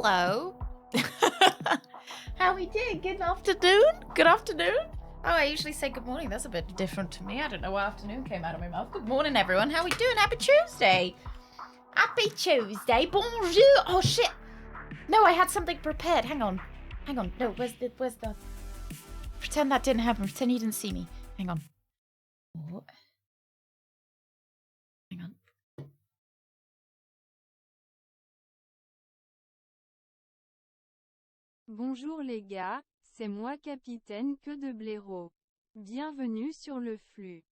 hello. How we doing? Good afternoon? Good afternoon? Oh, I usually say good morning. That's a bit different to me. I don't know why afternoon came out of my mouth. Good morning, everyone. How we doing? Happy Tuesday. Happy Tuesday. Bonjour. Oh, shit. No, I had something prepared. Hang on. Hang on. No, where's the... Pretend that didn't happen. Pretend you didn't see me. Hang on. Oh. Hang on. Bonjour les gars, c'est moi capitaine que de blaireau. Bienvenue sur le flux.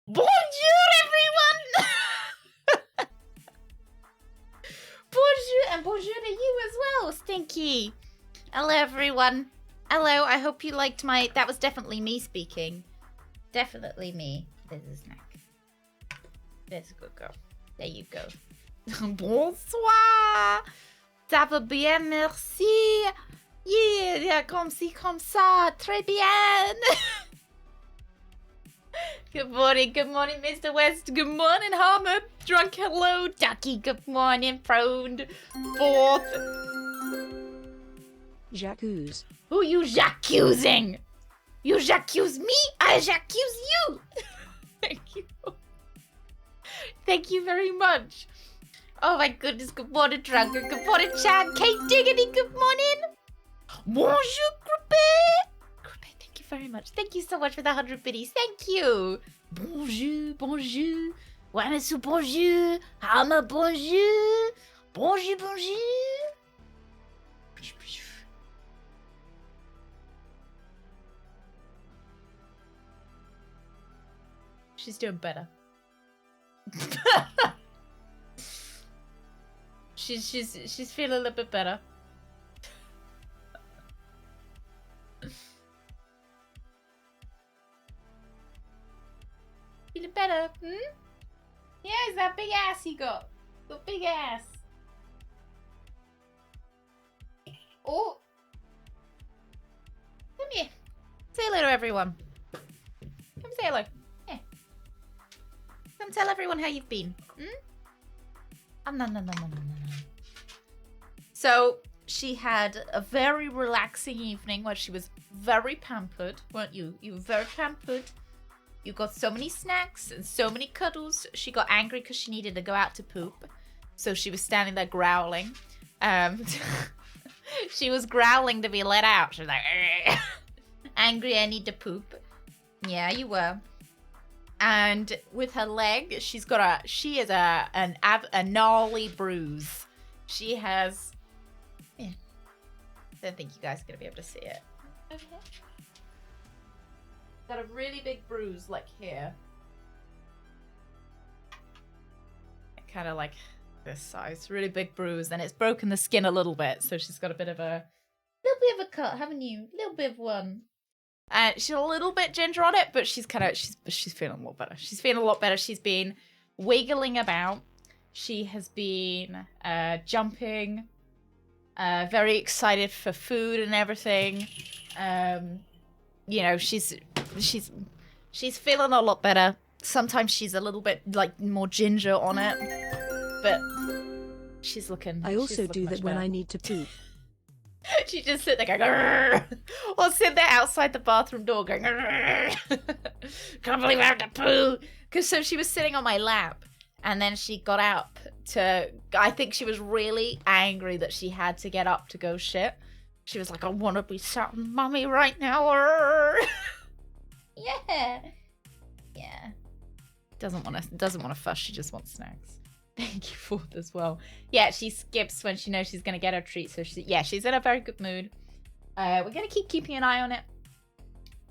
Bonjour, everyone! Bonjour, and bonjour to you as well, Stinky. Hello, everyone. Hello, I hope you liked my... That was definitely me speaking. Definitely me. There's a snack. There's a good girl. There you go. Bonsoir. Ça va bien, merci. Yeah, comme ci, comme ça. Très bien. Good morning, Mr. West. Good morning, Harmer. Drunk hello, Ducky. Good morning, Prone. Fourth. J'accuse. Who you j'accusing? You j'accuse me? I j'accuse you. Thank you. Thank you very much. Oh my goodness, good morning, Drunker. Good morning, Chad. Kate Diggity, good morning. Bonjour, Groupé. Groupé, thank you very much. Thank you so much for the 100 biddies. Thank you. Bonjour, bonjour. Wanasu, bonjour. Hama, bonjour. Bonjour, bonjour. She's doing better. She's feeling a little bit better. Feeling better, Yeah, it's that big ass he got. The big ass. Oh. Come here. Say hello to everyone. Come say hello. Yeah. Come tell everyone how you've been. No. So she had a very relaxing evening where she was very pampered, weren't you? You were very pampered. You got so many snacks and so many cuddles. She got angry because she needed to go out to poop. So she was standing there growling. She was growling to be let out. She was like, angry, I need to poop. Yeah, you were. And with her leg, she is a gnarly bruise. She has, yeah. I don't think you guys are gonna be able to see it. Okay. Got a really big bruise, like here. Kind of like this size, really big bruise, and it's broken the skin a little bit. So she's got a little bit of a cut, haven't you? A little bit of one. She's a little bit ginger on it, but she's feeling a lot better. She's feeling a lot better. She's been wiggling about. She has been jumping, very excited for food and everything. You know, she's feeling a lot better. Sometimes she's a little bit like more ginger on it, but she's looking. I also do that when I need to poop. She just sit there going, grrr, or sit there outside the bathroom door going, grrr. Can't believe I have to poo. Because so she was sitting on my lap, and then she got up to, I think she was really angry that she had to get up to go shit. She was like, I want to be sat with mummy right now. Yeah. Doesn't want to fuss, she just wants snacks. Thank you for it as well. Yeah, she skips when she knows she's gonna get her treat. So she's in a very good mood. We're gonna keep keeping an eye on it,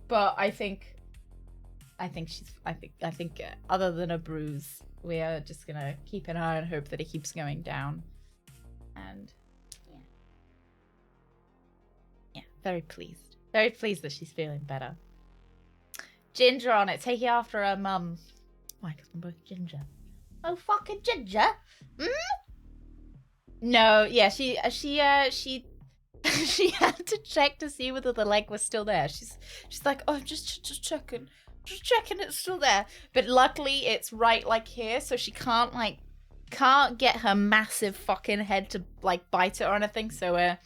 but I think other than a bruise, we are just gonna keep an eye and hope that it keeps going down. And yeah, very pleased that she's feeling better. Ginger on it, take it after her mum. Why? Because we're both ginger. Oh, fucking ginger. No, yeah, she had to check to see whether the leg was still there. She's like, oh, just checking it's still there. But luckily, it's right like here, so she can't like can't get her massive fucking head to like bite it or anything. So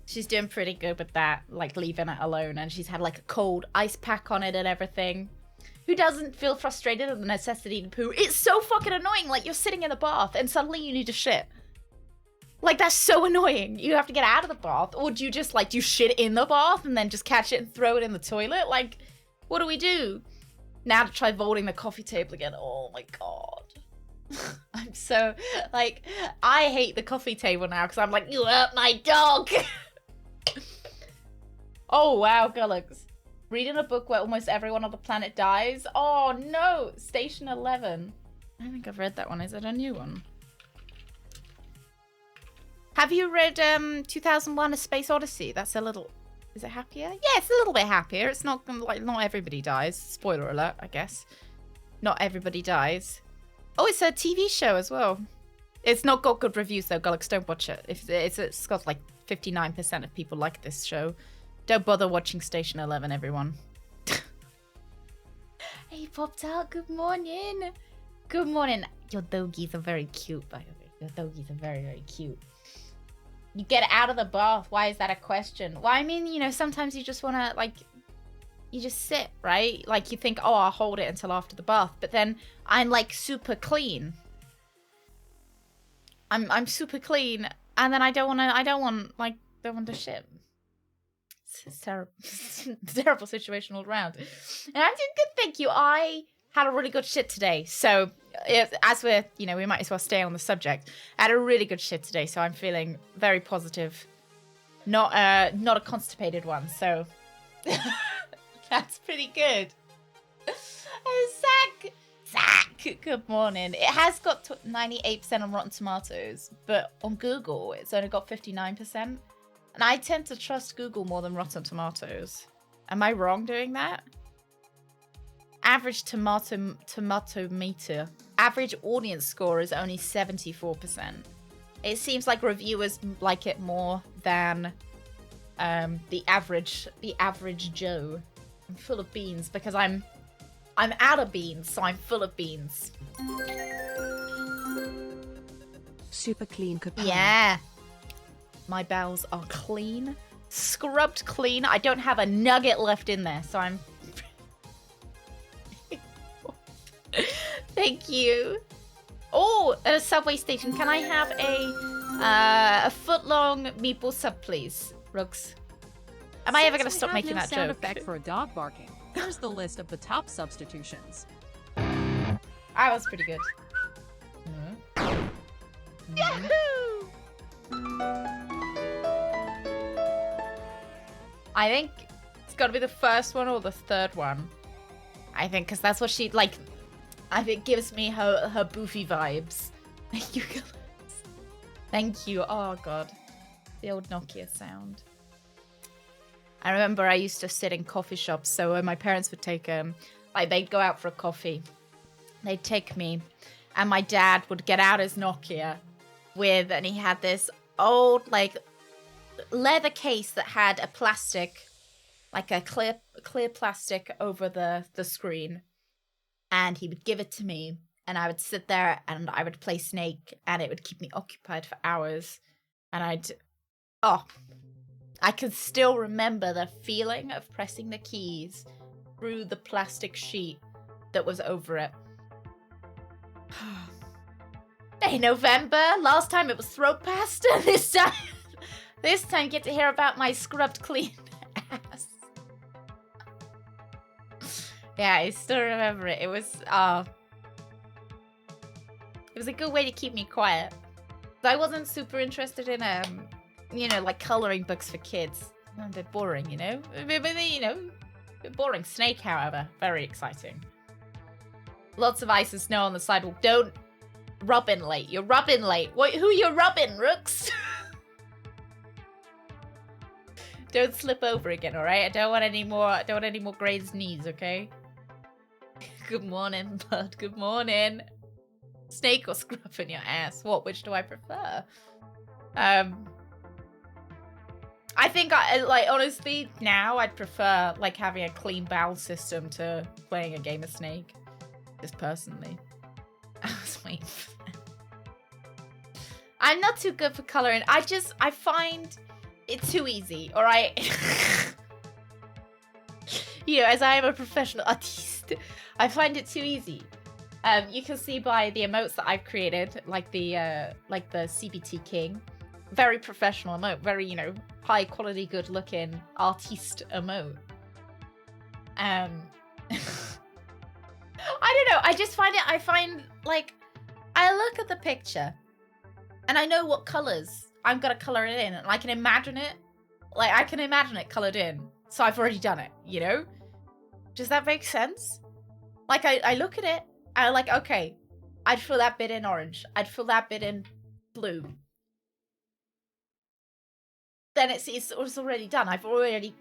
she's doing pretty good with that, like leaving it alone. And she's had like a cold ice pack on it and everything. Who doesn't feel frustrated at the necessity to poo? It's so fucking annoying. Like, you're sitting in the bath and suddenly you need to shit. Like, that's so annoying. You have to get out of the bath. Or do you just, like, do you shit in the bath and then just catch it and throw it in the toilet? Like, what do we do? Now to try voting the coffee table again. Oh, my God. I'm so, like, I hate the coffee table now because I'm like, you hurt my dog. Oh, wow, Gullux. Reading a book where almost everyone on the planet dies? Oh, no. Station 11. I don't think I've read that one. Is it a new one? Have you read 2001 A Space Odyssey? That's a little... Is it happier? Yeah, it's a little bit happier. It's not like not everybody dies. Spoiler alert, I guess. Not everybody dies. Oh, it's a TV show as well. It's not got good reviews though, Gullux. Don't watch it. It's got like 59% of people like this show. Don't bother watching Station 11, everyone. Hey, popped out. Good morning. Good morning. Your doggies are very cute, by the way. Your doggies are very, very cute. You get out of the bath. Why is that a question? Well, I mean, you know, sometimes you just want to, like, you just sit, right? Like, you think, oh, I'll hold it until after the bath. But then I'm, like, super clean. I'm super clean. And then I don't want to shit. It's terrible. Terrible situation all around. And I'm doing good, thank you. I had a really good shit today. So, as we're, you know, we might as well stay on the subject. I had a really good shit today, so I'm feeling very positive. Not a constipated one, so that's pretty good. Zach, good morning. It has got 98% on Rotten Tomatoes, but on Google, it's only got 59%. And I tend to trust Google more than Rotten Tomatoes. Am I wrong doing that? Average tomato meter. Average audience score is only 74%. It seems like reviewers like it more than the average Joe. I'm full of beans because I'm out of beans, so I'm full of beans. Super clean Capone. Yeah. My bowels are clean. Scrubbed clean. I don't have a nugget left in there, so I'm... Thank you. Oh, at a subway station. Can I have a foot-long meatball sub, please, Rooks? Am I ever going to stop making that sound joke? effect for a dog barking. Here's the list of the top substitutions. That was pretty good. Mm-hmm. Yahoo! I think it's got to be the first one or the third one. I think, because that's what she, like, I think gives me her boofy vibes. Thank you, guys. Thank you. Oh, God. The old Nokia sound. I remember I used to sit in coffee shops, so when my parents would take, like, they'd go out for a coffee. They'd take me, and my dad would get out his Nokia and he had this old, like, leather case that had a plastic, like a clear plastic over the screen. And he would give it to me, and I would sit there and I would play Snake, and it would keep me occupied for hours. And I can still remember the feeling of pressing the keys through the plastic sheet that was over it. Hey, November. Last time it was throat pasta. This time you get to hear about my scrubbed clean ass. Yeah, I still remember it. It was a good way to keep me quiet. I wasn't super interested in you know, like coloring books for kids. A bit boring, you know. A bit boring. Snake, however, very exciting. Lots of ice and snow on the sidewalk. Don't rub in late. You're rubbing late. Who you rubbing, Rooks? Don't slip over again, all right? I don't want any more Grade's knees, okay? Good morning, bud. Good morning. Snake or scrubbing your ass? Which do I prefer? I think honestly, now I'd prefer like having a clean bowel system to playing a game of Snake. Just personally. I was waiting for that. I'm not too good for coloring. I find it too easy, all right? You know, as I am a professional artist, I find it too easy. You can see by the emotes that I've created, like the CBT King. Very professional emote, very, you know, high quality, good looking artiste emote. I don't know, I just find I find, like, I look at the picture and I know what colors I'm gonna color it in, and I can imagine it. Like, I can imagine it colored in. So I've already done it, you know? Does that make sense? Like, I look at it, and I'm like, okay, I'd fill that bit in orange. I'd fill that bit in blue. Then it's already done. I've already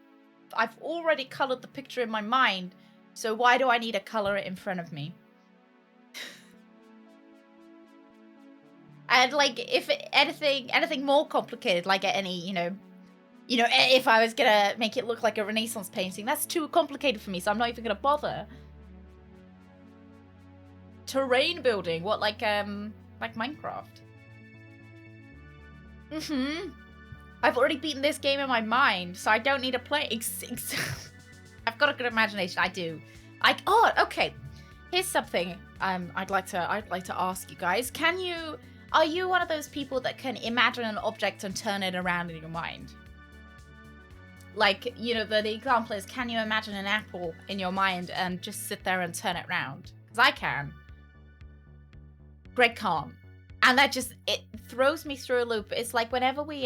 colored the picture in my mind. So why do I need to color it in front of me? And like, if anything more complicated, like any, you know, if I was gonna make it look like a Renaissance painting, that's too complicated for me, so I'm not even gonna bother. Terrain building, what, like Minecraft? I've already beaten this game in my mind, so I don't need to play. I've got a good imagination. I do. Oh, okay. Here's something I'd like to ask you guys. Are you one of those people that can imagine an object and turn it around in your mind? Like, you know, the example is, can you imagine an apple in your mind and just sit there and turn it around? Because I can. Greg can't. And that just, it throws me through a loop. It's like whenever we're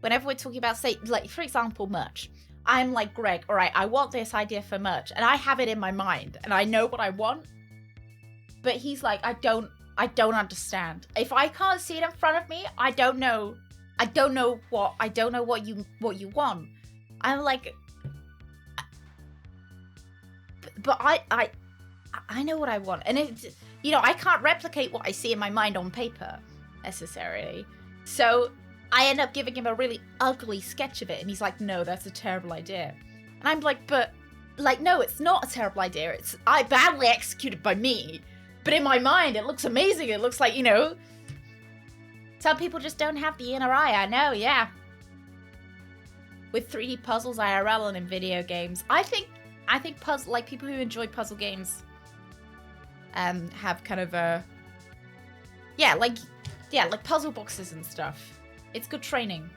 talking about, say, like, for example, merch. I'm like, Greg, all right, I want this idea for merch. And I have it in my mind. And I know what I want. But he's like, I don't understand. If I can't see it in front of me, I don't know what you want. I'm like, but I know what I want. And it, you know, I can't replicate what I see in my mind on paper necessarily. So I end up giving him a really ugly sketch of it, and he's like, no, that's a terrible idea. And I'm like, but, like, no, it's not a terrible idea. It's badly executed by me. But in my mind, it looks amazing. It looks like, you know, some people just don't have the inner eye. I know, yeah. With 3D puzzles IRL and in video games, I think puzzle, like, people who enjoy puzzle games, have kind of a, like puzzle boxes and stuff. It's good training.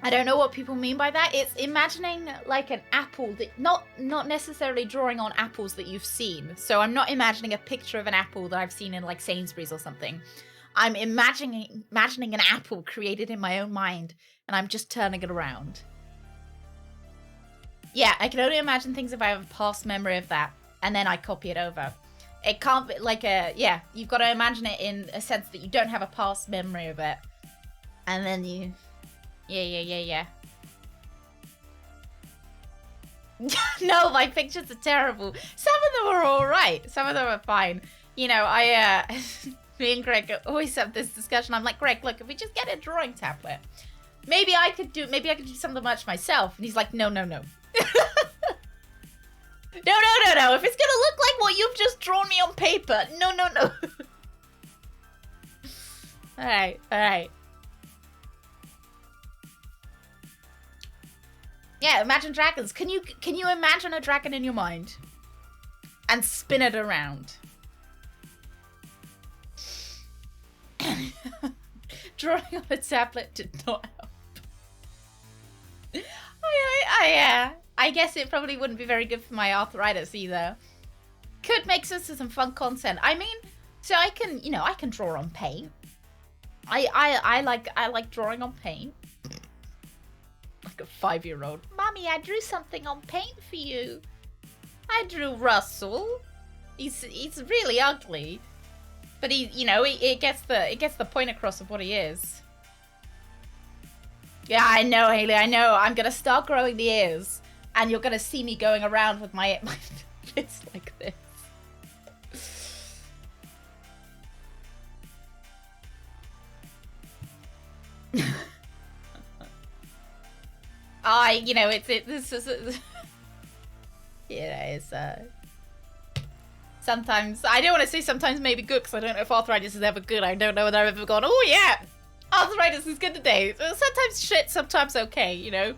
I don't know what people mean by that. It's imagining like an apple that not necessarily drawing on apples that you've seen. So I'm not imagining a picture of an apple that I've seen in like Sainsbury's or something. I'm imagining an apple created in my own mind, and I'm just turning it around. Yeah, I can only imagine things if I have a past memory of that, and then I copy it over. It can't be like you've got to imagine it in a sense that you don't have a past memory of it. And then you, yeah. No, my pictures are terrible. Some of them are all right. Some of them are fine. You know, me and Greg always have this discussion. I'm like, Greg, look, if we just get a drawing tablet, maybe I could do some of the merch myself. And he's like, no. No. If it's gonna look like what you've just drawn me on paper, no. All right. Yeah, imagine dragons. Can you imagine a dragon in your mind and spin it around? Drawing on a tablet did not help. I guess it probably wouldn't be very good for my arthritis either. Could make sense to some fun content. I mean, so I can draw on paint. I like drawing on paint. Like a 5-year-old. Mommy, I drew something on paint for you. I drew Russell. He's really ugly. But it gets the point across of what he is. Yeah, I know, Haley, I know. I'm gonna start growing the ears, and you're gonna see me going around with my fist like this. Sometimes, I don't want to say sometimes maybe good, because I don't know if arthritis is ever good. I don't know whether I've ever gone, oh yeah, arthritis is good today. Sometimes shit, sometimes okay, you know?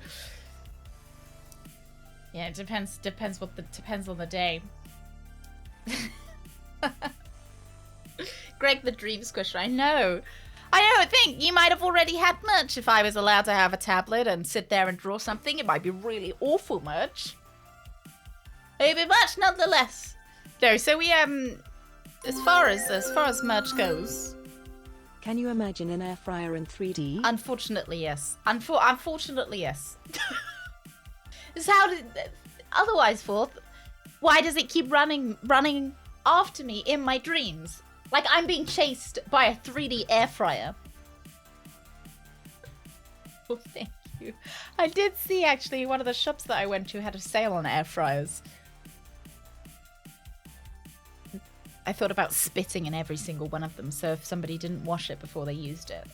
Yeah, it depends on the day. Greg the Dream Squisher, I know. I think you might have already had merch. If I was allowed to have a tablet and sit there and draw something, it might be really awful merch. Maybe much nonetheless. No, so we as far as merch goes. Can you imagine an air fryer in 3D? Unfortunately, yes. Unfortunately, yes. So how did otherwise, Fourth? Why does it keep running after me in my dreams? Like I'm being chased by a 3D air fryer. Oh, thank you. I did see actually one of the shops that I went to had a sale on air fryers. I thought about spitting in every single one of them, so if somebody didn't wash it before they used it.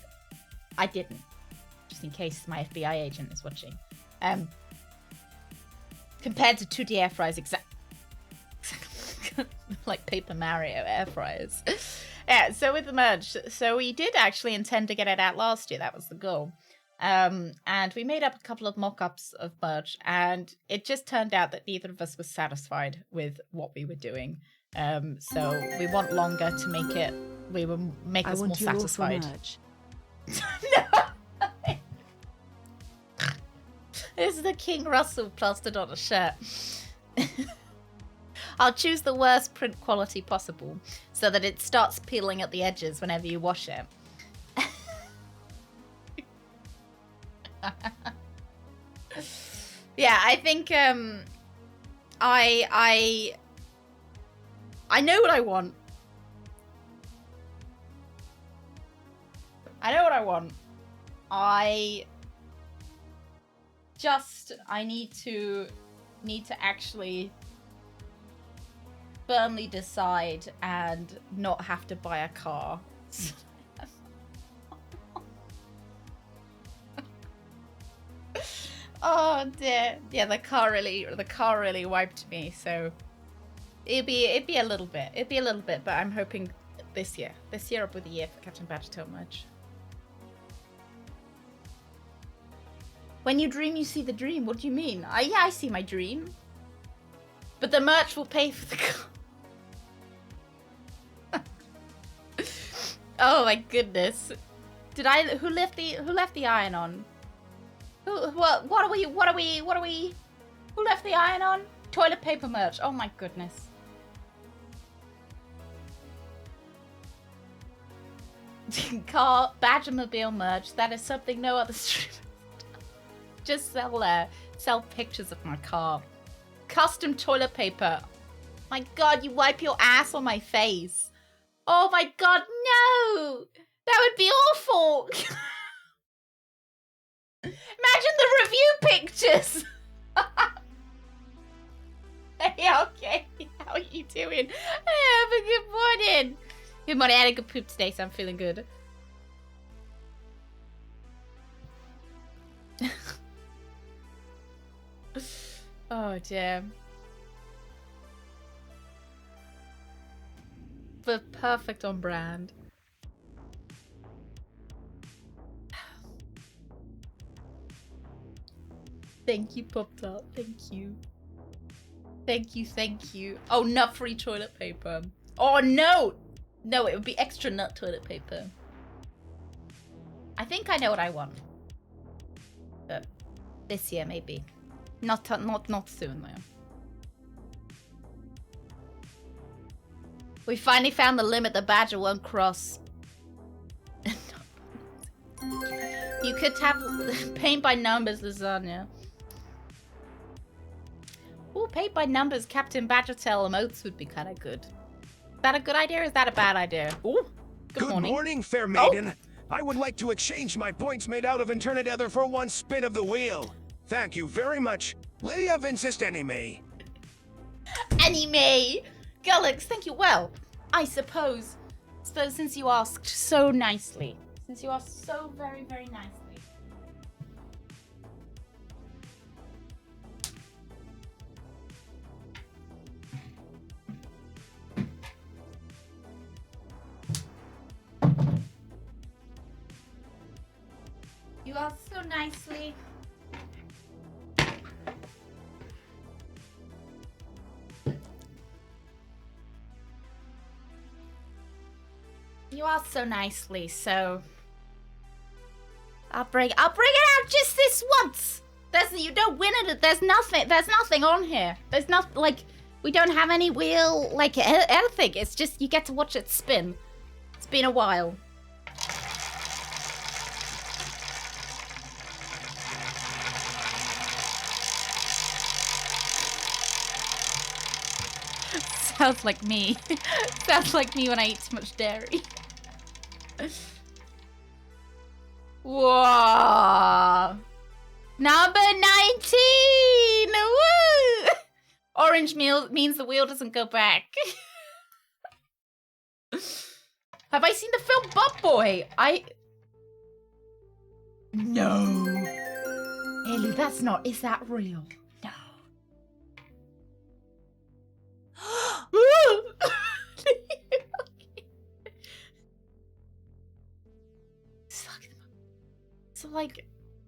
I didn't. Just in case my FBI agent is watching. Compared to 2D air fryers, like Paper Mario air fryers. Yeah, so with the merch, so we did actually intend to get it out last year. That was the goal. And we made up a couple of mock-ups of merch, and it just turned out that neither of us was satisfied with what we were doing. So we want longer to make it. We will make us more satisfied. No. This is the King Russell plastered on a shirt. I'll choose the worst print quality possible so that it starts peeling at the edges whenever you wash it. Yeah, I think I know what I want. I know what I want. I need to actually firmly decide and not have to buy a car. Oh dear. Yeah, the car really wiped me, so it'd be a little bit, but I'm hoping this year will be the year for Captain Badgertail merch. When you dream, you see the dream. What do you mean? Yeah, I see my dream. But the merch will pay for the car. Oh my goodness. Who left the iron on? What are we? Who left the iron on? Toilet paper merch. Oh my goodness. Car Badgermobile merch. That is something no other streamer. Just sell pictures of my car. Custom toilet paper. My God, you wipe your ass on my face. Oh my God, no! That would be awful. Imagine the review pictures. Hey, okay. How are you doing? Have a good morning. Good morning. I had a good poop today, so I'm feeling good. Oh dear. But perfect on brand. Thank you, Pop Tart. Thank you. Thank you. Oh, nut-free toilet paper. Oh no! No, it would be extra nut toilet paper. I think I know what I want. But this year, maybe. Not soon, though. We finally found the limit the Badger won't cross. You could have paint by numbers lasagna. Ooh, paint by numbers Captain Badgertail emotes would be kind of good. Is that a good idea or is that a bad idea? Ooh, good morning. Good morning, fair maiden. Oh. I would like to exchange my points made out of and turn it other for one spin of the wheel. Thank you very much. Lydia Vincist Anime. Anime! Gullux, thank you. Well, I suppose since you asked so nicely. Since you asked so very, very nicely. You are so nicely. You are so nicely, so I'll bring it out just this once. You don't win it. There's nothing on here. There's not like we don't have any wheel like anything. It's just you get to watch it spin. It's been a while. Sounds like me. Sounds like me when I eat too much dairy. Whoa. Number 19! Woo! Orange means the wheel doesn't go back. Have I seen the film Butt Boy? No. Haley, that's not... Is that real? No.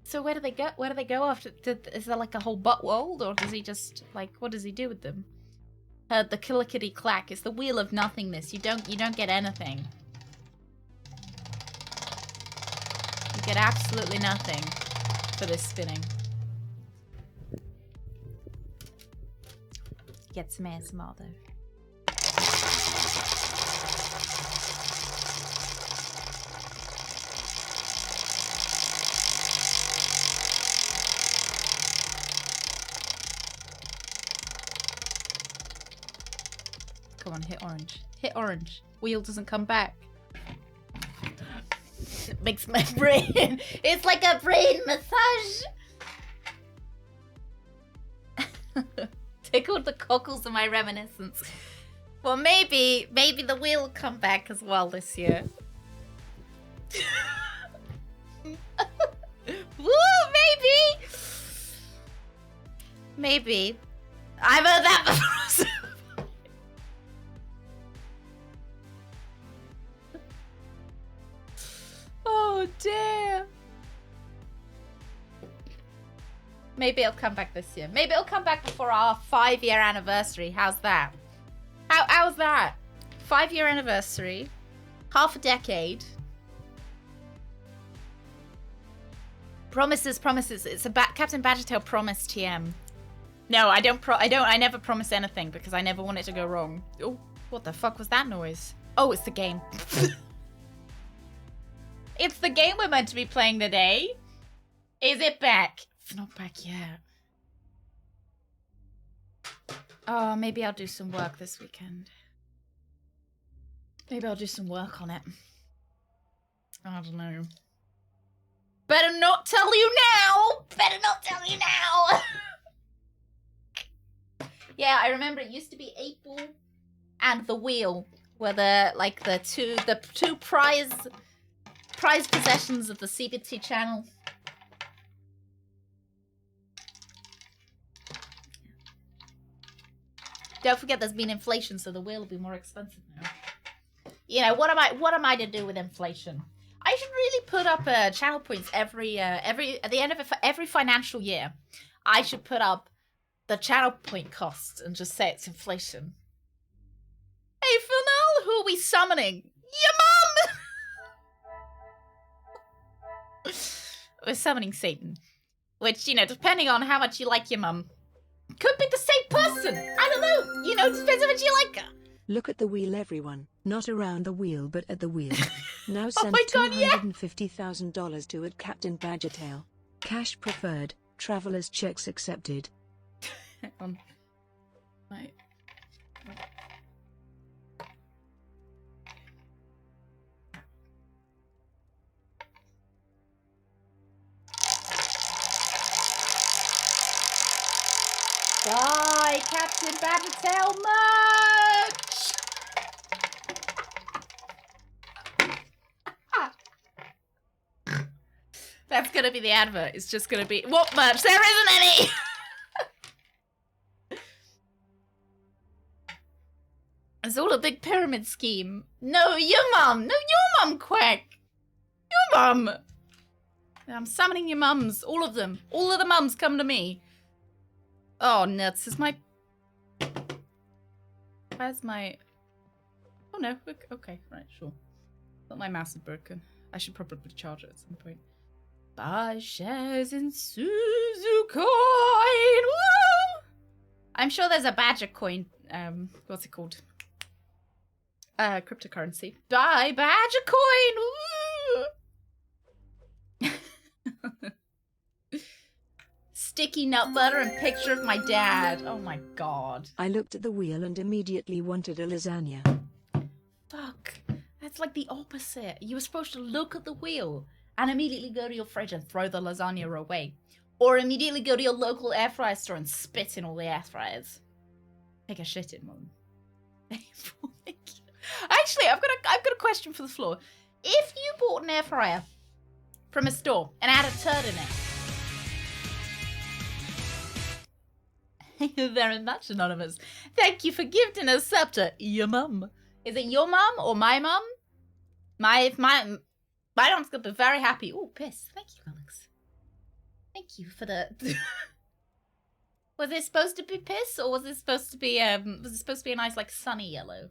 So where do they go? Where do they go after? Is there like a whole butt world, or does he just like what does he do with them? Heard the clickety clack. It's the wheel of nothingness. You don't get anything. You get absolutely nothing for this spinning. Get some ASMR though. Come on, hit orange. Hit orange. Wheel doesn't come back. It makes my brain... It's like a brain massage! Tickled the cockles of my reminiscence. Well, maybe the wheel will come back as well this year. Woo, maybe! Maybe. I've heard that before. Oh, damn. Maybe it'll come back this year. Maybe it'll come back before our 5-year anniversary. How's that? How's that? 5-year anniversary. Half a decade. Promises. It's a Captain Badgertail promise TM. No, I never promise anything because I never want it to go wrong. Oh, what the fuck was that noise? Oh, it's the game. It's the game we're meant to be playing today. Is it back? It's not back yet. Oh, maybe I'll do some work this weekend. Maybe I'll do some work on it. I don't know. Better not tell you now! Better not tell you now! Yeah, I remember it used to be 8 Ball and the wheel were the two prize possessions of the CBT channel. Don't forget there's been inflation, so the wheel will be more expensive now. You know, what am I to do with inflation? I should really put up channel points at the end of every financial year. I should put up the channel point cost and just say it's inflation. Hey, Phil, who are we summoning? Your mum! We're summoning Satan. Which, you know, depending on how much you like your mum, could be the same person. I don't know. You know, depends how much you like her. Look at the wheel, everyone. Not around the wheel, but at the wheel. Now send my God, $250,000 to at Captain Badgertail. Cash preferred. Traveler's checks accepted. Right. Die, Captain Badgertail merch! That's gonna be the advert. It's just gonna be what merch? There isn't any! It's all a big pyramid scheme. No, your mum! No, your mum, Quack! Your mum! I'm summoning your mums. All of them. All of the mums come to me. Oh, nuts. Is my... Where's my... Oh, no. Okay. Right, sure. Thought my mouse is broken. I should probably charge it at some point. Buy shares in Suzucoin. Woo! I'm sure there's a Badger coin. What's it called? Cryptocurrency. Buy Badger coin. Woo! Sticky nut butter and picture of my dad. Oh my god. I looked at the wheel and immediately wanted a lasagna. Fuck. That's like the opposite. You were supposed to look at the wheel and immediately go to your fridge and throw the lasagna away. Or immediately go to your local air fryer store and spit in all the air fryers. Take a shit in one. Actually, I've got a question for the floor. If you bought an air fryer from a store and had a turd in it. Thank you very much, Anonymous. Thank you for gifting a scepter. Your mum. Is it your mum or my mum? My mom's gonna be very happy. Oh, piss. Thank you, Alex. Thank you for the... Was it supposed to be piss, or was it supposed to be a nice, like, sunny yellow?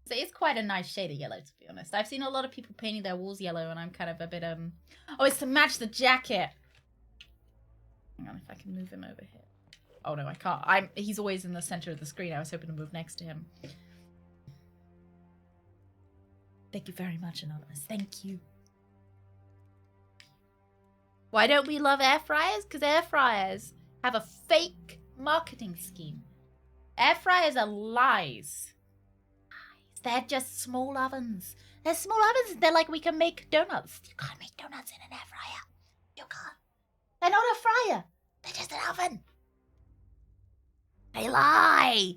So it's quite a nice shade of yellow, to be honest. I've seen a lot of people painting their walls yellow, and I'm kind of a bit, Oh, it's to match the jacket. Hang on, if I can move him over here. Oh, no, I can't. He's always in the center of the screen. I was hoping to move next to him. Thank you very much, Anonymous. Thank you. Why don't we love air fryers? Because air fryers have a fake marketing scheme. Air fryers are lies. They're just small ovens. They're small ovens. They're like, we can make donuts. You can't make donuts in an air fryer. You can't. They're not a fryer. They're just an oven. They lie.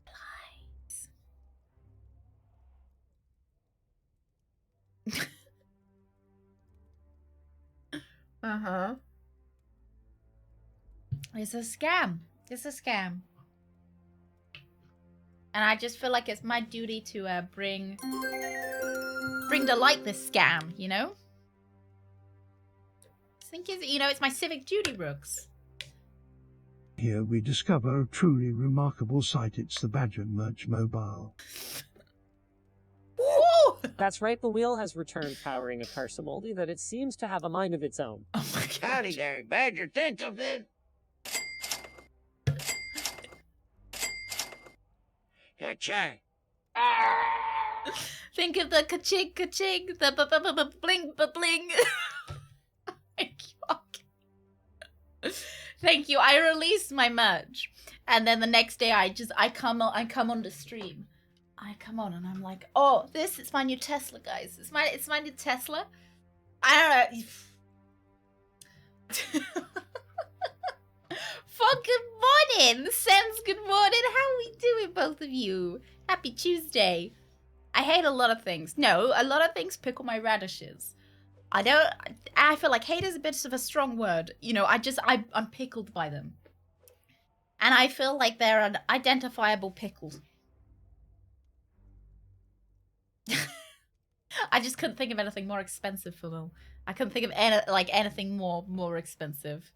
Lies. Uh-huh. It's a scam. It's a scam. And I just feel like it's my duty to bring to light this scam, you know? I think it's my civic duty, Rooks. Here we discover a truly remarkable sight. It's the Badger Merch Mobile. Woo! That's right, the wheel has returned, powering a car so moldy that it seems to have a mind of its own. Oh my god. Howdy there, Badger Gentleman. Ka-ching. Think of the ka-ching, ka-ching, the bling, bling. Oh my god. Thank you. I released my merch, and then the next day I come on the stream. I come on and I'm like, oh, this is my new Tesla, guys. It's my new Tesla. I don't know. Fucking morning. Sense, good morning. How are we doing, both of you? Happy Tuesday. I hate a lot of things. No, a lot of things pickle my radishes. I feel like hate is a bit of a strong word. You know, I'm pickled by them. And I feel like they're an identifiable pickle. I just couldn't think of anything more expensive for them. I couldn't think of anything more expensive.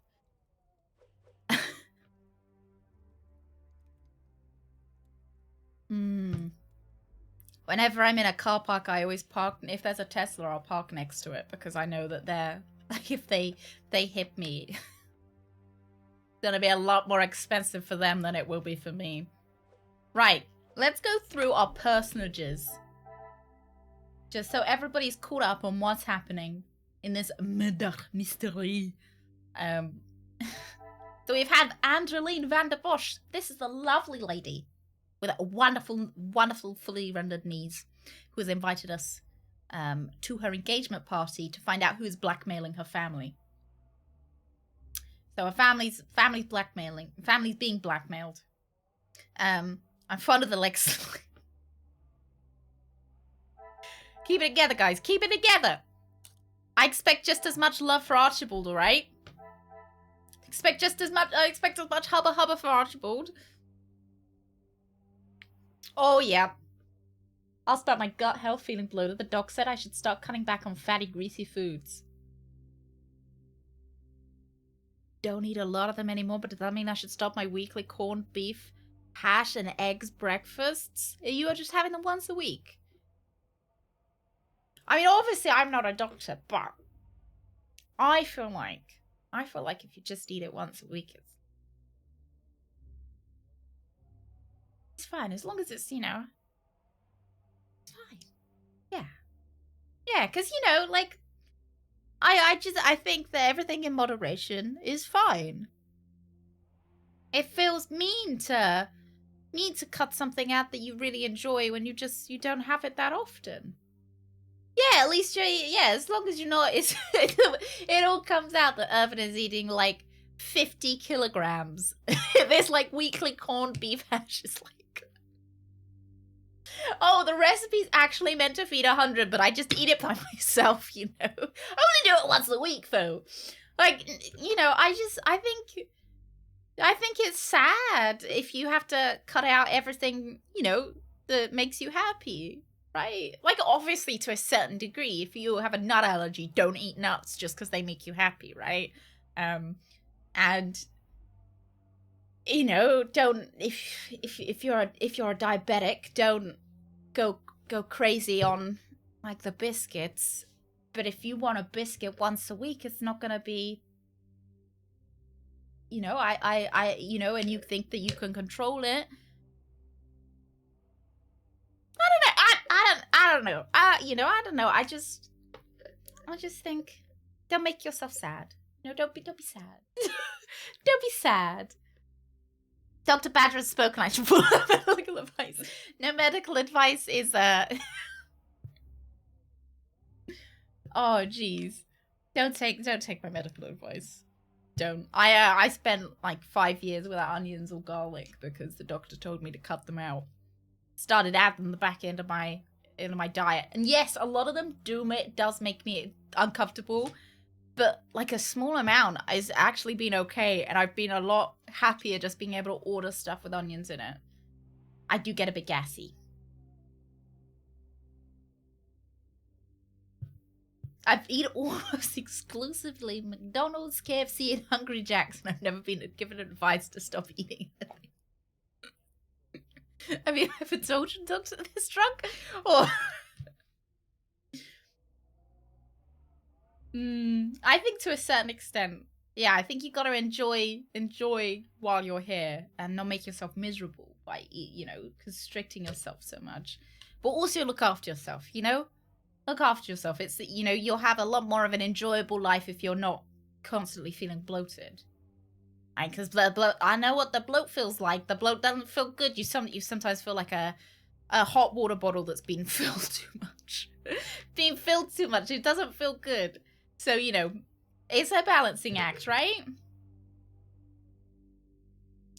Whenever I'm in a car park, I always park. If there's a Tesla, I'll park next to it because I know that they're like, if they hit me, it's gonna be a lot more expensive for them than it will be for me. Right, let's go through our personages, just so everybody's caught up on what's happening in this murder mystery. So we've had Angeline van der Bosch. This is the lovely lady with wonderful, wonderful, fully rendered knees, who has invited us to her engagement party to find out who is blackmailing her family. So her family's being blackmailed. I'm fond of the legs. Keep it together, guys. Keep it together. I expect just as much love for Archibald, alright? I expect as much hubba for Archibald. Oh, yeah. Asked about my gut health, feeling bloated. The doc said I should start cutting back on fatty, greasy foods. Don't eat a lot of them anymore, but does that mean I should stop my weekly corned beef, hash, and eggs breakfasts? You are just having them once a week. I mean, obviously, I'm not a doctor, but I feel like if you just eat it once a week, it's fine, as long as it's, you know, it's fine. Yeah. Yeah, because, you know, like, I think that everything in moderation is fine. It feels mean to cut something out that you really enjoy when you don't have it that often. Yeah, at least as long as you're not, it all comes out that Irvin is eating like 50 kilograms. This like weekly corned beef hash is like, oh, the recipe's actually meant to feed 100, but I just eat it by myself, you know. I only do it once a week, though. Like, you know, I think it's sad if you have to cut out everything, you know, that makes you happy, right? Like, obviously, to a certain degree, if you have a nut allergy, don't eat nuts just because they make you happy, right? And you know, don't if you're a diabetic, don't go crazy on like the biscuits. But if you want a biscuit once a week, it's not gonna be, you know, I you know, and you think that you can control it. I don't know. You know, I don't know. I just think, don't make yourself sad. No, don't be sad. Don't be sad. Dr. Badger has spoken. I should pull out medical advice. No medical advice is oh jeez. Don't take my medical advice. Don't. I spent like 5 years without onions or garlic because the doctor told me to cut them out. Started adding the back end of my diet. And yes, a lot of them does make me uncomfortable. But like a small amount has actually been okay, and I've been a lot happier just being able to order stuff with onions in it. I do get a bit gassy. I've eaten almost exclusively McDonald's, KFC, and Hungry Jack's, and I've never been given advice to stop eating it. Have you ever told your doctor this drunk? Or... I think to a certain extent, yeah, I think you gotta enjoy while you're here and not make yourself miserable by, you know, constricting yourself so much. But also look after yourself, you know? Look after yourself. It's, you know, you'll have a lot more of an enjoyable life if you're not constantly feeling bloated. And because I know what the bloat feels like. The bloat doesn't feel good. You sometimes feel like a hot water bottle that's been filled too much. Being filled too much. It doesn't feel good. So, you know, it's a balancing act, right?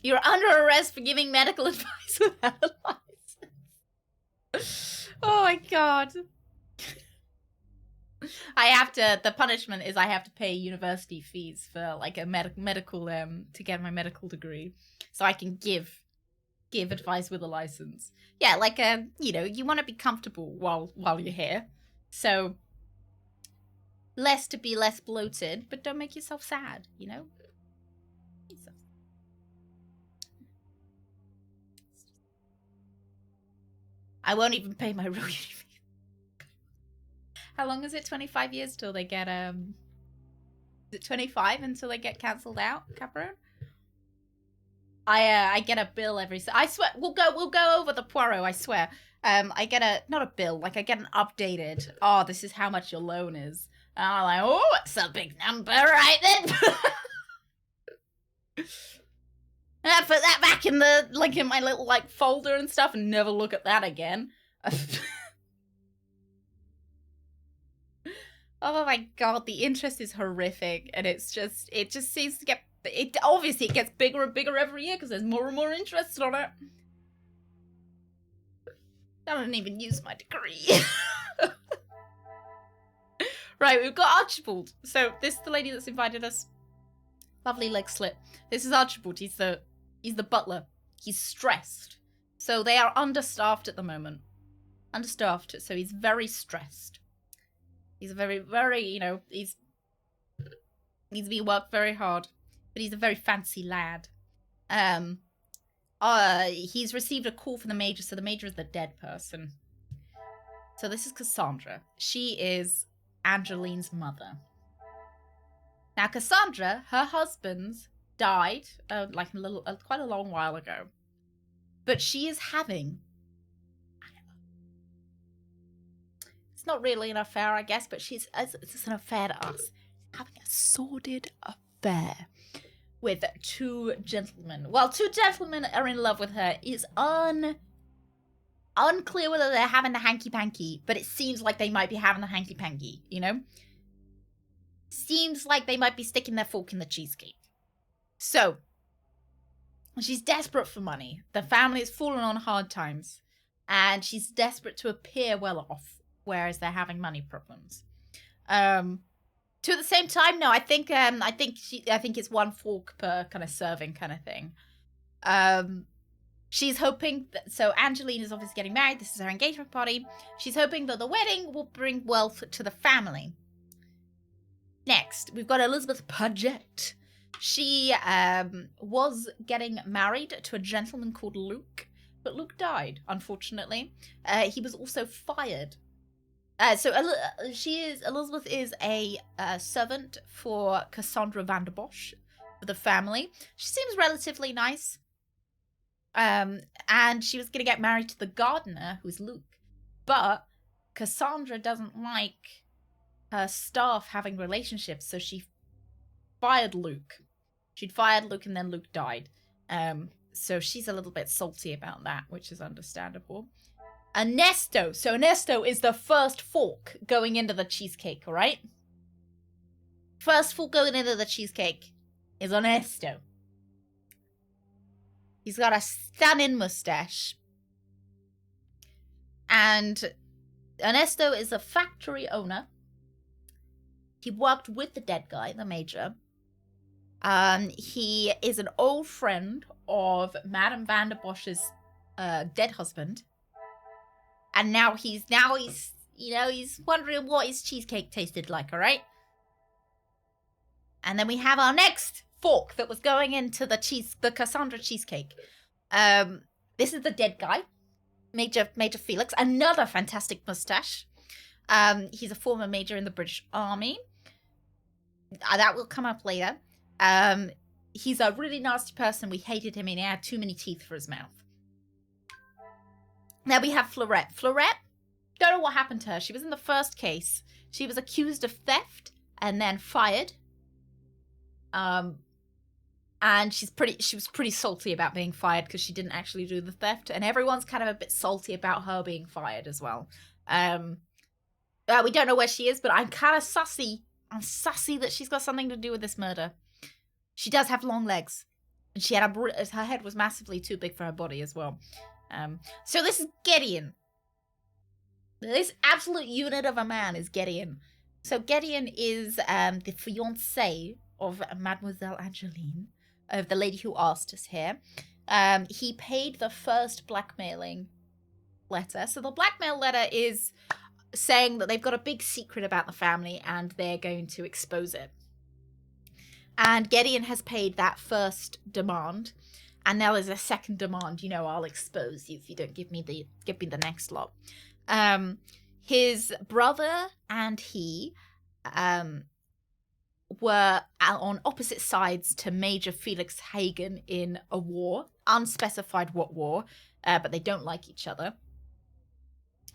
You're under arrest for giving medical advice without a license. Oh my god. The punishment is I have to pay university fees for like a medical, to get my medical degree. So I can give advice with a license. Yeah, like, you know, you want to be comfortable while you're here. So... to be less bloated, but don't make yourself sad, you know? I won't even pay my royalty fee. How long is it? 25 years till they get, is it 25 until they get cancelled out, Cameron? I get a bill every... I swear, we'll go over the Poirot, I swear. I get not a bill, like I get an updated, oh, this is how much your loan is. And I'm like, oh, it's a big number, right then. And I put that back in the, like, in my little, like, folder and stuff and never look at that again. Oh my god, the interest is horrific. And it just seems to get, obviously it gets bigger and bigger every year because there's more and more interest on it. I don't even use my degree. Right, we've got Archibald. So this is the lady that's invited us. Lovely leg slit. This is Archibald. He's the butler. He's stressed. So they are understaffed at the moment. understaffed, so he's very stressed. He's very, very, he's been worked very hard, but he's a very fancy lad. He's received a call from the Major, so the Major is the dead person. So this is Cassandra. She is Angeline's mother. Now, Cassandra, her husband died quite a long while ago, but she is having. It's not really an affair, I guess, but it's an affair to us. Having a sordid affair with two gentlemen. While two gentlemen are in love with her, it's unclear whether they're having the hanky-panky, but it seems like they might be having the hanky-panky, Seems like they might be sticking their fork in the cheesecake. So, she's desperate for money. The family has fallen on hard times, and she's desperate to appear well off, whereas they're having money problems. To the same time, no, I think it's one fork per kind of serving kind of thing. She's hoping that, so Angeline is obviously getting married. This is her engagement party. She's hoping that the wedding will bring wealth to the family. Next, we've got Elizabeth Paget. She was getting married to a gentleman called Luke, but Luke died, unfortunately. He was also fired. Elizabeth is a servant for Cassandra van der Bosch for the family. She seems relatively nice. And she was going to get married to the gardener, who's Luke. But Cassandra doesn't like her staff having relationships, so she fired Luke. She'd fired Luke and then Luke died. So she's a little bit salty about that, which is understandable. Ernesto. So Ernesto is the first fork going into the cheesecake, all right? First fork going into the cheesecake is Ernesto. He's got a stunning mustache. And Ernesto is a factory owner. He worked with the dead guy, the Major. He is an old friend of Madame van der Bosch's dead husband. And now he's wondering what his cheesecake tasted like, all right? And then we have our next fork that was going into the Cassandra cheesecake. This is the dead guy, Major Felix, another fantastic mustache. He's a former major in the British Army. That will come up later. He's a really nasty person. We hated him and he had too many teeth for his mouth. Now we have Fleurette. Fleurette, don't know what happened to her. She was in the first case. She was accused of theft and then fired. And she was pretty salty about being fired because she didn't actually do the theft. And everyone's kind of a bit salty about her being fired as well. We don't know where she is, but I'm kind of sussy. I'm sussy that she's got something to do with this murder. She does have long legs. And she had her head was massively too big for her body as well. So this is Gideon. This absolute unit of a man is Gideon. So Gideon is the fiancé of Mademoiselle Angeline, of the lady who asked us here. He paid the first blackmailing letter. So the blackmail letter is saying that they've got a big secret about the family and they're going to expose it. And Gideon has paid that first demand. And now there's a second demand, I'll expose you if you don't give me the next lot. His brother and he were on opposite sides to Major Felix Hagen in a war, unspecified what war, but they don't like each other.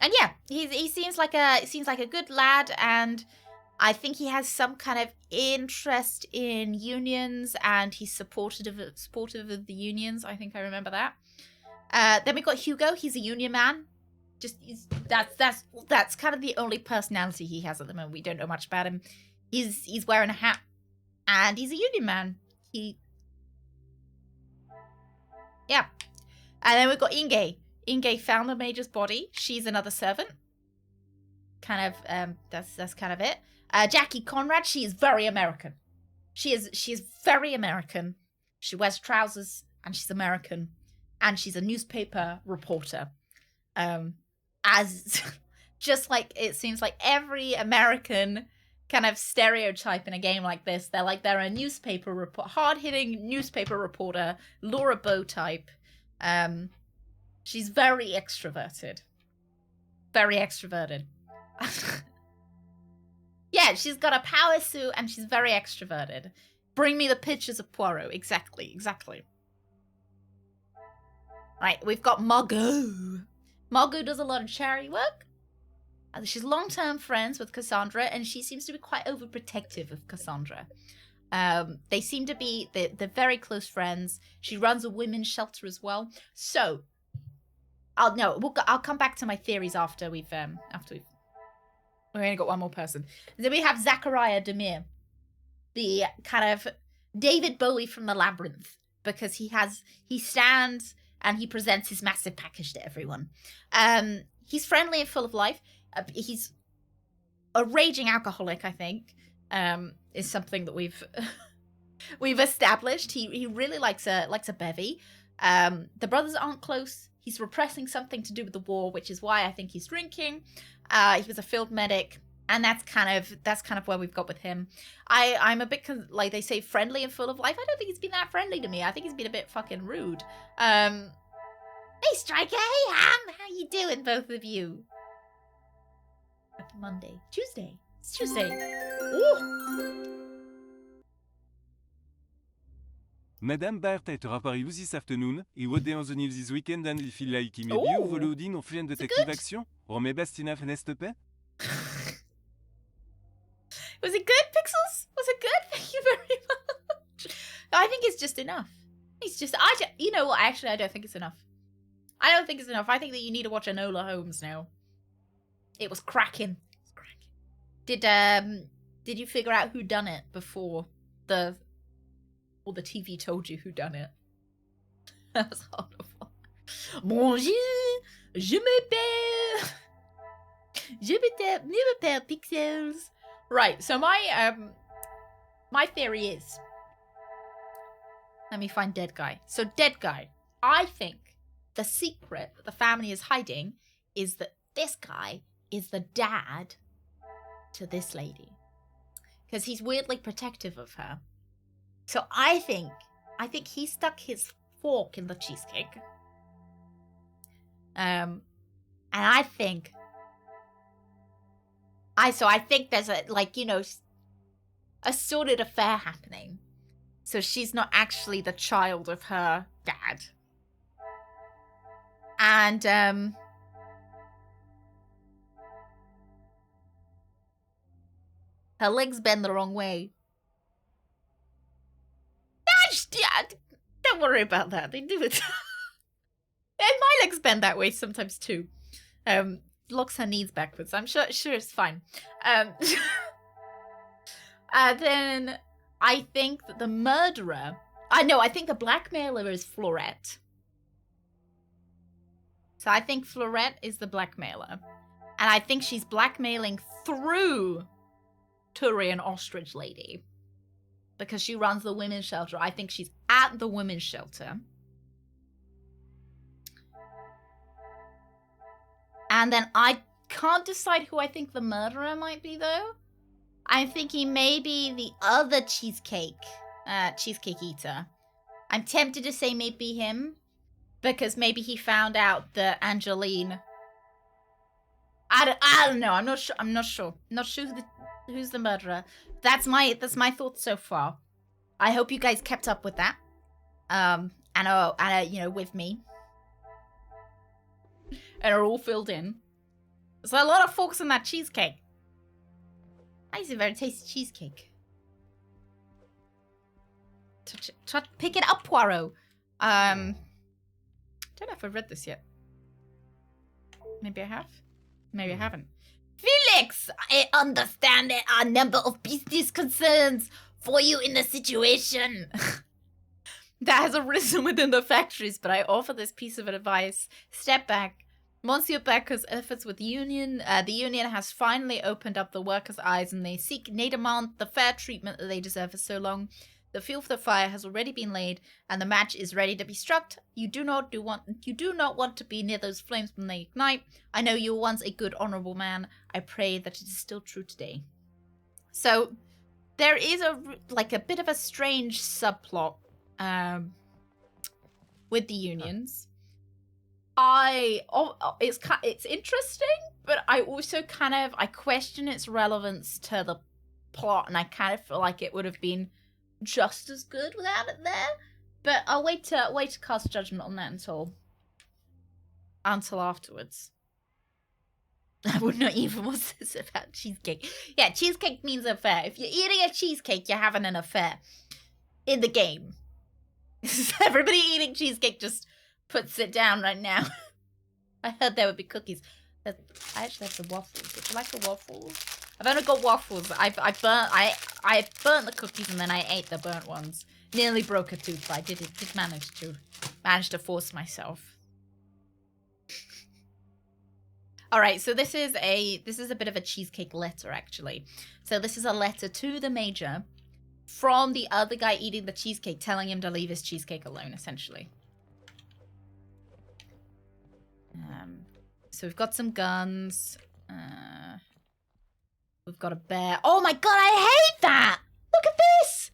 And yeah, he seems like a good lad, and I think he has some kind of interest in unions, and he's supportive of the unions. I think I remember that. Then we got Hugo. He's a union man. That's kind of the only personality he has at the moment. We don't know much about him. He's wearing a hat, and he's a union man. Yeah. And then we've got Inge. Inge found the Major's body. She's another servant. Kind of, that's kind of it. Jackie Conrad, she is very American. She is very American. She wears trousers, and she's American. And she's a newspaper reporter. as just like it seems like every American kind of stereotype in a game like this. They're a newspaper report, hard-hitting newspaper reporter, Laura Bow type. She's very extroverted. Very extroverted. Yeah, she's got a power suit and she's very extroverted. Bring me the pictures of Poirot. Exactly. Right, we've got Margot. Margot does a lot of charity work. She's long-term friends with Cassandra, and she seems to be quite overprotective of Cassandra. They seem to be, they're very close friends. She runs a women's shelter as well. So, I'll come back to my theories after we've only got one more person. Then we have Zachariah Demir, the kind of David Bowie from the Labyrinth, because he stands and he presents his massive package to everyone. He's friendly and full of life. He's a raging alcoholic, I think, is something that we've established. He really likes a bevy. The brothers aren't close. He's repressing something to do with the war, which is why I think he's drinking. He was a field medic, and that's kind of where we've got with him. I'm a bit like they say, friendly and full of life. I don't think he's been that friendly to me. I think he's been a bit fucking rude. Hey Striker, hey Ham, how you doing, both of you? Monday, Tuesday. It's Tuesday. Ooh. Madame Bart at reparu this afternoon. He would on the news this weekend and if you like maybe Oh. Volodine on fait une detective action. Remets Bastina n'est-ce pas? Was it good, Pixels? Was it good? Thank you very much. No, I think it's just enough. You know what? Actually, I don't think it's enough. I don't think it's enough. I think that you need to watch Enola Holmes now. It was cracking. Did you figure out who done it before the TV told you who done it? That was horrible. Bonjour, je m'appelle Pixels. Right, so my theory is, let me find Dead Guy. So Dead Guy, I think the secret that the family is hiding is that this guy is the dad to this lady, because he's weirdly protective of her. So I think he stuck his fork in the cheesecake. And I think there's a sordid affair happening. So she's not actually the child of her dad. And her legs bend the wrong way. Don't worry about that. They do it. And my legs bend that way sometimes too. Locks her knees backwards. I'm sure it's fine. Then I think that the murderer... I think the blackmailer is Florette. So I think Florette is the blackmailer. And I think she's blackmailing through Turian Ostrich Lady. Because she runs the women's shelter. I think she's at the women's shelter. And then I can't decide who I think the murderer might be, though. I'm thinking maybe the other cheesecake eater. I'm tempted to say maybe him. Because maybe he found out that Angeline... I don't know. I'm not sure. Not sure who's the murderer. That's my thoughts so far. I hope you guys kept up with that. With me. And are all filled in. There's a lot of forks in that cheesecake. That is a very tasty cheesecake. Pick it up, Poirot. Don't know if I've read this yet. Maybe I have. Maybe I haven't. Felix, I understand there are a number of business concerns for you in the situation that has arisen within the factories, but I offer this piece of advice. Step back. Monsieur Becker's efforts with the union has finally opened up the workers' eyes, and they demand the fair treatment that they deserve for so long. The fuel for the fire has already been laid, and the match is ready to be struck. You do not want to be near those flames when they ignite. I know you were once a good, honorable man. I pray that it is still true today. So there is a bit of a strange subplot with the unions. It's interesting, but I also I question its relevance to the plot, and I kind of feel like it would have been just as good without it there. But I'll wait to cast judgment on that until afterwards. I would not even what's this about cheesecake. Yeah, cheesecake means affair. If you're eating a cheesecake, you're having an affair. In the game. Everybody eating cheesecake just puts it down right now. I heard there would be cookies. I actually have the waffles. Would you like the waffles? I've only got waffles. I burnt the cookies and then I ate the burnt ones. Nearly broke a tooth, but I did manage to force myself. All right, so this is a bit of a cheesecake letter actually. So this is a letter to the Major from the other guy eating the cheesecake, telling him to leave his cheesecake alone, essentially. So we've got some guns. We've got a bear. Oh my god, I hate that! Look at this!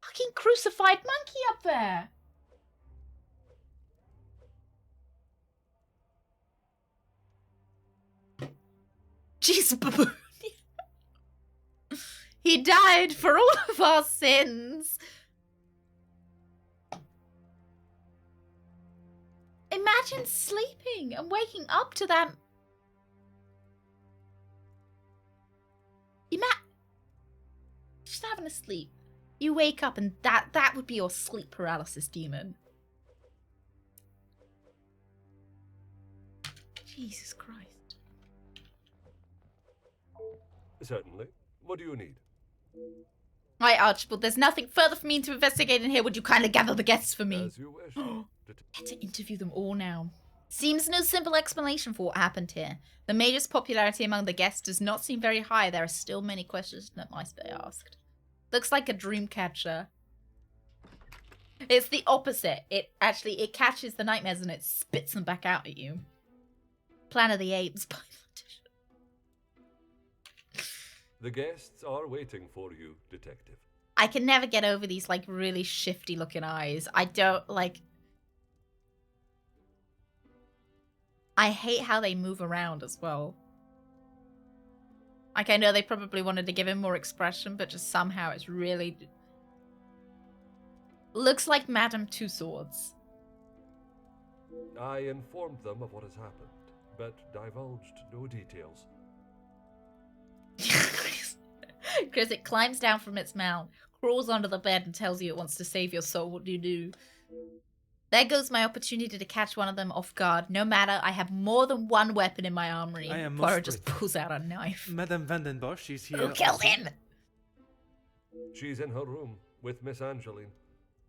Fucking crucified monkey up there. Jeez, baboon. He died for all of our sins. Imagine sleeping and waking up to that. Just having a sleep. You wake up and that would be your sleep paralysis demon. Jesus Christ. Certainly. What do you need? Right, Archibald, there's nothing further for me to investigate in here. Would you kindly gather the guests for me? As you wish. Get to interview them all now. Seems no simple explanation for what happened here. The Major's popularity among the guests does not seem very high. There are still many questions that must be asked. Looks like a dream catcher. It's the opposite. It catches the nightmares and it spits them back out at you. Planet of the Apes. The guests are waiting for you, Detective. I can never get over these really shifty looking eyes. I don't I hate how they move around as well. I know they probably wanted to give him more expression, but just somehow it's really... Looks like Madame Two Swords. I informed them of what has happened, but divulged no details. Because it climbs down from its mound, crawls onto the bed and tells you it wants to save your soul. What do you do? There goes my opportunity to catch one of them off guard. No matter, I have more than one weapon in my armory. Poirot just pulls out a knife. Madame Vandenbosch is here. Who killed him? She's in her room with Miss Angeline.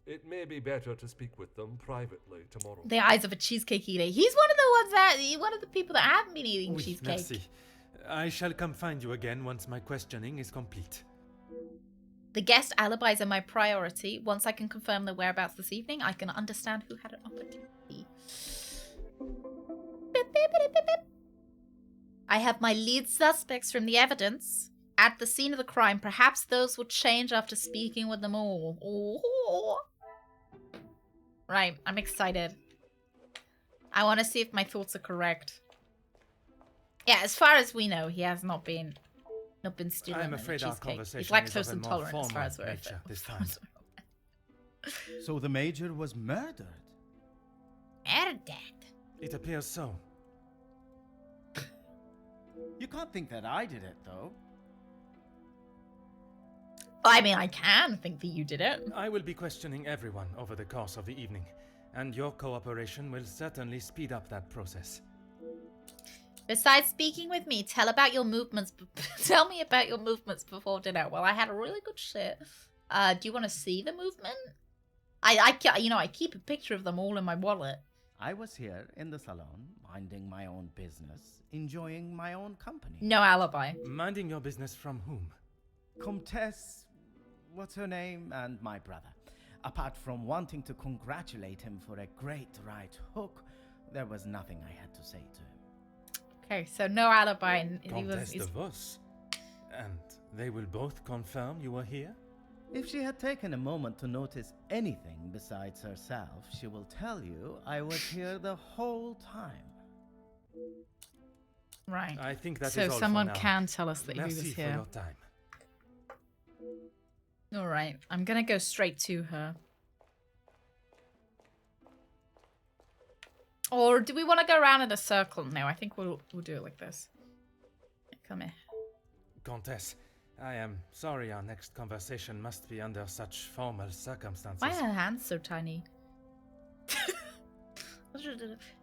It may be better to speak with them privately tomorrow. The eyes of a cheesecake eater. He's one of the people that haven't been eating cheesecake. Merci. I shall come find you again once my questioning is complete. The guest alibis are my priority. Once I can confirm their whereabouts this evening, I can understand who had an opportunity. I have my lead suspects from the evidence at the scene of the crime. Perhaps those will change after speaking with them all. Oh. Right, I'm excited. I want to see if my thoughts are correct. Yeah, as far as we know, he has not been stealing. I'm afraid our cheesecake. conversation He's lactose is of a more intolerant as far as we're nature this time. So the Major was murdered? Murdered? It appears so. You can't think that I did it, though. I mean, I can think that you did it. I will be questioning everyone over the course of the evening, and your cooperation will certainly speed up that process. Besides speaking with me, tell me about your movements before dinner. Well, I had a really good shit. Do you want to see the movement? I keep a picture of them all in my wallet. I was here in the salon, minding my own business, enjoying my own company. No alibi. Minding your business from whom? Comtesse what's her name, and my brother. Apart from wanting to congratulate him for a great right hook, there was nothing I had to say to him. Okay, so no alibi. And Comtesse de Vos. And they will both confirm you were here? If she had taken a moment to notice anything besides herself, she will tell you I was here the whole time. Right. I think that is so all for someone now. can tell us that he was Merci for here. your time. All right, I'm gonna go straight to her. Or do we want to go around in a circle? No, I think we'll do it like this. Come here. Comtesse, I am sorry our next conversation must be under such formal circumstances. Why are her hands so tiny?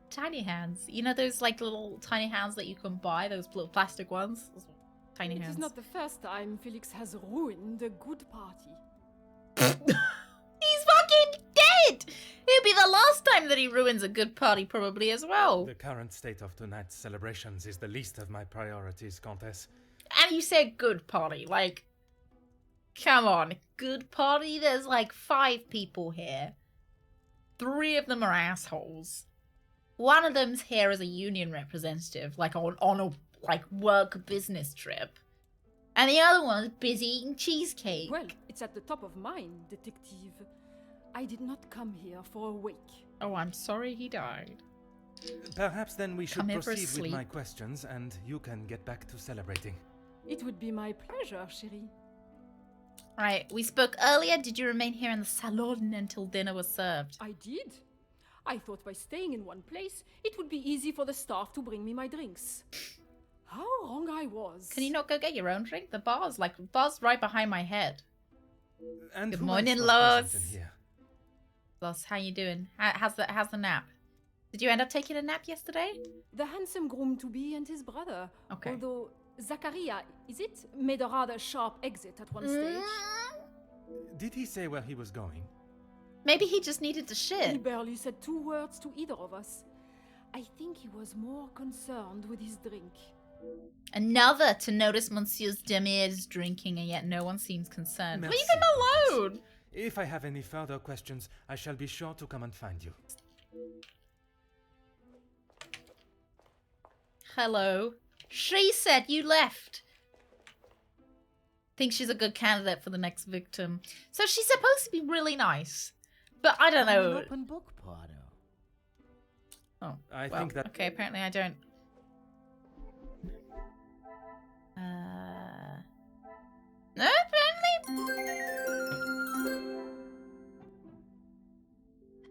Tiny hands. You know those like little tiny hands that you can buy, those little plastic ones? Tiny It hands. is not the first time Felix has ruined a good party. He's fucking dead! It'll be the last time that he ruins a good party probably as well. The current state of tonight's celebrations is the least of my priorities, Comtesse. And you said good party, like, come on, good party? There's like 5 people here. 3 of them are assholes. One of them's here as a union representative, like on a like work business trip. And the other one's busy eating cheesecake. Well, it's at the top of mind, detective. I did not come here for a wake. Oh, I'm sorry he died. Perhaps then we should Come here for a proceed with sleep. my questions and you can get back to celebrating. It would be my pleasure, chérie. Right, we spoke earlier. Did you remain here in the salon until dinner was served? I did. I thought by staying in one place, it would be easy for the staff to bring me my drinks. How wrong I was. Can you not go get your own drink? The bar's right behind my head. And Good who morning, else was present Lois. in here? Lois, how you doing? How's the nap? Did you end up taking a nap yesterday? The handsome groom-to-be and his brother. Okay. Although Zachariah, is it, made a rather sharp exit at one stage. Did he say where he was going? Maybe he just needed to He shit. barely said 2 words to either of us. I think he was more concerned with his drink. Another to notice Monsieur's Demir's drinking, and yet no one seems concerned. Merci, Leave him alone! If I have any further questions, I shall be sure to come and find you. Hello. She said you left. Think she's a good candidate for the next victim. So she's supposed to be really nice. But I don't I'm an know. open book, Poirot. Oh, I well, think that... okay, apparently I don't. No,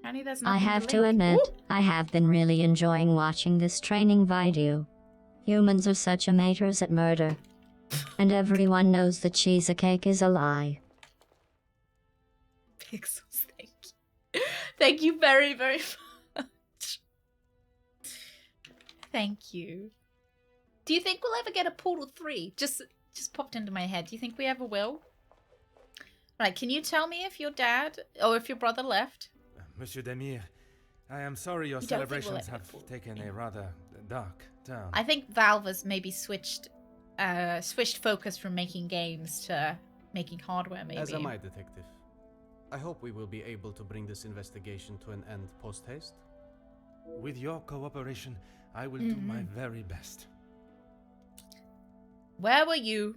apparently there's I nothing have to link. admit, Ooh. I have been really enjoying watching this training video. Humans are such amateurs at murder. And everyone knows that cheesecake is a lie. Pixels, thank you. Thank you very, very much. Thank you. Do you think we'll ever get a Portal 3? Just popped into my head. Do you think we ever will? Right, can you tell me if your dad or if your brother left? Monsieur Demir, I am sorry your You don't think we'll celebrations ever have get taken a rather dark turn. I think Valve has maybe switched focus from making games to making hardware, maybe. As am I, Detective. I hope we will be able to bring this investigation to an end post-haste. With your cooperation, I will do my very best. Where were you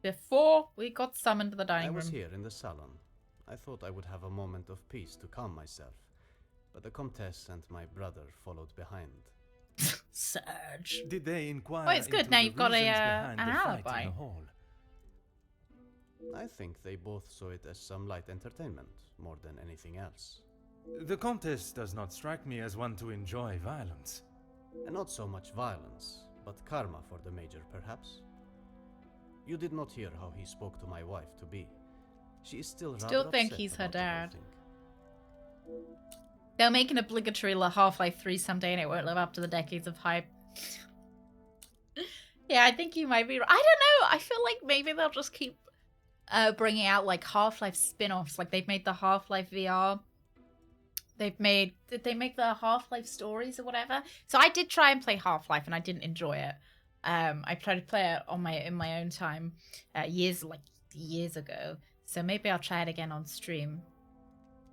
before we got summoned to the dining I room? was here in the salon. I thought I would have a moment of peace to calm myself, but the Comtesse and my brother followed behind. Surge. Did they inquire Oh, it's good. into Now the you've got reasons an behind the fight alibi. in the hall? I think they both saw it as some light entertainment, more than anything else. The Comtesse does not strike me as one to enjoy violence. And not so much violence, but karma for the Major, perhaps. You did not hear how he spoke to my wife-to-be. She is still rather Still think upset he's her about the whole dad. thing. They'll make an obligatory Half-Life 3 someday and it won't live up to the decades of hype. Yeah, I think you might be right. I don't know. I feel like maybe they'll just keep bringing out like Half-Life spin-offs. Like they've made the Half-Life VR. Did they make the Half-Life stories or whatever? So I did try and play Half-Life and I didn't enjoy it. I tried to play it in my own time years ago. So maybe I'll try it again on stream.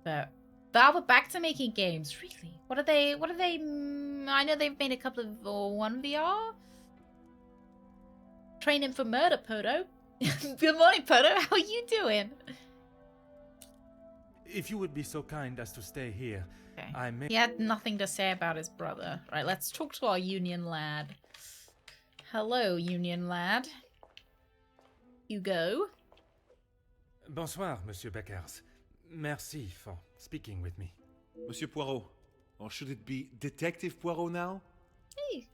But we're back to making games. Really? What are they? I know they've made a couple of 1VR. Training for murder, Poto. Good morning, Poto. How are you doing? If you would be so kind as to stay here, Okay. I may... He had nothing to say about his brother. Right, let's talk to our Union lad. Hello, Union lad. Hugo. Bonsoir, Monsieur Beckers. Merci for speaking with me. Monsieur Poirot. Or should it be Detective Poirot now? Hey.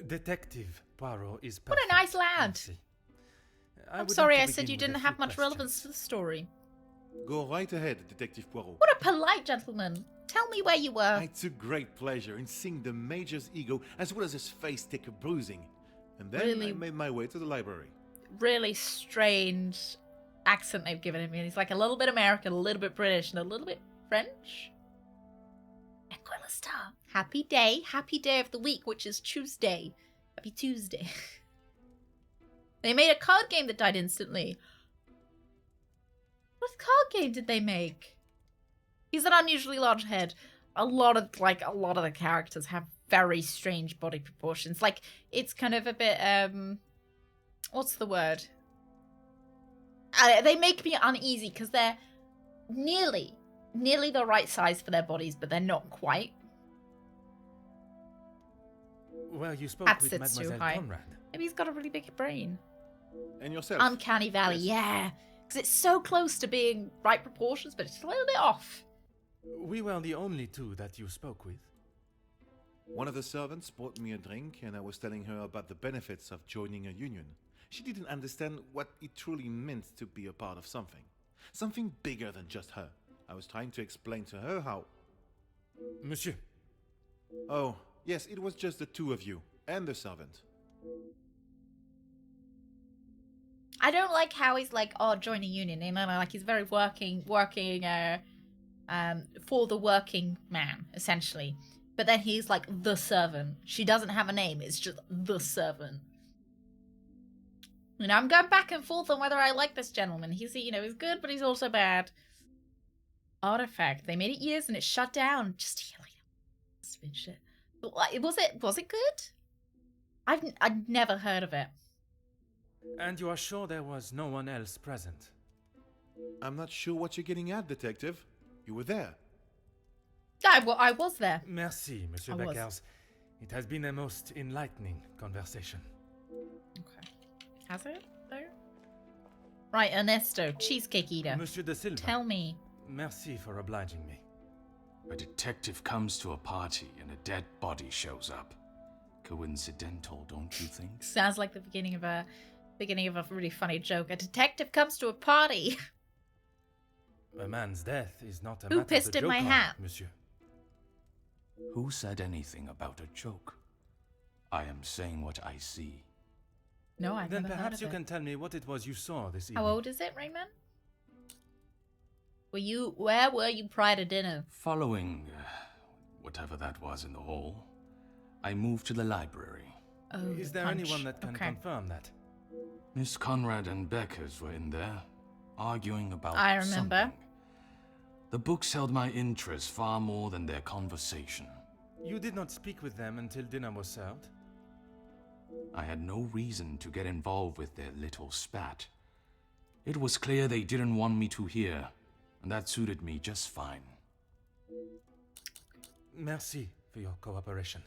Detective Poirot is What perfect. a nice lad. Merci. I'm would sorry like I to said begin you with didn't a have few much relevance to the story. Go right ahead, Detective Poirot. What a polite gentleman. Tell me where you were. I took great pleasure in seeing the Major's ego as well as his face take a bruising. And then Really? I made my way to the library. Really strange accent they've given him. He's like a little bit American, a little bit British, and a little bit French. Equilistar. Happy day of the week, which is Tuesday. Happy Tuesday. They made a card game that died instantly. What card game did they make? He's an unusually large head. A lot of the characters have very strange body proportions. Like, it's kind of a bit, what's the word? They make me uneasy because they're nearly the right size for their bodies, but they're not quite. Well, you spoke That with sits too Mademoiselle high. Conrad. Maybe he's got a really big brain. And yourself? Uncanny Valley, Yes. yeah. Because it's so close to being right proportions, but it's a little bit off. We were the only two that you spoke with. One of the servants bought me a drink and I was telling her about the benefits of joining a union. She didn't understand what it truly meant to be a part of something. Something bigger than just her. I was trying to explain to her how... Monsieur. Oh, yes, it was just the two of you and the servant. I don't like how he's like, oh, join a union. You know, like he's very working for the working man, essentially. But then he's like the servant. She doesn't have a name. It's just the servant. You know, I'm going back and forth on whether I like this gentleman. He's, you know, he's good, but he's also bad. Artifact. They made it years and it shut down. Just healing. Spin shit. Was it good? I've never heard of it. And you are sure there was no one else present? I'm not sure what you're getting at, Detective. You were there. I was there. Merci, Monsieur I was. Beckers. It has been a most enlightening conversation. Okay. Has it, though? Right, Ernesto, cheesecake eater. Monsieur de Silva. Tell me. Merci for obliging me. A detective comes to a party and a dead body shows up. Coincidental, don't you think? Sounds like the beginning of a really funny joke. A detective comes to a party. A man's death is not a Who matter pissed to in joke my on, hat? Monsieur. Who said anything about a joke? I am saying what I see. No, I've Then never heard perhaps of you it. can tell me what it was you saw this evening. How old is it, Rayman? Where were you prior to dinner? Following whatever that was in the hall, I moved to the library. Oh, Is the there punch. anyone that can Okay. confirm that? Miss Conrad and Beckers were in there, arguing about I remember. something. The books held my interest far more than their conversation. You did not speak with them until dinner was served? I had no reason to get involved with their little spat. It was clear they didn't want me to hear, and that suited me just fine. Merci for your cooperation.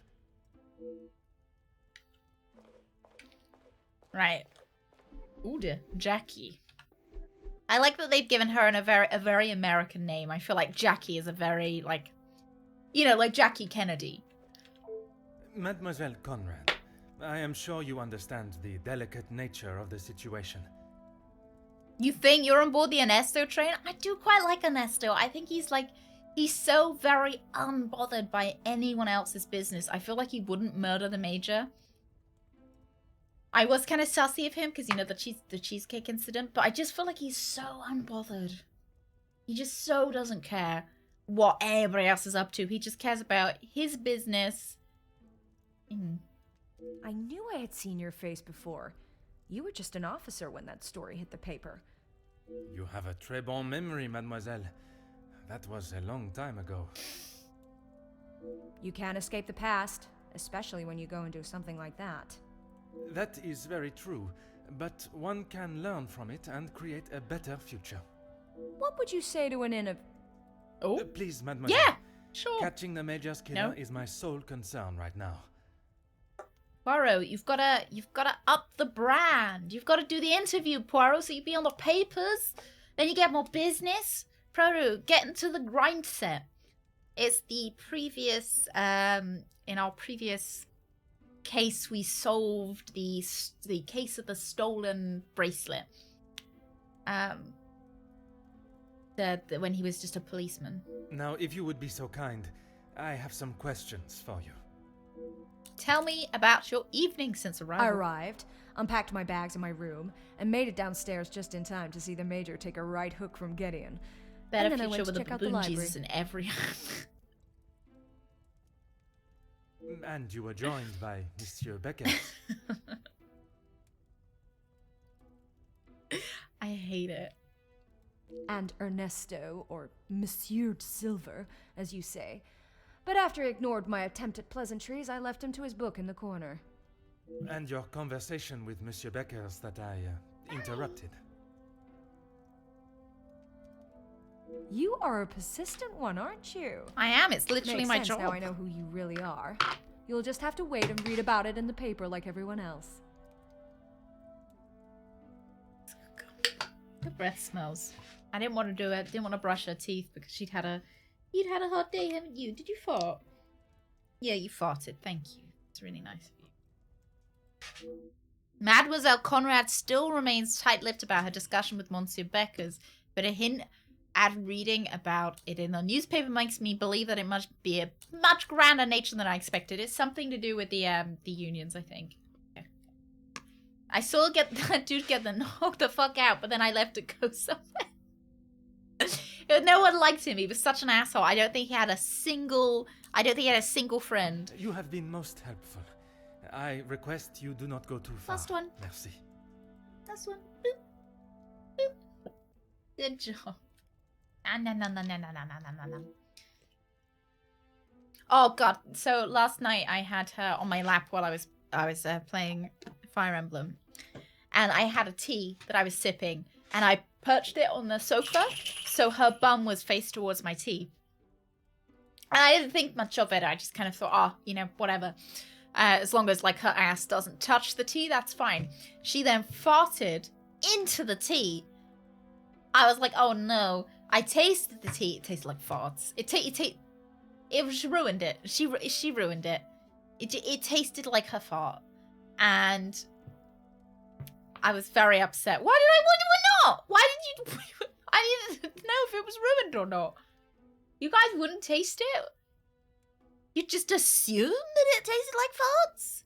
Right. Ooh, dear. Jackie. I like that they've given her a very American name. I feel like Jackie is a very, like, you know, like Jackie Kennedy. Mademoiselle Conrad, I am sure you understand the delicate nature of the situation. You think you're on board the Ernesto train? I do quite like Ernesto. I think he's so very unbothered by anyone else's business. I feel like he wouldn't murder the Major. I was kind of sussy of him because, you know, the cheesecake incident, but I just feel like he's so unbothered. He just so doesn't care what everybody else is up to. He just cares about his business. I knew I had seen your face before. You were just an officer when that story hit the paper. You have a très bon memory, mademoiselle. That was a long time ago. You can't escape the past, especially when you go and do something like that. That is very true, but one can learn from it and create a better future. What would you say to an Please, mademoiselle. Yeah, sure. Catching the Major's killer No. is my sole concern right now. Poirot, you've gotta up the brand. You've gotta do the interview, Poirot, so you be on the papers. Then you get more business. Poirot, get into the grind set. It's the previous, in our previous case, we solved the case of the stolen bracelet. When he was just a policeman. Now, if you would be so kind, I have some questions for you. Tell me about your evening since arrival. I arrived, unpacked my bags in my room, and made it downstairs just in time to see the Major take a right hook from Gideon. Better and then I future went with to a check out the baboon library. Jesus in every... And you were joined by Monsieur Becker. I hate it. And Ernesto, or Monsieur Silver, as you say. But after he ignored my attempt at pleasantries, I left him to his book in the corner. And your conversation with Monsieur Beckers that I interrupted. You are a persistent one, aren't you? I am. It's literally Makes my sense job. Now I know who you really are. You'll just have to wait and read about it in the paper like everyone else. Her breath smells. I didn't want to do it. Didn't want to brush her teeth because you'd had a hard day, haven't you? Did you fart? Yeah, you farted. Thank you. It's really nice of you. Mademoiselle Conrad still remains tight-lipped about her discussion with Monsieur Beckers, but a hint at reading about it in the newspaper makes me believe that it must be a much grander nature than I expected. It's something to do with the unions, I think. Okay. I saw that dude get knocked the fuck out, but then I left to go somewhere. No one liked him. He was such an asshole. I don't think he had a single friend. You have been most helpful. I request you do not go too far. Last one. Merci. Last one. Boop. Boop. Good job. Oh god. So last night I had her on my lap while I was playing Fire Emblem, and I had a tea that I was sipping, and I perched it on the sofa so her bum was faced towards my tea. And I didn't think much of it. I just kind of thought, whatever. As long as like her ass doesn't touch the tea, that's fine. She then farted into the tea. I was like, oh no. I tasted the tea. It tasted like farts. She ruined it. She ruined it. It tasted like her fart. And I was very upset. Why not? Why did you... I didn't know if it was ruined or not. You guys wouldn't taste it? You just assume that it tasted like farts?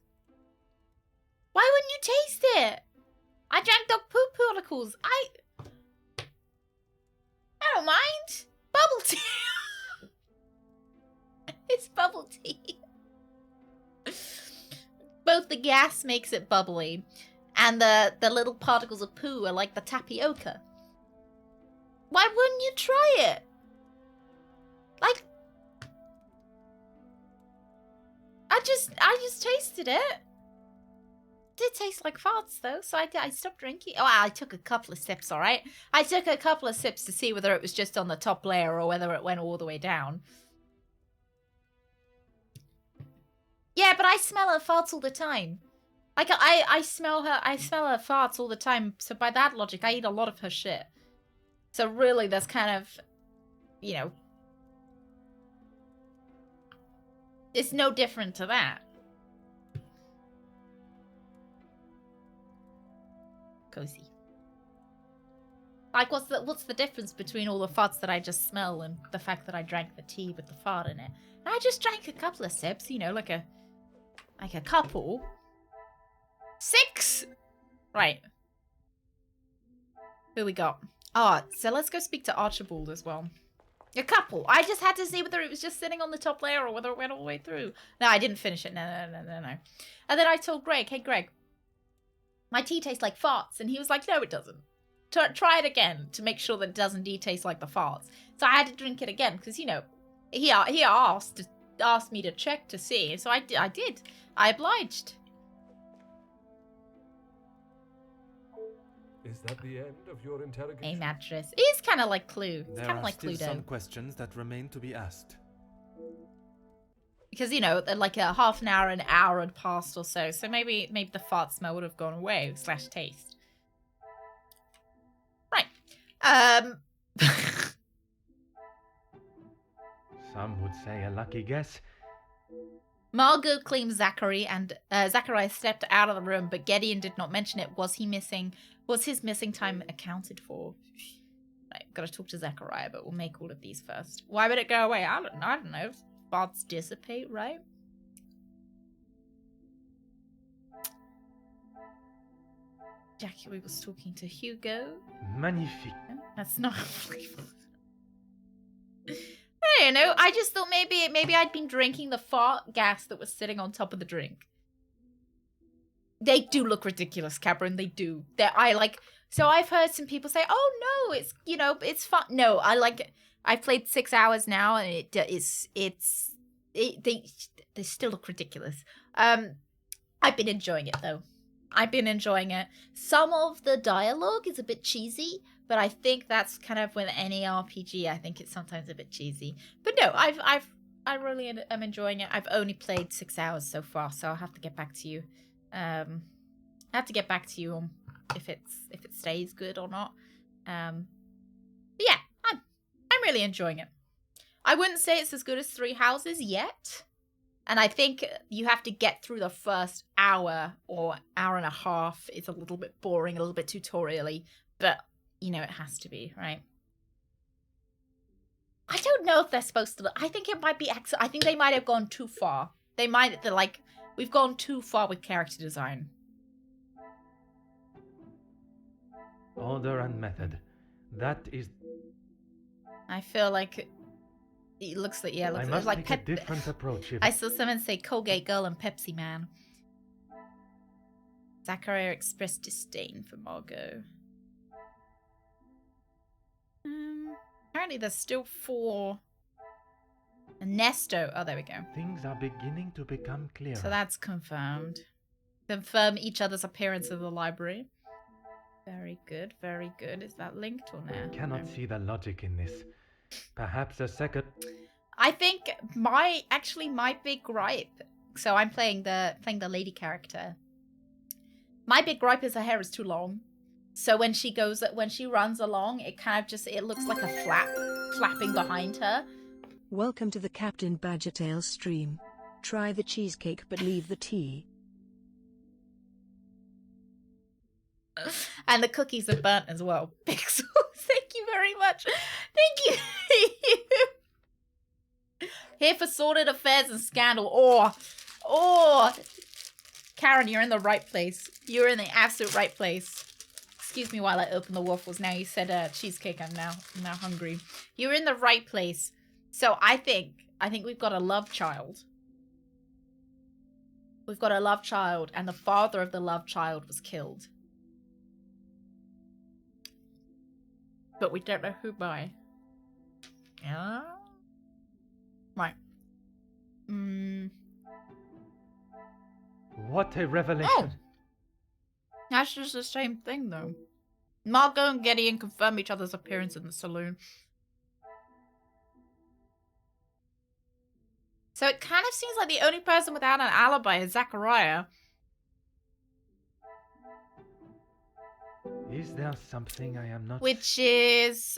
Why wouldn't you taste it? I drank dog poop particles. I don't mind. Bubble tea. It's bubble tea. Both the gas makes it bubbly, and the little particles of poo are like the tapioca. Why wouldn't you try it? Like, I just tasted it. It did taste like farts though, so I stopped drinking. Oh, I took a couple of sips, all right? I took a couple of sips to see whether it was just on the top layer or whether it went all the way down. Yeah, but I smell her farts all the time. Like, I smell her farts all the time, so by that logic, I eat a lot of her shit. So really, there's kind of, it's no different to that. Cozy. Like, what's the difference between all the farts that I just smell and the fact that I drank the tea with the fart in it? And I just drank a couple of sips, like a couple. 6! Right. Who we got? Oh, so let's go speak to Archibald as well. A couple. I just had to see whether it was just sitting on the top layer or whether it went all the way through. No, I didn't finish it. No. And then I told Greg, hey, Greg, my tea tastes like farts. And he was like, no, it doesn't. try it again to make sure that it does indeed taste like the farts. So I had to drink it again because, you know, he asked me to check to see. So I did. I obliged. Is that the end of your interrogation? A mattress. It is kind of like Clue. It's There kind of are like still Cluedo. some questions that remain to be asked. Because, you know, like a half an hour had passed or so. So maybe the fart smell would have gone away / taste. Right. Some would say a lucky guess. Margot claims Zachariah stepped out of the room, but Gideon did not mention it. Was his missing time accounted for? Right, gotta talk to Zachariah, but we'll make all of these first. Why would it go away? I don't know. Thoughts dissipate, right? Jackie was talking to Hugo. Magnifique. That's not I don't know. I just thought maybe I'd been drinking the fart gas that was sitting on top of the drink. They do look ridiculous, Cameron. They do. So I've heard some people say, "Oh no, it's it's fun." No, I've played 6 hours now, and they still look ridiculous. I've been enjoying it though. I've been enjoying it. Some of the dialogue is a bit cheesy, but I think that's kind of with any RPG. I think it's sometimes a bit cheesy. But no, I really am enjoying it. I've only played 6 hours so far, so I'll have to get back to you. I have to get back to you on if it stays good or not. But yeah, I'm really enjoying it. I wouldn't say it's as good as Three Houses yet. And I think you have to get through the first hour or hour and a half. It's a little bit boring, a little bit tutorial-y, but you know it has to be, right? I don't know if they're supposed to. I think it might be. I think they might have gone too far. They're like, we've gone too far with character design. Order and method. That is. I feel like it looks like I must like take a different approach. I saw someone say Colgate Girl and Pepsi Man. Zachariah expressed disdain for Margot. Apparently there's still 4. Ernesto. Oh, there we go. Things are beginning to become clearer. So that's confirmed. Confirm each other's appearance in the library. Very good, very good. Is that linked or no? I cannot see the logic in this. Perhaps a second. I think my big gripe. So I'm playing the lady character. My big gripe is her hair is too long. So when she runs along, it kind of it looks like a flapping behind her. Welcome to the Captain Badgertail stream. Try the cheesecake but leave the tea. And the cookies are burnt as well. Pixel, thank you very much. Thank you. Here for sordid affairs and scandal. Or, Karen, you're in the right place. You're in the absolute right place. Excuse me while I open the waffles. Now you said cheesecake. I'm now hungry. You're in the right place. So I think we've got a love child. We've got a love child, and the father of the love child was killed. But we don't know who by. Yeah. Right. What a revelation. Oh! That's just the same thing, though. Margot and Gideon confirm each other's appearance in the saloon. So it kind of seems like the only person without an alibi is Zachariah. Is there something I am not... Which is...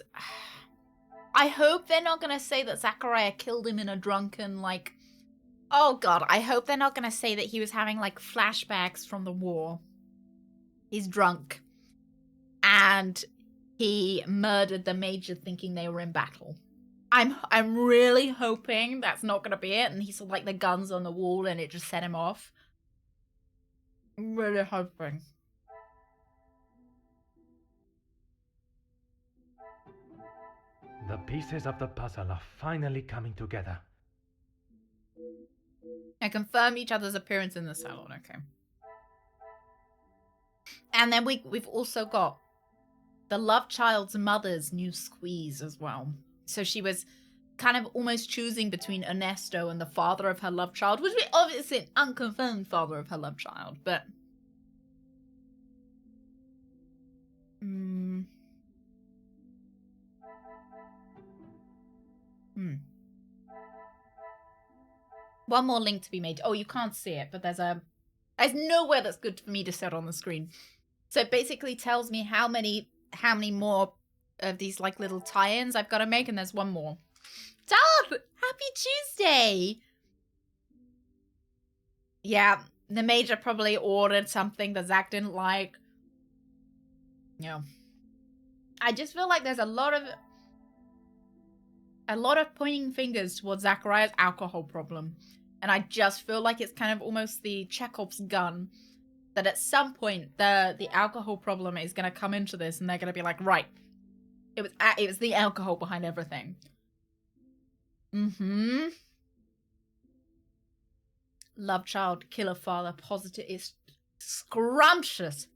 I hope they're not going to say that Zachariah killed him in a drunken, like... Oh god, I hope they're not going to say that he was having, like, flashbacks from the war. He's drunk. And he murdered the major thinking they were in battle. I'm really hoping that's not going to be it, and he saw, like, the guns on the wall and it just set him off. I'm really hoping. The pieces of the puzzle are finally coming together. I confirm each other's appearance in the salon, okay. And then we've also got the love child's mother's new squeeze as well. So she was kind of almost choosing between Ernesto and the father of her love child, which was obviously an unconfirmed father of her love child, but... One more link to be made. Oh, you can't see it, but there's nowhere that's good for me to set on the screen. So it basically tells me how many more of these like little tie-ins I've got to make, and there's one more. Dad! Happy Tuesday! Yeah, the Major probably ordered something that Zach didn't like. Yeah. I just feel like there's a lot of pointing fingers towards Zachariah's alcohol problem. And I just feel like it's kind of almost the Chekhov's gun that at some point the alcohol problem is going to come into this and they're going to be like, right, it was the alcohol behind everything. Love child, killer father, positive is scrumptious.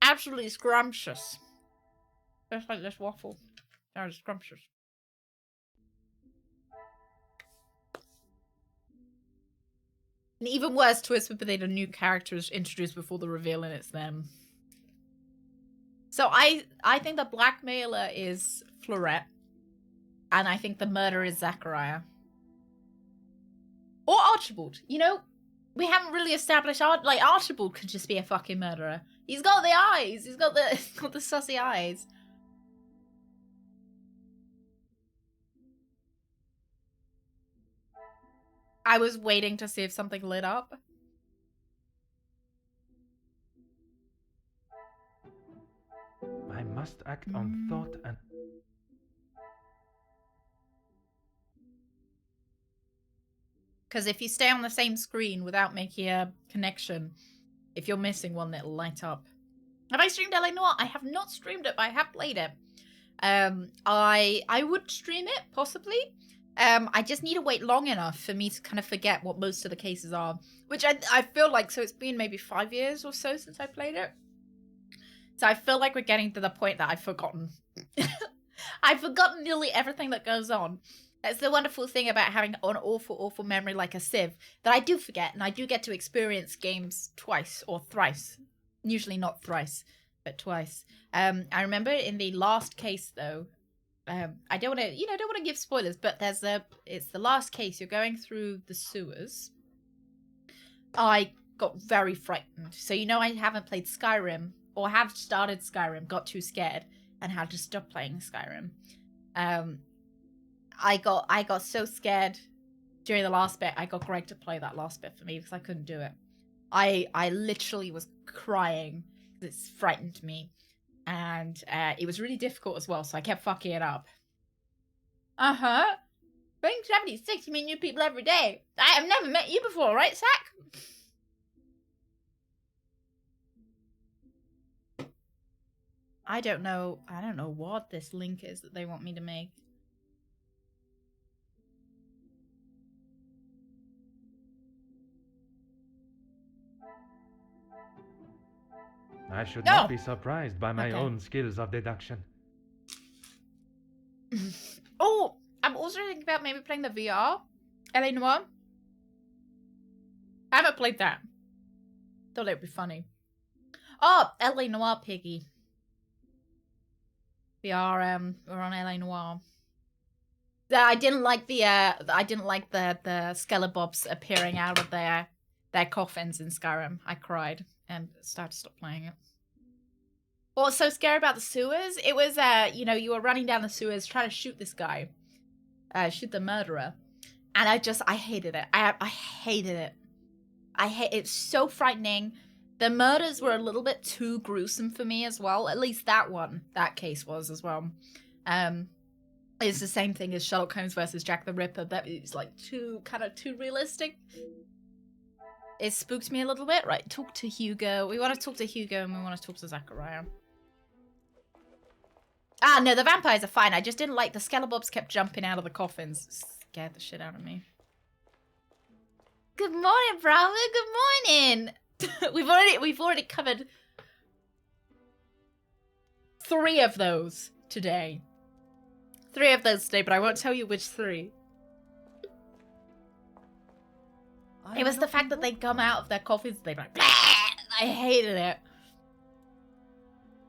Absolutely scrumptious. Just like this waffle. That is scrumptious. An even worse twist would be that a new character is introduced before the reveal and it's them. So I think the blackmailer is Florette. And I think the murderer is Zachariah. Or Archibald. You know, we haven't really established Archibald could just be a fucking murderer. He's got the eyes. He's got the sussy eyes. I was waiting to see if something lit up. I must act on thought and... Because if you stay on the same screen without making a connection, if you're missing one, it'll light up. Have I streamed LA Noire? I have not streamed it, but I have played it. I would stream it, possibly. I just need to wait long enough for me to kind of forget what most of the cases are. Which I feel like, so it's been maybe 5 years or so since I played it. So I feel like we're getting to the point that I've forgotten. I've forgotten nearly everything that goes on. That's the wonderful thing about having an awful, awful memory like a sieve. That I do forget, and I do get to experience games twice or thrice. Usually not thrice, but twice. I remember in the last case, though, I don't want to give spoilers, but it's the last case. You're going through the sewers. I got very frightened. So I haven't played Skyrim or have started Skyrim, got too scared and had to stop playing Skyrim. I got so scared during the last bit. I got Greg to play that last bit for me because I couldn't do it. I literally was crying because it frightened me. And it was really difficult as well, so I kept fucking it up. Being 76, you meet new people every day. I have never met you before, right, Zach? I don't know what this link is that they want me to make. I should not be surprised by my own skills of deduction. Oh, I'm also thinking about maybe playing the VR. LA Noire. I haven't played that. Thought it would be funny. Oh, LA Noire Piggy. VR, we're on LA Noire. I didn't like the Skelebobs appearing out of their coffins in Skyrim. I cried and started to stop playing it. What was so scary about the sewers? It was, you were running down the sewers trying to shoot this guy. Shoot the murderer. And I hated it. I hated it. It's so frightening. The murders were a little bit too gruesome for me as well. At least that case was as well. It's the same thing as Sherlock Holmes versus Jack the Ripper. That is like too realistic. It spooked me a little bit. Right, talk to Hugo. We want to talk to Hugo and we want to talk to Zachariah. Ah, no, the vampires are fine. I just didn't like the Skelebobs kept jumping out of the coffins. Scared the shit out of me. Good morning, Bravo. Good morning. We've already covered 3 of those today. 3 of those today, but I won't tell you which 3. It was the fact that they'd come out of their coffees and they'd be like, "Bleh!" I hated it.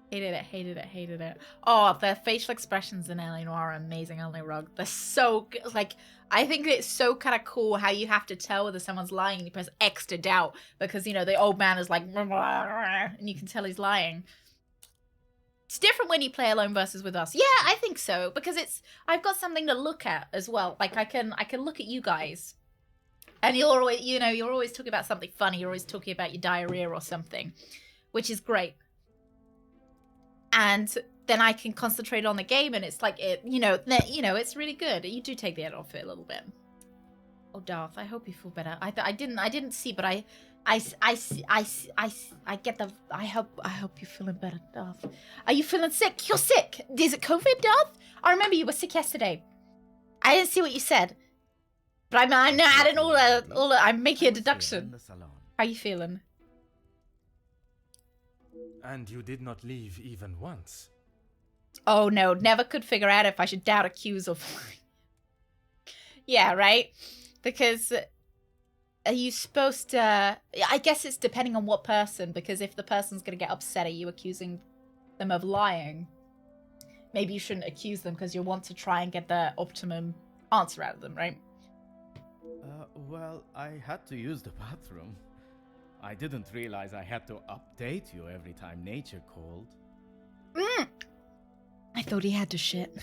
Hated it. Oh, their facial expressions in L.A. Noire are amazing on the rug. They're so good. Like, I think it's so kind of cool how you have to tell whether someone's lying and you press X to doubt because, you know, the old man is like, and you can tell he's lying. It's different when you play alone versus with us. Yeah, I think so, because I've got something to look at as well. Like, I can look at you guys. And you're always talking about something funny. You're always talking about your diarrhea or something, which is great. And then I can concentrate on the game, and it's like it's really good. You do take the edge off it a little bit. Oh, Darth, I hope you feel better. I didn't see, but I get the. I hope you're feeling better, Darth. Are you feeling sick? You're sick. Is it COVID, Darth? I remember you were sick yesterday. I didn't see what you said. But I'm adding all the, I'm making a deduction. How are you feeling? And you did not leave even once. Oh no, never could figure out if I should doubt, accuse, or fly. Yeah, right? Because are you supposed to... I guess it's depending on what person, because if the person's going to get upset at you accusing them of lying, maybe you shouldn't accuse them because you want to try and get the optimum answer out of them, right? Well, I had to use the bathroom. I didn't realize I had to update you every time nature called. I thought he had to shit.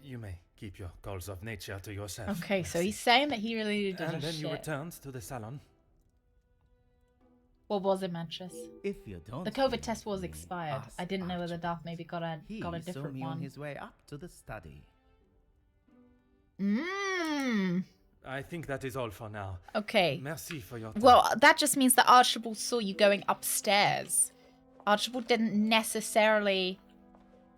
You may keep your calls of nature to yourself. Okay, so he's saying that he really needed And a then shit. you returned to the salon. What was it, Mattress? If you don't, the COVID test was expired. I didn't know whether Darth maybe got a different saw me one. on his way up to the study. I think that is all for now. Okay. Merci for your time. Well, that just means that Archibald saw you going upstairs. Archibald didn't necessarily...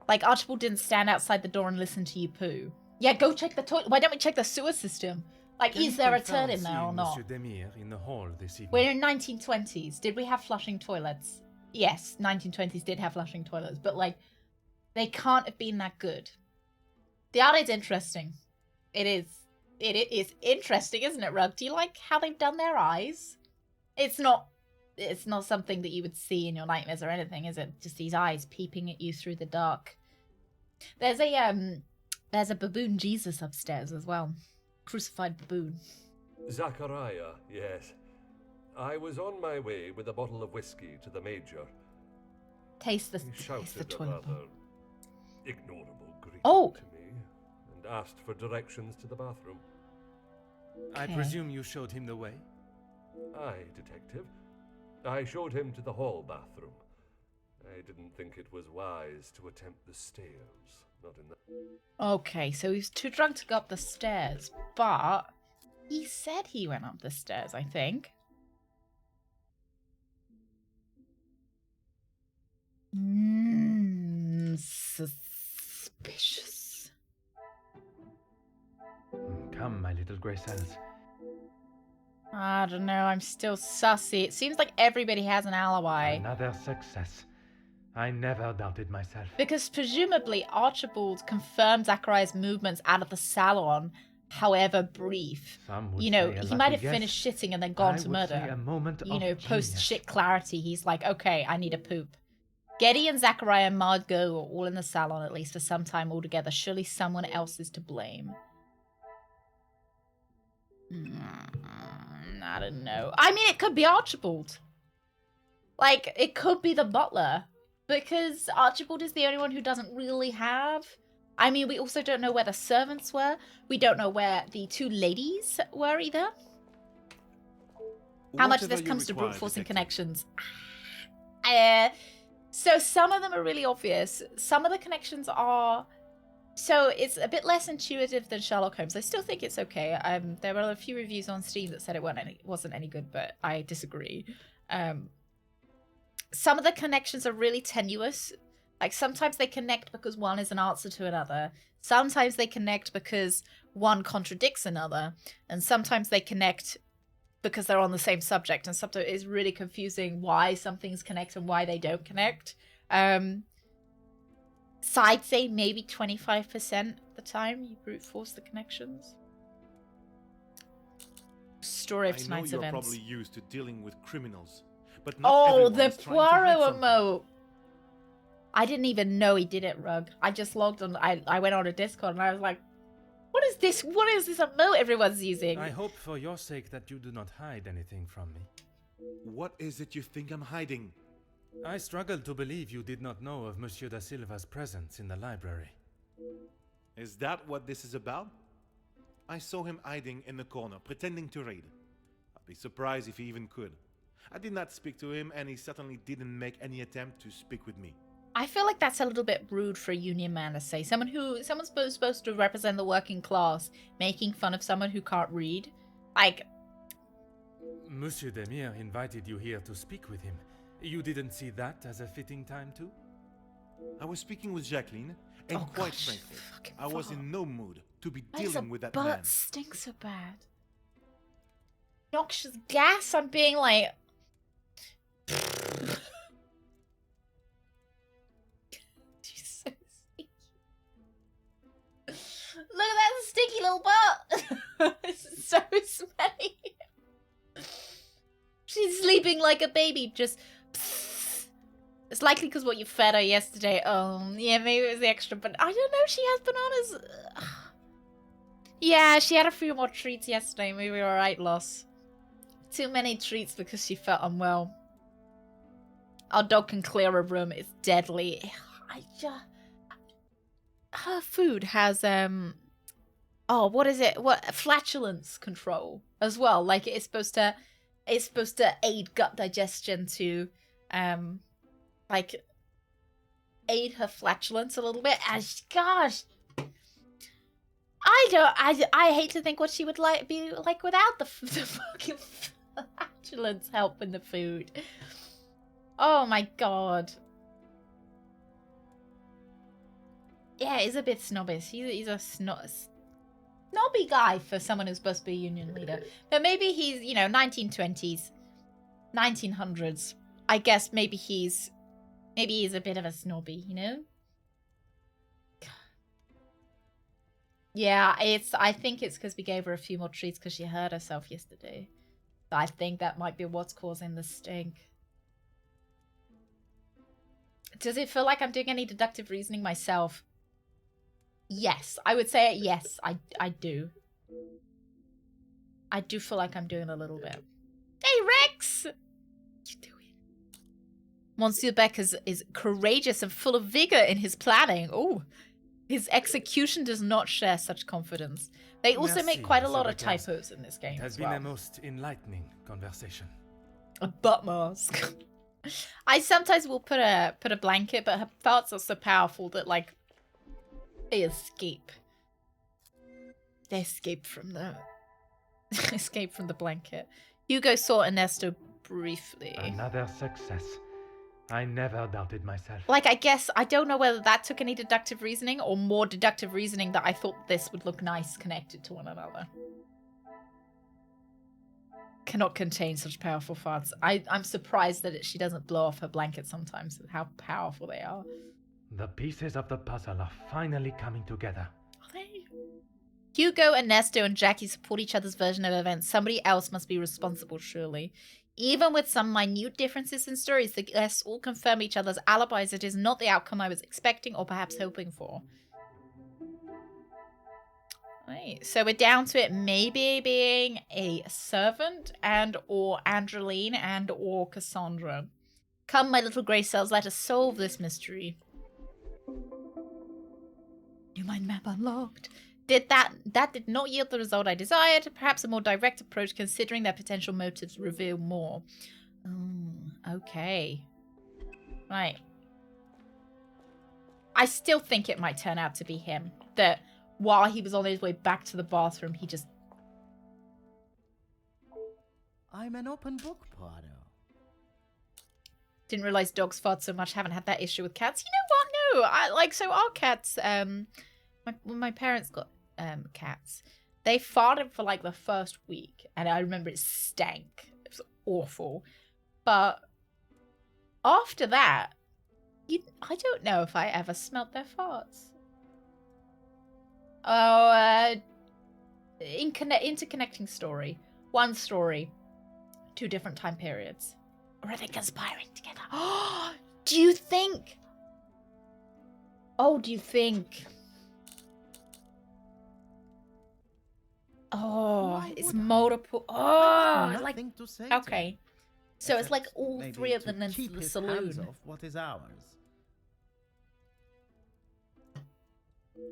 Like, Archibald didn't stand outside the door and listen to you poo. Yeah, go check the toilet. Why don't we check the sewer system? Like, is there a turd in there or not? Monsieur Demir in the hall this evening. We're in 1920s. Did we have flushing toilets? Yes, 1920s did have flushing toilets. But, like, they can't have been that good. The art is interesting. It is interesting, isn't it, Rug? Do you like how they've done their eyes? It's not something that you would see in your nightmares or anything, is it? Just these eyes peeping at you through the dark. There's a baboon Jesus upstairs as well. Crucified baboon. Zachariah, yes. I was on my way with a bottle of whiskey to the Major. Taste the toilet bowl. Rather ignorable greeting to me and asked for directions to the bathroom. I presume you showed him the way? Aye, detective. I showed him to the hall bathroom. I didn't think it was wise to attempt the stairs. Not in the... Okay, so he's too drunk to go up the stairs, but he said he went up the stairs, I think. Suspicious. Come, my little grey cells. I don't know, I'm still sussy. It seems like everybody has an alibi. Another success. I never doubted myself. Because presumably Archibald confirmed Zachariah's movements out of the salon, however brief. Some you know, would say a he might have lucky finished guess. shitting and then gone I to would say murder. a moment you of know, post genius. shit clarity, he's like, okay, I need a poop. Getty and Zachariah and Margot are all in the salon, at least for some time altogether. Surely someone else is to blame. I don't know. I mean, it could be Archibald. Like, it could be the butler. Because Archibald is the only one who doesn't really have... I mean, we also don't know where the servants were. We don't know where the 2 ladies were either. How much of this comes to brute forcing connections? So some of them are really obvious. Some of the connections are... So it's a bit less intuitive than Sherlock Holmes. I still think it's okay. There were a few reviews on Steam that said it wasn't any good, but I disagree. Some of the connections are really tenuous. Like, sometimes they connect because one is an answer to another. Sometimes they connect because one contradicts another. And sometimes they connect because they're on the same subject. And sometimes it's really confusing why some things connect and why they don't connect. So I'd say maybe 25% of the time you brute force the connections. Story of I know tonight's you're events. probably used to dealing with criminals, but not Oh, everyone the is trying to hide Poirot something. emote. I didn't even know he did it, Rug. I just logged on. I went on a Discord and I was like, what is this? What is this emote everyone's using? I hope for your sake that you do not hide anything from me. What is it you think I'm hiding? I struggle to believe you did not know of Monsieur da Silva's presence in the library. Is that what this is about? I saw him hiding in the corner, pretending to read. I'd be surprised if he even could. I did not speak to him, and he certainly didn't make any attempt to speak with me. I feel like that's a little bit rude for a union man to say. Someone's supposed to represent the working class, making fun of someone who can't read. Like, Monsieur Demir invited you here to speak with him. You didn't see that as a fitting time too? I was speaking with Jacqueline, and quite frankly, I was in no mood to be dealing with that butt man. stinks so bad. Noxious gas. I'm being like. She's so stinky. Look at that sticky little butt. It's so smelly. She's sleeping like a baby, just. It's likely because what you fed her yesterday. Oh, yeah, maybe it was the extra, but I don't know. She has bananas. Yeah, she had a few more treats yesterday. Maybe alright, Loss. Too many treats because she felt unwell. Our dog can clear a room. It's deadly. Her food has oh, what is it? What flatulence control as well? Like it's supposed to aid gut digestion to like aid her flatulence a little bit. And gosh, I hate to think what she would be like without the fucking flatulence help in the food. Oh my god. Yeah, he's a bit snobbish. He's a snobby guy for someone who's supposed to be a union leader. But maybe he's, 1920s, 1900s. I guess maybe he's a bit of a snobby, Yeah, I think it's because we gave her a few more treats because she hurt herself yesterday. So I think that might be what's causing the stink. Does it feel like I'm doing any deductive reasoning myself? Yes, I would say yes, I do. I do feel like I'm doing a little bit. Hey, Rex! What you doing? Monsieur Beck is courageous and full of vigor in his planning. Oh, his execution does not share such confidence. They also Merci, make quite a Mr. lot of Beckers. typos in this game It has as been well. a most enlightening conversation. A butt mask. I sometimes will put a blanket, but her farts are so powerful that like they escape. They escape from the blanket. Hugo saw Ernesto briefly. Another success. I never doubted myself. Like, I guess, I don't know whether that took any deductive reasoning or more deductive reasoning that I thought this would look nice connected to one another. Cannot contain such powerful farts. I'm surprised that she doesn't blow off her blanket sometimes, how powerful they are. The pieces of the puzzle are finally coming together. Hugo, Ernesto, and Jackie support each other's version of events. Somebody else must be responsible, surely. Even with some minute differences in stories, the guests all confirm each other's alibis. It is not the outcome I was expecting or perhaps hoping for. Right, so we're down to it maybe being a servant and or Angeline and or Cassandra. Come, my little grey cells, let us solve this mystery. New mind map unlocked. That did not yield the result I desired. Perhaps a more direct approach considering their potential motives reveal more. Okay. Right. I still think it might turn out to be him. That while he was on his way back to the bathroom, he just... I'm an open book, Poirot. Didn't realize dogs fart so much. Haven't had that issue with cats. You know what? No. So our cats, when my parents got cats, they farted for like the first week, and I remember it stank. It was awful. But after that, I don't know if I ever smelt their farts. Oh, interconnecting story. One story, 2 different time periods. Or are they conspiring together? Oh, do you think? Oh, do you think? Oh, it's multiple. Oh, like to say to okay. him, So it's like except all maybe 3 of to them in keep the his saloon. hands off what is ours.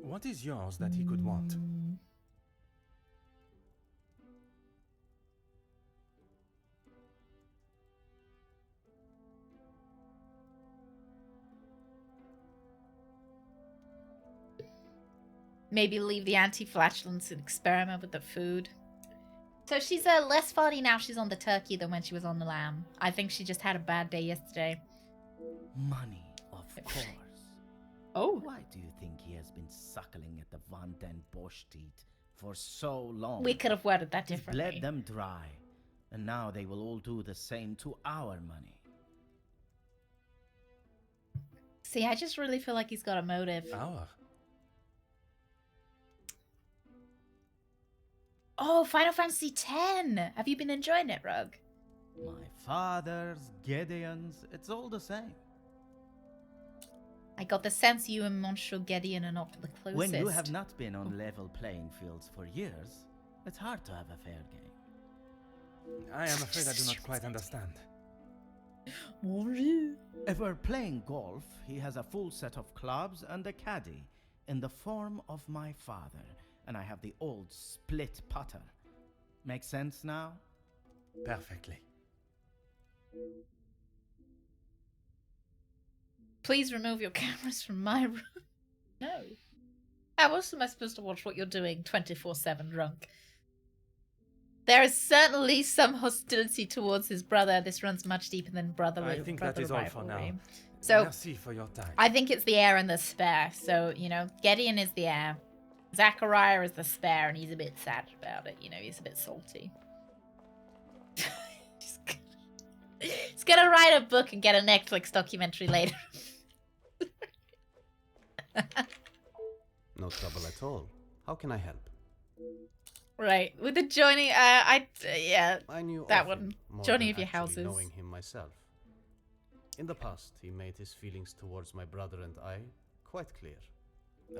What is yours that he could want? Maybe leave the anti-flatulence and experiment with the food. So she's less farty now she's on the turkey than when she was on the lamb. I think she just had a bad day yesterday. Money, of course. Oh. Why do you think he has been suckling at the Van den Bosch teat for so long? We could have worded that He's differently. bled them dry, and now they will all do the same to our money. See, I just really feel like he's got a motive. Our? Oh, Final Fantasy X! Have you been enjoying it, Rug? My father's, Gideon's, it's all the same. I got the sense you and Monsieur Gideon are not the closest. When you have not been on level playing fields for years, it's hard to have a fair game. I am afraid I do not quite understand. If we're playing golf, he has a full set of clubs and a caddy in the form of my father, and I have the old split putter. Make sense now? Perfectly. Please remove your cameras from my room. No. How else am I supposed to watch what you're doing 24/7 drunk? There is certainly some hostility towards his brother. This runs much deeper than brother. I think that is all for now. rivalry. So, Merci for your time. I think it's the heir and the spare. So, you know, Gideon is the heir. Zachariah is the spare, and he's a bit sad about it. You know, he's a bit salty. He's gonna write a book and get a Netflix documentary later. No trouble at all. How can I help? Right, with the joining, yeah, I knew that of one. him more Joining than of your actually houses. knowing him myself. In the past, he made his feelings towards my brother and I quite clear.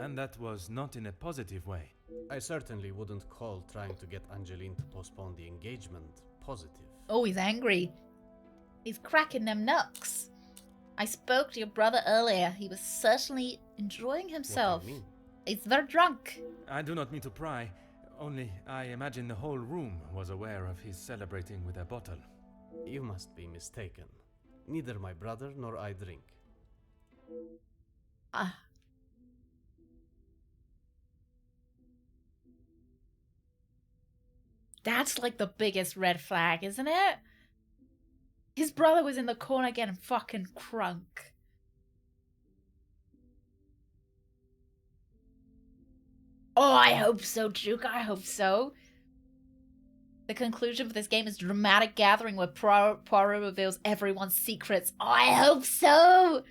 And that was not in a positive way. I certainly wouldn't call trying to get Angeline to postpone the engagement positive. Oh, he's angry. He's cracking them knucks. I spoke to your brother earlier. He was certainly enjoying himself. What do you mean? He's very drunk. I do not mean to pry, only I imagine the whole room was aware of his celebrating with a bottle. You must be mistaken. Neither my brother nor I drink. That's like the biggest red flag, isn't it? His brother was in the corner getting fucking crunk. Oh, I hope so, Duke. I hope so. The conclusion for this game is dramatic gathering where Poirot reveals everyone's secrets. Oh, I hope so.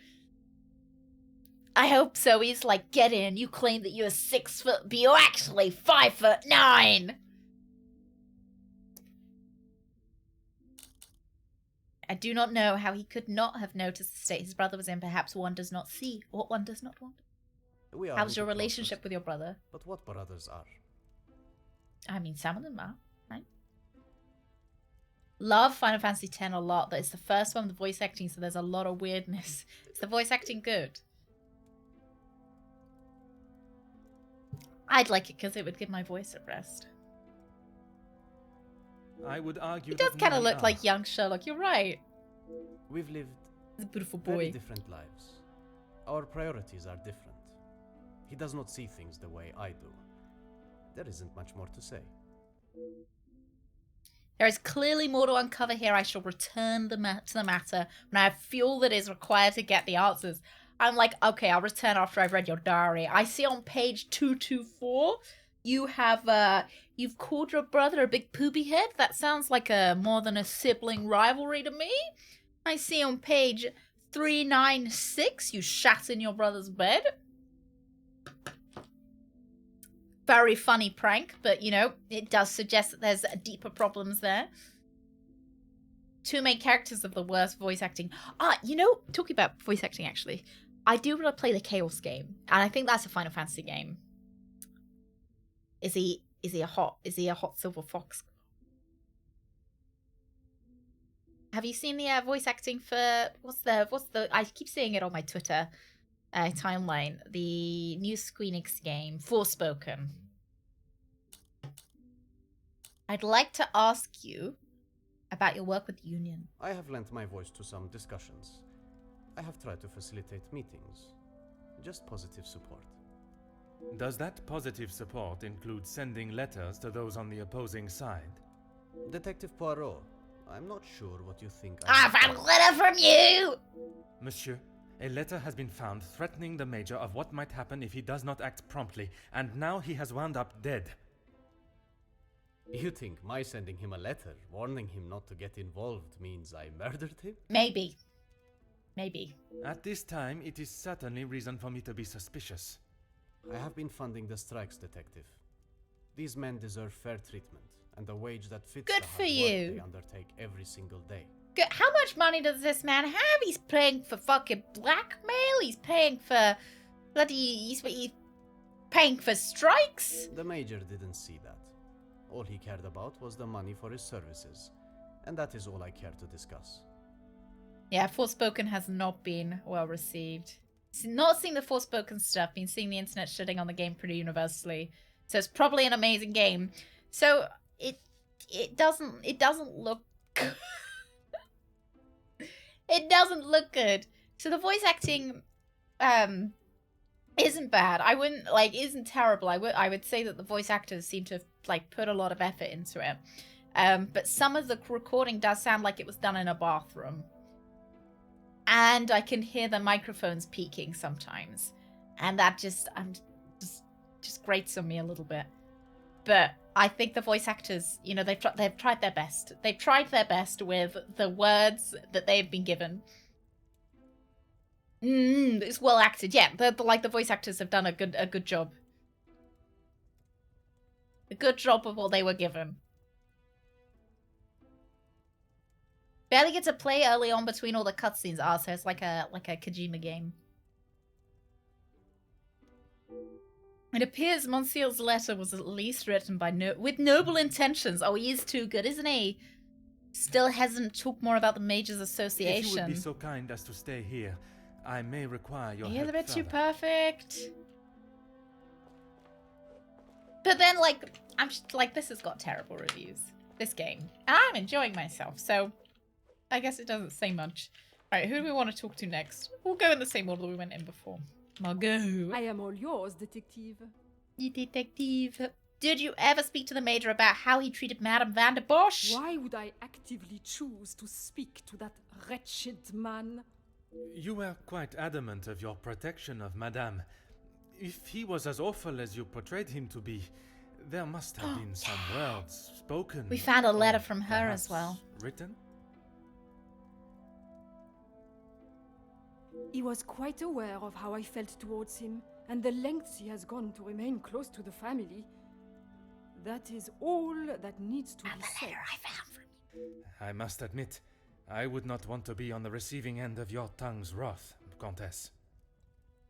I hope so. He's like, get in. You claim that you're 6 foot, but you're actually 5'9". I do not know how he could not have noticed the state his brother was in. Perhaps one does not see what one does not want. How's your relationship with your brother? But what brothers are? I mean, some of them are, right? Love Final Fantasy X a lot. That it's the first one with the voice acting, so there's a lot of weirdness. Is the voice acting good? I'd like it because it would give my voice a rest. I would argue He does that kind of many look are. like young Sherlock. You're right. We've lived He's a beautiful very boy. different lives. Our priorities are different. He does not see things the way I do. There isn't much more to say. There is clearly more to uncover here. I shall return to the matter when I have fuel that is required to get the answers. I'm like, okay, I'll return after I've read your diary. I see on page 224, you have, you've called your brother a big poopy head. That sounds like more than a sibling rivalry to me. I see on page 396, you shat in your brother's bed. Very funny prank, but, you know, it does suggest that there's deeper problems there. Two main characters of the worst voice acting. You know, talking about voice acting, actually, I do want to play the Chaos game, and I think that's a Final Fantasy game. Is he a hot silver fox? Have you seen the voice acting for what's the I keep seeing it on my Twitter timeline, the new Squeenix game, Forspoken? I'd like to ask you about your work with the Union. I have lent my voice to some discussions. I have tried to facilitate meetings. Just positive support. Does that positive support include sending letters to those on the opposing side? Detective Poirot, I'm not sure what you think. I've had a letter from you! Monsieur, a letter has been found threatening the Major of what might happen if he does not act promptly, and now he has wound up dead. You think my sending him a letter, warning him not to get involved, means I murdered him? Maybe. Maybe. At this time, it is certainly reason for me to be suspicious. I have been funding the strikes, Detective. These men deserve fair treatment, and a wage that fits Good the for hard work you. they undertake every single day. Good. How much money does this man have? He's paying for fucking blackmail. He's paying for he's paying for strikes. The Major didn't see that. All he cared about was the money for his services, and that is all I care to discuss. Yeah, Forspoken has not been well received. Not seeing the Forspoken stuff, been seeing the internet shitting on the game pretty universally. So it's probably an amazing game. So it doesn't look it doesn't look good. So the voice acting isn't bad. I wouldn't isn't terrible. I would say that the voice actors seem to have put a lot of effort into it. But some of the recording does sound like it was done in a bathroom. And I can hear the microphones peaking sometimes. And that just grates on me a little bit. But I think the voice actors, you know, they've tried their best. They've tried their best with the words that they've been given. It's well acted. Yeah, the voice actors have done a good job. A good job of what they were given. Barely get to play early on between all the cutscenes. So it's like a Kojima game. It appears Monsieur's letter was at least written with noble intentions. Oh, he is too good, isn't he? Still hasn't talked more about the Major's Association. If you would be so kind as to stay here, I may require your help. He's a bit too further. perfect. But then, I'm just this has got terrible reviews. This game. And I'm enjoying myself, so I guess it doesn't say much. Alright, who do we want to talk to next? We'll go in the same order we went in before. Margot. I am all yours, Detective. Detective. Did you ever speak to the Major about how he treated Madame Van der Bosch? Why would I actively choose to speak to that wretched man? You were quite adamant of your protection of Madame. If he was as awful as you portrayed him to be, there must have been some words spoken. We found a letter or from her as perhaps well. Written? He was quite aware of how I felt towards him, and the lengths he has gone to remain close to the family. That is all that needs to be said. I found from you. I must admit, I would not want to be on the receiving end of your tongue's wrath, Countess.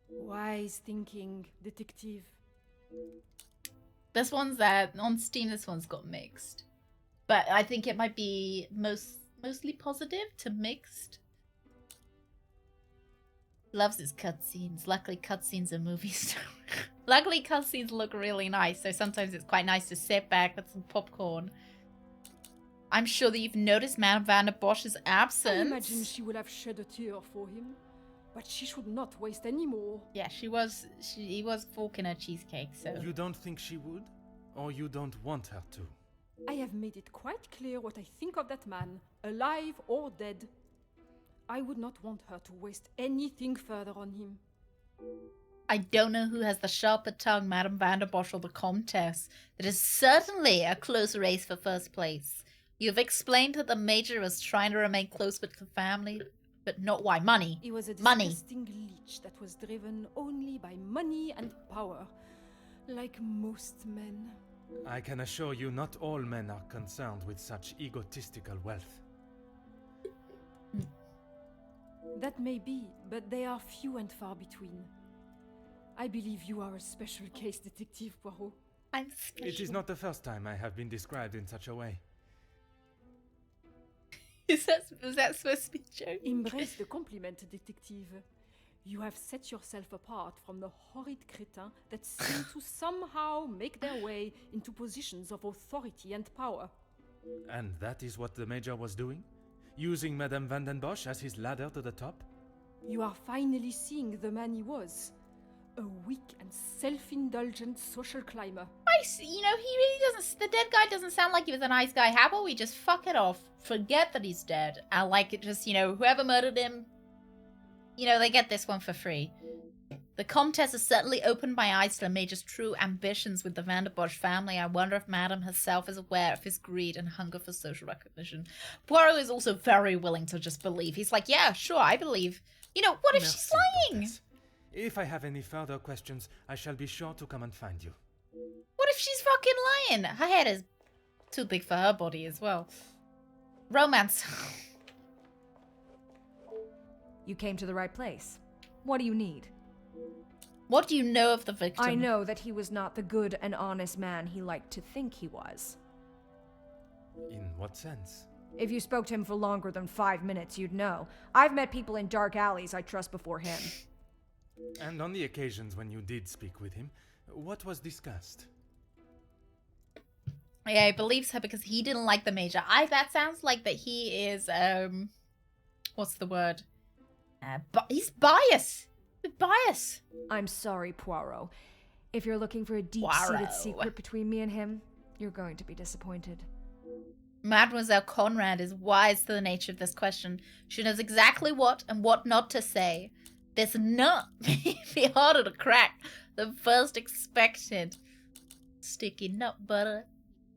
Wise thinking, Detective. This one's on Steam. This one's got mixed, but I think it might be mostly positive to mixed. Loves his cutscenes. Luckily, cutscenes are movies. Luckily, cutscenes look really nice, so sometimes it's quite nice to sit back with some popcorn. I'm sure that you've noticed Madame Van der Bosch's absence. I imagine she will have shed a tear for him, but she should not waste any more. Yeah, he was forking her cheesecake, so... You don't think she would? Or you don't want her to? I have made it quite clear what I think of that man, alive or dead. I would not want her to waste anything further on him. I don't know who has the sharper tongue, Madame Van der Bosch or the Comtesse. It is certainly a close race for first place. You've explained that the Major was trying to remain close with the family. But not why. Money. He was a Money. disgusting leech that was driven only by money and power, like most men. I can assure you not all men are concerned with such egotistical wealth. That may be, but they are few and far between. I believe you are a special case, Detective Poirot. I'm special. It is not the first time I have been described in such a way. Was that supposed to be a joke? Embrace the compliment, Detective. You have set yourself apart from the horrid crétins that seem to somehow make their way into positions of authority and power. And that is what the Major was doing? Using Madame Van den Bosch as his ladder to the top? You are finally seeing the man he was. A weak and self-indulgent social climber. He really doesn't. The dead guy doesn't sound like he was a nice guy. How about we just fuck it off? Forget that he's dead. And like it just, whoever murdered him, they get this one for free. The contest has certainly opened my eyes to the Major's true ambitions with the Van der Bosch family. I wonder if Madame herself is aware of his greed and hunger for social recognition. Poirot is also very willing to just believe. He's like, yeah, sure, I believe. What if she's lying? If I have any further questions, I shall be sure to come and find you. What if she's fucking lying? Her head is too big for her body as well. Romance. You came to the right place. What do you need? What do you know of the victim? I know that he was not the good and honest man he liked to think he was. In what sense? If you spoke to him for longer than 5 minutes, you'd know. I've met people in dark alleys I trust before him. And on the occasions when you did speak with him, what was discussed? Yeah, he believes her because he didn't like the Major. That sounds like that he is, what's the word? He's biased. Bias. I'm sorry, Poirot. If you're looking for a deep-seated secret between me and him, you're going to be disappointed. Mademoiselle Conrad is wise to the nature of this question. She knows exactly what and what not to say. This nut may be harder to crack than first expected. Sticky nut butter.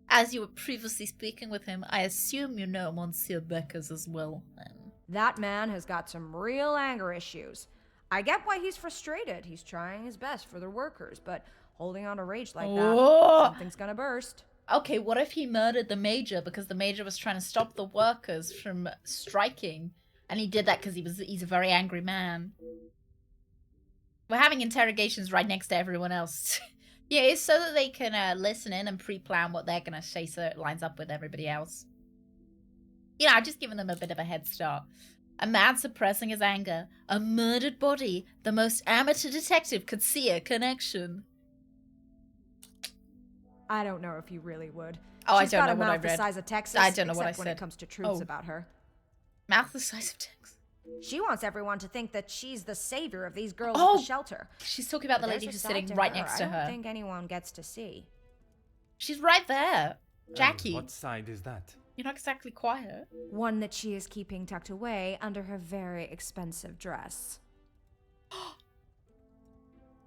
As you were previously speaking with him, I assume you know Monsieur Beckers as well, then. That man has got some real anger issues. I get why he's frustrated. He's trying his best for the workers, but holding on to rage like that, something's gonna burst. Okay, what if he murdered the Major because the Major was trying to stop the workers from striking? And he did that because he's a very angry man. We're having interrogations right next to everyone else. Yeah, it's so that they can listen in and pre-plan what they're going to say so it lines up with everybody else. I've just given them a bit of a head start. A man suppressing his anger. A murdered body. The most amateur detective could see a connection. I don't know if you really would. Oh, She's I don't got know a what I mouth the read. size of Texas, I don't know what I except when said. it comes to truths about her. Mouth the size of Texas. She wants everyone to think that she's the savior of these girls Oh, at the shelter. She's talking about the There's lady a who's side sitting to right her next to I her. don't think anyone gets to see. She's right there. Jackie. What side is that? You're not exactly quiet. One that she is keeping tucked away under her very expensive dress.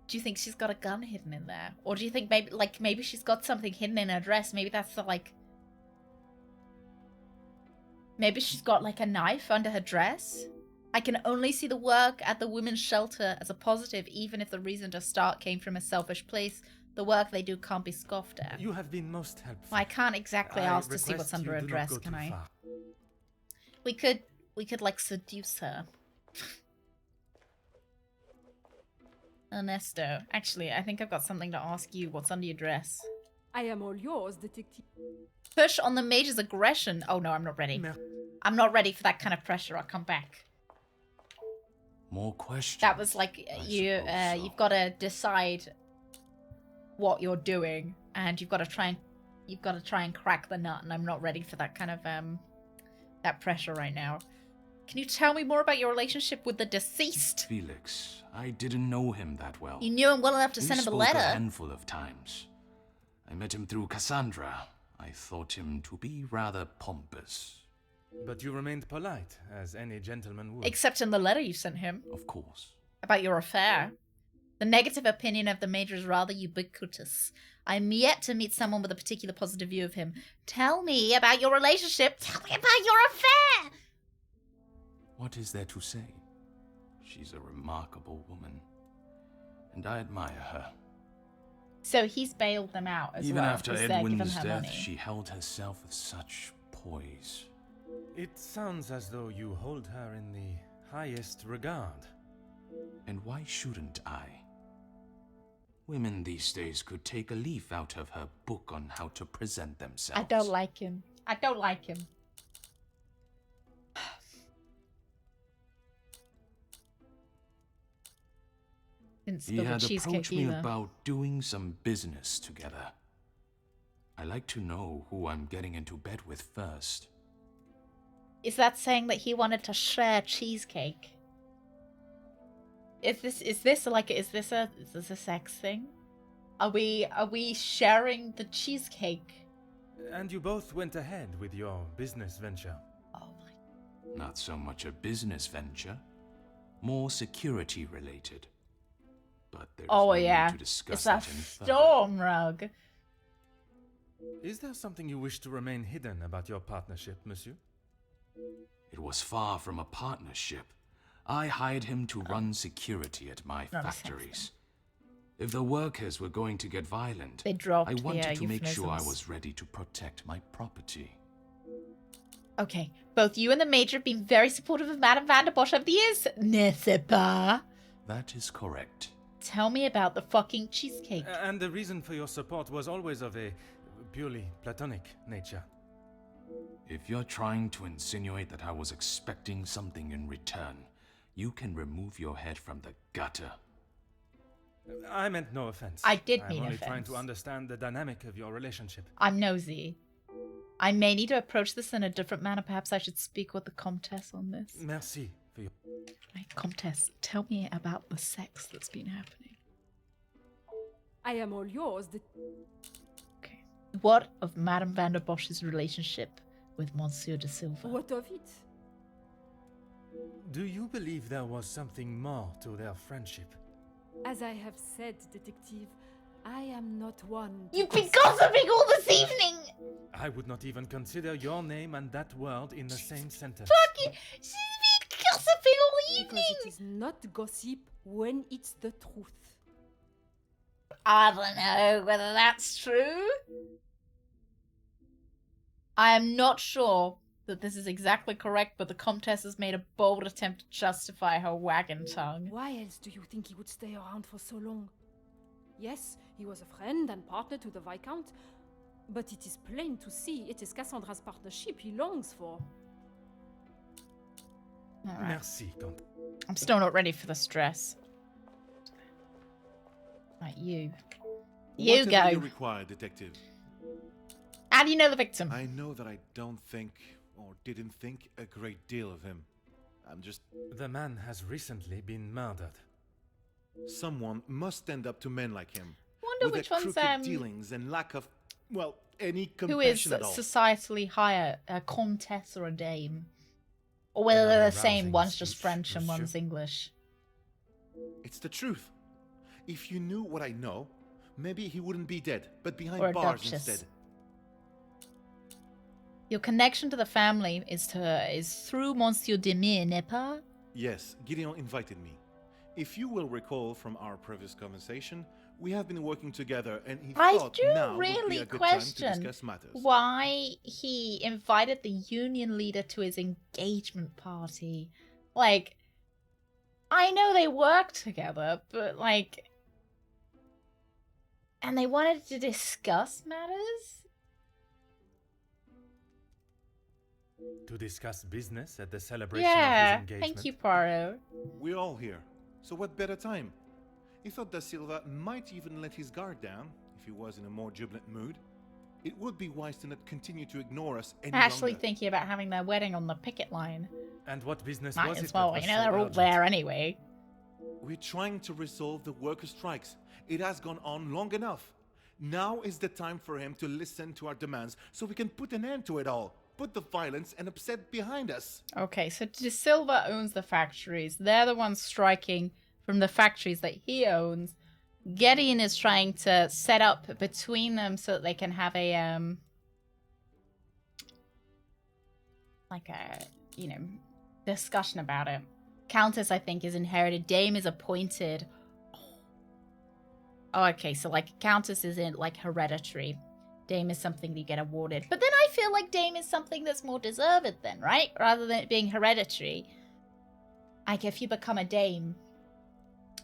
Do you think she's got a gun hidden in there? Or do you think maybe she's got something hidden in her dress? Maybe that's the maybe she's got a knife under her dress? I can only see the work at the women's shelter as a positive, even if the reason to start came from a selfish place. The work they do can't be scoffed at. You have been most helpful. Well, I can't exactly ask to see what's under her dress, can I? We could seduce her. Ernesto, actually, I think I've got something to ask you. What's under your dress? I am all yours, Detective. Push on the Major's aggression. Oh no, I'm not ready. I'm not ready for that kind of pressure. I'll come back. More questions? That was you've got to decide what you're doing, and you've got to try and crack the nut, and I'm not ready for that kind of that pressure right now. Can you tell me more about your relationship with the deceased? Felix, I didn't know him that well. You knew him well enough to send him a letter. We spoke a handful of times. I met him through Cassandra. I thought him to be rather pompous. But you remained polite, as any gentleman would. Except in the letter you sent him. Of course. About your affair. The negative opinion of the Major is rather ubiquitous. I'm yet to meet someone with a particular positive view of him. Tell me about your relationship. Tell me about your affair! What is there to say? She's a remarkable woman, and I admire her. So he's bailed them out as Even well. after because they're giving Edwin's her death, money. she held herself with such poise. It sounds as though you hold her in the highest regard. And why shouldn't I? Women these days could take a leaf out of her book on how to present themselves. I don't like him. I don't like him. Didn't He spill the had cheesecake approached me either. about doing some business together. I like to know who I'm getting into bed with first. Is that saying that he wanted to share cheesecake? Is this a sex thing? Are we sharing the cheesecake? And you both went ahead with your business venture. Not so much a business venture, more security related. But there's Oh no yeah, need to discuss it's a that any further. storm rug. Is there something you wish to remain hidden about your partnership, monsieur? It was far from a partnership. I hired him to run security at my Not a factories. If the workers were going to get violent, They dropped I the, wanted to make sure I euphemisms. was ready to protect my property. Okay, both you and the Major have been very supportive of Madame Van der Bosch over the years, n'est-ce pas? That is correct. Tell me about the fucking cheesecake. And the reason for your support was always of a purely platonic nature. If you're trying to insinuate that I was expecting something in return, you can remove your head from the gutter. I meant no offense. I did I'm mean only trying offense. to understand the dynamic of your relationship. I'm nosy. I may need to approach this in a different manner. Perhaps I should speak with the Comtesse on this. Merci for your... Right, Comtesse, tell me about the sex that's been happening. I am all yours. What of Madame Van der Bosch's relationship with Monsieur de Silva? What of it? Do you believe there was something more to their friendship? As I have said, detective, I am not one. You've been gossiping all this evening! I would not even consider your name and that word in the same sentence. Fucking, she's been gossiping all evening! Because it is not gossip when it's the truth. I don't know whether that's true. I am not sure that this is exactly correct, but the Comtesse has made a bold attempt to justify her wagon tongue. Why else do you think he would stay around for so long? Yes, he was a friend and partner to the Viscount, but it is plain to see it is Cassandra's partnership he longs for. Alright. Merci, Comte. I'm still not ready for the stress. Right, you. You Whatever go. you require, detective. How do you know the victim? I know that I don't think, or didn't think, a great deal of him. I'm just... The man has recently been murdered. Someone must stand up to men like him. Wonder with which their one's crooked dealings and lack of, well, any who is compassion at all. societally higher, a comtesse or a dame? Or whether they're the Another same, rousing one's just speech, French and monsieur. one's English. It's the truth. If you knew what I know, maybe he wouldn't be dead, but behind Or a bars duchess. instead. Your connection to the family is through Monsieur Demir, n'est pas? Yes, Gideon invited me. If you will recall from our previous conversation, we have been working together and he I thought do now would be really a good time to question discuss matters. why he invited the union leader to his engagement party. Like, I know they work together, but like... And they wanted to discuss matters? To discuss business at the celebration Yeah, of his engagement. thank you, Poirot. We're all here, so what better time? He thought Da Silva might even let his guard down if he was in a more jubilant mood. It would be wise to not continue to ignore us any Actually longer. thinking about having their wedding on the picket line. And what business Might was as it well, that was you know, so they're all urgent? there anyway. We're trying to resolve the worker strikes. It has gone on long enough. Now is the time for him to listen to our demands so we can put an end to it all. Put the violence and upset behind us. Okay, so De Silva owns the factories. They're the ones striking from the factories that he owns. Gideon is trying to set up between them so that they can have a like a, you know, discussion about it. Countess, I think, is inherited. Dame is appointed. Oh, okay, so like Countess isn't like hereditary. Dame is something that you get awarded. But then I feel like Dame is something that's more deserved then, right? Rather than it being hereditary. Like if you become a Dame,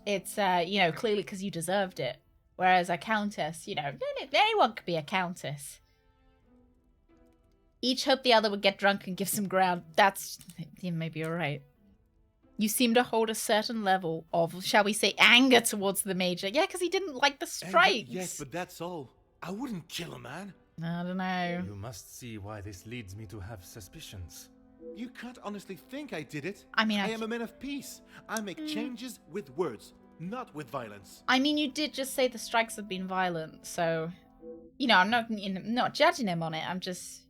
it's, you know, clearly because you deserved it. Whereas a Countess, you know, anyone could be a Countess. Each hope the other would get drunk and give some ground. That's, yeah, maybe you're right. You seem to hold a certain level of, shall we say, anger towards the Major. Yeah, because he didn't like the strikes. Yes, but that's all. I wouldn't kill a man. I don't know. You must see why this leads me to have suspicions. You can't honestly think I did it. I mean, I am a man of peace. I make changes with words, not with violence. I mean, you did just say the strikes have been violent, so, you know, I'm not judging him on it. I'm just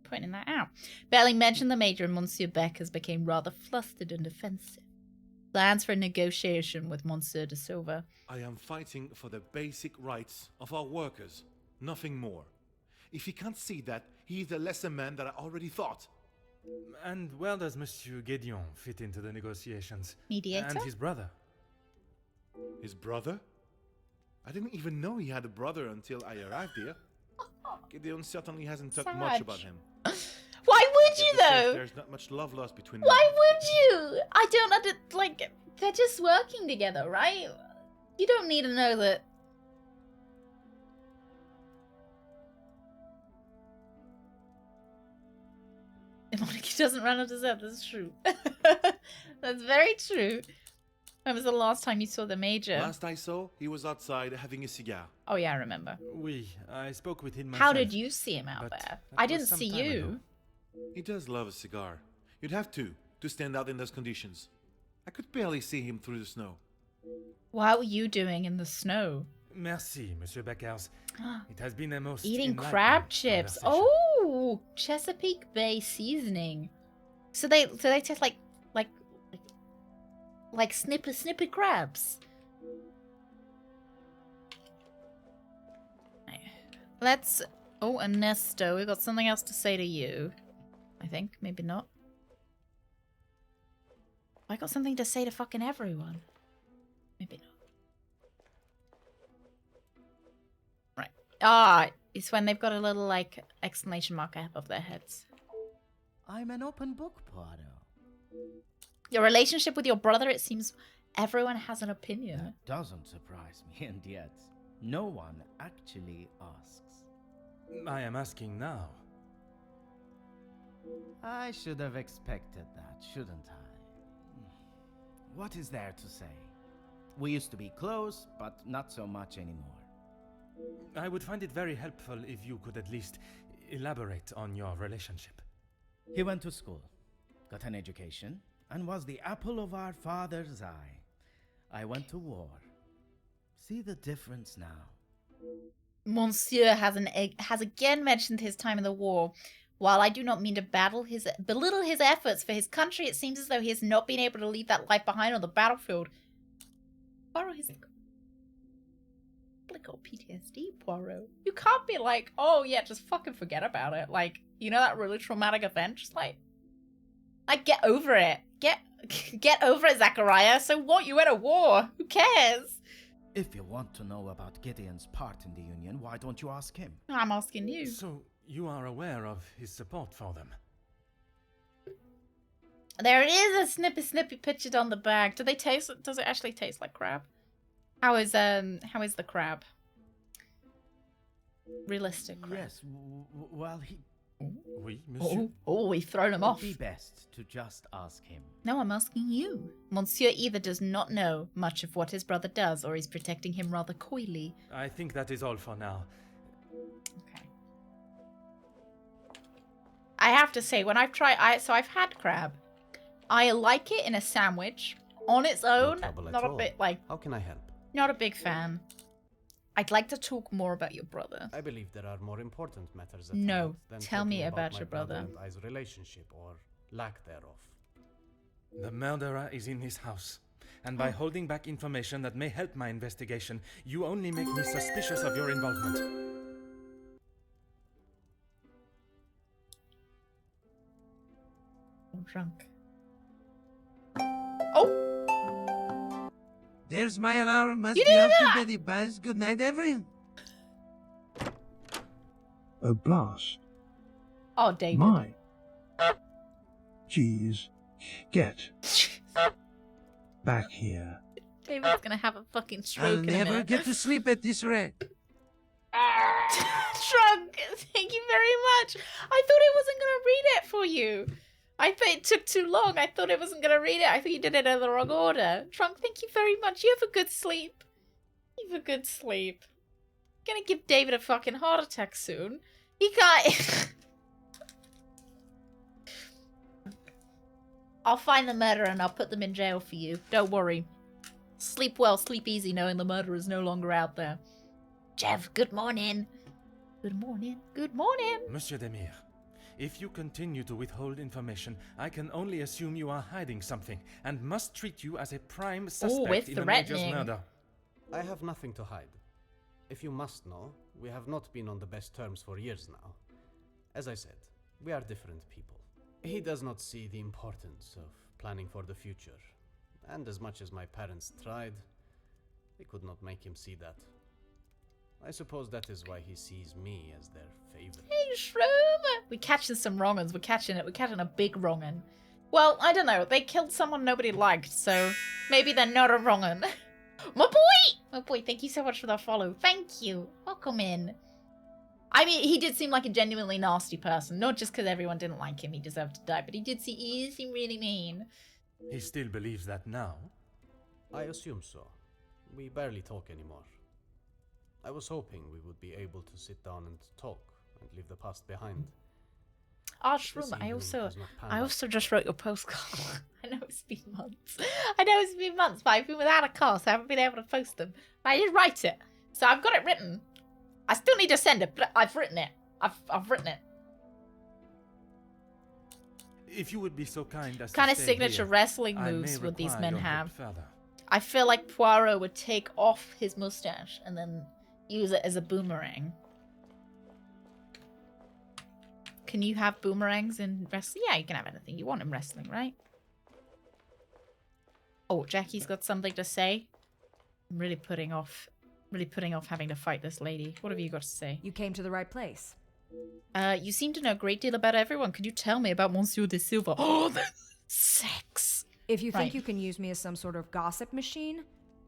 pointing that out. Barely mentioned the Major and Monsieur Beckers became rather flustered and defensive. Plans for a negotiation with Monsieur de Silva. I am fighting for the basic rights of our workers, nothing more. If he can't see that, he is a lesser man than I already thought. And where does Monsieur Gédéon fit into the negotiations? Mediator? And his brother? His brother? I didn't even know he had a brother until I arrived here. Gédéon certainly hasn't talked much about him. Why would you, though? There's not much love lost between them. Why would you? I don't like, they're just working together, right? You don't need to know that. The monarchy doesn't run up to deserve. That's true. That's very true. When was the last time you saw the Major? Last I saw, he was outside having a cigar. Oh yeah, I remember. Oui, I spoke with him myself. How did you see him out there? I didn't see you. Ago. He does love a cigar. You'd have to stand out in those conditions. I could barely see him through the snow. What were you doing in the snow? Merci, Monsieur Beckers. It has been a most eating crab chips. Oh, Chesapeake Bay seasoning. So they taste like snippy crabs. Let's. Oh, Ernesto, we've got something else to say to you. I think maybe not. I got something to say to fucking everyone. Maybe not. Right. Ah, it's when they've got a little, like, exclamation mark above their heads. I'm an open book, Poirot. Your relationship with your brother, it seems everyone has an opinion. That doesn't surprise me, and yet no one actually asks. I am asking now. I should have expected that, shouldn't I? What is there to say? We used to be close, but not so much anymore. I would find it very helpful if you could at least elaborate on your relationship. He went to school, got an education, and was the apple of our father's eye. I went to war. See the difference now. Monsieur has again mentioned his time in the war. While I do not mean to belittle his efforts for his country, it seems as though he has not been able to leave that life behind on the battlefield. Poirot has got PTSD, Poirot. You can't be like, oh yeah, just fucking forget about it. Like, you know that really traumatic event? Just like get over it. Get over it, Zachariah. So what? You went to war. Who cares? If you want to know about Gideon's part in the Union, why don't you ask him? I'm asking you. So, you are aware of his support for them? There it is, a snippy pictured on the bag. Do they taste? Does it actually taste like crab? How is the crab? Realistic crab. Yes, well, he... Oui, monsieur. Oh, we've thrown him off. It would be best to just ask him. No, I'm asking you. Monsieur either does not know much of what his brother does, or he's protecting him rather coyly. I think that is all for now. Okay. I have to say, when I've tried... so I've had crab. I like it in a sandwich. On its own, not a bit, like... How can I help? Not a big fan. I'd like to talk more about your brother. I believe there are more important matters at No, hand than tell me talking about my your brother. and I's relationship or lack thereof. The murderer is in his house, and by holding back information that may help my investigation, you only make me suspicious of your involvement. I'm drunk. Oh! There's my alarm. Must You be did off to that! beddy buzz. Good night, everyone. Oh, blast. Oh, David. My. Jeez. Get. Back here. David's gonna have a fucking stroke I'll in a never minute. get to sleep at this rate. Shrug, thank you very much. I thought it wasn't gonna read it for you. I thought it took too long. I thought it wasn't gonna read it. I thought you did it in the wrong order. Trunk, thank you very much. You have a good sleep. You have a good sleep. I'm gonna give David a fucking heart attack soon. He can't. I'll find the murderer and I'll put them in jail for you. Don't worry. Sleep well, sleep easy, knowing the murderer is no longer out there. Jeff, good morning. Good morning. Good morning. Monsieur Demir, if you continue to withhold information, I can only assume you are hiding something and must treat you as a prime suspect in the Major's murder. I have nothing to hide. If you must know, we have not been on the best terms for years now. As I said, we are different people. He does not see the importance of planning for the future, and as much as my parents tried, they could not make him see that. I suppose that is why he sees me as their favorite. Hey, Shroom! We're catching some wrong uns. We're catching it. We're catching a big wrong un. Well, I don't know. They killed someone nobody liked, so maybe they're not a wrong un. My boy! My boy, thank you so much for that follow. Thank you. Welcome in. I mean, he did seem like a genuinely nasty person. Not just because everyone didn't like him, he deserved to die, but he did seem really mean. He still believes that now? I assume so. We barely talk anymore. I was hoping we would be able to sit down and talk and leave the past behind. Oh, Shroom, I also just wrote your postcard. I know it's been months. But I've been without a car, so I haven't been able to post them. But I did write it. So I've got it written. I still need to send it, but I've written it. I've written it. If you would be so kind as Kind to of stay signature here, wrestling I moves may would these require men your help have. further. I feel like Poirot would take off his mustache and then use it as a boomerang. Can you have boomerangs in wrestling? Yeah, you can have anything you want in wrestling, right? Oh, Jackie's got something to say. I'm really putting off having to fight this lady. What have you got to say? You came to the right place. You seem to know a great deal about everyone. Could you tell me about Monsieur de Silva? Oh, the sex. If you think Right. you can use me as some sort of gossip machine,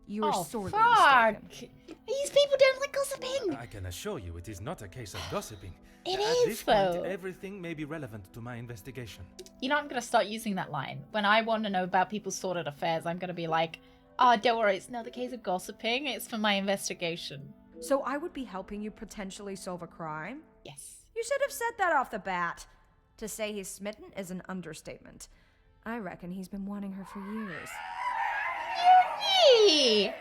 you are sorely fuck. mistaken. These people don't like gossiping. I can assure you it is not a case of gossiping. It At is, this point, though. everything may be relevant to my investigation. You know, I'm going to start using that line. When I want to know about people's sordid affairs, I'm going to be like, oh, don't worry, it's not a case of gossiping. It's for my investigation. So I would be helping you potentially solve a crime? Yes. You should have said that off the bat. To say he's smitten is an understatement. I reckon he's been wanting her for years. Yuki!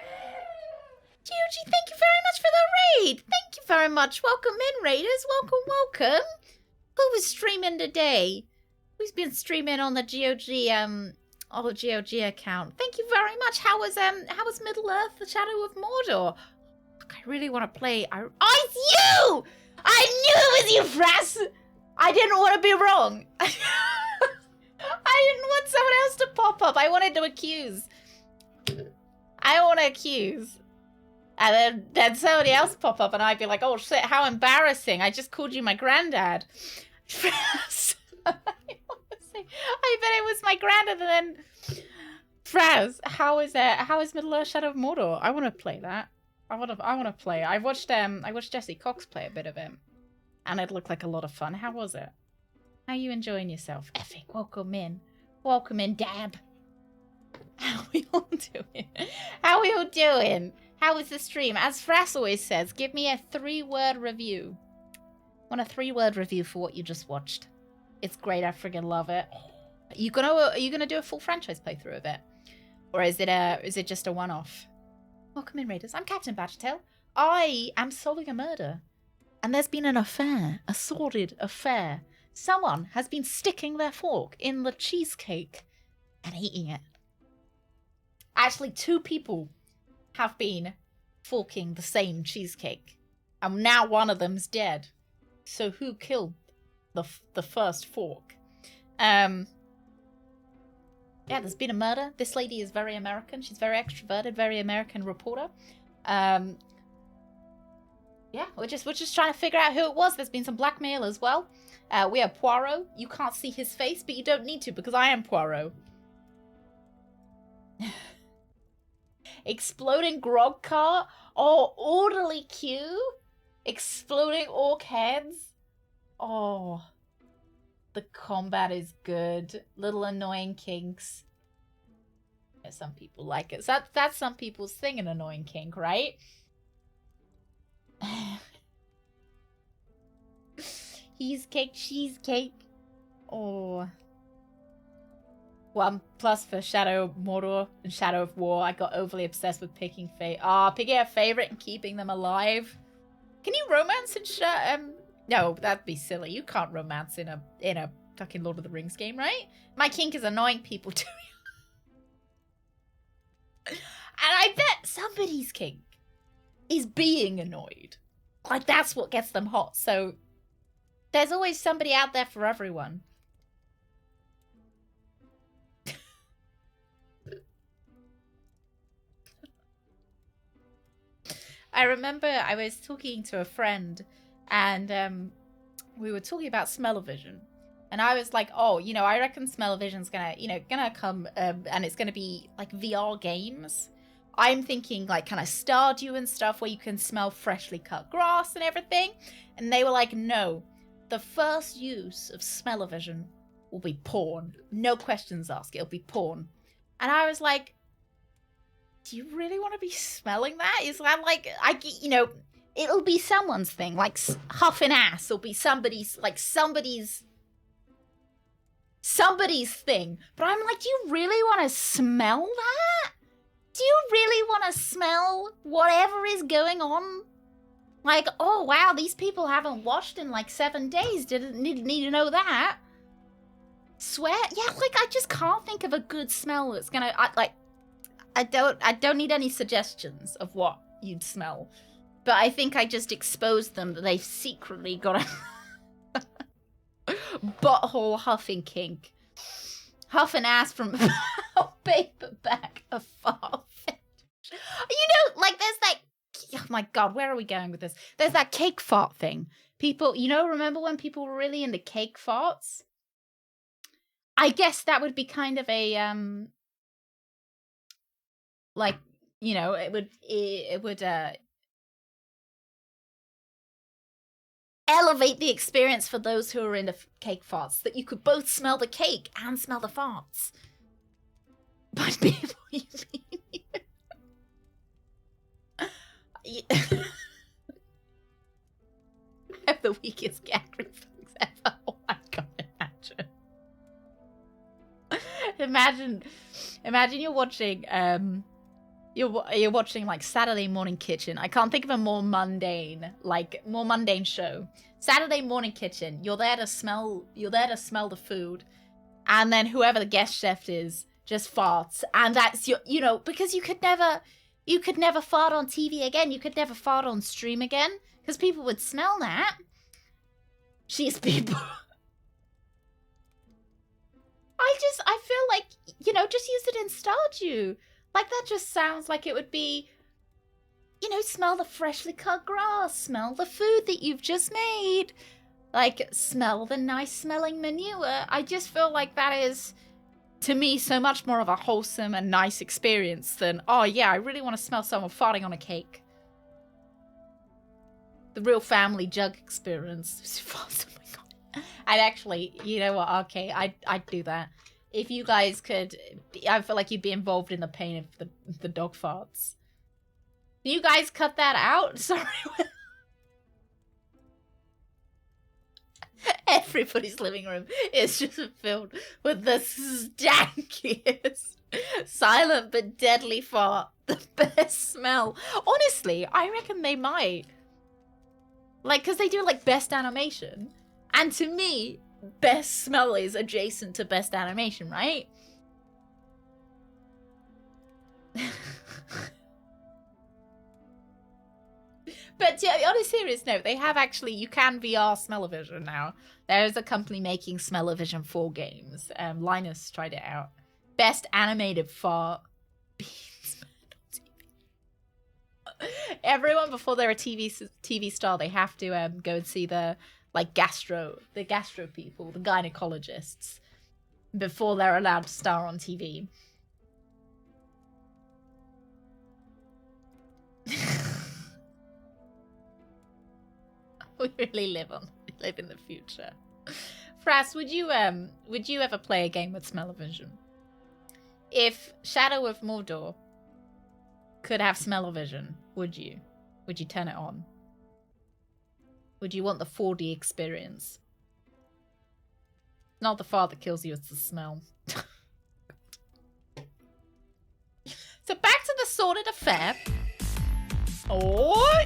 Gigi, thank you very much for the raid. Thank you very much. Welcome in, raiders. Welcome. Who was streaming today? Who's been streaming on the GOG account? Thank you very much. How was Middle Earth: The Shadow of Mordor? Look, I really want to play. Oh, it's you! I knew it was you, Frass. I didn't want to be wrong. I didn't want someone else to pop up. I wanted to accuse. And then somebody else pop up and I'd be like, oh shit, how embarrassing. I just called you my granddad. Frass. I bet it was my granddad and then... Frass, how is Middle Earth: Shadow of Mordor? I want to play that. I want to play. I watched Jesse Cox play a bit of it. And it looked like a lot of fun. How was it? How are you enjoying yourself? Effing, welcome in. Welcome in, Dab. How are we all doing? How are we all doing? How was the stream? As Frass always says, give me a 3-word review. I want a 3-word review for what you just watched. It's great. I friggin' love it. Are you gonna do a full franchise playthrough of it, or is it just a one-off? Welcome in, Raiders. I'm Captain Badgertail. I am solving a murder, and there's been an affair, a sordid affair. Someone has been sticking their fork in the cheesecake and eating it. Actually, 2 people have been forking the same cheesecake, and now one of them's dead. So who killed the first fork? Yeah, there's been a murder. This lady is very American. She's very extroverted, very American reporter. Yeah, we're just trying to figure out who it was. There's been some blackmail as well. We have Poirot. You can't see his face, but you don't need to because I am Poirot. Exploding grog cart. Oh, orderly queue. Exploding orc heads. Oh, the combat is good. Little annoying kinks. Yeah, some people like it. So that's some people's thing, an annoying kink, right? He's cake, she's cake. Oh. 1 plus for Shadow of Mordor and Shadow of War. I got overly obsessed with picking picking a favorite and keeping them alive. Can you romance in no, that'd be silly. You can't romance in a fucking Lord of the Rings game, right? My kink is annoying people too. And I bet somebody's kink is being annoyed. Like, that's what gets them hot. So there's always somebody out there for everyone. I remember I was talking to a friend and we were talking about smell-o-vision. And I was like, oh, you know, I reckon smell-o-vision's gonna come and it's gonna be like VR games. I'm thinking like kind of Stardew and stuff where you can smell freshly cut grass and everything. And they were like, no, the first use of smell-o-vision will be porn. No questions asked, it'll be porn. And I was like, do you really want to be smelling that? Is that like, it'll be someone's thing, like huffing ass will be somebody's thing. But I'm like, do you really want to smell that? Do you really want to smell whatever is going on? Like, oh wow, these people haven't washed in like 7 days. Didn't need to know that. Sweat? Yeah, like I just can't think of a good smell that's gonna I don't need any suggestions of what you'd smell. But I think I just exposed them that they've secretly got a butthole huffing kink. Huffing ass from a paperback of far fetch. You know, like there's that, oh my god, where are we going with this? There's that cake fart thing. People, remember when people were really into cake farts? I guess that would be kind of a, like, it would elevate the experience for those who are into cake farts, that you could both smell the cake and smell the farts. By people you mean. I have the weakest gag reflex ever. Oh my god, imagine you're watching you're watching like Saturday Morning Kitchen. I can't think of a more mundane show. Saturday Morning Kitchen. You're there to smell the food, and then whoever the guest chef is just farts, and that's your, because you could never fart on TV again. You could never fart on stream again because people would smell that. She's people. I feel like, just use it in Stardew. Like, that just sounds like it would be, smell the freshly cut grass, smell the food that you've just made, like, smell the nice smelling manure. I just feel like that is, to me, so much more of a wholesome and nice experience than, oh yeah, I really want to smell someone farting on a cake. The real family jug experience. Oh my god. I'd actually, you know what, okay, I'd do that. If you guys could, I feel like you'd be involved in the pain of the dog farts. Can you guys cut that out? Sorry. Everybody's living room is just filled with the stankiest, silent but deadly fart. The best smell. Honestly, I reckon they might. Like, because they do, like, best animation. And to me, best smell is adjacent to best animation, right? But on a serious note, they have actually, you can VR smell-o-vision now. There is a company making smell-o-vision for games. Linus tried it out. Best animated fart. Everyone before they're a TV star, they have to go and see the gastro people, the gynecologists, before they're allowed to star on TV. We really live in the future. Frass, would you ever play a game with smell-o-vision? If Shadow of Mordor could have smell-o-vision, would you turn it on? Would you want the 4D experience? Not the fart that kills you, it's the smell. So back to the sordid affair. Oh!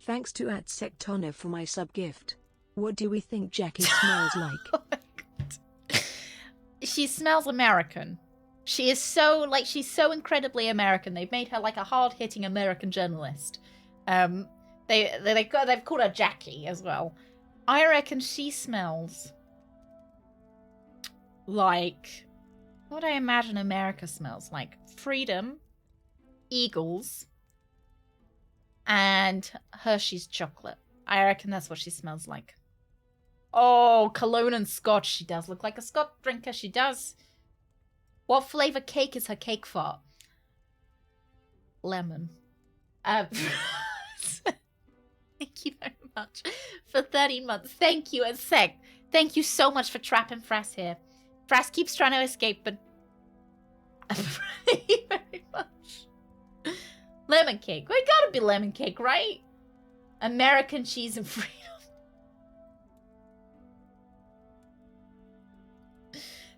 Thanks to @Sectona for my sub-gift. What do we think Jackie smells like? Oh my God. She smells American. She is so, she's so incredibly American. They've made her like a hard-hitting American journalist. They've called her Jackie as well. I reckon she smells like, what do I imagine America smells like? Freedom, eagles, and Hershey's chocolate. I reckon that's what she smells like. Oh, cologne and scotch. She does look like a scotch drinker. She does. What flavor cake is her cake fart? Lemon. Thank you very much for 30 months. Thank you, and Sec. Thank you so much for trapping Frass here. Frass keeps trying to escape, but thank you very much. Lemon cake. We gotta be lemon cake, right? American cheese and freedom.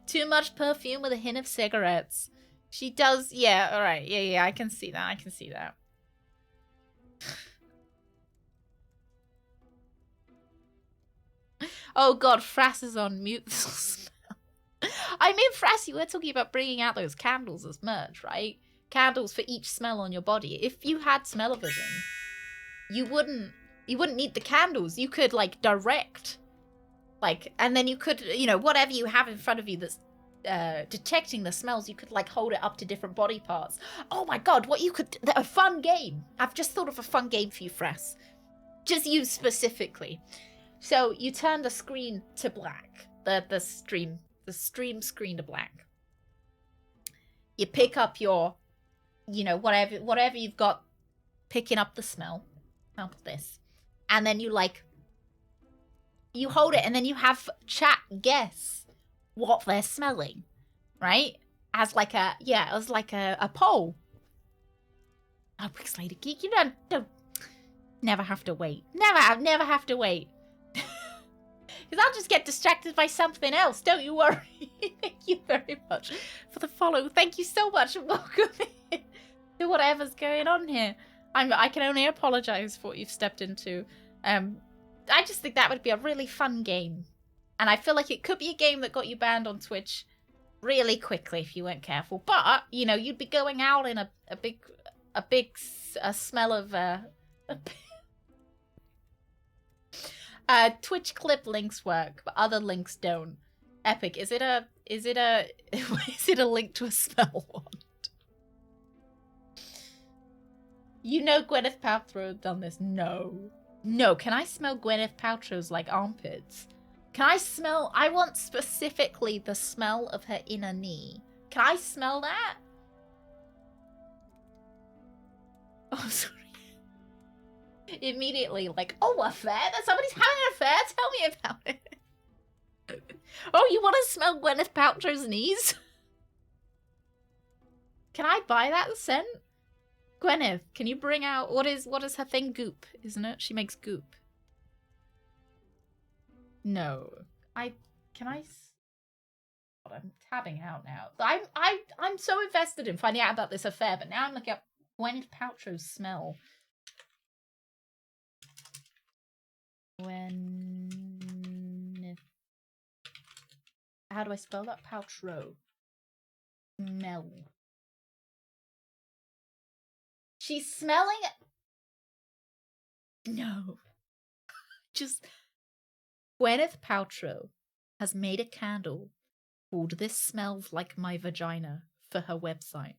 Too much perfume with a hint of cigarettes. She does, yeah, alright. Yeah, I can see that. Oh god, Frass is on mute. I mean, Frass, you were talking about bringing out those candles as merch, right? Candles for each smell on your body. If you had smell-o-vision, you wouldn't need the candles. You could direct, and then you could, whatever you have in front of you that's detecting the smells, you could hold it up to different body parts. Oh my god, a fun game. I've just thought of a fun game for you, Frass. Just you specifically. So you turn the screen to black, the stream screen to black. You pick up your, whatever you've got, picking up the smell. Sample this, and then you hold it, and then you have chat guess what they're smelling, right? As a poll. Oh, Pixelated Geek, you don't never have to wait. Never have to wait. Because I'll just get distracted by something else. Don't you worry. Thank you very much for the follow. Thank you so much, and welcome to whatever's going on here. I can only apologize for what you've stepped into. I just think that would be a really fun game. And I feel like it could be a game that got you banned on Twitch really quickly if you weren't careful. But, you'd be going out in a big smell of... Twitch clip links work, but other links don't. Epic. Is it a link to a smell wand? Gwyneth Paltrow done this. No. Can I smell Gwyneth Paltrow's armpits? I want specifically the smell of her inner knee. Can I smell that? Oh, sorry. Immediately, affair? That somebody's having an affair? Tell me about it. Oh, you want to smell Gwyneth Paltrow's knees? Can I buy that scent? Gwyneth, can you bring out, what is her thing? Goop, isn't it? She makes goop. No. I'm tabbing out now. I'm so invested in finding out about this affair, but now I'm looking up Gwyneth Paltrow's smell. How do I spell that? Paltrow. Smell. She's smelling... No. Just... Gwyneth Paltrow has made a candle called This Smells Like My Vagina for her website.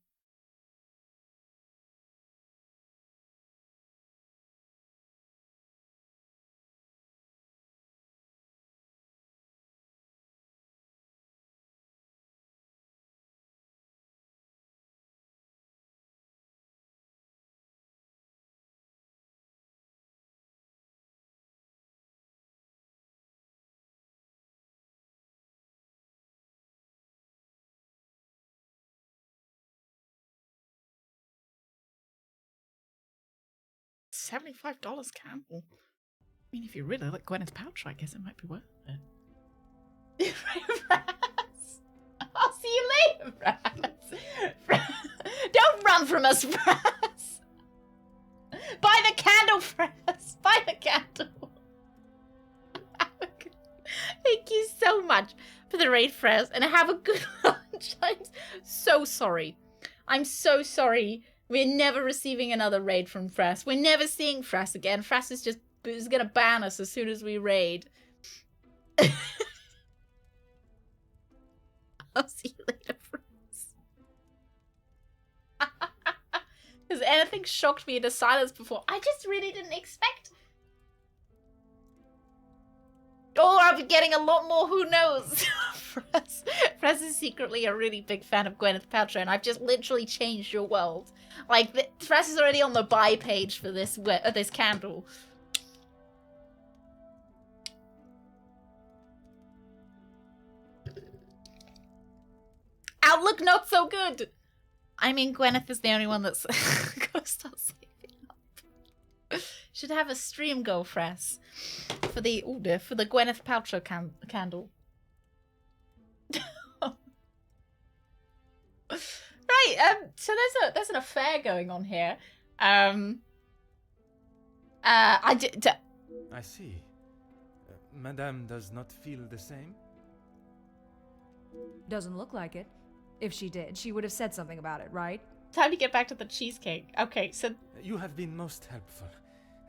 $75 candle. I mean, if you really like Gwyneth Paltrow, I guess it might be worth it. I'll see you later, Fraz. Don't run from us, Fraz. Buy the candle, Fraz. Buy the candle. Thank you so much for the raid, Fraz, and have a good lunch. I'm so sorry. I'm so sorry. We're never receiving another raid from Fraz. We're never seeing Fraz again. Fraz is gonna ban us as soon as we raid. I'll see you later, Fraz. Has anything shocked me into silence before? I just really didn't expect. Or I'll be getting a lot more, who knows? Fraz is secretly a really big fan of Gwyneth Paltrow, and I've just literally changed your world. Like, Fraz is already on the buy page for this candle. Outlook not so good! I mean, Gwyneth is the only one that's gonna start saving up. Should have a stream goal, Fraz. For the Gwyneth Paltrow candle. Right, so there's an affair going on here. I see. Madame does not feel the same? Doesn't look like it. If she did, she would have said something about it, right? Time to get back to the cheesecake. Okay, so... You have been most helpful.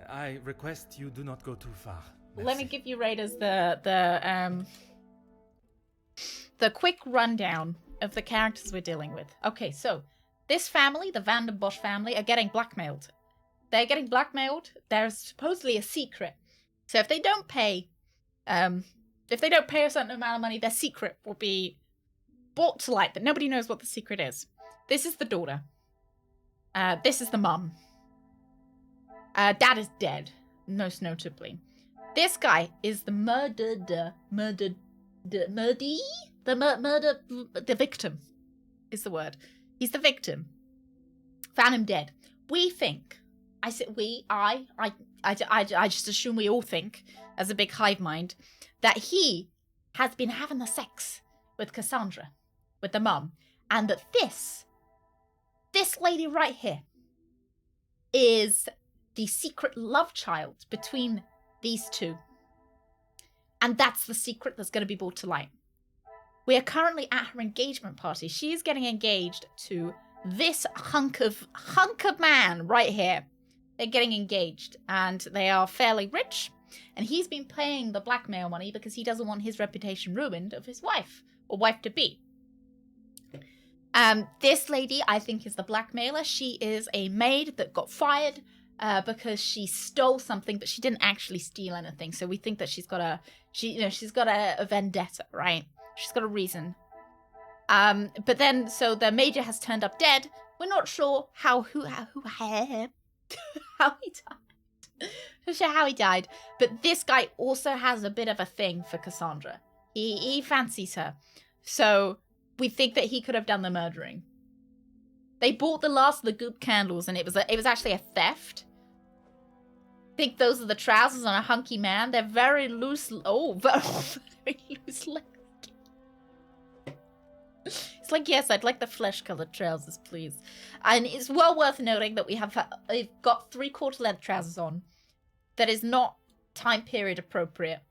I request you do not go too far. Merci. Let me give you, Raiders, the quick rundown of the characters we're dealing with. Okay, so this family, the Van den Bosch family, are getting blackmailed. They're getting blackmailed. There's supposedly a secret. So if they don't pay a certain amount of money, their secret will be brought to light, that nobody knows what the secret is. This is the daughter. This is the mum. Dad is dead, most notably. This guy is the the victim is the word. He's the victim. Found him dead. We think, I just assume we all think, as a big hive mind, that he has been having the sex with Cassandra, with the mum, and that this lady right here is the secret love child between these two. And that's the secret that's going to be brought to light. We are currently at her engagement party. She is getting engaged to this hunk of man right here. They're getting engaged, and they are fairly rich. And he's been paying the blackmail money because he doesn't want his reputation ruined of his wife, or wife-to-be. This lady, I think, is the blackmailer. She is a maid that got fired because she stole something, but she didn't actually steal anything. So we think that she's got a vendetta, right? She's got a reason. But then, so the major has turned up dead. We're not sure how he died. But this guy also has a bit of a thing for Cassandra. He fancies her. So we think that he could have done the murdering. They bought the last of the goop candles, and it was actually a theft. I think those are the trousers on a hunky man. They're very loose. Oh, very loose leg. It's like, yes, I'd like the flesh-colored trousers, please. And it's well worth noting that we've got 3/4 length trousers on. That is not time period appropriate.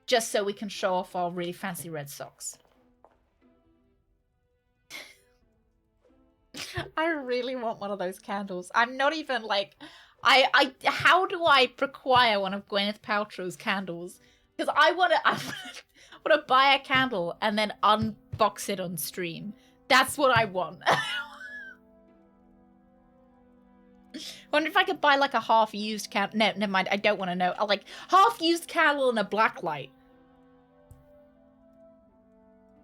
Just so we can show off our really fancy red socks. I really want one of those candles. I'm not even like... how do I acquire one of Gwyneth Paltrow's candles? Because I want want to buy a candle and then unbox it on stream. That's what I want. Wonder if I could buy like a half-used candle. No, never mind. I don't want to know. Like half-used candle and a black light.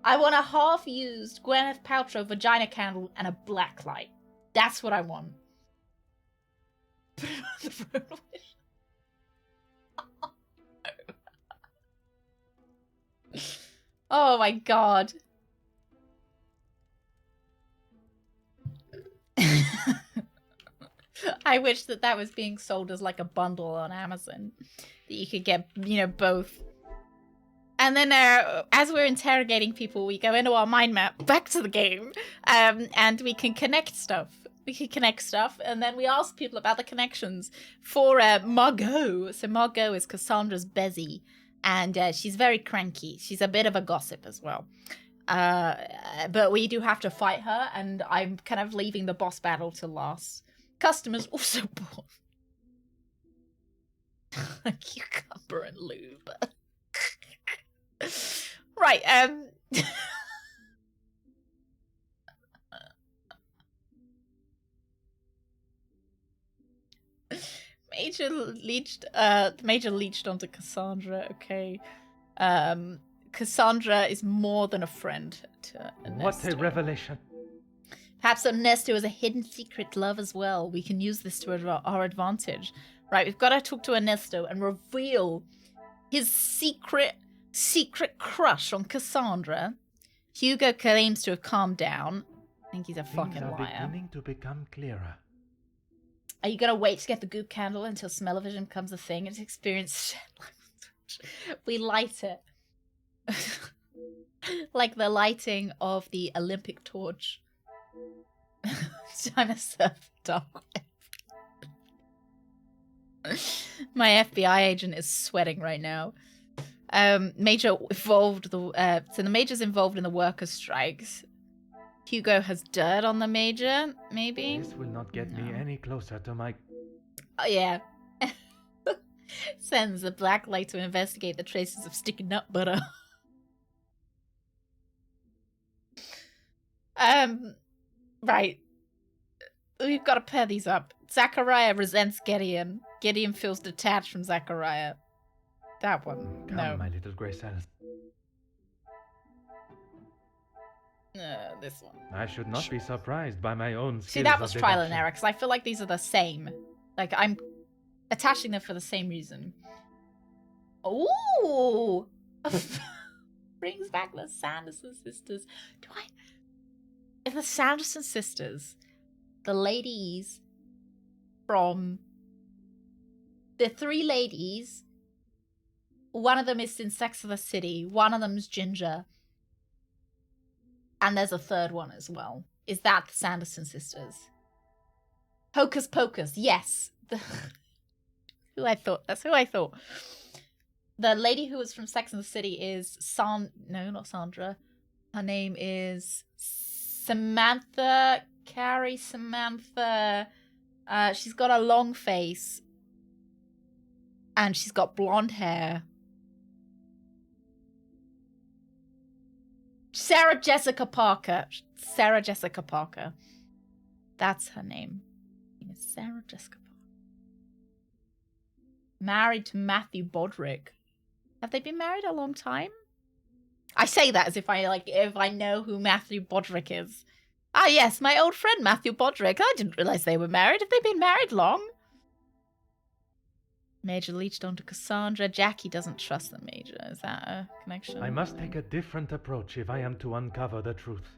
I want a half-used Gwyneth Paltrow vagina candle and a black light. That's what I want. Oh my god. I wish that was being sold as like a bundle on Amazon. That you could get, you know, both. And then as we're interrogating people, we go into our mind map, back to the game, and we can connect stuff. And then we ask people about the connections for Margot. So Margot is Cassandra's Bezzy, and she's very cranky. She's a bit of a gossip as well. But we do have to fight her, and I'm kind of leaving the boss battle to last. Customers also bought a cucumber and lube. Right, Major leached onto Cassandra, okay. Cassandra is more than a friend to Ernesto. What a revelation. Perhaps Ernesto has a hidden secret love as well. We can use this to our advantage. Right, we've got to talk to Ernesto and reveal his secret crush on Cassandra. Hugo claims to have calmed down. I think he's a fucking liar. Beginning to become clearer. Are you gonna wait to get the goop candle until smell-o-vision becomes a thing and experience we light it. Like the lighting of the Olympic torch. Trying to surf dark web. My FBI agent is sweating right now. Major involved so the Major's involved in the workers' strikes. Hugo has dirt on the Major, maybe? This will not get me any closer to my... Oh, yeah. Sends the black light to investigate the traces of sticky nut butter. Right. We've got to pair these up. Zachariah resents Gideon. Gideon feels detached from Zachariah. That one. Come, no. my little Grace Alice. This one. I should not be surprised by my own skills. See, that was of trial and deduction. error, because I feel like these are the same. Like, I'm attaching them for the same reason. Ooh! Brings back the Sanderson sisters. If the Sanderson sisters, the ladies from... The three ladies, one of them is in Sex of the City, one of them's Ginger, and there's a third one as well. Is that the Sanderson sisters? Hocus Pocus, yes. That's who I thought. The lady who was from Sex and the City is no, not Sandra. Her name is Samantha. Carrie Samantha. She's got a long face. And she's got blonde hair. Sarah Jessica Parker. Sarah Jessica Parker. That's her name. Sarah Jessica Parker. Married to Matthew Bodrick. Have they been married a long time? I say that as if I know who Matthew Bodrick is. Ah yes, my old friend Matthew Bodrick. I didn't realize they were married. Have they been married long? Major leached onto Cassandra. Jackie doesn't trust the Major. Is that a connection? I must take a different approach if I am to uncover the truth.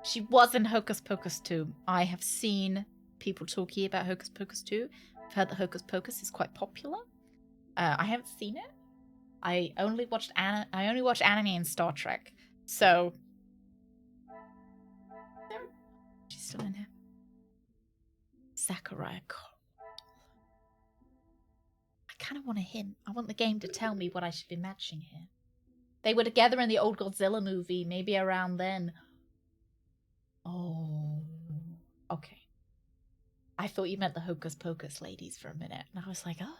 She was in Hocus Pocus 2. I have seen people talking about Hocus Pocus 2. I've heard that Hocus Pocus is quite popular. I haven't seen it. I only watch anime and Star Trek. So she's still in here. Zachariah Cole. I kind of want a hint. I want the game to tell me what I should be matching here. They were together in the old Godzilla movie, maybe around then. Oh, okay. I thought you meant the Hocus Pocus ladies for a minute, and I was like, oh,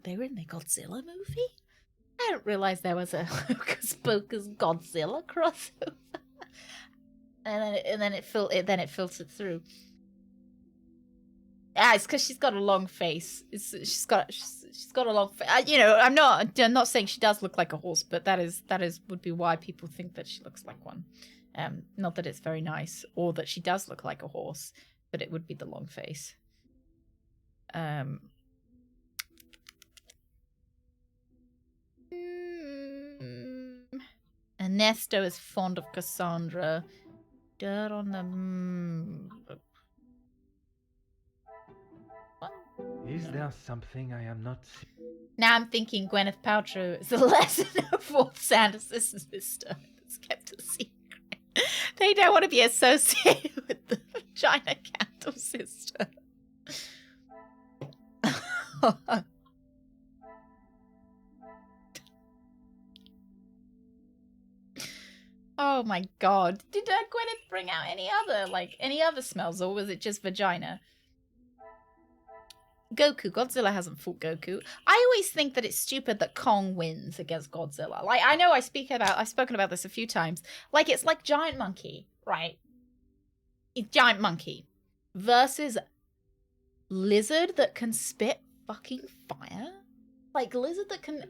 they were in the Godzilla movie? I didn't realize there was a Hocus Pocus Godzilla crossover. and then it filtered through. Yeah, it's because she's got a long face. She's got a long face. You know, I'm not saying she does look like a horse, but that would be why people think that she looks like one. Not that it's very nice, or that she does look like a horse, but it would be the long face. Ernesto is fond of Cassandra. Dirt on the... Is there something I am not seeing? Now I'm thinking Gwyneth Paltrow is the lesson of Walt Sanders' sister that's kept a secret. They don't want to be associated with the vagina candle sister. Oh my god. Did Gwyneth bring out any other smells, or was it just vagina? Goku. Godzilla hasn't fought Goku. I always think that it's stupid that Kong wins against Godzilla. Like, I know I've spoken about this a few times. Like, it's like Giant Monkey, right? It's Giant Monkey versus lizard that can spit fucking fire. Like, lizard that can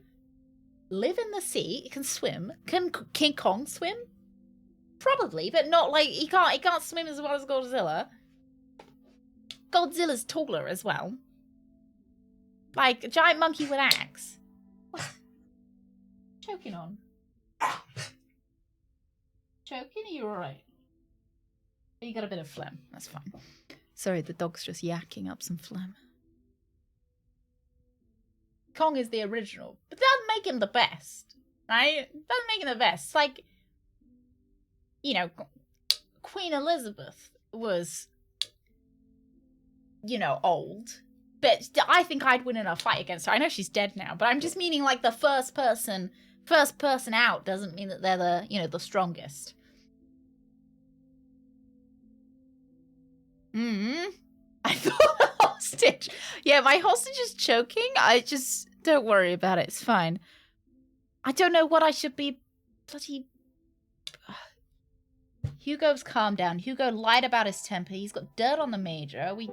live in the sea, it can swim. Can King Kong swim? Probably, but not like he can't swim as well as Godzilla. Godzilla's taller as well. Like a giant monkey with axe. Choking on. Choking? Are you alright? You got a bit of phlegm. That's fine. Sorry, the dog's just yakking up some phlegm. Kong is the original, but that doesn't make him the best, right? Doesn't make him the best. It's like, you know, Queen Elizabeth was, you know, old, but I think I'd win in a fight against her. I know she's dead now, but I'm just meaning like the first person out doesn't mean that they're the, you know, the strongest. I thought a hostage. Yeah, my hostage is choking. I just don't worry about it. It's fine. I don't know what I should be bloody. Hugo's calmed down. Hugo lied about his temper. He's got dirt on the major. Are we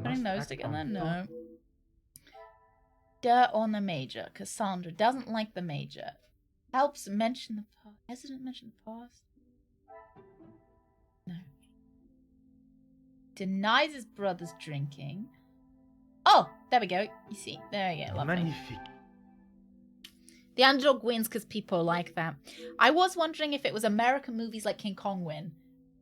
putting those together? No. Dirt on the major. Cassandra doesn't like the major. Helps mention the past. Hesitant mention the past. No. Denies his brother's drinking. Oh, there we go. You see. There we go. Lovely. Magnifique. The underdog wins because people like that. I was wondering if it was American movies like King Kong win,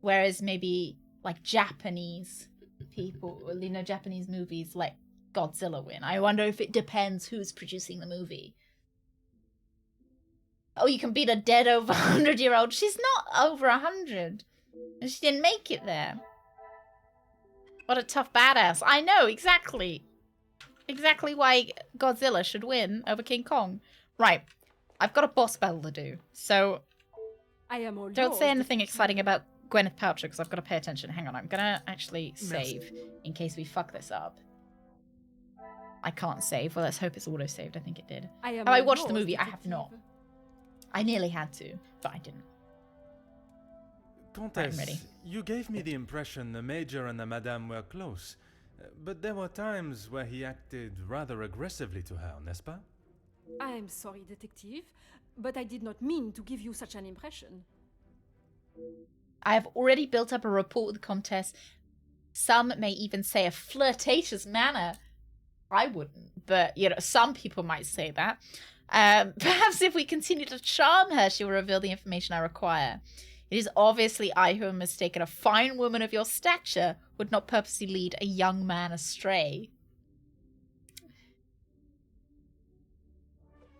whereas maybe like Japanese people, you know, Japanese movies like Godzilla win. I wonder if it depends who's producing the movie. Oh, you can beat a dead over 100-year-old. She's not over 100. And she didn't make it there. What a tough badass. I know, exactly. Exactly why Godzilla should win over King Kong. Right. I've got a boss battle to do. So, don't say anything exciting about Gwyneth Paltrow because I've got to pay attention. Hang on, I'm going to actually save in case we fuck this up. I can't save. Well, let's hope it's auto-saved. I think it did. Have I watched the movie? I have not. I nearly had to, but I didn't. Countess, ready. You gave me the impression the Major and the Madame were close, but there were times where he acted rather aggressively to her, n'est-ce pas? I'm sorry, Detective, but I did not mean to give you such an impression. I have already built up a rapport with the Comtesse. Some may even say a flirtatious manner. I wouldn't, but, you know, some people might say that. Perhaps if we continue to charm her, she will reveal the information I require. It is obviously I who am mistaken. A fine woman of your stature would not purposely lead a young man astray.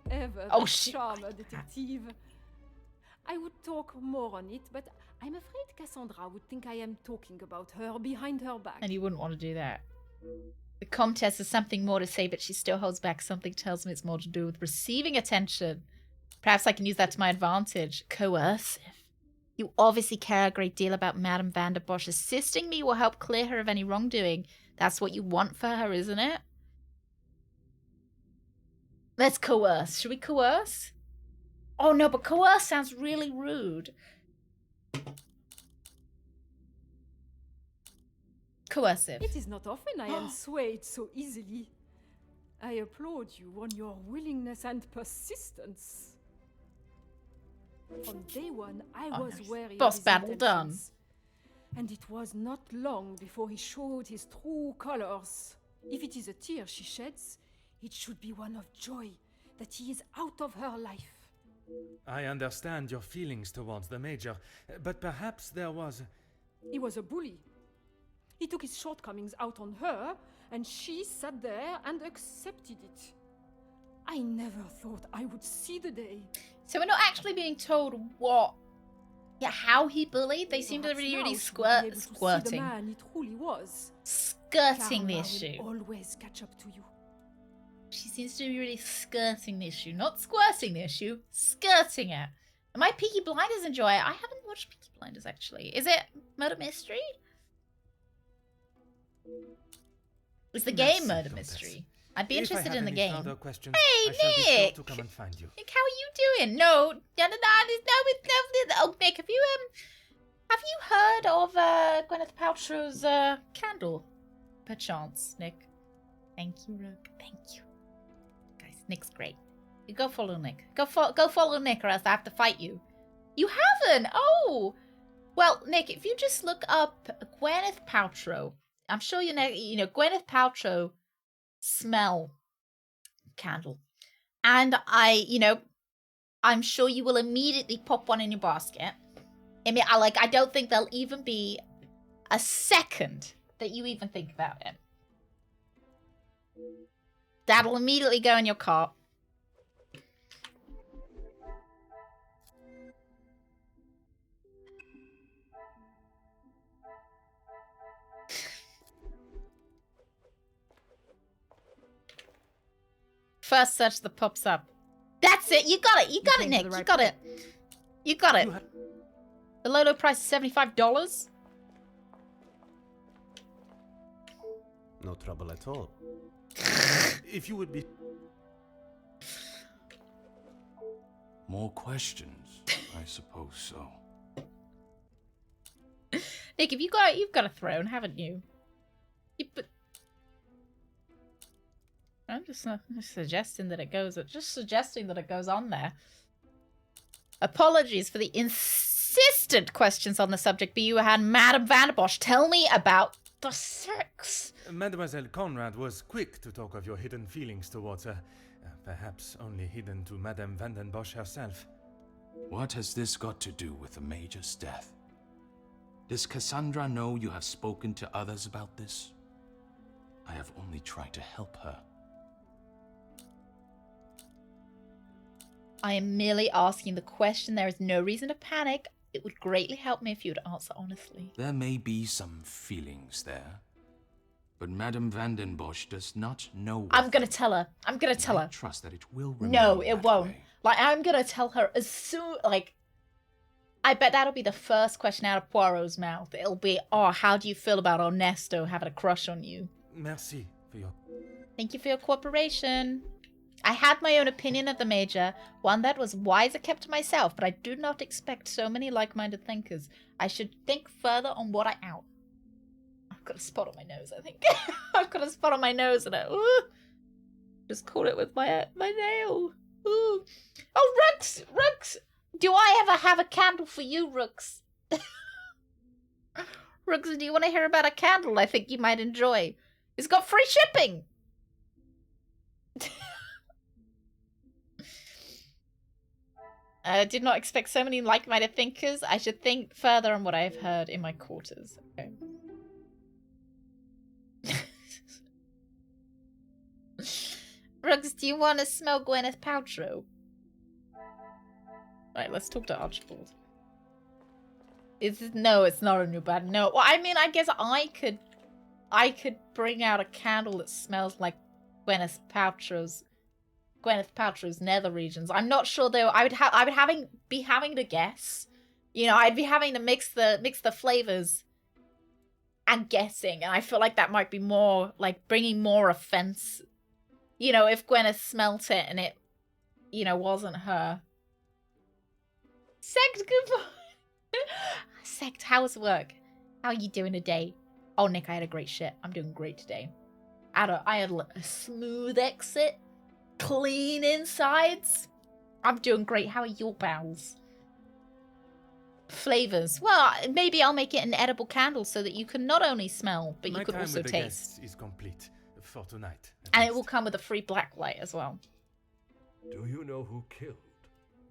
Ever Oh, that charmer, Detective. I would talk more on it, but I'm afraid Cassandra would think I am talking about her behind her back. And you wouldn't want to do that. The Comtesse has something more to say, but she still holds back. Something tells me it's more to do with receiving attention. Perhaps I can use that to my advantage. Coercive. You obviously care a great deal about Madame van der Bosch. Assisting me will help clear her of any wrongdoing. That's what you want for her, isn't it? Let's coerce. Should we coerce? Oh no, but coerce sounds really rude. Coercive. It is not often I am swayed so easily. I applaud you on your willingness and persistence. From day one, I was wary Boss of his battle done. intentions. And it was not long before he showed his true colors. If it is a tear she sheds, it should be one of joy that he is out of her life. I understand your feelings towards the Major, but perhaps there was... He was a bully. He took his shortcomings out on her, and she sat there and accepted it. I never thought I would see the day. So we're not actually being told what, how he bullied. They seem to Perhaps really now really she will be able to see squirting, the man he truly was. skirting the Karma issue. will always catch up to you. She seems to be really skirting the issue, not squirting the issue, skirting it. And my Peaky Blinders enjoy it. I haven't watched Peaky Blinders actually. Is it murder mystery? It's the game murder mystery. I'd be interested in the game. Hey, Nick! To come and find you. Nick, how are you doing? No. Oh, Nick, have you heard of Gwyneth Paltrow's candle? Perchance, Nick. Thank you, Rook. Thank you. Guys, Nick's great. You go follow Nick. Go follow Nick, or else I have to fight you. You haven't? Oh! Well, Nick, if you just look up Gwyneth Paltrow, I'm sure you know Gwyneth Paltrow smell candle. And I'm sure you will immediately pop one in your basket. I mean, I don't think there'll even be a second that you even think about it. That'll immediately go in your cart. First search that pops up. That's it. You got it. You got it, Nick. You got it. You got it. The low price is $75. No trouble at all. If you would be... More questions? I suppose so. Nick, you've got a throne, haven't you? I'm just suggesting that it goes. Just suggesting that it goes on there. Apologies for the insistent questions on the subject, but you had Madame Vanderbosch. Tell me about the sex. Mademoiselle Conrad was quick to talk of your hidden feelings towards her. Perhaps only hidden to Madame Vandenbosch herself. What has this got to do with the Major's death? Does Cassandra know you have spoken to others about this? I have only tried to help her. I am merely asking the question. There is no reason to panic. It would greatly help me if you would answer honestly. There may be some feelings there, but Madame Vandenbosch does not know. I'm gonna tell her. I'm gonna tell her. Trust that it will remain. No, it won't. Way. I'm gonna tell her as soon. I bet that'll be the first question out of Poirot's mouth. It'll be, "Oh, how do you feel about Ernesto having a crush on you?" Merci for your... Thank you for your cooperation. I had my own opinion of the Major, one that was wiser kept to myself, but I do not expect so many like-minded thinkers. I should think further on what I out. I've got a spot on my nose, I think. I've got a spot on my nose and just caught it with my nail. Ooh. Oh, Rooks! Do I ever have a candle for you, Rooks? Rooks, do you want to hear about a candle I think you might enjoy? It's got free shipping! I did not expect so many like-minded thinkers. I should think further on what I have heard in my quarters. Okay. Ruggs, do you want to smell Gwyneth Paltrow? Right, let's talk to Archibald. No, it's not a new bad. No. Well, I mean, I guess I could bring out a candle that smells like Gwyneth Paltrow's nether regions. I'm not sure though. I would be having to guess. I'd be having to mix the flavors and guessing, and I feel like that might be more like bringing more offense. If Gwyneth smelt it and it, wasn't her. Sect, good Sect, how's work? How are you doing today? Oh, Nick, I had a great shit. I'm doing great today. I had a smooth exit, clean insides. I'm doing great. How are your pals? Flavors. Well, maybe I'll make it an edible candle so that you can not only smell, but you could also taste. My time with the guests is complete for tonight. And it will come with a free black light as well. Do you know who killed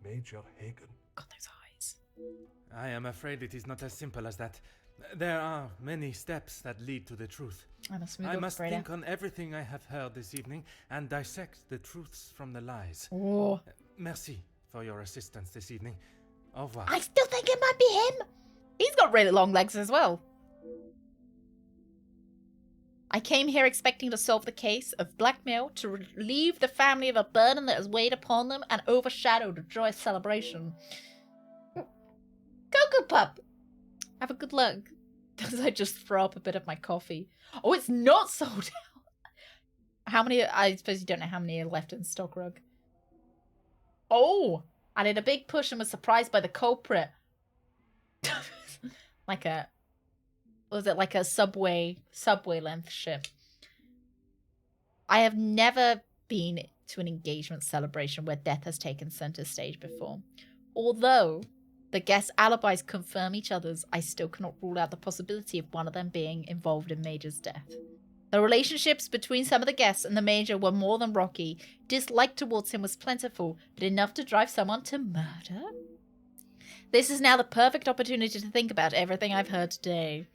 Major Hagen? God, those eyes. I am afraid it is not as simple as that. There are many steps that lead to the truth. I must think on everything I have heard this evening and dissect the truths from the lies. Oh. Merci for your assistance this evening. Au revoir. I still think it might be him. He's got really long legs as well. I came here expecting to solve the case of blackmail to relieve the family of a burden that has weighed upon them and overshadowed a joyous celebration. Cocoa Pup! Have a good luck. As I just throw up a bit of my coffee. Oh, it's not sold out! How many... I suppose you don't know how many are left in stock, Rug. Oh! I did a big push and was surprised by the culprit. Like a... Was it like a subway length ship? I have never been to an engagement celebration where death has taken center stage before. Although the guests' alibis confirm each other's, I still cannot rule out the possibility of one of them being involved in Major's death. The relationships between some of the guests and the Major were more than rocky. Dislike towards him was plentiful, but enough to drive someone to murder? This is now the perfect opportunity to think about everything I've heard today.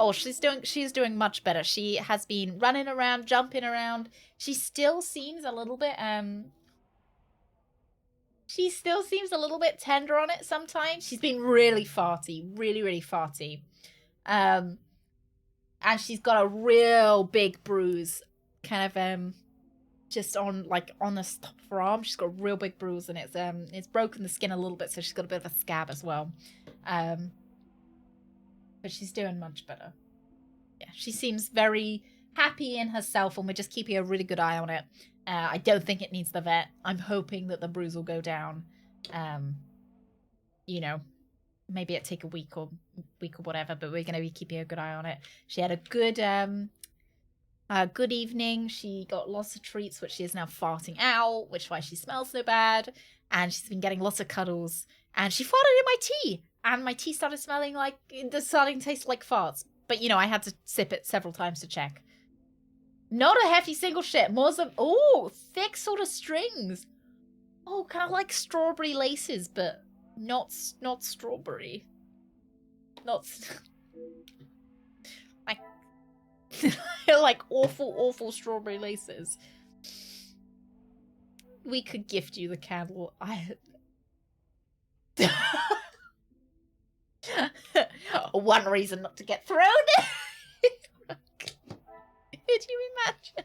Oh, she's doing much better. She has been running around, jumping around. She still seems a little bit tender on it sometimes. She's been really farty, really farty. And she's got a real big bruise, kind of just on the top of her arm. She's got a real big bruise, and it's broken the skin a little bit, so she's got a bit of a scab as well. But she's doing much better. Yeah, she seems very happy in herself, and we're just keeping a really good eye on it. I don't think it needs the vet. I'm hoping that the bruise will go down. You know, maybe it take a week or whatever, but we're going to be keeping a good eye on it. She had a good evening. She got lots of treats, which she is now farting out, which is why she smells so bad. And she's been getting lots of cuddles. And she farted in my tea. And my tea started starting to taste like farts. But, you know, I had to sip it several times to check. Not a hefty single shit. More some, thick sort of strings. Oh, kind of like strawberry laces, but not strawberry. Not... like awful strawberry laces. We could gift you the candle. One reason not to get thrown. Could you imagine?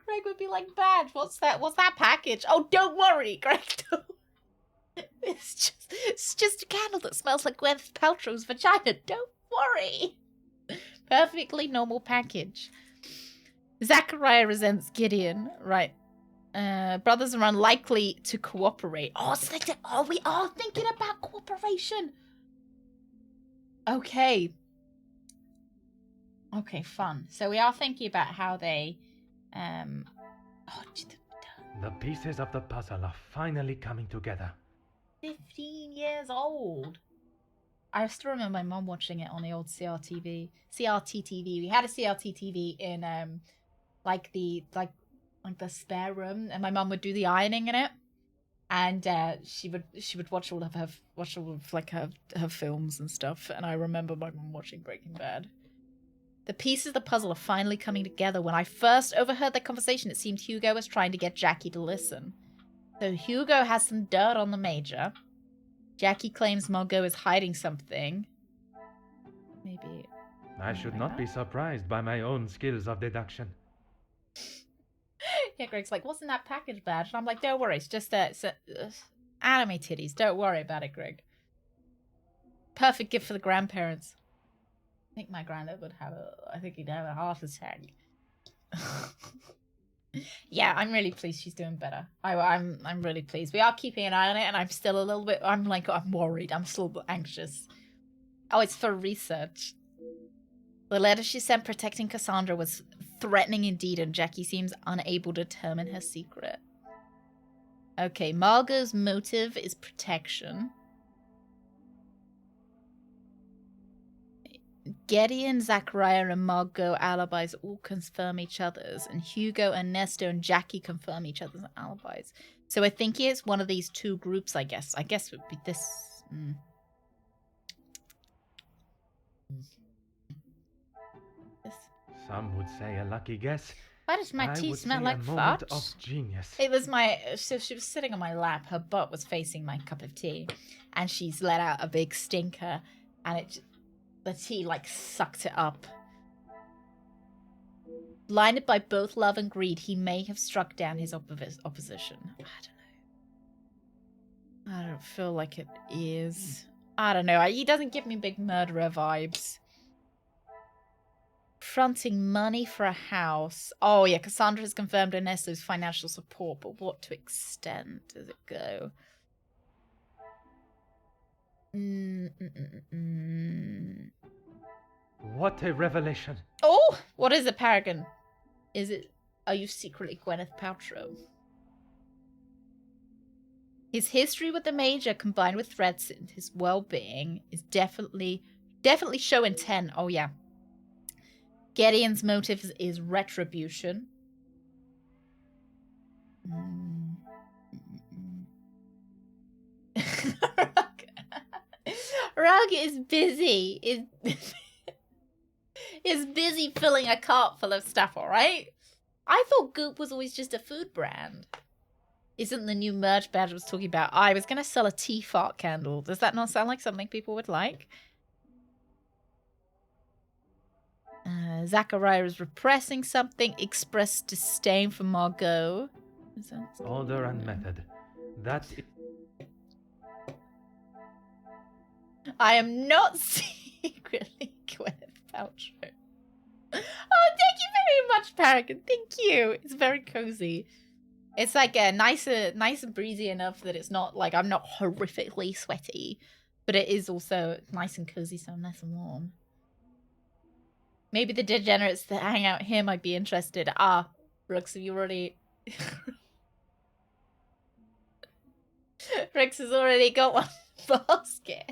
Greg would be like, "Badge, what's that package?" Oh, don't worry, Greg. It's just a candle that smells like Gwyneth Paltrow's vagina. Don't worry. Perfectly normal package. Zachariah resents Gideon. Right. Brothers are unlikely to cooperate. Oh, we are thinking about cooperation. Okay. Okay, fun. So we are thinking about how they... The pieces of the puzzle are finally coming together. 15 years old. I still remember my mom watching it on the old CRT TV. We had a CRT TV in the spare room, and my mom would do the ironing in it, and she would watch all of her films and stuff. And I remember my mom watching Breaking Bad. The pieces of the puzzle are finally coming together. When I first overheard their conversation, it seemed Hugo was trying to get Jackie to listen. So Hugo has some dirt on the Major. Jackie claims Margot is hiding something. Maybe... I should not be surprised by my own skills of deduction. Yeah, Greg's like, "What's in that package, Badge?" And I'm like, "Don't worry, it's just anime titties. Don't worry about it, Greg. Perfect gift for the grandparents." I think my granddad would have he'd have a heart attack. Yeah, I'm really pleased she's doing better. I'm really pleased. We are keeping an eye on it, and I'm still a little bit. I'm worried. I'm still anxious. Oh, it's for research. The letter she sent protecting Cassandra was threatening indeed, and Jackie seems unable to determine her secret. Okay, Margot's motive is protection. Gideon, Zachariah, and Margot alibis all confirm each other's, and Hugo, Ernesto, and Jackie confirm each other's alibis. So I think it's one of these two groups, I guess. I guess it would be this. Some would say a lucky guess. Why does my tea smell like fudge? Of genius. It was so she was sitting on my lap, her butt was facing my cup of tea, and she's let out a big stinker, and the tea like sucked it up. Blinded by both love and greed, he may have struck down his opposition. I don't feel like it is. I don't know. He doesn't give me big murderer vibes. Fronting money for a house. Oh yeah, Cassandra has confirmed Ernesto's financial support, but what to extent does it go? What a revelation. Oh, what is it, Paragon? Are you secretly Gwyneth Paltrow? His history with the Major combined with threats in his well-being is definitely show intent. Oh yeah. Gideon's motive is retribution. Rug is busy. Is busy filling a cart full of stuff, alright? I thought Goop was always just a food brand. Isn't the new merch badge I was talking about? I was going to sell a tea fart candle. Does that not sound like something people would like? Zachariah is repressing something. Expressed disdain for Margot. Order and method. That is... I am not secretly Gwyneth Paltrow. Oh, thank you very much, Paragon. Thank you. It's very cozy. It's like a nice and breezy enough that it's not like I'm not horrifically sweaty, but it is also nice and cozy, so I'm nice and warm. Maybe the degenerates that hang out here might be interested. Ah, Rooks, have you already... Rooks has already got one basket.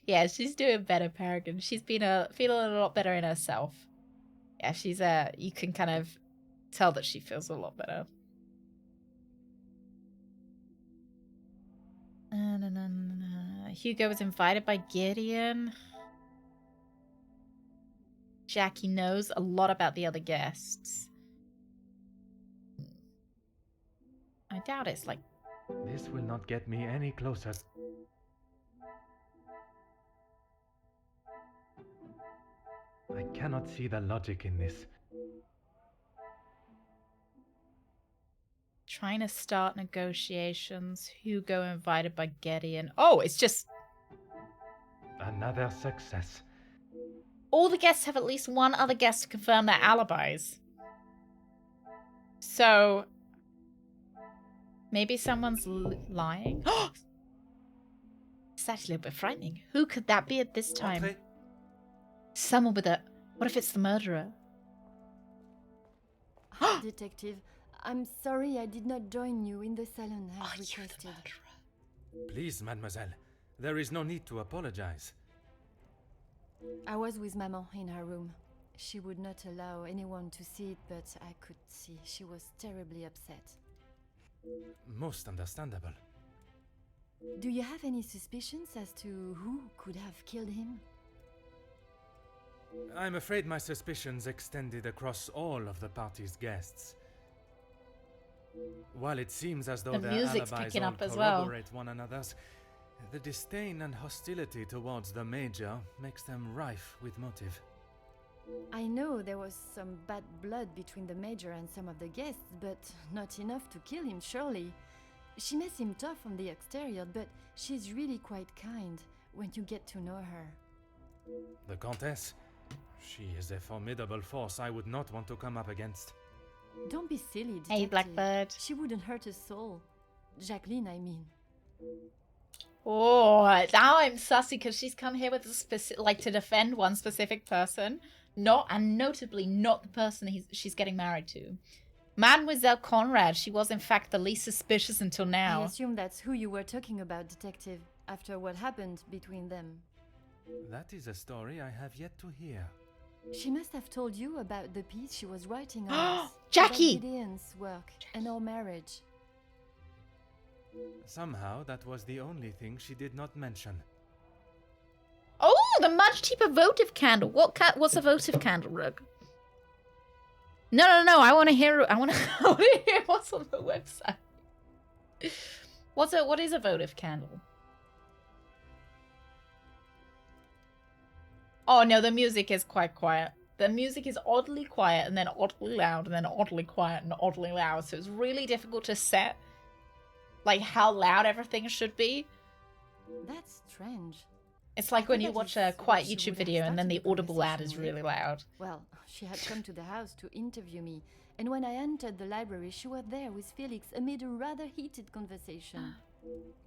Yeah, she's doing better, Paragon. She's been feeling a lot better in herself. Yeah, she's you can kind of tell that she feels a lot better. Hugo was invited by Gideon. Jackie knows a lot about the other guests. I doubt it's like... This will not get me any closer. I cannot see the logic in this. Trying to start negotiations. Hugo invited by Gideon. Oh, it's just... Another success. All the guests have at least one other guest to confirm their alibis. So... maybe someone's lying? It's actually a bit frightening. Who could that be at this time? Okay. Someone with a... What if it's the murderer? Detective, I'm sorry I did not join you in the salon as requested. Please, mademoiselle. There is no need to apologize. I was with Maman in her room. She would not allow anyone to see it, but I could see she was terribly upset. Most understandable. Do you have any suspicions as to who could have killed him? I'm afraid my suspicions extended across all of the party's guests. While it seems as though their alibis all corroborate one another's, the disdain and hostility towards the Major makes them rife with motive. I know there was some bad blood between the Major and some of the guests, but not enough to kill him, surely. She may seem tough on the exterior, but she's really quite kind when you get to know her. The Countess? She is a formidable force I would not want to come up against. Don't be silly, detective. Hey, Blackbird. She wouldn't hurt a soul. Jacqueline, I mean. Oh, now I'm sussy because she's come here with a specific, to defend one specific person, notably not the person she's getting married to. Mademoiselle Conrad. She was in fact the least suspicious until now. I assume that's who you were talking about, detective, after what happened between them. That is a story I have yet to hear. She must have told you about the piece she was writing on us. Jackie! About Gideon's work and our marriage. Somehow, that was the only thing she did not mention. Oh, the much cheaper votive candle. What's a votive candle, Rug? No. I want to hear. I want to hear what's on the website. What is a votive candle? Oh no, the music is quite quiet. The music is oddly quiet and then oddly loud and then oddly quiet and oddly loud. So it's really difficult to set how loud everything should be. That's strange. It's like when you watch a quiet YouTube video and then the audible ad is really loud. Well, she had come to the house to interview me, and when I entered the library, she was there with Felix amid a rather heated conversation.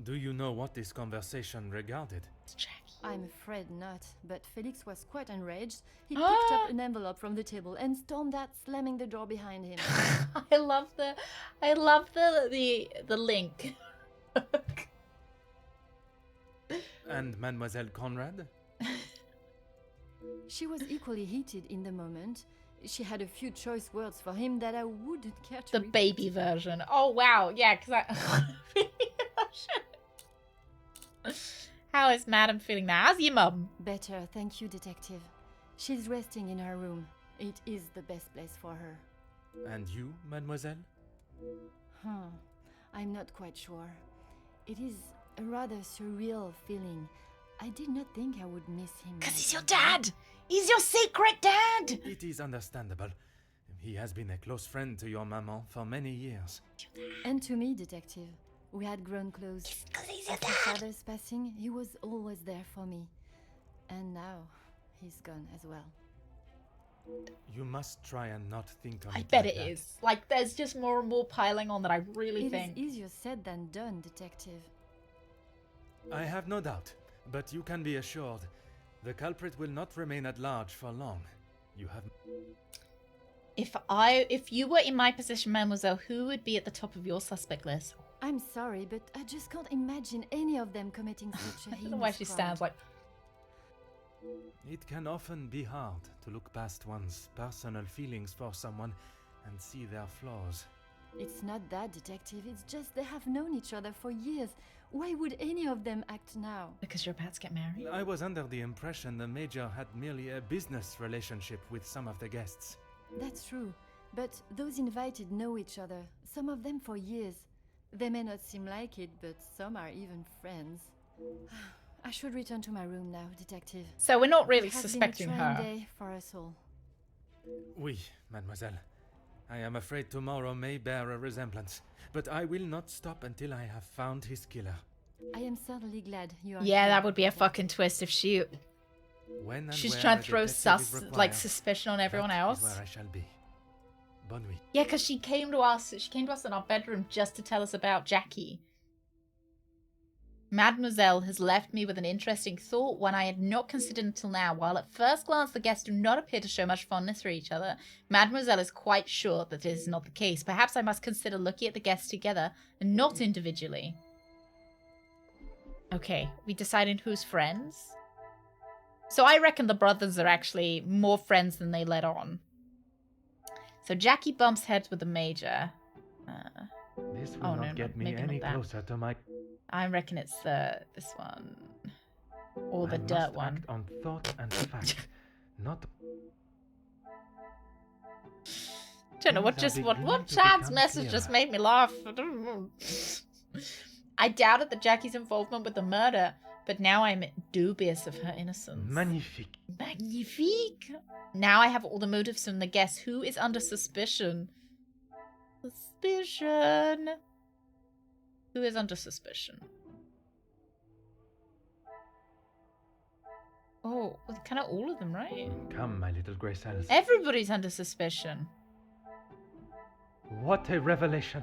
Do you know what this conversation regarded? I'm afraid not, but Felix was quite enraged. He picked up an envelope from the table and stormed out, slamming the door behind him. I love the link. And Mademoiselle Conrad? She was equally heated in the moment. She had a few choice words for him that I wouldn't care to repeat. Baby version. Oh wow, yeah, because How is Madam feeling now? How's your mum? Better, thank you, detective. She's resting in her room. It is the best place for her. And you, mademoiselle? I'm not quite sure. It is a rather surreal feeling. I did not think I would miss him. Because he's your dad! He's your secret dad! It is understandable. He has been a close friend to your maman for many years. And to me, detective. We had grown close. After father's passing, he was always there for me. And now, he's gone as well. You must try and not think of it. I bet like it that. is. There's just more and more piling on that I really think. It is easier said than done, detective. I have no doubt, but you can be assured, the culprit will not remain at large for long. You have... If you were in my position, mademoiselle, who would be at the top of your suspect list? I'm sorry, but I just can't imagine any of them committing such a heinous I don't know why she stands like... It can often be hard to look past one's personal feelings for someone and see their flaws. It's not that, detective. It's just they have known each other for years. Why would any of them act now? Because you're about to get married? I was under the impression the Major had merely a business relationship with some of the guests. That's true. But those invited know each other. Some of them for years. They may not seem like it, but some are even friends. I should return to my room now, detective. So we're not really It has suspecting been a trying her. day for us all. Oui, mademoiselle. I am afraid tomorrow may bear a resemblance, but I will not stop until I have found his killer. I am certainly glad you are Yeah, here. that would be a fucking twist if she's trying to throw suspicion on everyone else. Where I shall be. Bonne nuit. Yeah, because she came to us in our bedroom just to tell us about Jackie. Mademoiselle has left me with an interesting thought, one I had not considered until now. While at first glance the guests do not appear to show much fondness for each other, Mademoiselle is quite sure that this is not the case. Perhaps I must consider looking at the guests together and not individually. Okay, we decided who's friends. So I reckon the brothers are actually more friends than they let on. So Jackie bumps heads with the Major. This will not get me any closer to my... I reckon it's this one. Or the I dirt must one. act on thought and fact, not... Don't know what Chad's message just made me laugh. I don't know. I doubted that Jackie's involvement with the murder, but now I'm dubious of her innocence. Magnifique. Magnifique. Now I have all the motives from the guests. Who is under suspicion? Suspicion. Who is under suspicion? Oh, well, kind of all of them, right? Come, my little Grace Alice. Everybody's under suspicion. What a revelation.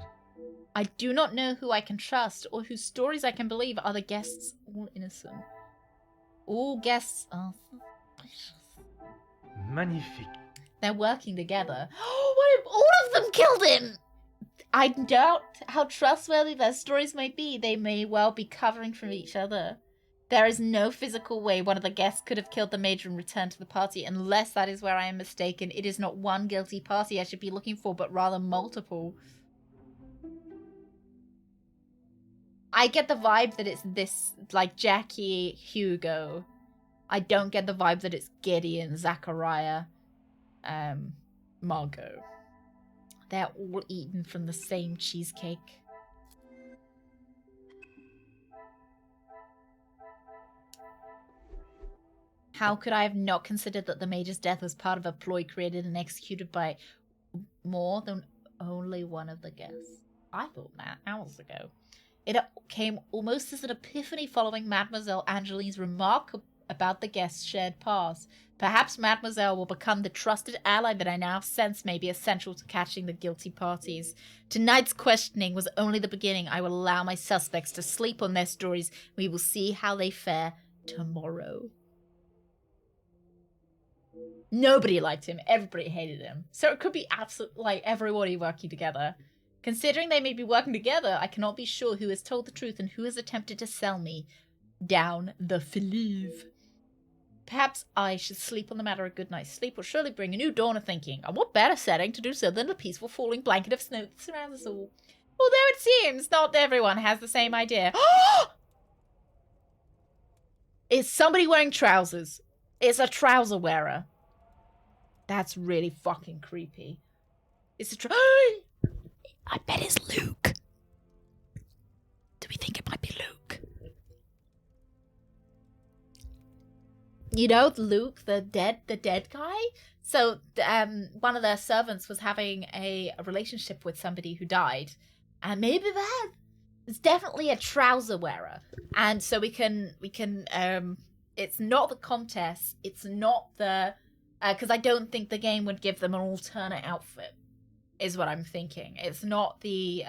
I do not know who I can trust or whose stories I can believe. Are the guests all innocent? All guests are suspicious. Magnifique. They're working together. Oh, what if all of them killed him? I doubt how trustworthy their stories may be. They may well be covering from each other. There is no physical way one of the guests could have killed the major and returned to the party, unless that is where I am mistaken. It is not one guilty party I should be looking for, but rather multiple. I get the vibe that it's this, like, Jackie, Hugo. I don't get the vibe that it's Gideon, Zachariah, Margot. They're all eaten from the same cheesecake. How could I have not considered that the Major's death was part of a ploy created and executed by more than only one of the guests? I thought that hours ago. It came almost as an epiphany following Mademoiselle Angeline's remark about the guest's shared past. Perhaps Mademoiselle will become the trusted ally that I now sense may be essential to catching the guilty parties. Tonight's questioning was only the beginning. I will allow my suspects to sleep on their stories. We will see how they fare tomorrow. Nobody liked him. Everybody hated him. So it could be absolutely like everybody working together. Considering they may be working together, I cannot be sure who has told the truth and who has attempted to sell me down the fleuve. Perhaps I should sleep on the matter. A good night's sleep will surely bring a new dawn of thinking. And what better setting to do so than the peaceful falling blanket of snow that surrounds us all? Although it seems not everyone has the same idea. It's somebody wearing trousers. It's a trouser wearer. That's really fucking creepy. It's a I bet it's Luke. Do we think it might be Luke? You know, Luke, the dead guy? So, one of their servants was having a relationship with somebody who died. And maybe that is definitely a trouser wearer. And so we can, it's not the contest. It's not the, because I don't think the game would give them an alternate outfit, is what I'm thinking. It's not the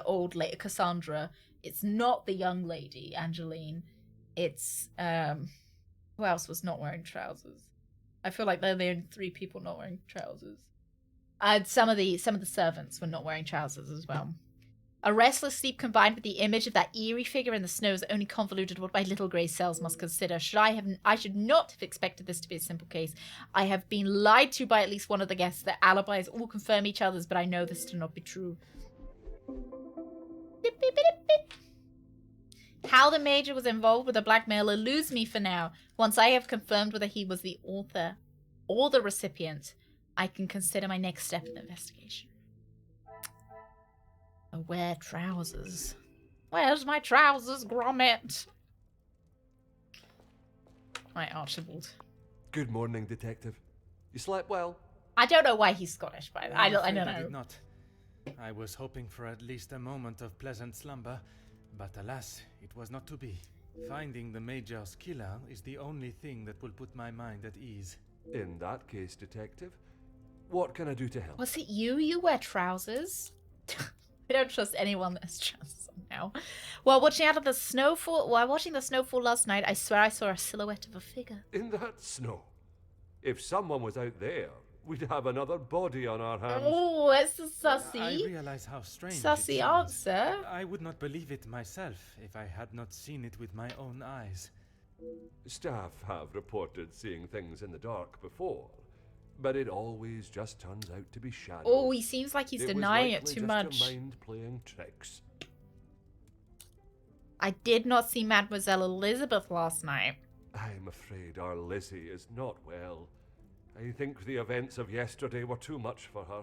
old lady, Cassandra. It's not the young lady, Angeline. It's, who else was not wearing trousers? I feel like they're the only 3 people not wearing trousers. Some of the servants were not wearing trousers as well. A restless sleep combined with the image of that eerie figure in the snow is only convoluted what my little grey cells must consider. I should not have expected this to be a simple case. I have been lied to by at least one of the guests. Their alibis all confirm each other's, but I know this to not be true. How the Major was involved with the blackmail eludes me for now. Once I have confirmed whether he was the author or the recipient, I can consider my next step in the investigation. I wear trousers. Where's my trousers, Gromit? Right, Archibald. Good morning, Detective. You slept well? I don't know why he's Scottish, but I don't know. I did not. I was hoping for at least a moment of pleasant slumber, but alas, it was not to be. Finding the Major's killer is the only thing that will put my mind at ease. In that case, Detective, what can I do to help? Was it you? You wear trousers? I don't trust anyone that has trousers on now. While watching the snowfall last night, I swear I saw a silhouette of a figure. In that snow? If someone was out there, we'd have another body on our hands. Oh, it's a sussy. I realize how strange sussy answer. I would not believe it myself if I had not seen it with my own eyes. Staff have reported seeing things in the dark before, but it always just turns out to be shadows. Oh, he seems like he's denying it too much. Your mind playing tricks. I did not see Mademoiselle Elizabeth last night. I'm afraid our Lizzie is not well. I think the events of yesterday were too much for her.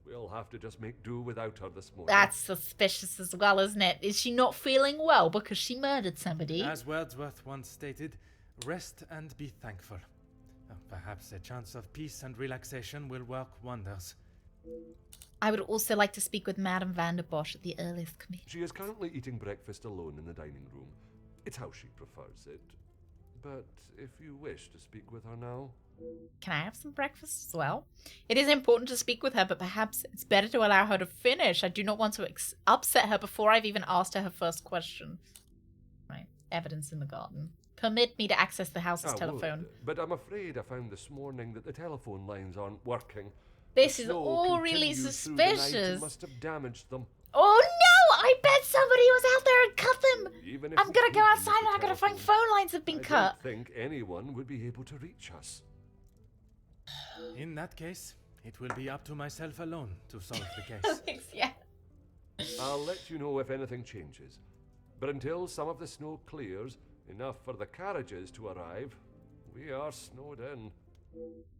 We'll have to just make do without her this morning. That's suspicious as well, isn't it? Is she not feeling well because she murdered somebody? As Wordsworth once stated, rest and be thankful. Perhaps a chance of peace and relaxation will work wonders. I would also like to speak with Madame Van der Bosch at the earliest convenience. She is currently eating breakfast alone in the dining room. It's how she prefers it. But if you wish to speak with her now... Can I have some breakfast as well? It is important to speak with her, but perhaps it's better to allow her to finish. I do not want to upset her before I've even asked her first question. Right. Evidence in the garden. Permit me to access the house's telephone. But I'm afraid I found this morning that the telephone lines aren't working. This is all really suspicious. It must have damaged them. Oh no! I bet somebody was out there and cut them! I'm gonna go outside and I'm gonna find phone lines have been cut. I don't think anyone would be able to reach us. In that case, it will be up to myself alone to solve the case. Yeah. I'll let you know if anything changes. But until some of the snow clears, enough for the carriages to arrive, we are snowed in.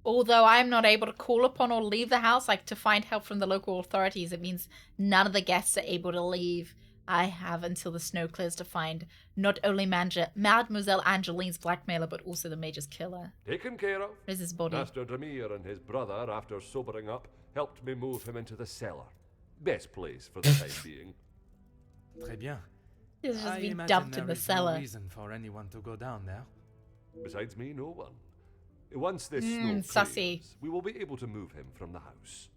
Although I'm not able to call upon or leave the house, like to find help from the local authorities, it means none of the guests are able to leave. I have until the snow clears to find not only Mademoiselle Angeline's blackmailer, but also the Major's killer. Taken care of. Where's his body? Master Dramir and his brother, after sobering up, helped me move him into the cellar. Best place for the time being. Très bien. He's just been dumped in the cellar. No reason for anyone to go down there. Besides me, no one. Once this snow clears, we will be able to move him from the house.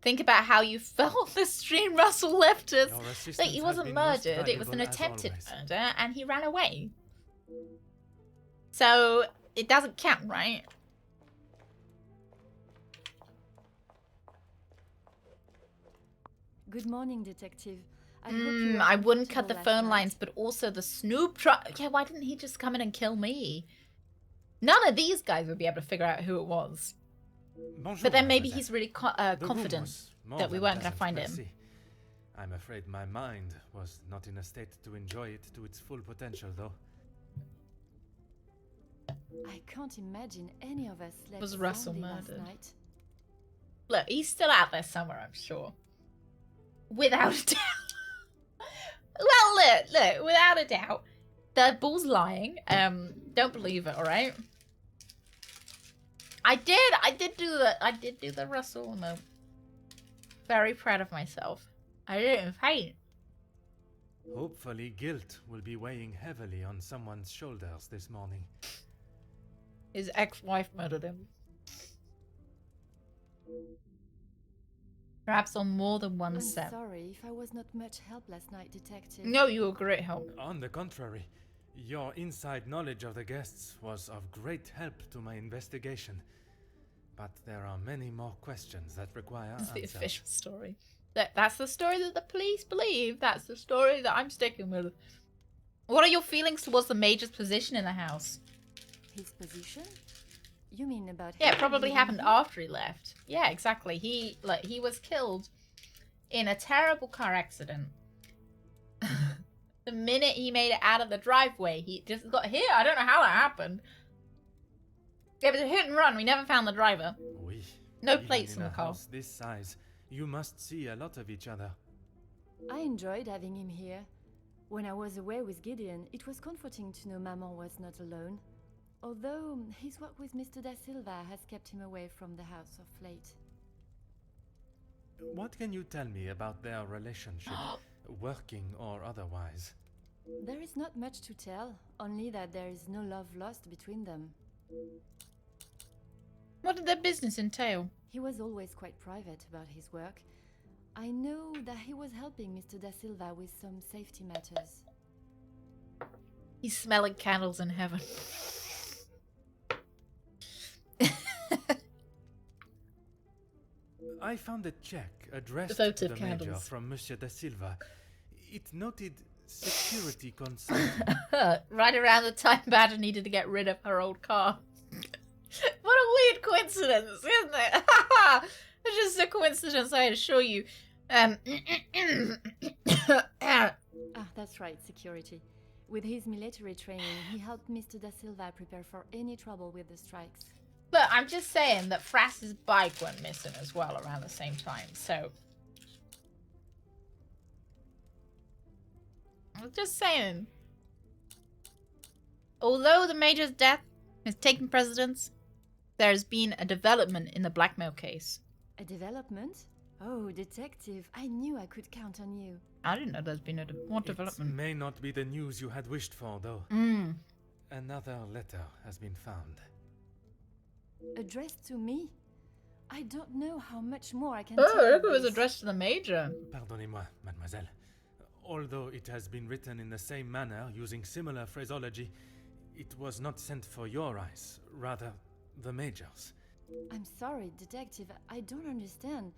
Think about how you felt the stream Russell left us. Like, he wasn't murdered, it was an attempted murder, and he ran away. So, it doesn't count, right? Good morning, Detective. I wouldn't cut the phone lines, but also the Snoop truck. Yeah, why didn't he just come in and kill me? None of these guys would be able to figure out who it was. Bonjour, but then maybe he's really confident that we weren't going to find him. I'm afraid my mind was not in a state to enjoy it to its full potential, though. I can't imagine any of us slept Was Russell soundly murdered? last night. Look, he's still out there somewhere, I'm sure. Without a doubt. Well, look, without a doubt. The bull's lying. Don't believe it, alright? I did do the Russell and very proud of myself. I didn't faint. Hopefully guilt will be weighing heavily on someone's shoulders this morning. His ex-wife murdered him. Perhaps on more than one set. I'm sorry if I was not much help last night, Detective. No, you were great help. On the contrary, your inside knowledge of the guests was of great help to my investigation. But there are many more questions that require answers. That's the official story. That's the story that the police believe. That's the story that I'm sticking with. What are your feelings towards the Major's position in the house? His position? You mean about him? Yeah, it probably happened after he left. Yeah, exactly. He was killed in a terrible car accident. The minute he made it out of the driveway, he just got hit. I don't know how that happened. It was a hit and run. We never found the driver. Oui. No Even plates in in the a car. house this size, you must see a lot of each other. I enjoyed having him here. When I was away with Gideon, it was comforting to know Maman was not alone. Although his work with Mr. Da Silva has kept him away from the house of late. What can you tell me about their relationship, working or otherwise? There is not much to tell, only that there is no love lost between them. What did their business entail? He was always quite private about his work. I know that he was helping Mr. Da Silva with some safety matters. He's smelling candles in heaven. I found a check addressed Votive to the candles. Major from Monsieur Da Silva. It noted security consulting. Right around the time Badger needed to get rid of her old car. What a weird coincidence, isn't it? It's just a coincidence, I assure you. That's right, security. With his military training, he helped Mr. Da Silva prepare for any trouble with the strikes. But I'm just saying that Frass's bike went missing as well around the same time, so... I'm just saying. Although the Major's death has taken precedence, there's been a development in the blackmail case. A development? Oh, Detective, I knew I could count on you. I didn't know there's been more development. It may not be the news you had wished for, though. Another letter has been found. Addressed to me? I don't know how much more I can take Oh, of it was this. addressed to the Major. Pardonnez-moi, mademoiselle. Although it has been written in the same manner, using similar phraseology, it was not sent for your eyes, rather the Major's. I'm sorry, Detective, I don't understand.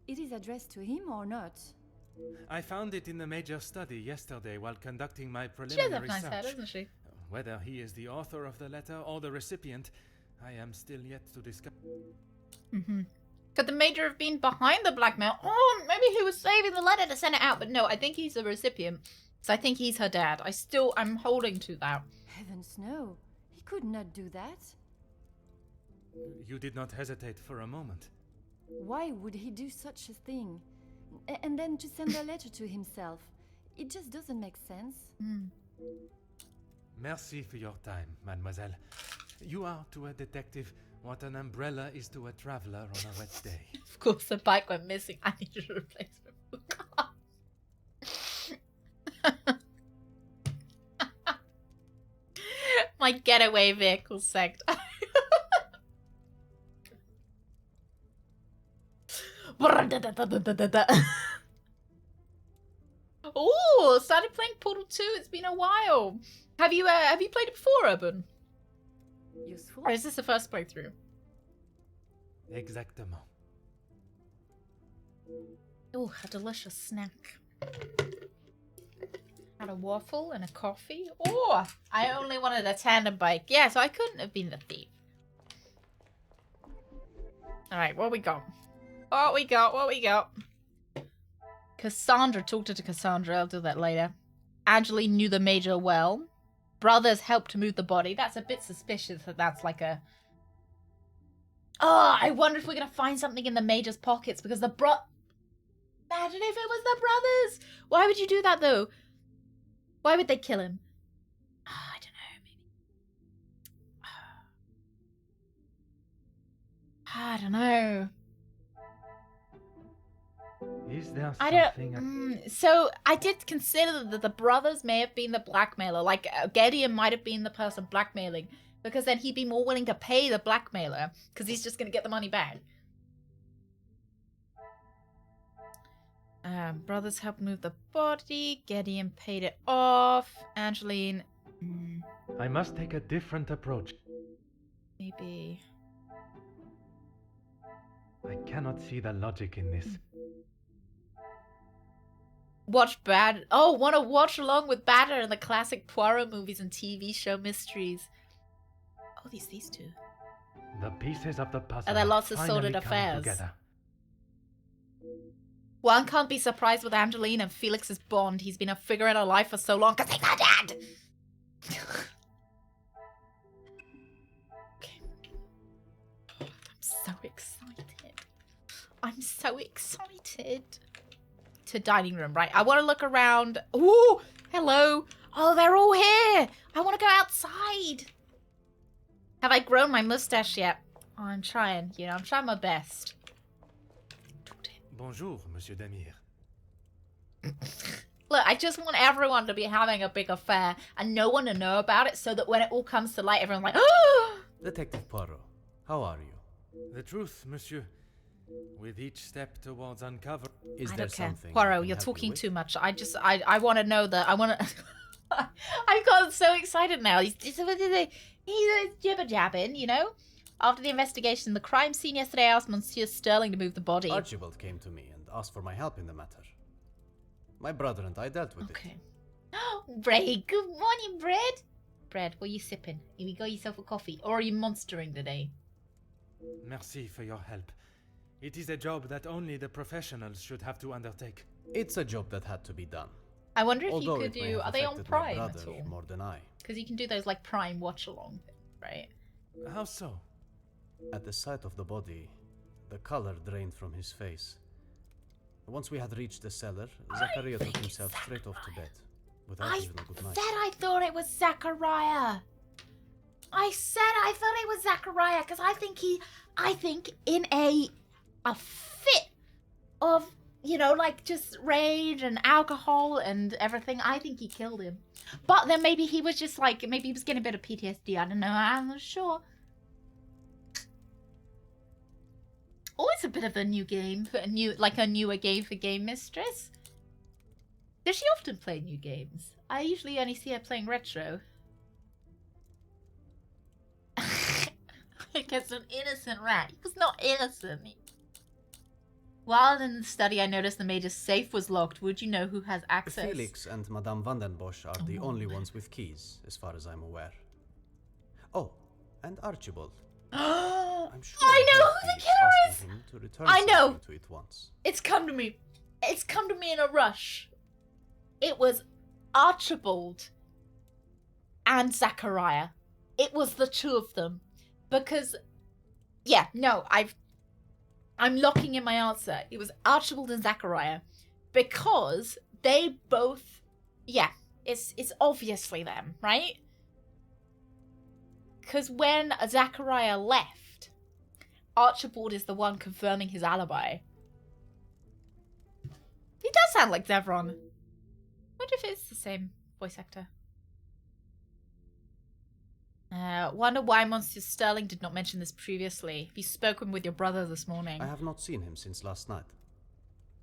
It is addressed to him or not? I found it in the Major's study yesterday while conducting my She does preliminary have nice search. hair, doesn't she? Whether he is the author of the letter or the recipient, I am still yet to discover. Could the Major have been behind the blackmail? Oh, maybe he was saving the letter to send it out. But no, I think he's the recipient. So I think he's her dad. I'm holding to that. Heavens no, he could not do that. You did not hesitate for a moment. Why would he do such a thing? And then to send a letter to himself. It just doesn't make sense. Merci for your time, mademoiselle. You are to a detective what an umbrella is to a traveler on a wet day. Of course, the bike went missing. I need a replacement. My getaway vehicle sect. Oh, started playing Portal 2. It's been a while. Have you played it before, Urban? Useful. Or is this the first playthrough? Exactement. Oh, a delicious snack. Had a waffle and a coffee. Oh, I only wanted a tandem bike. Yeah, so I couldn't have been the thief. Alright, what we got? What we got? Cassandra. Talked to Cassandra. I'll do that later. Angeline knew the Major well. Brothers helped to move the body. That's a bit suspicious that that's like a... Oh, I wonder if we're going to find something in the Major's pockets because the Imagine if it was the brothers. Why would you do that, though? Why would they kill him? Oh, I don't know, maybe. I don't know. Is there something? So I did consider that the brothers may have been the blackmailer. Like Gideon might have been the person blackmailing, because then he'd be more willing to pay the blackmailer because he's just going to get the money back. Brothers helped move the body. Gideon paid it off. Angeline. I must take a different approach. Maybe. I cannot see the logic in this. Want to watch along with Badger and the classic Poirot movies and TV show mysteries. Oh, these two. The pieces of the puzzle. Are there lots of finally sordid come affairs? together. One can't be surprised with Angeline and Felix's bond. He's been a figure in her life for so long because he's her dad. Okay. I'm so excited. I'm so excited. To dining room, right? I want to look around. Ooh, hello. Oh, they're all here. I want to go outside. Have I grown my mustache yet? Oh, I'm trying. I'm trying my best. Bonjour, Monsieur Damir. Look, I just want everyone to be having a big affair and no one to know about it so that when it all comes to light, everyone's like, oh! Detective Poirot, how are you? The truth, Monsieur. With each step towards uncover. Is I there don't care. something Poirot, you're talking too much. I want to know that. I want to... I've gotten so excited now. He's jibber-jabbing, After the investigation, the crime scene yesterday, I asked Monsieur Sterling to move the body. Archibald came to me and asked for my help in the matter. My brother and I dealt with it. Okay. Bread, good morning, Bread. Bread, what are you sipping? Have you got yourself a coffee? Or are you monstering today? Merci for your help. It is a job that only the professionals should have to undertake. It's a job that had to be done. I wonder if Although you could it may do... have Are they on affected my Prime brother at all? more than I. Because you can do those, like, Prime watch-along things, right? How so? At the sight of the body, the color drained from his face. Once we had reached the cellar, Zachariah took himself straight off to bed, without even a good night. I thought it was Zachariah. I thought it was Zachariah, because I think in a fit of, like just rage and alcohol and everything, I think he killed him. But then maybe he was just like, maybe he was getting a bit of PTSD. I don't know. I'm not sure. a bit of a new game, a newer game for Game Mistress. Does she often play new games? I usually only see her playing retro. I guess an innocent rat. He was not innocent. While in the study, I noticed the mage's safe was locked. Would you know who has access? Felix and Madame Vandenbosch are the only ones with keys, as far as I'm aware. Oh, and Archibald. I'm sure I know who the killer is! Him to return I know! to it once. It's come to me. It's come to me in a rush. It was Archibald and Zachariah. It was the two of them. Because, yeah, no, I'm locking in my answer. It was Archibald and Zachariah. Because they both, yeah, it's obviously them, right? Because when Zachariah left, Archibald is the one confirming his alibi. He does sound like Devron. Wonder if it's the same voice actor. Wonder why Monsieur Sterling did not mention this previously. Have you spoken with your brother this morning? I have not seen him since last night.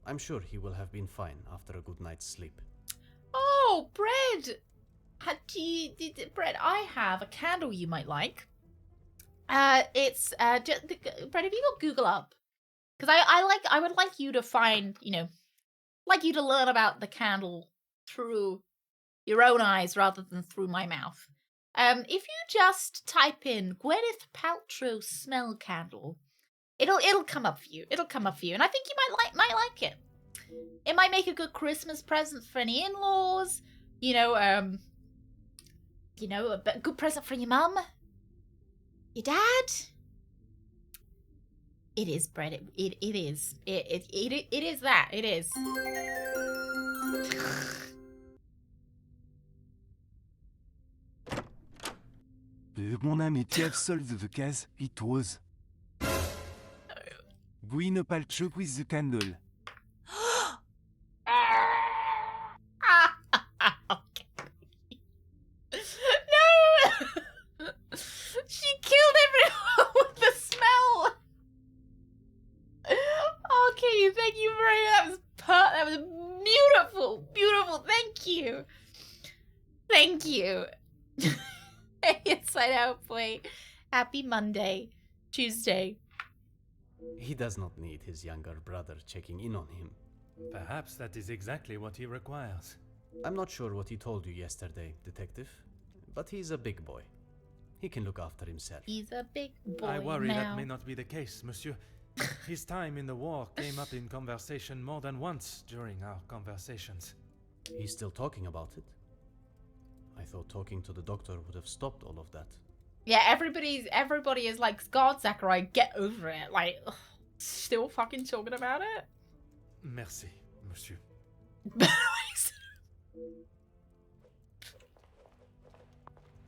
I'm sure he will have been fine after a good night's sleep. Oh, Bread! Bread, I have a candle you might like. It's just, Bread, if you go Google up, because I would like you to find, like you to learn about the candle through your own eyes rather than through my mouth. If you just type in Gwyneth Paltrow smell candle, it'll come up for you. It'll come up for you, and I think you might like it. It might make a good Christmas present for any in-laws. A good present for your mum, your dad. It is, Brett. It is. It is that. It is. Mon âme est tiève solve the case, it was. Gwyneth Paltrow with the candle. No! She killed everyone with the smell! Okay, thank you very much. That was beautiful. Beautiful. Thank you. Thank you. Inside Out Boy. Happy Monday. Tuesday. He does not need his younger brother checking in on him. Perhaps that is exactly what he requires. I'm not sure what he told you yesterday, Detective, but he's a big boy. He can look after himself. He's a big boy I worry now. that may not be the case, monsieur. His time in the war came up in conversation more than once during our conversations. He's still talking about it? I thought talking to the doctor would have stopped all of that. Yeah, everybody is like, God, Zachariah, get over it. Like, ugh, still fucking talking about it? Merci, monsieur.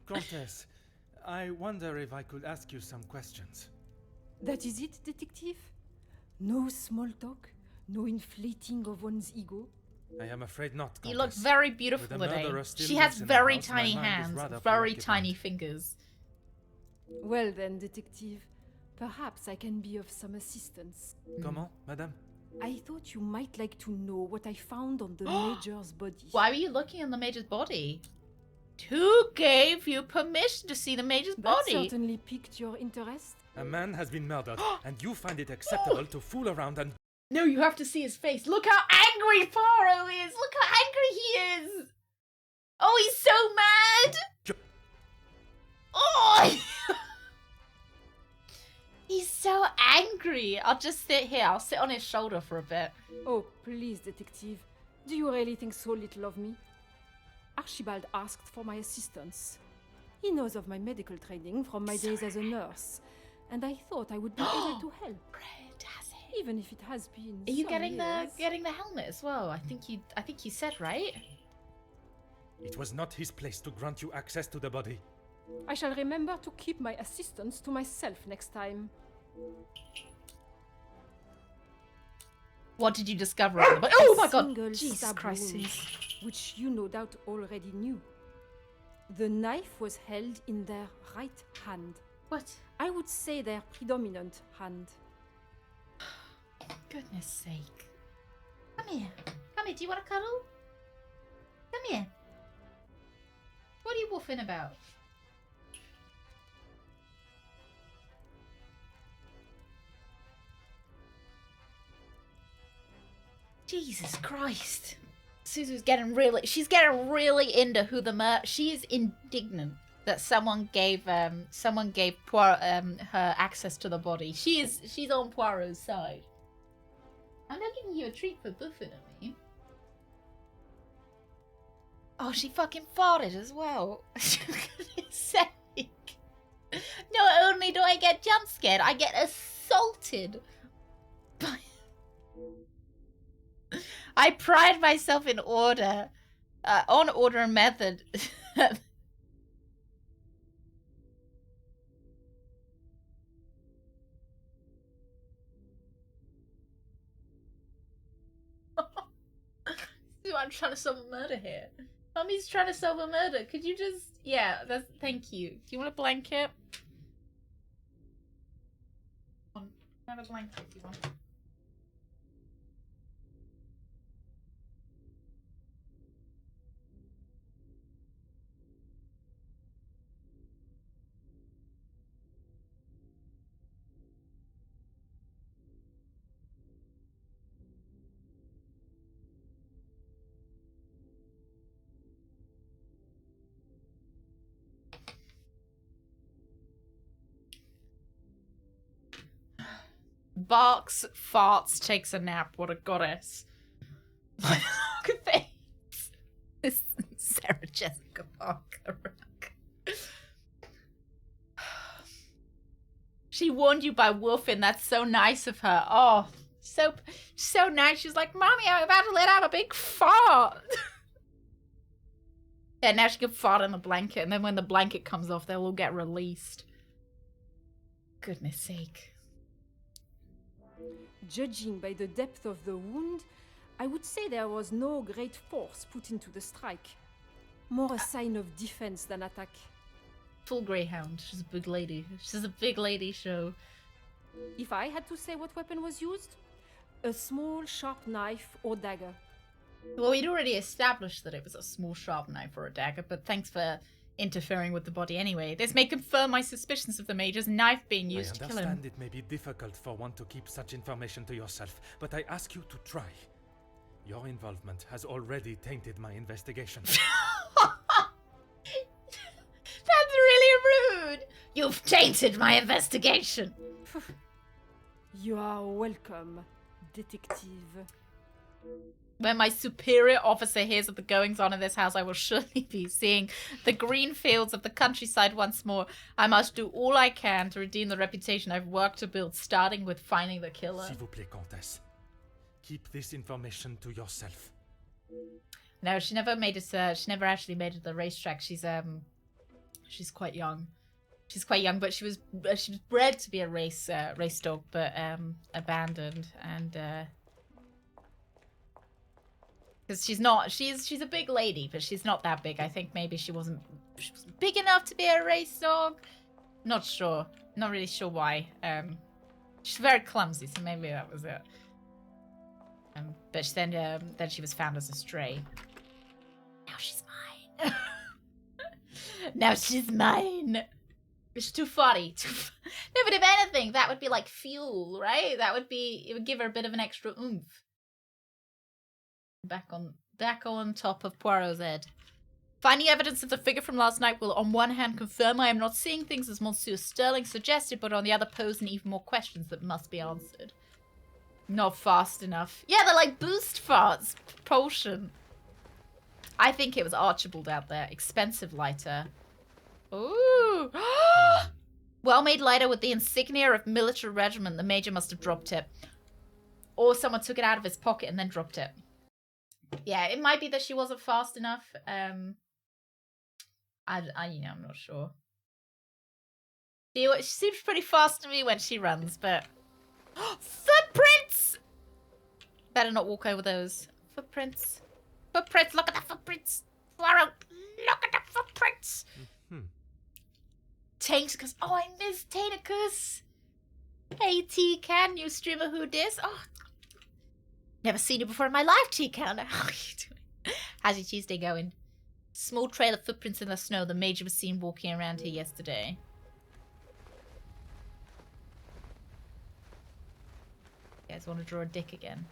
Comtesse, I wonder if I could ask you some questions. That is it, detective? No small talk? No inflating of one's ego? I am afraid not, Comtesse. You look very beautiful today. She has very tiny hands, very tiny fingers. Well then, detective, perhaps I can be of some assistance. Comment, madame? I thought you might like to know what I found on the Major's body. Why were you looking on the Major's body? Who gave you permission to see the Major's body? That certainly piqued your interest. A man has been murdered, and you find it acceptable to fool around and... No, you have to see his face. Look how angry Poirot is. Look how angry he is. Oh, he's so mad. Oh, he's so angry. I'll just sit here. I'll sit on his shoulder for a bit. Oh, please, detective. Do you really think so little of me? Archibald asked for my assistance. He knows of my medical training from my days as a nurse, and I thought I would be able to help. Even if it has been. Are you some getting years. the helmet as well? I think you said, right? It was not his place to grant you access to the body. I shall remember to keep my assistance to myself next time. What did you discover? Oh my God! Single Jesus stab Christ! wound, which you no doubt already knew. The knife was held in their right hand. What? I would say their predominant hand. Goodness sake. Come here. Come here. Do you want to cuddle? Come here. What are you woofing about? Jesus Christ. Suzu's getting really, she's getting really into who the she is indignant that someone gave Poirot her access to the body. She's on Poirot's side. I'm not giving you a treat for buffing at me. Oh, she fucking farted as well. For goodness sake. Not only do I get jump scared, I get assaulted by... I pride myself in order, on order and method. I'm trying to solve a murder here. Mummy's trying to solve a murder. Could you just... Yeah, that's... Thank you. Do you want a blanket? Have a blanket if you want. Barks, farts, takes a nap. What a goddess. Look at this. This is Sarah Jessica Parker. She warned you by woofing. That's so nice of her. Oh, so nice. She's like, Mommy, I'm about to let out a big fart. Yeah, now she can fart in the blanket, and then when the blanket comes off, they'll all get released. Goodness sake. Judging by the depth of the wound, I would say there was no great force put into the strike. More a sign of defense than attack. Full greyhound. She's a big lady. She's a big lady show. If I had to say what weapon was used, a small sharp knife or dagger. Well, we'd already established that it was a small sharp knife or a dagger, but thanks for interfering with the body anyway. This may confirm my suspicions of the Major's knife being used to kill him. I understand it may be difficult for one to keep such information to yourself, but I ask you to try. Your involvement has already tainted my investigation. That's really rude! You've tainted my investigation! You are welcome, detective. When my superior officer hears of the goings-on in this house, I will surely be seeing the green fields of the countryside once more. I must do all I can to redeem the reputation I've worked to build, starting with finding the killer. S'il vous plaît, Comtesse. Keep this information to yourself. No, she never made it. She never actually made it to the racetrack. She's quite young. She's quite young, but she was bred to be a race dog, but abandoned, and because she's a big lady, but she's not that big. I think maybe she wasn't big enough to be a race dog. Not sure. Not really sure why. She's very clumsy, so maybe that was it. But then she was found as a stray. Now she's mine. Now she's mine. She's too funny. No, but if anything, that would be like fuel, right? It would give her a bit of an extra oomph. Back on top of Poirot's head. Finding evidence of the figure from last night will on one hand confirm I am not seeing things as Monsieur Sterling suggested, but on the other pose an even more questions that must be answered. Not fast enough. Yeah, they're like boost farts. Propulsion. I think it was Archibald out there. Expensive lighter. Ooh. Well-made lighter with the insignia of military regiment. The Major must have dropped it. Or someone took it out of his pocket and then dropped it. Yeah, it might be that she wasn't fast enough. I'm not sure. She seems pretty fast to me when she runs, but... Footprints! Better not walk over those. Footprints. Footprints, look at the footprints! Poirot, look at the footprints! Tainicus. Oh, I miss Tainicus! Hey, T-Can, new streamer who dis? Oh, never seen you before in my life, T-Can. How are you doing? How's your Tuesday going? Small trail of footprints in the snow. The Major was seen walking around here yesterday. You guys want to draw a dick again?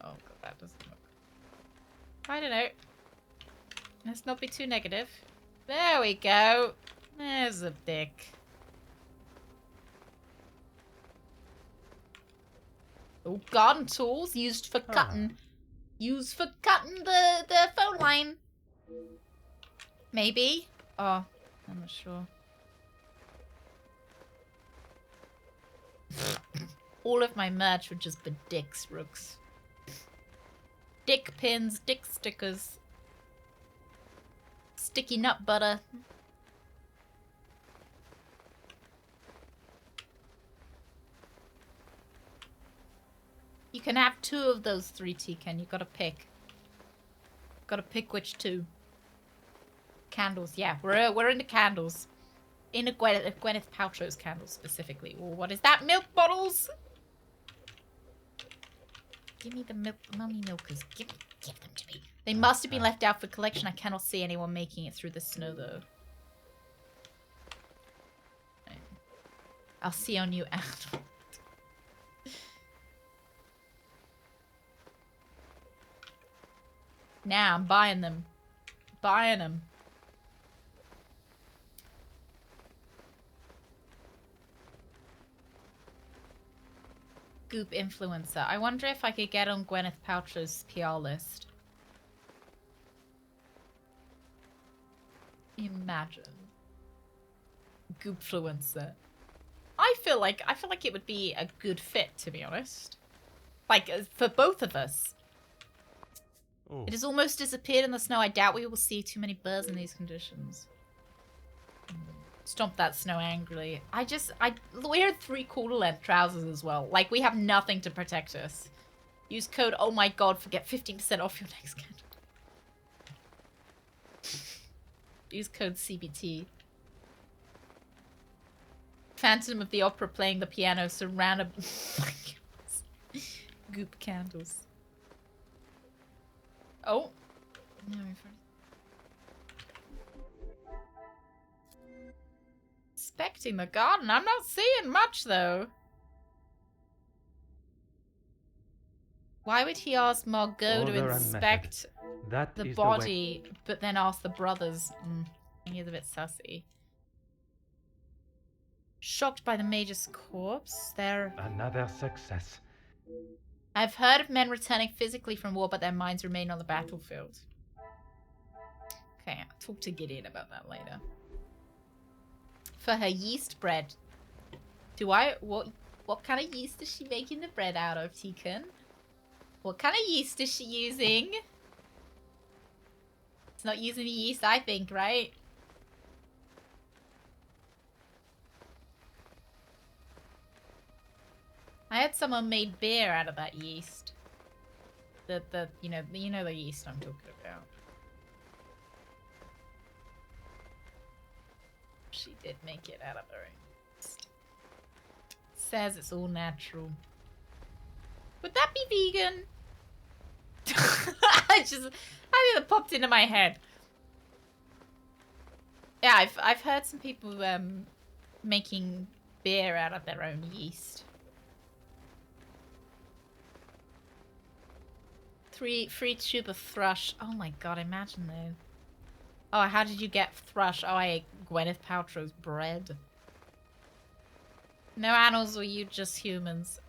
Oh, God, that doesn't look... I don't know. Let's not be too negative. There we go. There's a dick. Oh, garden tools used for cutting. Used for cutting the phone line. Maybe. Oh, I'm not sure. All of my merch would just be dicks, Rooks. Dick pins, dick stickers. Sticky nut butter. You can have 2 of those 3, T-Ken. You gotta pick. Gotta pick which 2. Candles, yeah. We're into candles. Into Gwyneth Paltrow's candles specifically. Ooh, what is that? Milk bottles? Give me the milk, mummy milkers. Give them to me. They must have been left out for collection. I cannot see anyone making it through the snow though. I'll see on you after. Now I'm buying them. Buying them. Goop influencer. I wonder if I could get on Gwyneth Paltrow's PR list. Imagine. Goopfluencer. I feel like it would be a good fit, to be honest. Like, for both of us. Oh. It has almost disappeared in the snow. I doubt we will see too many birds in these conditions. Stomp that snow angrily. We had 3 quarter length trousers as well. Like, we have nothing to protect us. Use code oh my god for get 15% off your next candle. Use code CBT. Phantom of the Opera playing the piano surrounded by goop candles. Oh. No, inspecting the garden. I'm not seeing much though. Why would he ask Margot to inspect the body, but then ask the brothers? He's a bit sussy. Shocked by the Major's corpse. Another success. I've heard of men returning physically from war, but their minds remain on the battlefield. Okay, I'll talk to Gideon about that later. For her yeast bread. What kind of yeast is she making the bread out of, Tekin? What kind of yeast is she using? It's not using the yeast, I think, right? I had someone made beer out of that yeast. You know the yeast I'm talking about. She did make it out of her own yeast. Says it's all natural. Would that be vegan? I think that popped into my head. Yeah, I've heard some people making beer out of their own yeast. Free tube of thrush. Oh my god, imagine though. Oh, how did you get thrush? Oh, I ate Gwyneth Paltrow's bread. No animals, or you just humans?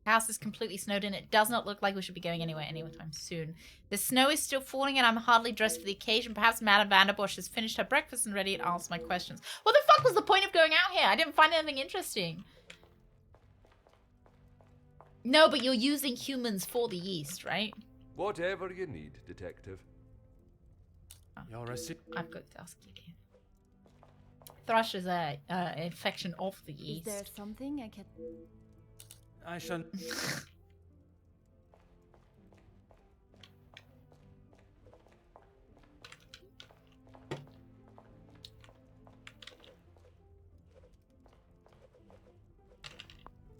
House is completely snowed in. It does not look like we should be going anywhere anytime soon. The snow is still falling and I'm hardly dressed for the occasion. Perhaps Madame Vanderbosch has finished her breakfast and ready to answer my questions. What the fuck was the point of going out here? I didn't find anything interesting. No, but you're using humans for the yeast, right? Whatever you need, Detective. You're a sick. I've got to ask you. Thrush is a infection of the yeast. Is there something I can... I shall...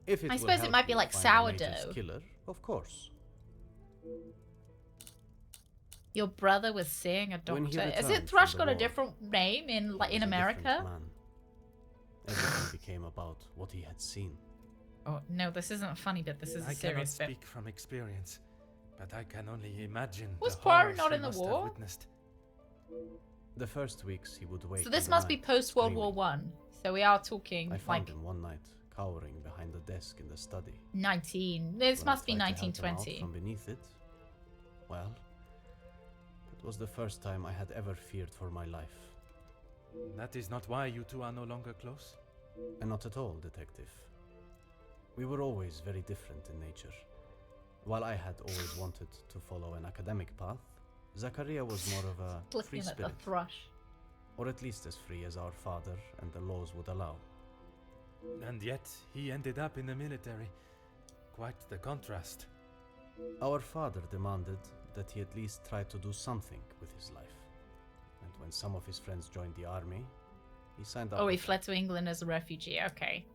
If it I will suppose it help might be you like find the Major's sourdough. killer, of course. Your brother was seeing a When he doctor. Is returned it Thrush from got the a war, different name in he was a America? different man. Everything became about what he had seen. Oh no, this isn't a funny bit. This is a I cannot serious bit. speak from experience, but I can only imagine Was the Poirot horror not she in the must have war? witnessed. The first weeks he would wake. So this in the must be night, post World screaming. War One. So we are talking I found like him one night, cowering behind the desk in the study. 19. This When I must be tried to help him out 1920. From beneath it, well, it was the first time I had ever feared for my life. That is not why you two are no longer close? And not at all, detective. We were always very different in nature. While I had always wanted to follow an academic path, Zachariah was more of a free Looking at the spirit. thrush. Or at least as free as our father and the laws would allow. And yet, he ended up in the military. Quite the contrast. Our father demanded that he at least try to do something with his life. And when some of his friends joined the army, he signed up. Oh, he with fled to England as a refugee. Okay.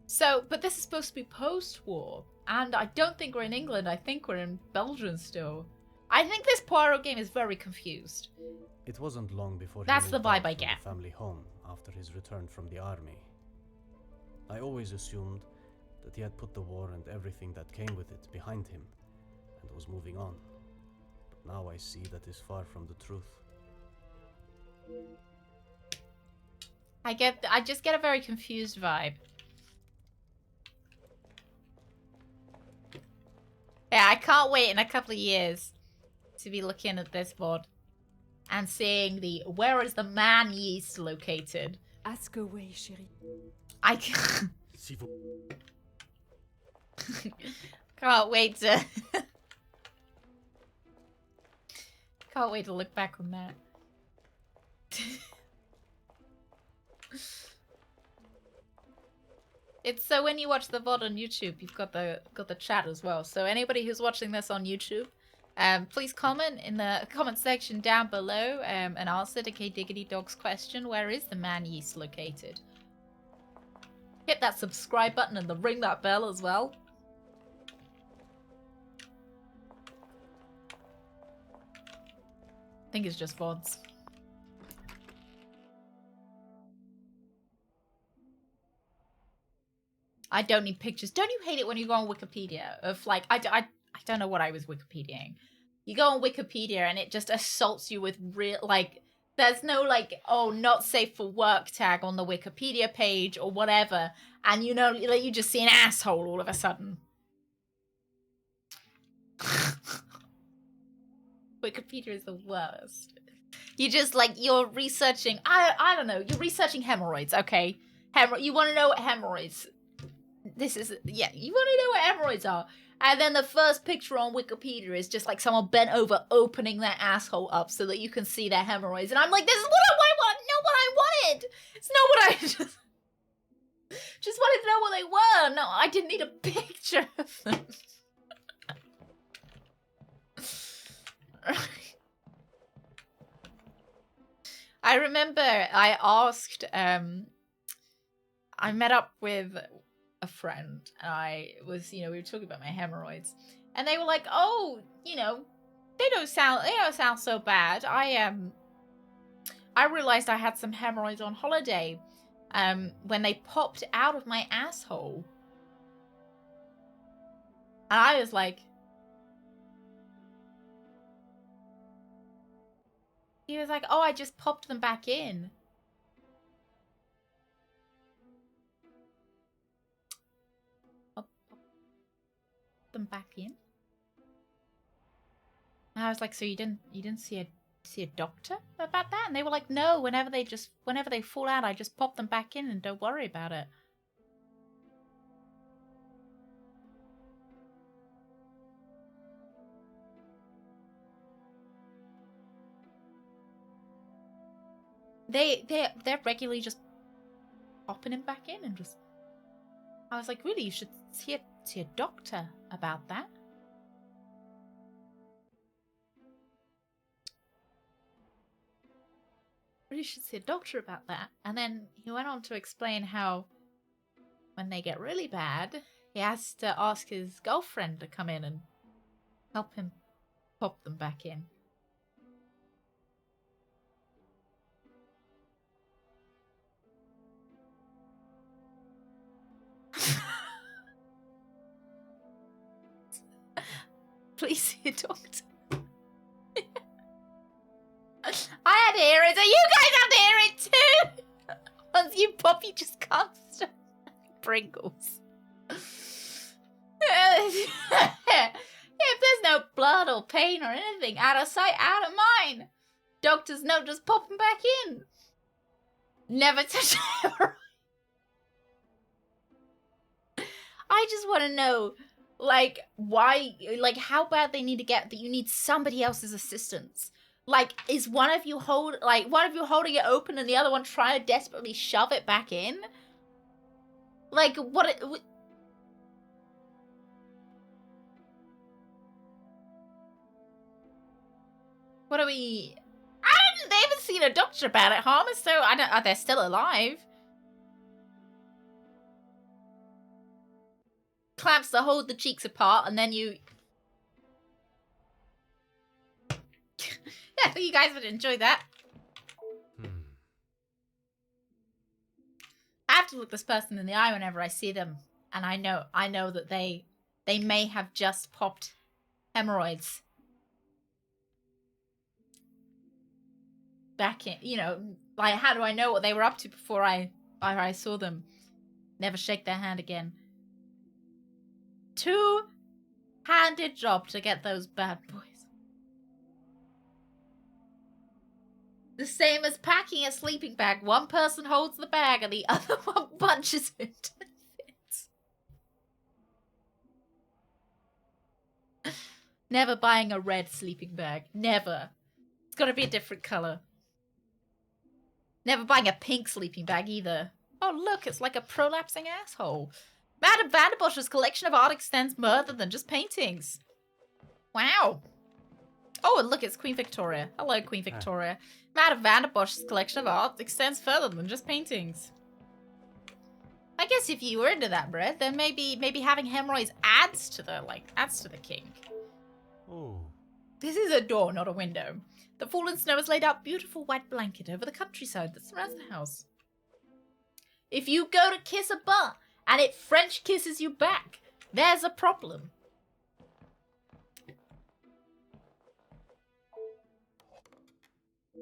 So, but this is supposed to be post-war. And I don't think we're in England. I think we're in Belgium still. I think this Poirot game is very confused. It wasn't long before That's he the moved vibe out I from get. the family home after his return from the army. I always assumed that he had put the war and everything that came with it behind him and was moving on. But now I see that is far from the truth. I just get a very confused vibe. Yeah, I can't wait in a couple of years to be looking at this VOD and seeing the where is the man yeast located. Ask away, chérie. I can't wait to can't wait to look back on that. It's so when you watch the VOD on YouTube, you've got the chat as well. So anybody who's watching this on YouTube, please comment in the comment section down below and answer to K Diggity Dog's question: where is the man yeast located? Hit that subscribe button and ring that bell as well. I think it's just VODs. I don't need pictures. Don't you hate it when you go on Wikipedia of like, I don't know what I was Wikipediaing. You go on Wikipedia and it just assaults you with real, like, there's no like, oh, not safe for work tag on the Wikipedia page or whatever. And you know, like, you just see an asshole all of a sudden. Wikipedia is the worst. You just like, you're researching, I don't know, you're researching hemorrhoids, okay? You want to know what hemorrhoids, this is, yeah, you want to know what hemorrhoids are. And then the first picture on Wikipedia is just like someone bent over opening their asshole up so that you can see their hemorrhoids. And I'm like, this is what I want, not what I wanted. It's not what I just wanted to know what they were. No, I didn't need a picture of them. I remember I asked, I met up with a friend and I was, we were talking about my hemorrhoids and they were like, oh, they don't sound so bad. I realized I had some hemorrhoids on holiday when they popped out of my asshole. And I was like, he was like, oh, I just popped them back in. Them back in. And I was like, so you didn't see a doctor about that? And they were like, no, whenever they fall out, I just pop them back in and don't worry about it. They're regularly just popping him back in and just. I was like, really, you should see a doctor about that. Really should see a doctor about that. And then he went on to explain how when they get really bad, he has to ask his girlfriend to come in and help him pop them back in. Please see a doctor. I had to hear it, so you guys have to hear it too! Once you pop, you just can't stop. Pringles. If there's no blood or pain or anything, out of sight, out of mind. Doctor's note, just pop them back in. Never touch hemorrhoid. I just want to know, like, why, like, how bad they need to get that you need somebody else's assistance. Like, is one of you holding it open and the other one trying to desperately shove it back in? Like, what? What are we? They haven't seen a doctor about it, Harmer. So I don't. They're still alive. Clamps to hold the cheeks apart, and then you. Yeah, I think you guys would enjoy that. I have to look this person in the eye whenever I see them, and I know that they may have just popped hemorrhoids back in. You know, like, how do I know what they were up to before I saw them? Never shake their hand again. Two-handed job to get those bad boys. The same as packing a sleeping bag. One person holds the bag and the other one punches it. Never buying a red sleeping bag. Never. It's got to be a different color. Never buying a pink sleeping bag either. Oh, look, it's like a prolapsing asshole. Madame Vanderbosch's collection of art extends further than just paintings. Wow. Oh, and look, it's Queen Victoria. Hello, Queen Victoria. Madame Vanderbosch's collection of art extends further than just paintings. I guess if you were into that, Brett, then maybe having hemorrhoids adds to the kink. Oh. This is a door, not a window. The fallen snow has laid out a beautiful white blanket over the countryside that surrounds the house. If you go to kiss a butt and it French kisses you back, there's a problem.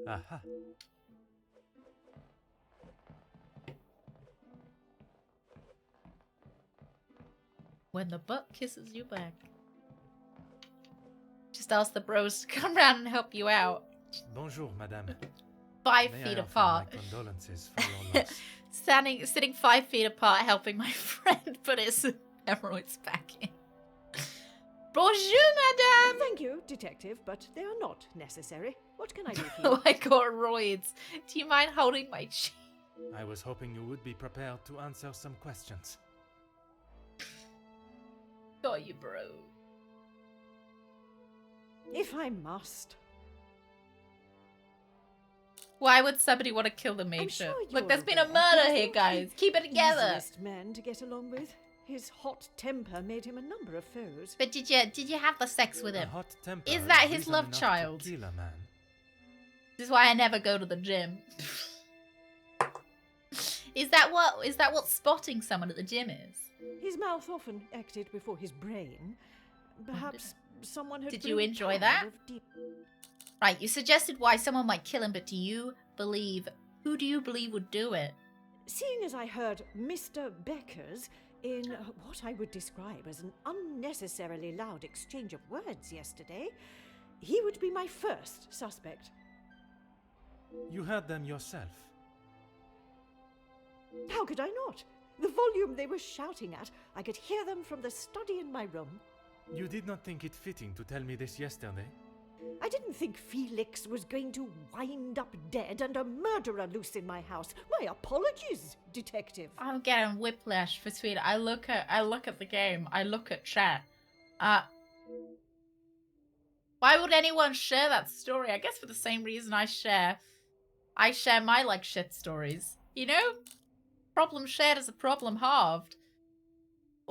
Aha. When the butt kisses you back. Just ask the bros to come round and help you out. Bonjour, madame. 5 May feet I offer apart. my condolences for your loss. Sitting 5 feet apart, helping my friend put his hemorrhoids back in. Bonjour, madame! Thank you, detective, but they are not necessary. What can I do for you? Oh, I got roids. Do you mind holding my cheek? I was hoping you would be prepared to answer some questions. Got you, bro. If I must. Why would somebody want to kill the major? Sure Look, there's been aware. a murder He's here, not guys. the Keep it together. Easiest man to get along with. His hot temper made him a number of foes. But did you have the sex with him? A hot temper Is that his reason love enough to child? kill a man. This is why I never go to the gym. Is that what spotting someone at the gym is? His mouth often acted before his brain. Perhaps someone had. Did you enjoy that? Right, you suggested why someone might kill him, but who do you believe would do it? Seeing as I heard Mr. Becker's in what I would describe as an unnecessarily loud exchange of words yesterday, he would be my first suspect. You heard them yourself. How could I not? The volume they were shouting at, I could hear them from the study in my room. You did not think it fitting to tell me this yesterday? I didn't think Felix was going to wind up dead and a murderer loose in my house. My apologies, detective. I'm getting whiplash between I look at the game, I look at chat. Why would anyone share that story? I guess for the same reason I share my like shit stories. You know? Problem shared is a problem halved.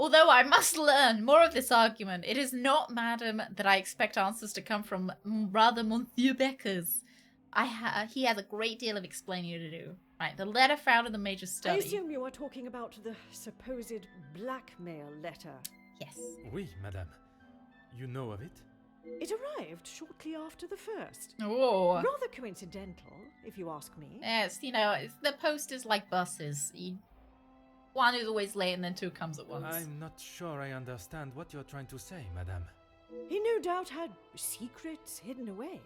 Although I must learn more of this argument, it is not, madam, that I expect answers to come from rather Monsieur Becker's. He has a great deal of explaining to do. Right, the letter found in the Major's study. I assume you are talking about the supposed blackmail letter. Yes. Oui, madame. You know of it? It arrived shortly after the first. Oh. Rather coincidental, if you ask me. Yes, you know, the post is like buses. One is always late and then two comes at once. I'm not sure I understand what you're trying to say, madame. He no doubt had secrets hidden away.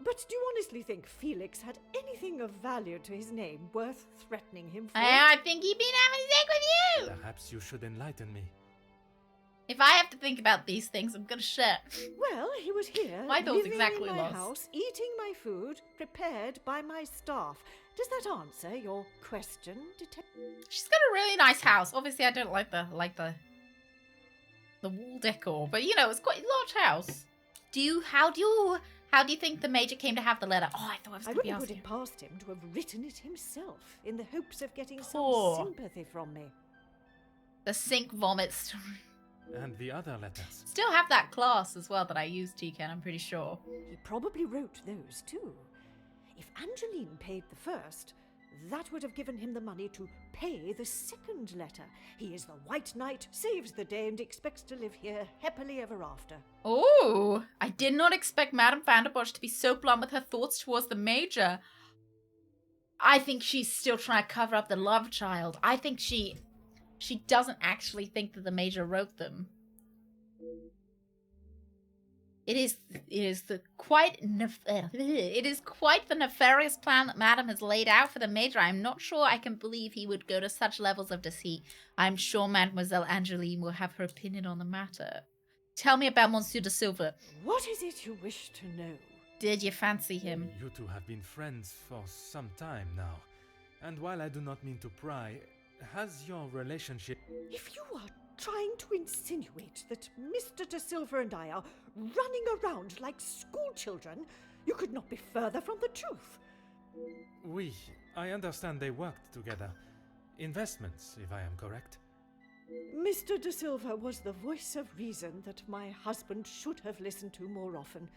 But do you honestly think Felix had anything of value to his name worth threatening him for? I think he'd been having sex with you! Perhaps you should enlighten me. If I have to think about these things, I'm gonna shit. Well, he was here, my thoughts living exactly in my lost. house, eating my food, prepared by my staff. Does that answer your question, detective? She's got a really nice house. Obviously, I don't like the wall decor, but you know, it's quite a large house. How do you think the Major came to have the letter? Oh, I thought I was going to be wouldn't put asking. it past him to have written it himself in the hopes of getting Poor. some sympathy from me. The sink vomit story. And the other letters. Still have that class as well that I used, T-Ken, I'm pretty sure. He probably wrote those too. If Angeline paid the first, that would have given him the money to pay the second letter. He is the White Knight, saves the day, and expects to live here happily ever after. Oh, I did not expect Madame Vanderbosch to be so blunt with her thoughts towards the Major. I think she's still trying to cover up the love child. I think she doesn't actually think that the Major wrote them. It is quite the nefarious plan that Madame has laid out for the Major. I'm not sure I can believe he would go to such levels of deceit. I'm sure Mademoiselle Angeline will have her opinion on the matter. Tell me about Monsieur de Silva. What is it you wish to know? Did you fancy him? You two have been friends for some time now. And while I do not mean to pry, has your relationship... If you are trying to insinuate that Mr. de Silva and I are running around like schoolchildren, you could not be further from the truth. Oui, I understand they worked together. Investments, if I am correct. Mr. de Silva was the voice of reason that my husband should have listened to more often,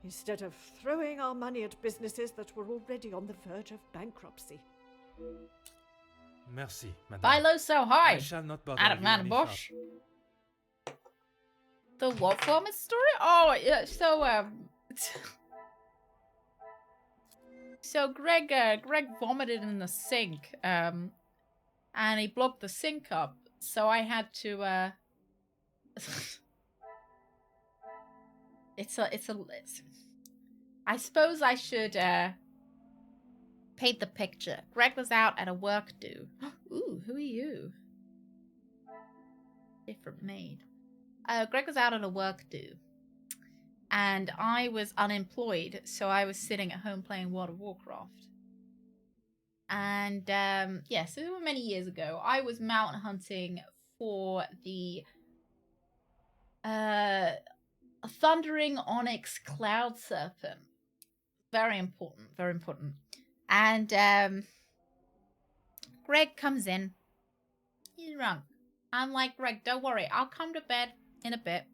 instead of throwing our money at businesses that were already on the verge of bankruptcy. Merci, madame. Buy low, sell high. I shall not bother Out of you any Bosch. The what vomit story? Oh, yeah. So Greg vomited in the sink, and he blocked the sink up. So I had to. I suppose I should paint the picture. Greg was out at a work do. Ooh, who are you? Different maid. Greg was out at a work do. And I was unemployed, so I was sitting at home playing World of Warcraft. And, yes, it was many years ago. I was mountain hunting for the Thundering Onyx Cloud Serpent. Very important, very important. And, Greg comes in. He's drunk. I'm like, Greg, don't worry. I'll come to bed in a bit.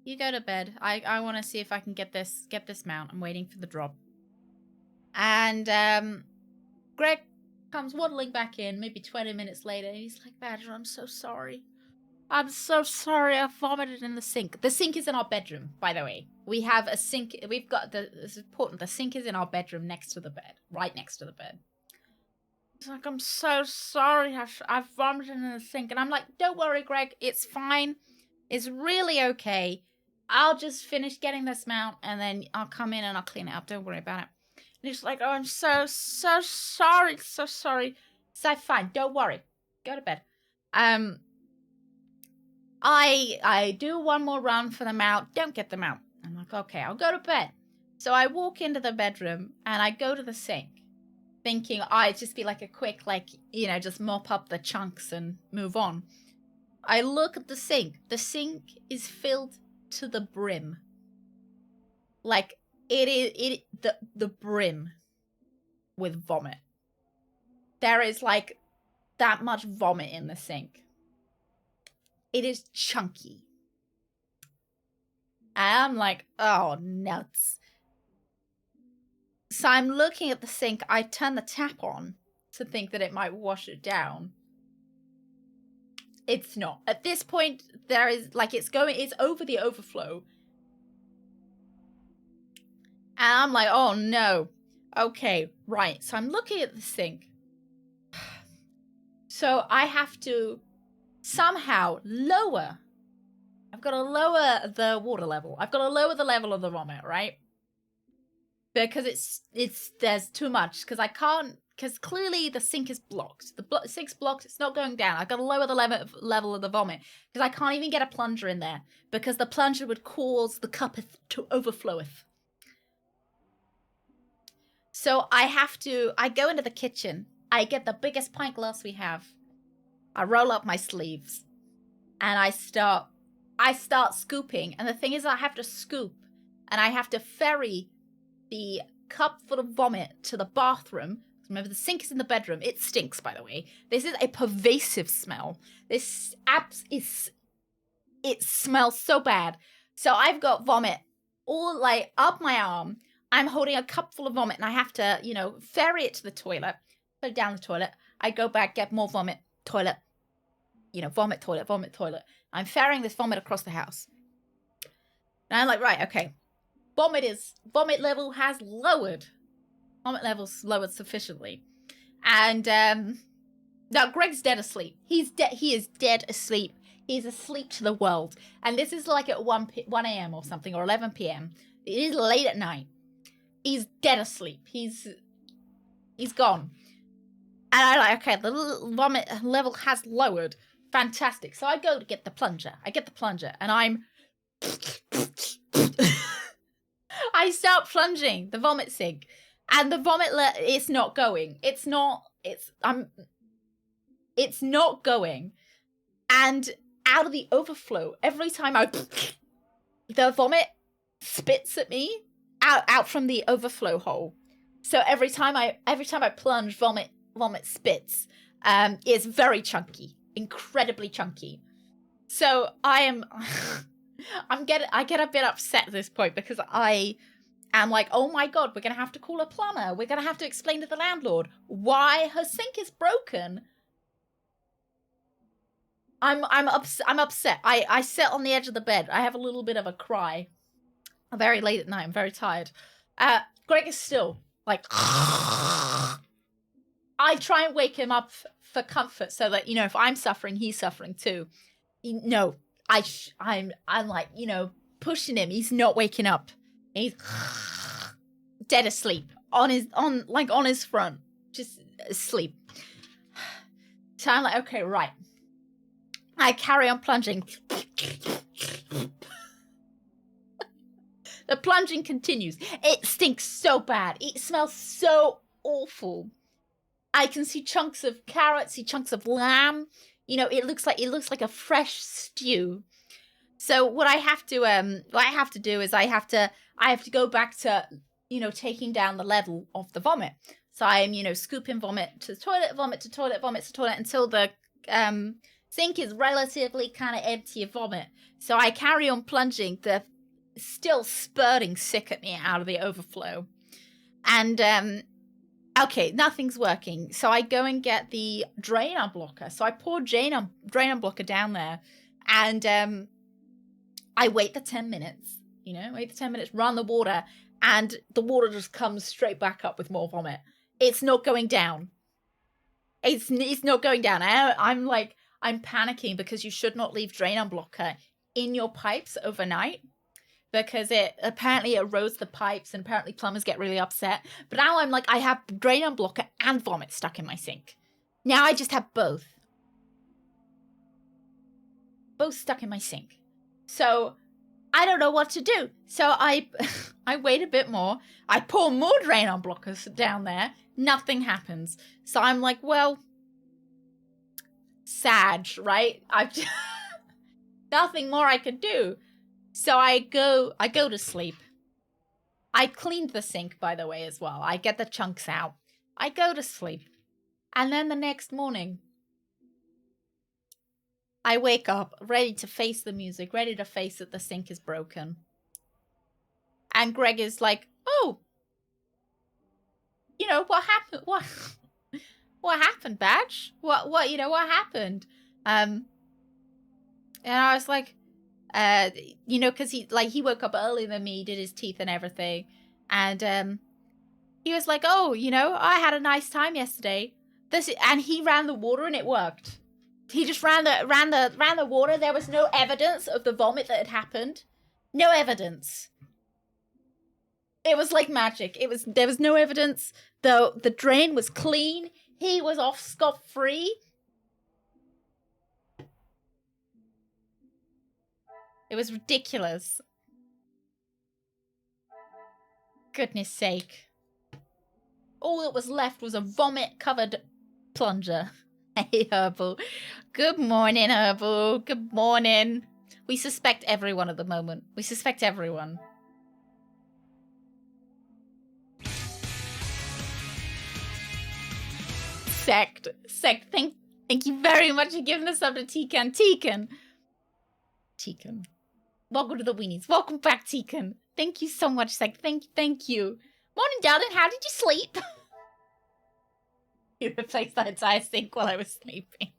You go to bed. I want to see if I can get this mount. I'm waiting for the drop. And, Greg comes waddling back in, maybe 20 minutes later, and he's like, Badger, I'm so sorry. I'm so sorry. I vomited in the sink. The sink is in our bedroom, by the way. We have a sink. We've got it's important. The sink is in our bedroom next to the bed. Right next to the bed. He's like, I'm so sorry. I vomited in the sink. And I'm like, don't worry, Greg. It's fine. It's really okay. I'll just finish getting this mount, and then I'll come in and I'll clean it up. Don't worry about it. And he's like, oh, I'm so sorry. So sorry. So fine. Don't worry. Go to bed. I do one more run for the mount. Don't get the mount. I'm like, okay, I'll go to bed. So I walk into the bedroom and I go to the sink, thinking it'd just be like a quick, just mop up the chunks and move on. I look at the sink. The sink is filled to the brim. Like, the brim with vomit. There is, that much vomit in the sink. It is chunky. And I'm like, oh, nuts. So I'm looking at the sink. I turn the tap on to think that it might wash it down. It's not. At this point, there is, like, it's over the overflow. And I'm like, oh, no. Okay, right. So I'm looking at the sink. So I have to somehow lower. I've got to lower the water level. I've got to lower the level of the vomit, right? Because there's too much. Because I can't, because clearly the sink is blocked. The sink's blocked. It's not going down. I've got to lower the level of the vomit. Because I can't even get a plunger in there. Because the plunger would cause the cup to overfloweth. So I go into the kitchen. I get the biggest pint glass we have. I roll up my sleeves. And I start scooping. And the thing is, I have to scoop. And I have to ferry the cup full of vomit to the bathroom. Remember, the sink is in the bedroom. It stinks, by the way. This is a pervasive smell. It smells so bad. So I've got vomit all like up my arm. I'm holding a cup full of vomit and I have to, ferry it to the toilet. Put it down the toilet. I go back, get more vomit. Toilet. Vomit, toilet, vomit, toilet. I'm ferrying this vomit across the house. And I'm like, right, okay. Vomit level has lowered. Vomit level's lowered sufficiently. And now Greg's dead asleep. He is dead asleep. He's asleep to the world. And this is like at 1 a.m. or something, or 11 p.m. It is late at night. He's dead asleep. He's gone. And I'm like, okay, the vomit level has lowered. Fantastic. So I go to get the plunger. I get the plunger and I start plunging the vomit sink. And the vomit it's not going. It's not going. And out of the overflow, every time the vomit spits at me out from the overflow hole. So every time I plunge, vomit spits. It's very chunky, incredibly chunky. So I get a bit upset at this point because I am like, oh my god, we're gonna have to call a plumber. We're gonna have to explain to the landlord why her sink is broken. I'm upset. I sit on the edge of the bed. I have a little bit of a cry. Very late at night. I'm very tired. Greg is still like. I try and wake him up for comfort so that if I'm suffering, he's suffering too. No, I'm like pushing him. He's not waking up. He's dead asleep on his front, just asleep. So I'm like, okay, right. I carry on plunging. The plunging continues. It stinks so bad. It smells so awful. I can see chunks of carrots, see chunks of lamb. It looks like a fresh stew. So what I have to do is I have to go back to taking down the level of the vomit. So I am scooping vomit to the toilet, vomit to toilet, vomit to toilet until the sink is relatively kind of empty of vomit. So I carry on plunging, the still spurting sick at me out of the overflow. And okay, nothing's working. So I go and get the drain unblocker. So I pour drain unblocker down there and I wait the 10 minutes, run the water, and the water just comes straight back up with more vomit. It's not going down. It's not going down. I'm panicking because you should not leave drain unblocker in your pipes overnight because it apparently erodes the pipes and apparently plumbers get really upset. But now I'm like, I have drain unblocker and vomit stuck in my sink. Now I just have both. Both stuck in my sink. So I don't know what to do. So I wait a bit more. I pour more drain unblockers down there. Nothing happens. So I'm like, well, sad, right? I've nothing more I could do. So I go to sleep. I cleaned the sink, by the way, as well. I get the chunks out. I go to sleep. And then the next morning, I wake up ready to face the music, ready to face that the sink is broken. And Greg is like, oh, you know, what happened? What happened, Badge? What happened? And I was like, you know, because he woke up earlier than me, did his teeth and everything. And he was like, oh, you know, I had a nice time yesterday. And he ran the water and it worked. He just ran the water. There was no evidence of the vomit that had happened. No evidence. It was like magic. There was no evidence. The drain was clean. He was off scot-free. It was ridiculous. Goodness sake. All that was left was a vomit-covered plunger. Hey, Herbal. Good morning, Herbal. Good morning. We suspect everyone at the moment. We suspect everyone. Sect. Thank you very much for giving us up to Tikan. Tikan. Welcome to the Weenies. Welcome back, Tikan. Thank you so much, Sect. Thank you. Morning, darling. How did you sleep? You replaced that entire sink while I was sleeping.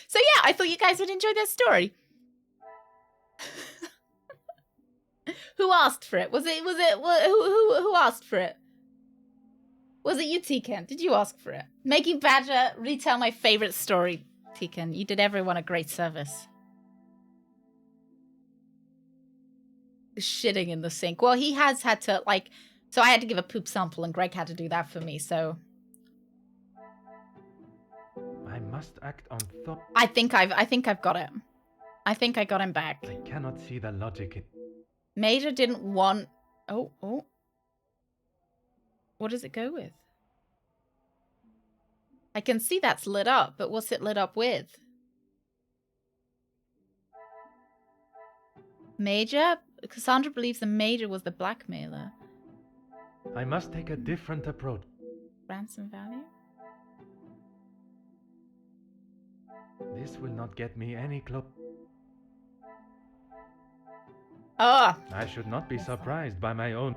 So yeah, I thought you guys would enjoy that story. Who asked for it? Who asked for it? Was it you, Tikan? Did you ask for it? Making Badger retell my favorite story. Tikan, you did everyone a great service. Shitting in the sink. Well, he has had to, like, so I had to give a poop sample and Greg had to do that for me, so. I must act on thought. I think I've got it. I think I got him back. I cannot see the logic in... Major didn't want... Oh. What does it go with? I can see that's lit up, but what's it lit up with? Major? Cassandra believes the Major was the blackmailer. I must take a different approach. Ransom value? This will not get me any close. Oh! I should not be surprised by my own...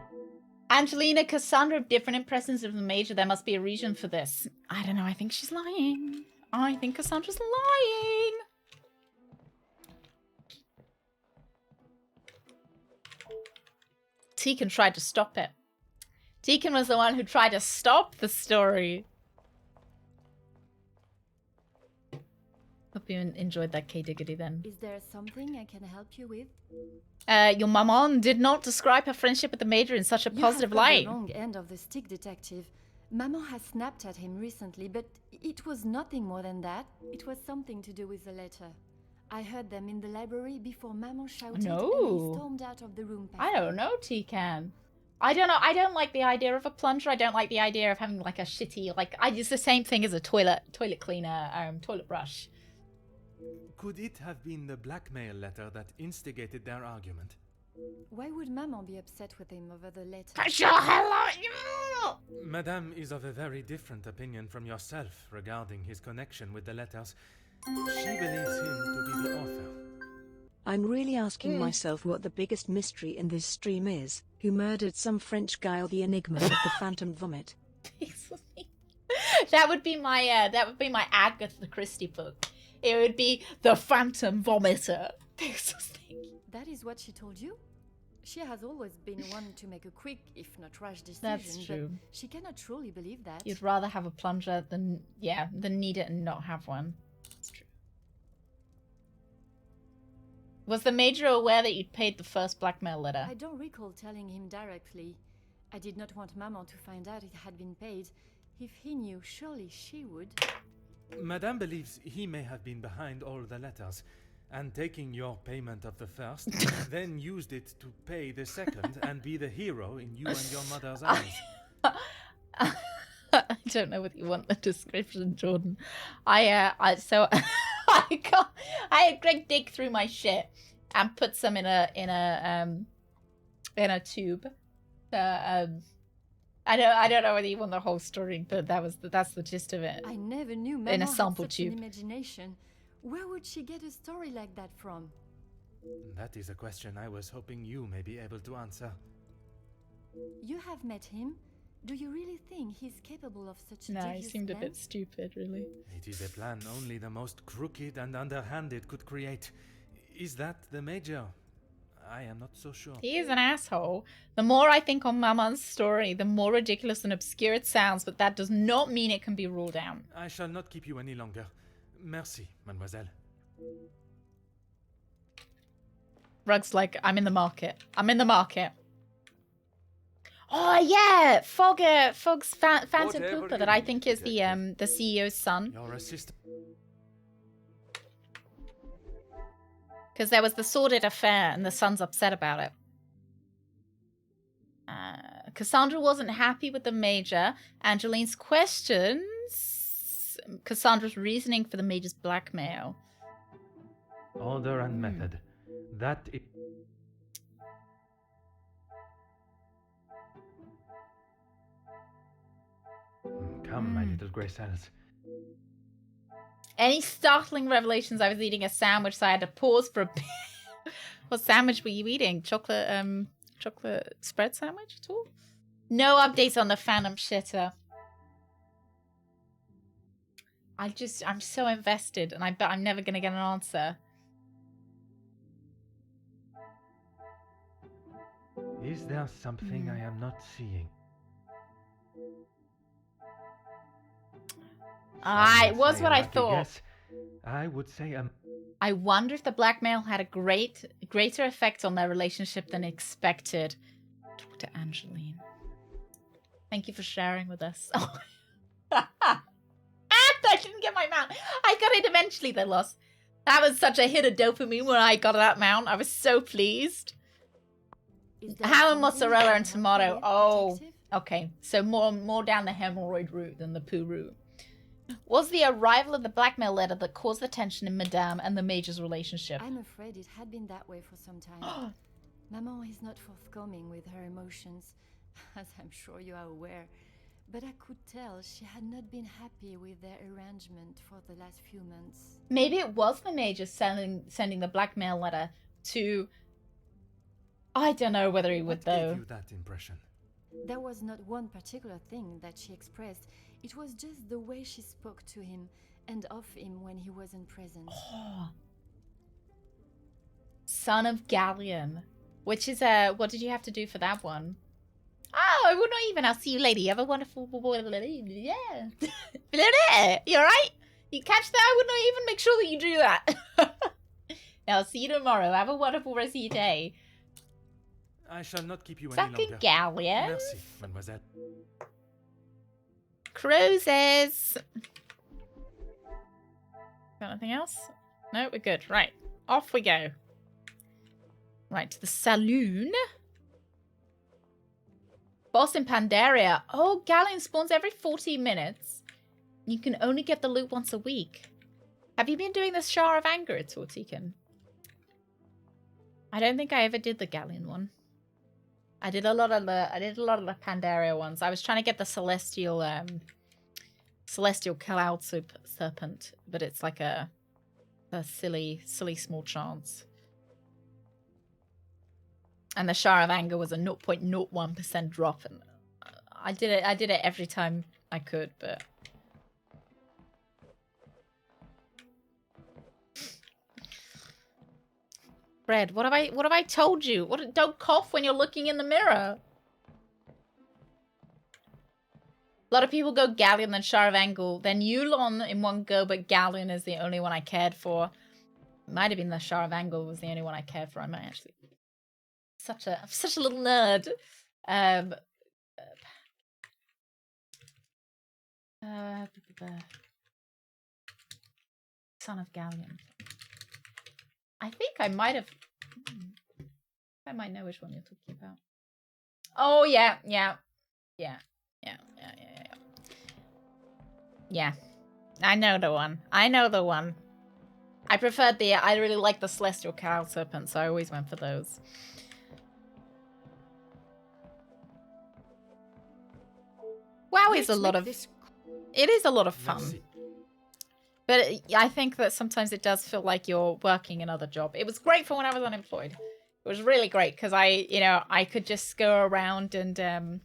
Angelina, Cassandra have different impressions of the Major. There must be a reason for this. I don't know. I think she's lying. I think Cassandra's lying. Tegan tried to stop it. Tegan was the one who tried to stop the story. Hope you enjoyed that K-Diggity then. Is there something I can help you with? Your maman did not describe her friendship with the Major in such a positive light. You have got the wrong end of the stick, Detective. Maman has snapped at him recently, but it was nothing more than that. It was something to do with the letter. I heard them in the library before Maman shouted and he stormed out of the room. I don't know, Tikan. I don't know. I don't like the idea of a plunger. I don't like the idea of having like a shitty, like, it's the same thing as a toilet cleaner, toilet brush. Could it have been the blackmail letter that instigated their argument? Why would Maman be upset with him over the letter? Madame is of a very different opinion from yourself regarding his connection with the letters. She believes him to be the author. I'm really asking myself what the biggest mystery in this stream is. Who murdered some French guy or the enigma of the phantom vomit? That would be my Agatha Christie book. It would be The Phantom Vomiter. That is what she told you? She has always been one to make a quick, if not rash decision. That's true. But she cannot truly believe that. You'd rather have a plunger than need it and not have one. That's true. Was the Major aware that you'd paid the first blackmail letter? I don't recall telling him directly. I did not want Maman to find out it had been paid. If he knew, surely she would. Madame believes he may have been behind all the letters, and taking your payment of the first, then used it to pay the second and be the hero in you and your mother's eyes. I don't know whether you want the description, Jordan. I had Greg dig through my shit and put some in a tube. I don't know whether you want the whole story, but that's the gist of it. I never knew Maman in a sample had such tube. an imagination. Where would she get a story like that from? That is a question I was hoping you may be able to answer. You have met him. Do you really think he's capable of such a No, he devious seemed a plan? bit stupid, really. It is a plan only the most crooked and underhanded could create. Is that the Major? I am not so sure. He is an asshole. The more I think on Maman's story, the more ridiculous and obscure it sounds, but that does not mean it can be ruled out. I shall not keep you any longer. Merci, mademoiselle. Rug's like, I'm in the market. I'm in the market. Oh yeah, Fog's Phantom Pooper that I think is the CEO's son. Your assistant. Because there was the sordid affair and the son's upset about it. Cassandra wasn't happy with the Major. Angeline's questions Cassandra's reasoning for the Major's blackmail. Order and method. That is... Come, my little grey cells. Any startling revelations? I was eating a sandwich, so I had to pause for a bit. What sandwich were you eating? Chocolate spread sandwich at all? No updates on the Phantom Shitter. I'm so invested, and I bet I'm never gonna get an answer. Is there something I am not seeing? It was what I thought. Guess, I would say I wonder if the blackmail had a greater effect on their relationship than expected. Talk to Angeline. Thank you for sharing with us. I didn't get my mount. I got it eventually, though, Lost. That was such a hit of dopamine when I got that mount. I was so pleased. Ham and mozzarella and tomato. Oh, okay. So more down the hemorrhoid route than the poo route. Was the arrival of the blackmail letter that caused the tension in Madame and the Major's relationship? I'm afraid it had been that way for some time. Maman is not forthcoming with her emotions, as I'm sure you are aware. But I could tell she had not been happy with their arrangement for the last few months. Maybe it was the Major sending the blackmail letter to... I don't know whether he would, though. Gave you that impression? There was not one particular thing that she expressed. It was just the way she spoke to him and of him when he wasn't present. Oh. Son of Galleon. Which is, what did you have to do for that one? Oh, I will not even. I'll see you later. You have a wonderful... Yeah. You alright? You catch that? I would not even make sure that you do that. I'll see you tomorrow. Have a wonderful rest of your day. I shall not keep you any Fucking longer. Galleon. Merci, mademoiselle. Cruises. Got anything else? No, we're good. Right. Off we go. Right, to the saloon. Boss in Pandaria. Oh, Galleon spawns every 14 minutes. You can only get the loot once a week. Have you been doing the Shower of Anger at all, Tekin? I don't think I ever did the Galleon one. I did a lot of the Pandaria ones. I was trying to get the celestial cloud serpent, but it's like a silly small chance. And the Shower of Anger was a 0.01% drop, and I did it every time I could, but Fred, what have I told you? Don't cough when you're looking in the mirror. A lot of people go Galleon, then Shower of Anger, then Yulon in one go, but Galleon is the only one I cared for. Might have been the Shower of Anger was the only one I cared for. I might actually. I'm such a little nerd. Son of Galleon. I think I might have. I might know which one you're talking about. Oh yeah. Yeah. I know the one. I really like the Celestial Cloud Serpent, so I always went for those. WoW is a lot of... It is a lot of fun. But I think that sometimes it does feel like you're working another job. It was great for when I was unemployed. It was really great because I could just go around and, it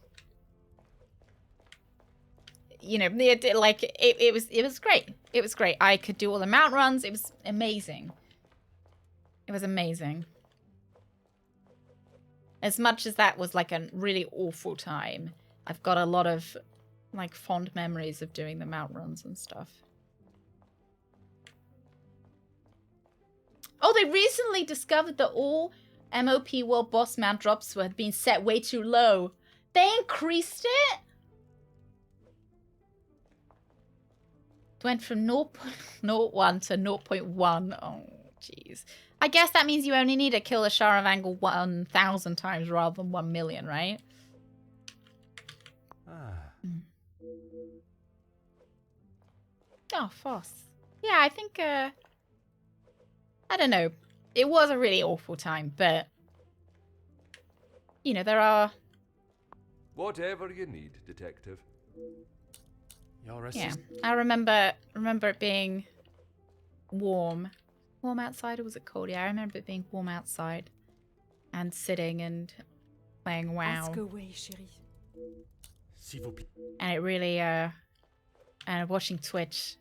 was great. It was great. I could do all the mount runs. It was amazing. It was amazing. As much as that was like a really awful time, I've got a lot of like fond memories of doing the mount runs and stuff. Oh, they recently discovered that all MOP World Boss mount drops had been set way too low. They increased it? Went from 0.01 to 0.1. Oh, jeez. I guess that means you only need to kill a Shah of Angle 1,000 times rather than 1 million, right? Oh, Foss. Yeah, I think, I don't know. It was a really awful time, but, there are... Whatever you need, Detective. Yeah, I remember it being warm. Warm outside, or was it cold? Yeah, I remember it being warm outside. And sitting and playing WoW. Ask away, chérie. And it really, and watching Twitch.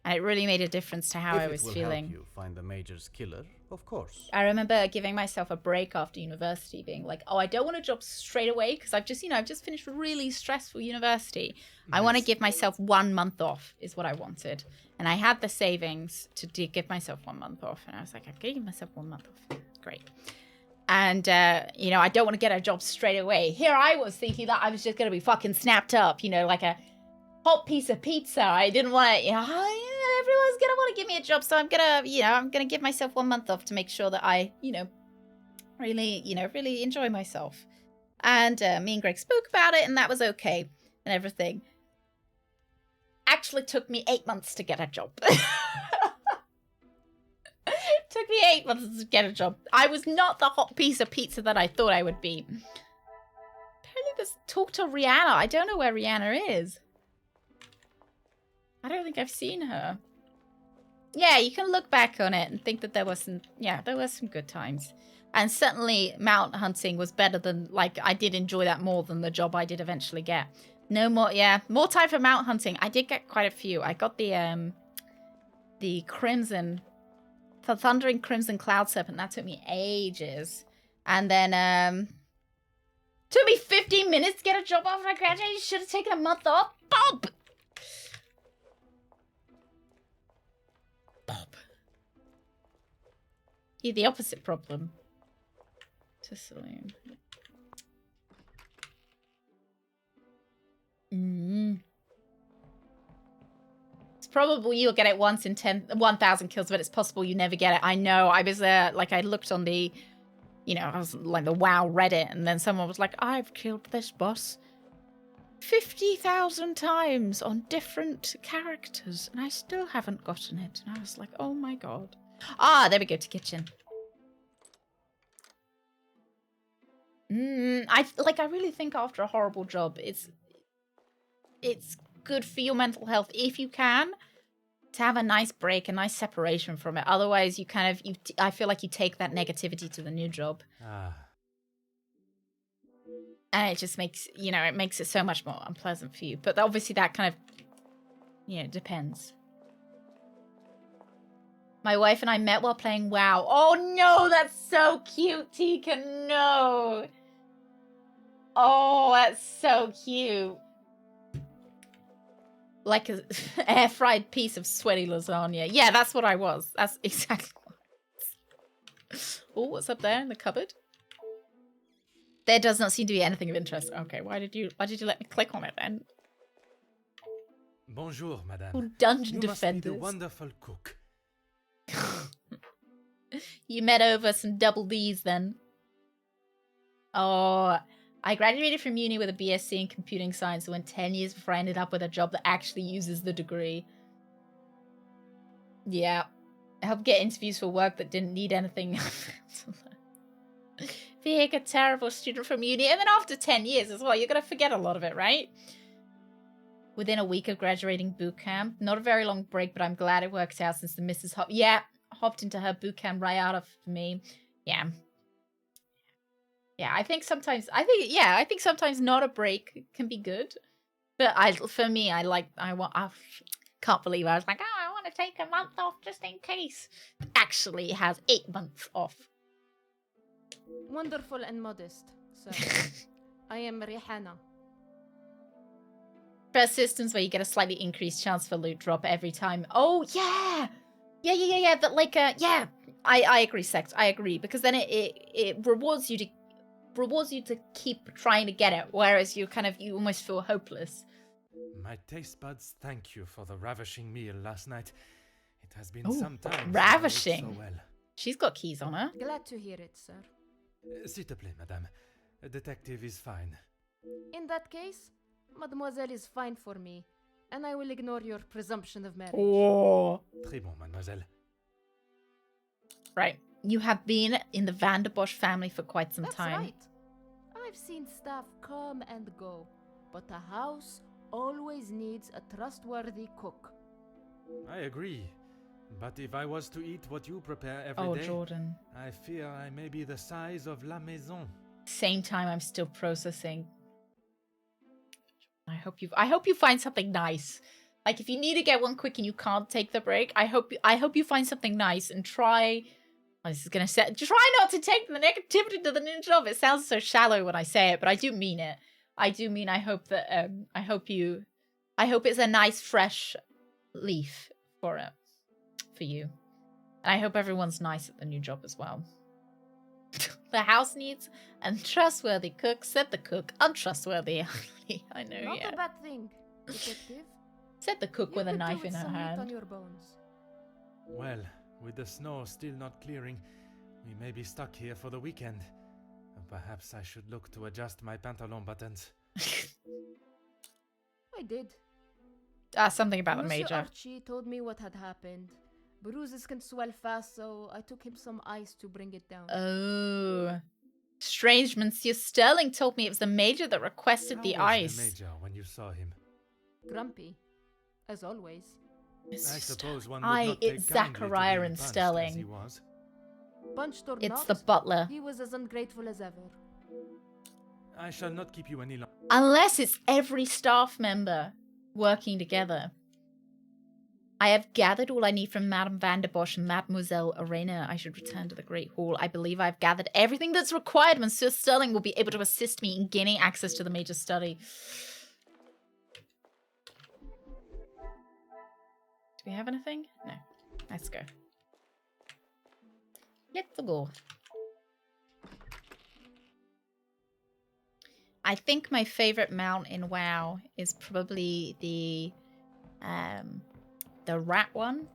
And it really made a difference to how I was feeling. If it will help you find the Major's killer, of course. I remember giving myself a break after university, being like, oh, I don't want a job straight away because I've just finished a really stressful university. I want to give myself 1 month off is what I wanted. And I had the savings to give myself 1 month off. And I was like, I'm going to give myself 1 month off. Great. And, I don't want to get a job straight away. Here I was thinking that I was just going to be fucking snapped up, like a hot piece of pizza. I didn't want to, everyone's going to want to give me a job. So I'm going to give myself 1 month off to make sure that I, really enjoy myself. And me and Greg spoke about it and that was okay and everything. Actually took me 8 months to get a job. Took me 8 months to get a job. I was not the hot piece of pizza that I thought I would be. Apparently there's talk to Rihanna. I don't know where Rihanna is. I don't think I've seen her. Yeah, you can look back on it and think that there were some good times. And certainly mount hunting was better than, I did enjoy that more than the job I did eventually get. More time for mount hunting. I did get quite a few. I got the Thundering Crimson Cloud Serpent. That took me ages. And then, took me 15 minutes to get a job after I graduated. You should have taken a month off. Bob! You're the opposite problem. To Celine. It's probable you'll get it once in 1,000 kills, but it's possible you never get it. I know. I was I looked on the, I was like the WoW Reddit, and then someone was like, I've killed this boss 50,000 times on different characters, and I still haven't gotten it. And I was like, oh my god. Ah, there we go, to kitchen. I really think after a horrible job, it's good for your mental health if you can to have a nice break, a nice separation from it. Otherwise, I feel like you take that negativity to the new job. And it just makes, it makes it so much more unpleasant for you. But obviously that kind of, depends. My wife and I met while playing WoW. Oh no, that's so cute, Tika, no. Oh, that's so cute. Like an air-fried piece of sweaty lasagna. Yeah, that's what I was. That's exactly what I was. Oh, what's up there in the cupboard? There does not seem to be anything of interest. Okay, why did you let me click on it then? Bonjour, madame. Oh, dungeon you defenders. Must be the wonderful cook. You met over some double D's then. Oh, I graduated from uni with a BSc in computing science and went 10 years before I ended up with a job that actually uses the degree. Yeah. I helped get interviews for work that didn't need anything. Being a terrible student from uni. And then after 10 years as well, you're going to forget a lot of it, right? within a week of graduating boot camp. Not a very long break, but I'm glad it worked out since the missus hopped into her boot camp right out of me. Yeah. Yeah, I think sometimes not a break can be good. But I can't believe I was like, oh, I want to take a month off just in case. Actually, it has 8 months off. Wonderful and modest, sir. I am Rihanna. First systems where you get a slightly increased chance for loot drop every time. Oh, yeah! Yeah. But like, yeah. I agree, Sex. I agree. Because then it rewards you to keep trying to get it, whereas you almost feel hopeless. My taste buds thank you for the ravishing meal last night. It has been Ooh, some time. ravishing. So well. She's got keys on her. Glad to hear it, sir. S'il te plaît, madame. A detective is fine. In that case, mademoiselle is fine for me, and I will ignore your presumption of marriage. Oh. Très bon, mademoiselle. Right. You have been in the Van der Bosch family for quite some That's time. right. I've seen staff come and go, but a house always needs a trustworthy cook. I agree. But if I was to eat what you prepare every day, Jordan. I fear I may be the size of La Maison. Same time, I'm still processing. I hope you find something nice. Like, if you need to get one quick and you can't take the break, I hope you find something nice and try. Oh, this is gonna say, try not to take the negativity to the ninja job. It sounds so shallow when I say it, but I do mean it. I do mean I hope it's a nice fresh leaf for you. And I hope everyone's nice at the new job as well. The house needs a trustworthy cook, said the cook. Untrustworthy. I know, Not yeah. a bad thing, detective. Said the cook with a knife in her Some meat hand. on your bones. Well, with the snow still not clearing, we may be stuck here for the weekend. Perhaps I should look to adjust my pantalon buttons. I did. Something about the Monsieur major. Archie told me what had happened. Bruises can swell fast, so I took him some ice to bring it down. Oh. Strange, Monsieur Sterling told me it was the major that requested the How was ice. the major when you saw him? Grumpy, as always. I suppose one would not it's take kindly to Zachariah being and punched as Sterling. he was. Punched or It's not, the butler. he was as ungrateful as ever. I shall not keep you any longer. Unless it's every staff member working together. I have gathered all I need from Madame Van der Bosch and Mademoiselle Arena. I should return to the Great Hall. I believe I've gathered everything that's required. Monsieur Sterling will be able to assist me in gaining access to the major study. Do we have anything? No. Let's go. Let's go. I think my favorite mount in WoW is probably the rat one.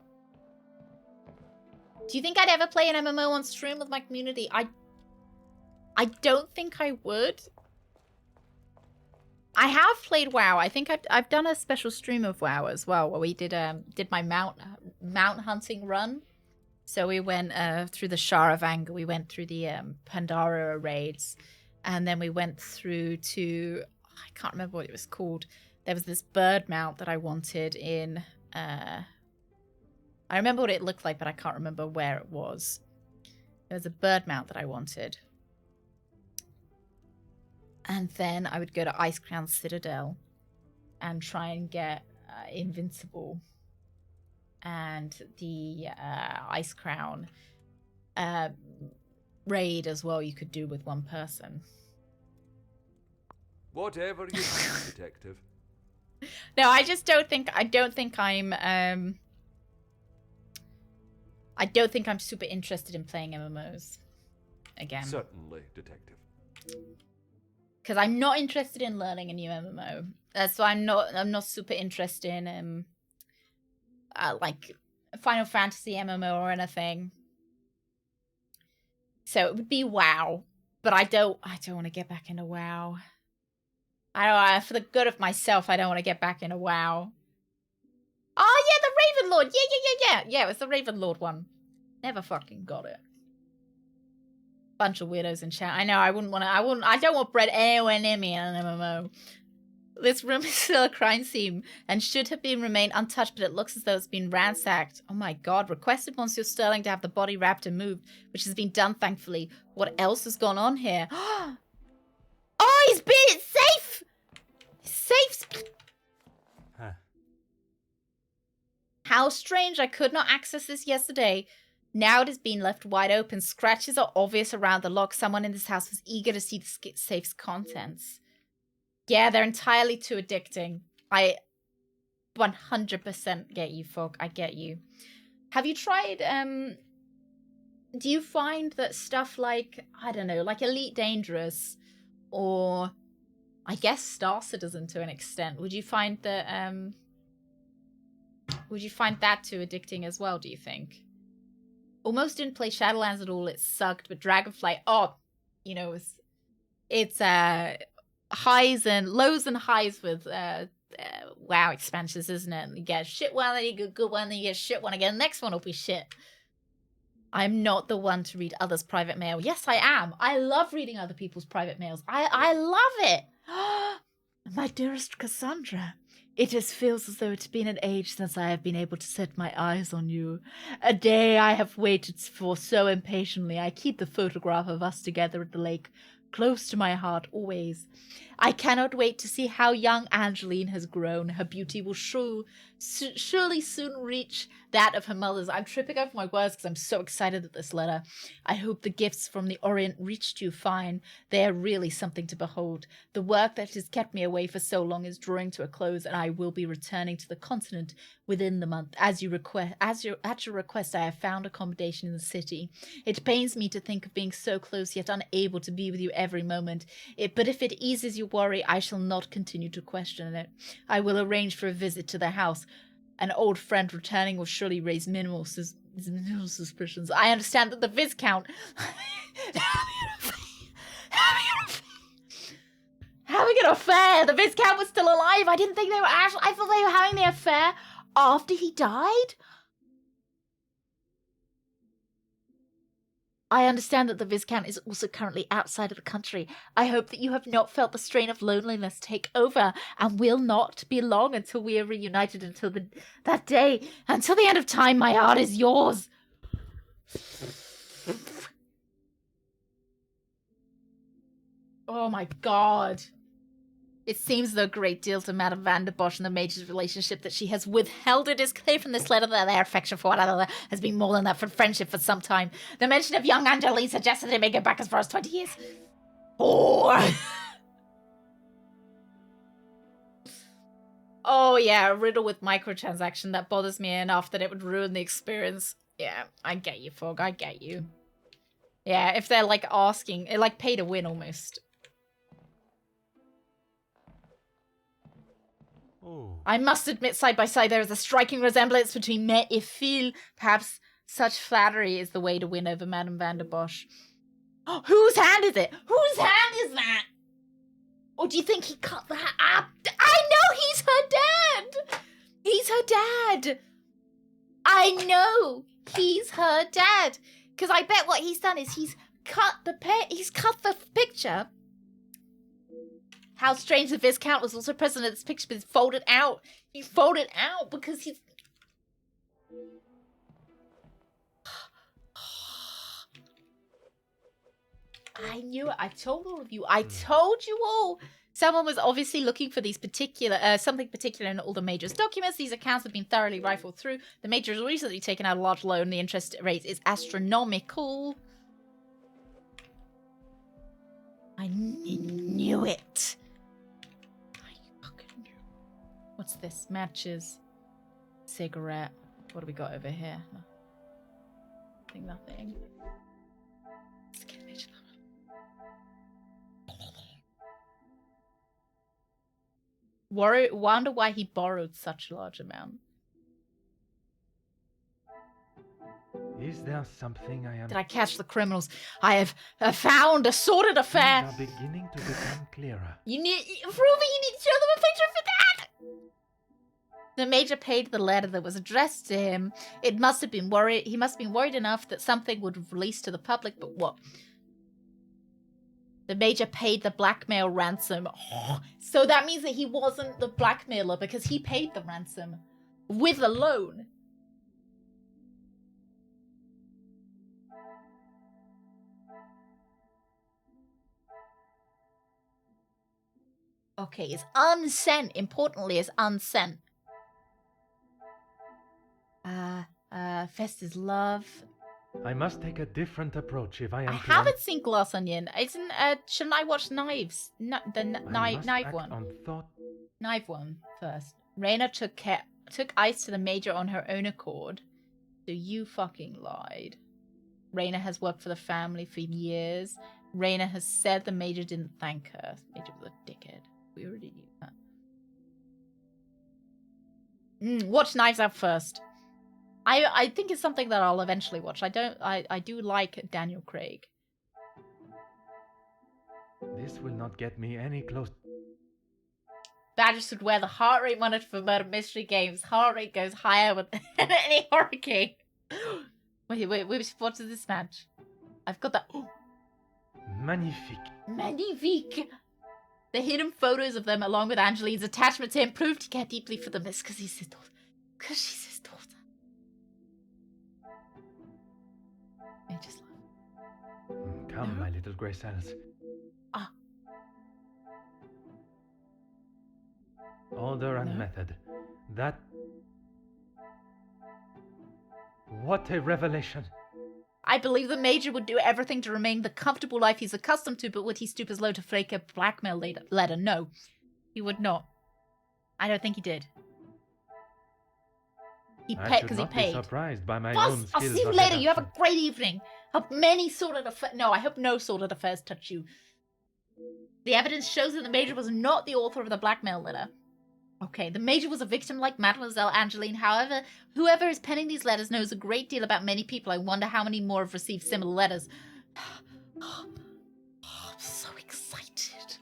Do you think I'd ever play an MMO on stream with my community? I don't think I would. I have played WoW. I think I've done a special stream of WoW as well, where we did my mount hunting run. So we went through the Shar of Anger. We went through the Pandara raids, and then we went through to, I can't remember what it was called. There was this bird mount that I wanted in. I remember what it looked like, but I can't remember where it was. There was a bird mount that I wanted. And then I would go to Ice Crown Citadel and try and get Invincible. And the Ice Crown raid as well you could do with one person. Whatever you think, detective. No, I just don't think I'm I don't think I'm super interested in playing MMOs again. Certainly, detective. Because I'm not interested in learning a new MMO. That's why I'm not super interested in like Final Fantasy MMO or anything. So it would be WoW, but I don't want to get back into WoW. For the good of myself, I don't want to get back into WoW. Oh yeah, the Raven Lord. Yeah. It was the Raven Lord one. Never fucking got it. Bunch of weirdos in chat. I know. I don't want Brett anywhere near me in an MMO. This room is still a crime scene and should have been remained untouched, but it looks as though it's been ransacked. Oh my god. Requested Monsieur Sterling to have the body wrapped and moved, which has been done, thankfully. What else has gone on here? Oh, he's been safe! Safe! Huh. How strange. I could not access this yesterday. Now it has been left wide open. Scratches are obvious around the lock. Someone in this house was eager to see the safe's contents. Yeah, they're entirely too addicting. I 100% get you, Fog. I get you. Have you tried, do you find that stuff like, I don't know, like Elite Dangerous or I guess Star Citizen to an extent, would you find that too addicting as well, do you think? Almost didn't play Shadowlands at all. It sucked, but Dragonflight, you know, it's highs and lows and highs with WoW expansions, isn't it? And you get shit one, then you get good one, then you get shit one again. The next one will be shit. I'm not the one to read others' private mail. Yes, I am. I love reading other people's private mails. I love it. My dearest Cassandra, it just feels as though it's been an age since I have been able to set my eyes on you. A day I have waited for so impatiently. I keep the photograph of us together at the lake close to my heart always. I cannot wait to see how young Angeline has grown. Her beauty will surely soon reach that of her mother's. I'm tripping over my words because I'm so excited at this letter. I hope the gifts from the Orient reached you fine. They are really something to behold. The work that has kept me away for so long is drawing to a close, and I will be returning to the continent within the month. At your request, I have found accommodation in the city. It pains me to think of being so close yet unable to be with you every moment. But if it eases your worry, I shall not continue to question it. I will arrange for a visit to the house. An old friend returning will surely raise minimal suspicions. I understand that the Viscount having an affair. The Viscount was still alive. I didn't think they were actually. I thought they were having the affair after he died. I understand that the Viscount is also currently outside of the country. I hope that you have not felt the strain of loneliness take over and will not be long until we are reunited until that day. Until the end of time, my heart is yours. Oh my god. It seems though a great deal to Madame van der Bosch and the Major's relationship that she has withheld. It is clear from this letter that their affection for one another has been more than that for friendship for some time. The mention of young Angeline suggests that they may go back as far as 20 years. Oh, oh yeah, a riddle with microtransaction that bothers me enough that it would ruin the experience. Yeah, I get you, Fog. I get you. Yeah, if they're like asking, like pay to win almost. Oh. I must admit, side by side, there is a striking resemblance between me et Phil. Perhaps such flattery is the way to win over Madame van der Bosch. Oh, whose hand is it? Whose hand is that? Or do you think he cut that up? I know he's her dad! He's her dad! I know he's her dad! Because I bet what he's done is he's cut the picture. How strange the Viscount was also present in this picture, but it's folded out. He folded out because he's... I knew it. I told all of you. I told you all. Someone was obviously looking for these particular, something particular in all the Major's documents. These accounts have been thoroughly rifled through. The Major has recently taken out a large loan. The interest rate is astronomical. I knew it. What's this? Matches. Cigarette. What do we got over here? Nothing. Wonder why he borrowed such a large amount. Is there something I am... Did I catch the criminals? I have found a sordid affair. Things are beginning to become clearer. You need... Ruby, you need to show them a picture of that! The Major paid the letter that was addressed to him. It must have been worried. He must have been worried enough that something would release to the public, but what? The Major paid the blackmail ransom. So that means that he wasn't the blackmailer because he paid the ransom with a loan. Okay, it's unsent. Importantly, it's unsent. Festa's love. I must take a different approach if I am I haven't seen Glass Onion. Isn't shouldn't I watch Knives? Knife one. On thought. Knife one first. Raina took Ice to the Major on her own accord. So you fucking lied. Raina has worked for the family for years. Raina has said the Major didn't thank her. The Major was a dickhead. We already knew that. Watch Knives Out first. I think it's something that I'll eventually watch. I do like Daniel Craig. This will not get me any closer. Badger should wear the heart rate monitor for murder mystery games. Heart rate goes higher with any horror game. Wait, what is this match? I've got that. Oh. Magnifique. Magnifique. The hidden photos of them along with Angeline's attachment to him proved to care deeply for them. It's because he's his daughter. Because she's his daughter. I just love. Come, my little grey cells. Ah. Order and method. That... What a revelation. I believe the Major would do everything to remain the comfortable life he's accustomed to, but would he stoop as low to fake a blackmail letter? No, he would not. I don't think he did. He paid because he paid. Be surprised by my Boss, own I'll skills see you later. You have a great evening. Hope many sordid affairs. No, I hope no sordid affairs touch you. The evidence shows that the Major was not the author of the blackmail letter. Okay, the Major was a victim like Mademoiselle Angeline. However, whoever is penning these letters knows a great deal about many people. I wonder how many more have received similar letters. Oh, I'm so excited.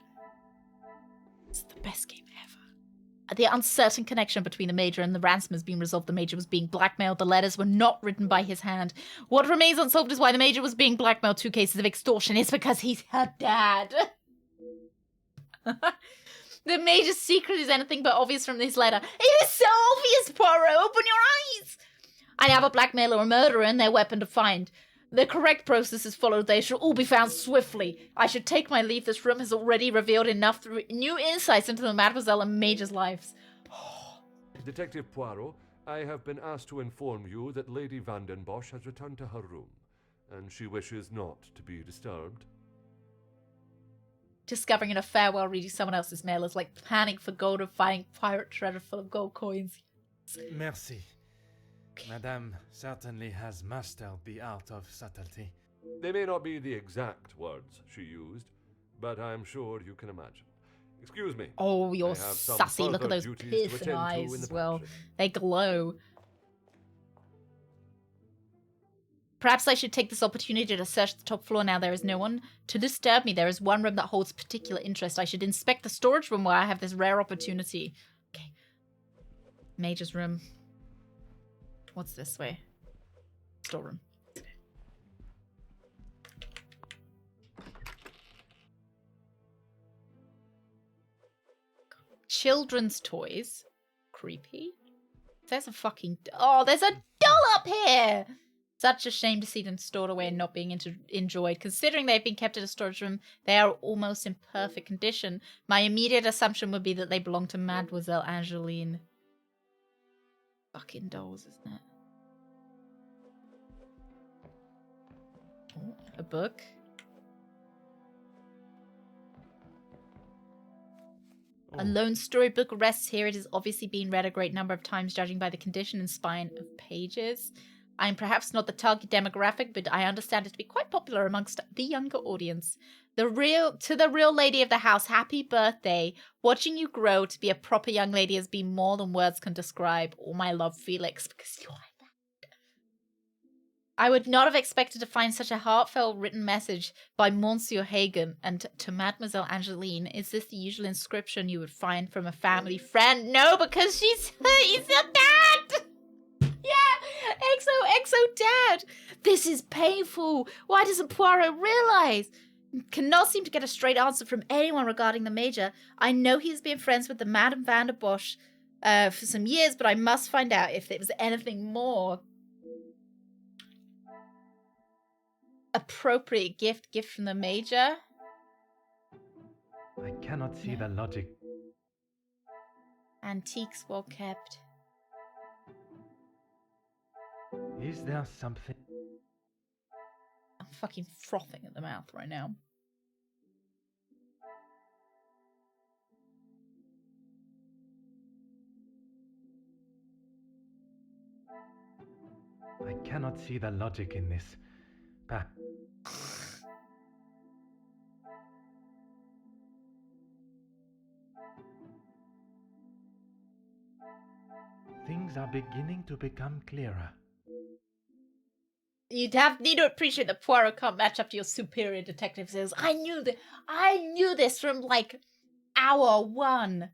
It's the best game ever. The uncertain connection between the Major and the ransom has been resolved. The Major was being blackmailed. The letters were not written by his hand. What remains unsolved is why the Major was being blackmailed. 2 cases of extortion. It's because he's her dad. The Major's secret is anything but obvious from this letter. It is so obvious, Poirot! Open your eyes! I have a blackmailer or a murderer and their weapon to find. The correct process is followed. They shall all be found swiftly. I should take my leave. This room has already revealed enough new insights into the Mademoiselle and Major's lives. Detective Poirot, I have been asked to inform you that Lady Van den Bosch has returned to her room, and she wishes not to be disturbed. Discovering an affair while reading someone else's mail is like panning for gold and finding pirate treasure full of gold coins. Merci. Madame certainly has mastered the art of subtlety. They may not be the exact words she used, but I'm sure you can imagine. Excuse me. Oh, you're sassy. Look at those piercing eyes as well. They glow. Perhaps I should take this opportunity to search the top floor now there is no one to disturb me. There is one room that holds particular interest. I should inspect the storage room where I have this rare opportunity. Okay. Major's room. What's this way? Storeroom. Children's toys. Creepy. There's a fucking... Oh, there's a doll up here! Such a shame to see them stored away and not being enjoyed. Considering they've been kept in a storage room, they are almost in perfect condition. My immediate assumption would be that they belong to Mademoiselle Angeline. Fucking dolls, isn't it? Oh, a book. A lone storybook rests here. It has obviously been read a great number of times, judging by the condition and spine of pages. I am perhaps not the target demographic, but I understand it to be quite popular amongst the younger audience. To the real lady of the house, happy birthday. Watching you grow to be a proper young lady has been more than words can describe. All my love, Felix, because you are that. I would not have expected to find such a heartfelt written message by Monsieur Hagen. And to Mademoiselle Angeline, is this the usual inscription you would find from a family friend? No, because he's a dad! Yeah! XO dad! This is painful! Why doesn't Poirot realize? Cannot seem to get a straight answer from anyone regarding the Major. I know he's been friends with the Madame van der Bosch for some years, but I must find out if there was anything more. Appropriate gift from the Major. I cannot see the logic. Antiques well kept. Is there something? I'm fucking frothing at the mouth right now. I cannot see the logic in this. Things are beginning to become clearer. Need to appreciate that Poirot can't match up to your superior detective skills. I knew this from like hour one.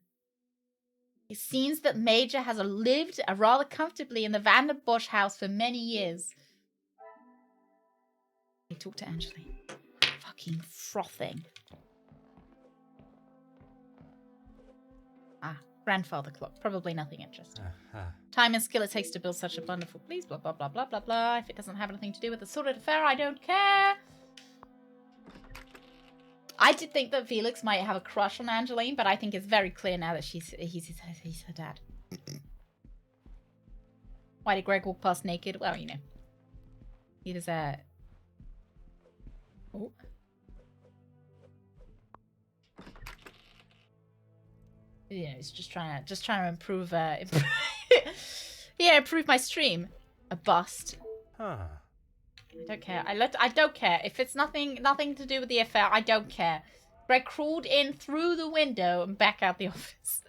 It seems that Major has lived rather comfortably in the Van der Bosch house for many years. I talked to Angeline. Fucking frothing. Grandfather clock. Probably nothing interesting. Time and skill it takes to build such a wonderful place. Blah, blah, blah, blah, blah, blah. If it doesn't have anything to do with the sordid affair, I don't care. I did think that Felix might have a crush on Angeline, but I think it's very clear now that he's her dad. Why did Greg walk past naked? Well, you know. He was Oh. Yeah, he's just trying to improve improve my stream. A bust. Huh. I don't care. I don't care. If it's nothing to do with the affair, I don't care. Greg crawled in through the window and back out the office.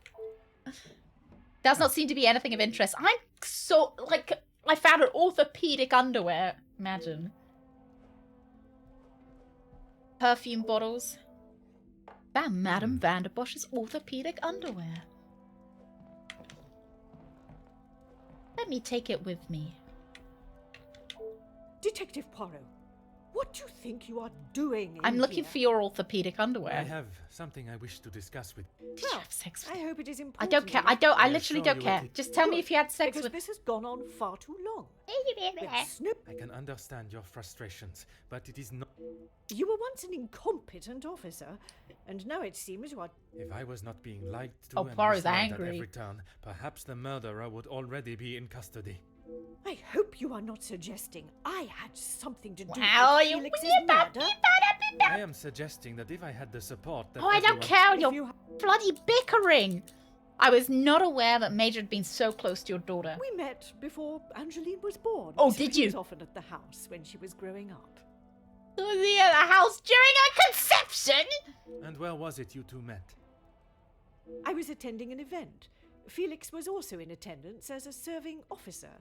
Does not seem to be anything of interest. I'm so like I found an orthopedic underwear. Imagine. Perfume bottles. Found Madame van der Bosch's orthopedic underwear. Let me take it with me. Detective Poirot, what do you think you are doing I'm looking for your orthopedic underwear. I have something I wish to discuss with. Did you have sex with? I hope it is important. I don't care. I literally don't care. Just tell me if you had sex because with. This has gone on far too long. I can understand your frustrations, but it is not. You were once an incompetent officer, and now it seems you are. If I was not being lied to and Poirot's misled angry. at every turn, perhaps the murderer would already be in custody. I hope you are not suggesting I had something to do with Felix's murder. I am suggesting that if I had the support that I don't care. You're bloody bickering. I was not aware that Major had been so close to your daughter. We met before Angeline was born. Oh, so did he you? was often at the house when she was growing up. Was he at the house during her conception? And where was it you two met? I was attending an event. Felix was also in attendance as a serving officer.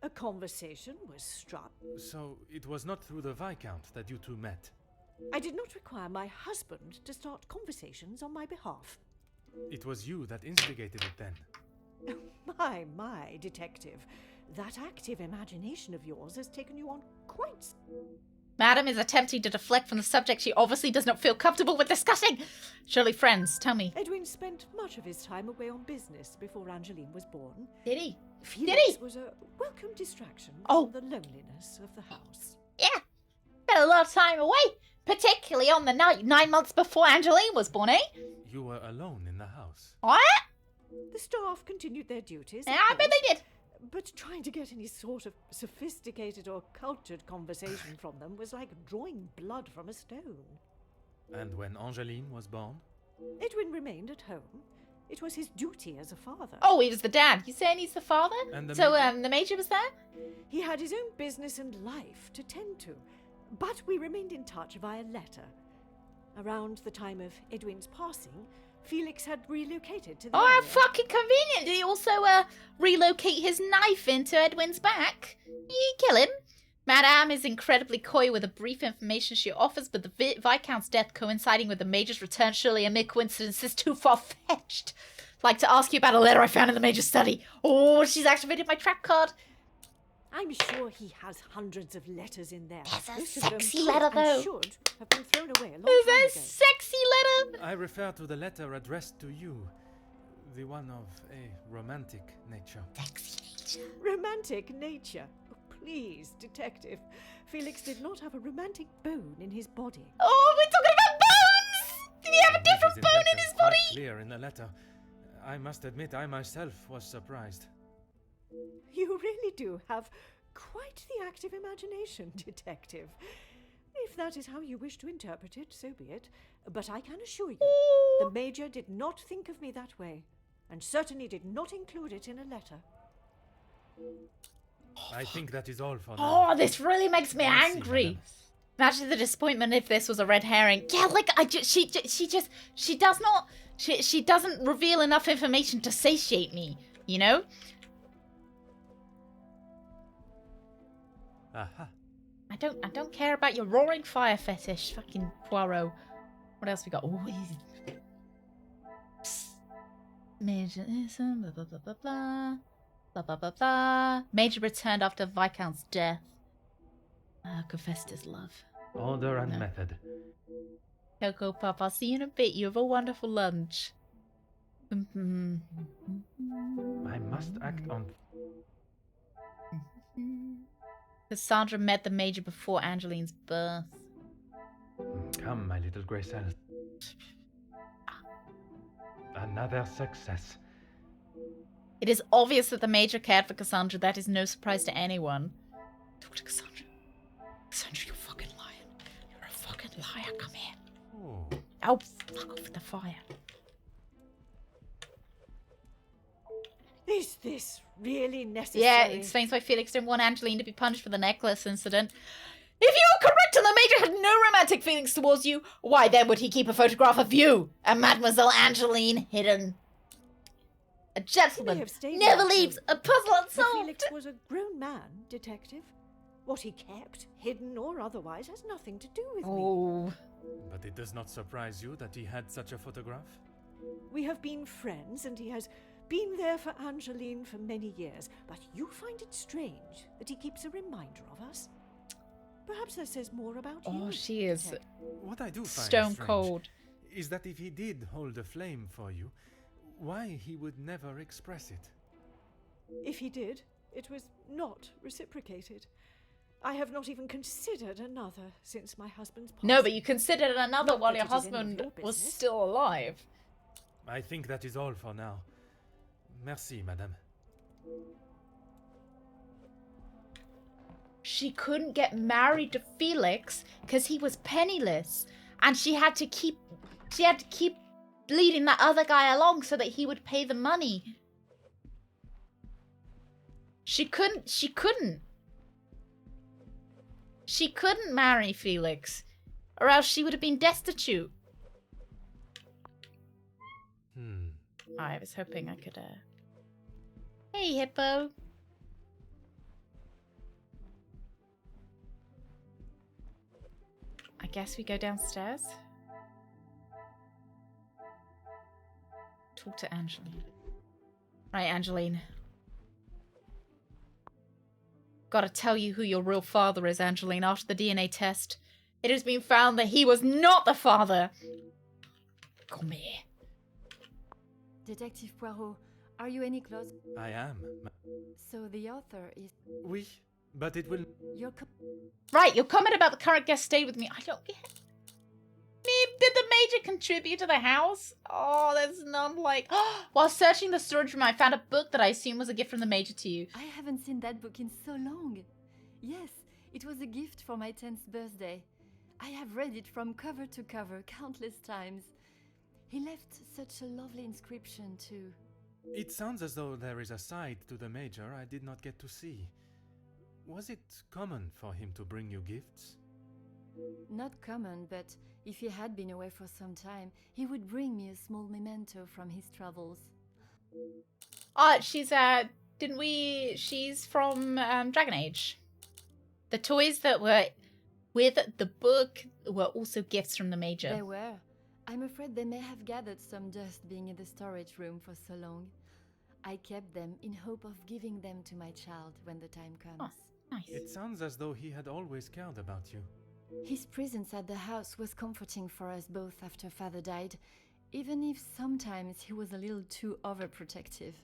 A conversation was struck. So it was not through the Viscount that you two met? I did not require my husband to start conversations on my behalf. It was you that instigated it then? My, detective. That active imagination of yours has taken you on quite... Madam is attempting to deflect from the subject she obviously does not feel comfortable with discussing. Surely friends, tell me. Edwin spent much of his time away on business before Angeline was born. Did he? Felix was a welcome distraction from the loneliness of the house. Yeah. Spent a lot of time away, particularly on the night 9 months before Angeline was born, eh? You were alone in the house. What? The staff continued their duties. Yeah, I bet they did. But trying to get any sort of sophisticated or cultured conversation from them was like drawing blood from a stone. And when Angeline was born? Edwin remained at home. It was his duty as a father. Oh, he was the dad. You saying he's the father? And the the Major was there? He had his own business and life to tend to. But we remained in touch via letter. Around the time of Edwin's passing, Felix had relocated to the area. Oh, how fucking convenient. Did he also relocate his knife into Edwin's back? You kill him. Madame is incredibly coy with the brief information she offers, but the Viscount's death coinciding with the Major's return surely a mere coincidence is too far-fetched. I'd like to ask you about a letter I found in the Major's study. Oh, she's activated my trap card. I'm sure he has hundreds of letters in there. There's a Most of them sexy could letter, and though. should have been thrown away a long There's time a ago. sexy letter. I refer to the letter addressed to you, the one of a romantic nature. Sexy nature. Romantic nature. Oh, please, detective. Felix did not have a romantic bone in his body. Oh, we're talking about bones! Did he have a different bone in his body? Clear in the letter. I must admit, I myself was surprised. You really do have quite the active imagination, detective. If that is how you wish to interpret it, so be it. But I can assure you, the Major did not think of me that way, and certainly did not include it in a letter. I think that is all for now. Oh, this really makes me angry. Imagine the disappointment if this was a red herring. Yeah, like she doesn't reveal enough information to satiate me, you know? Aha. I don't care about your roaring fire fetish, fucking Poirot. What else we got? Oh, Major, blah blah blah blah blah blah blah blah blah. Major returned after Viscount's death. Confessed his love. Order and method. Coco Pop, I'll see you in a bit. You have a wonderful lunch. I must act on. Cassandra met the Major before Angeline's birth. Come, my little grey cell. Another success. It is obvious that the Major cared for Cassandra. That is no surprise to anyone. Talk to Cassandra. Cassandra, you're fucking lying. You're a fucking liar. Come here. Oh, fuck off with the fire. Is this really necessary? Yeah, it explains why Felix didn't want Angeline to be punished for the necklace incident. If you were correct and the Major had no romantic feelings towards you, why then would he keep a photograph of you and Mademoiselle Angeline hidden? A gentleman never leaves a puzzle unsolved. Felix was a grown man, detective. What he kept, hidden or otherwise, has nothing to do with me. But it does not surprise you that he had such a photograph? We have been friends, and he has been there for Angeline for many years. But you find it strange that he keeps a reminder of us? Perhaps that says more about you. Oh, she is detective. What I do find stone strange cold. Is that if he did hold a flame for you, why he would never express it? If he did, it was not reciprocated. I have not even considered another since my husband's passing. No, but you considered another Not while that your it is any of husband your was business. still alive. I think that is all for now. Merci, madame. She couldn't get married to Felix because he was penniless, and she had to keep leading that other guy along so that he would pay the money. She couldn't marry Felix, or else she would have been destitute. I was hoping I could, Hey, Hippo. I guess we go downstairs. Talk to Angeline. Right, Angeline. Gotta tell you who your real father is, Angeline. After the DNA test, it has been found that he was not the father. Come here. Detective Poirot, are you any closer? I am. So the author is... Oui, but it will... Right, your comment about the current guest stayed with me. I don't get... Did the Major contribute to the house? Oh, there's none like... While searching the storage room, I found a book that I assume was a gift from the Major to you. I haven't seen that book in so long. Yes, it was a gift for my 10th birthday. I have read it from cover to cover countless times. He left such a lovely inscription too. It sounds as though there is a side to the Major I did not get to see. Was it common for him to bring you gifts? Not common, but if he had been away for some time, he would bring me a small memento from his travels. She's she's from Dragon Age. The toys that were with the book were also gifts from the Major. They were. I'm afraid they may have gathered some dust being in the storage room for so long. I kept them in hope of giving them to my child when the time comes. Nice. It sounds as though he had always cared about you. His presence at the house was comforting for us both after father died, even if sometimes he was a little too overprotective.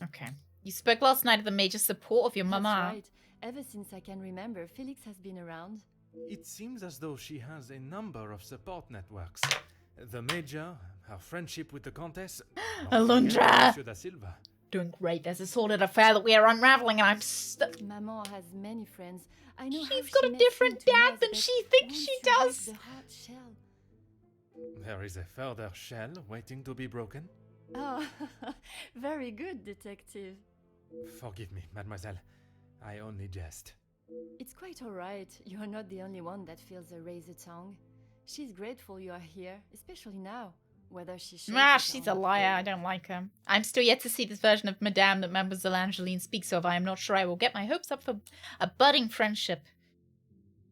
Okay. You spoke last night of the major support of your mama. That's right. Ever since I can remember, Felix has been around. It seems as though she has a number of support networks. The Major, her friendship with the Countess, Alundra! Monsieur da Silva. Doing great. There's a sordid affair that we are unraveling, and I'm stuck. Maman has many friends. I know She's got a different dad than she thinks she does. The hard shell. There is a further shell waiting to be broken. Oh, very good, detective. Forgive me, mademoiselle. I only jest. It's quite all right. You're not the only one that feels a razor tongue. She's grateful you are here, especially now. Whether she shows she's a liar. I don't like her. I'm still yet to see this version of Madame that Mademoiselle Angeline speaks of. I am not sure I will get my hopes up for a budding friendship.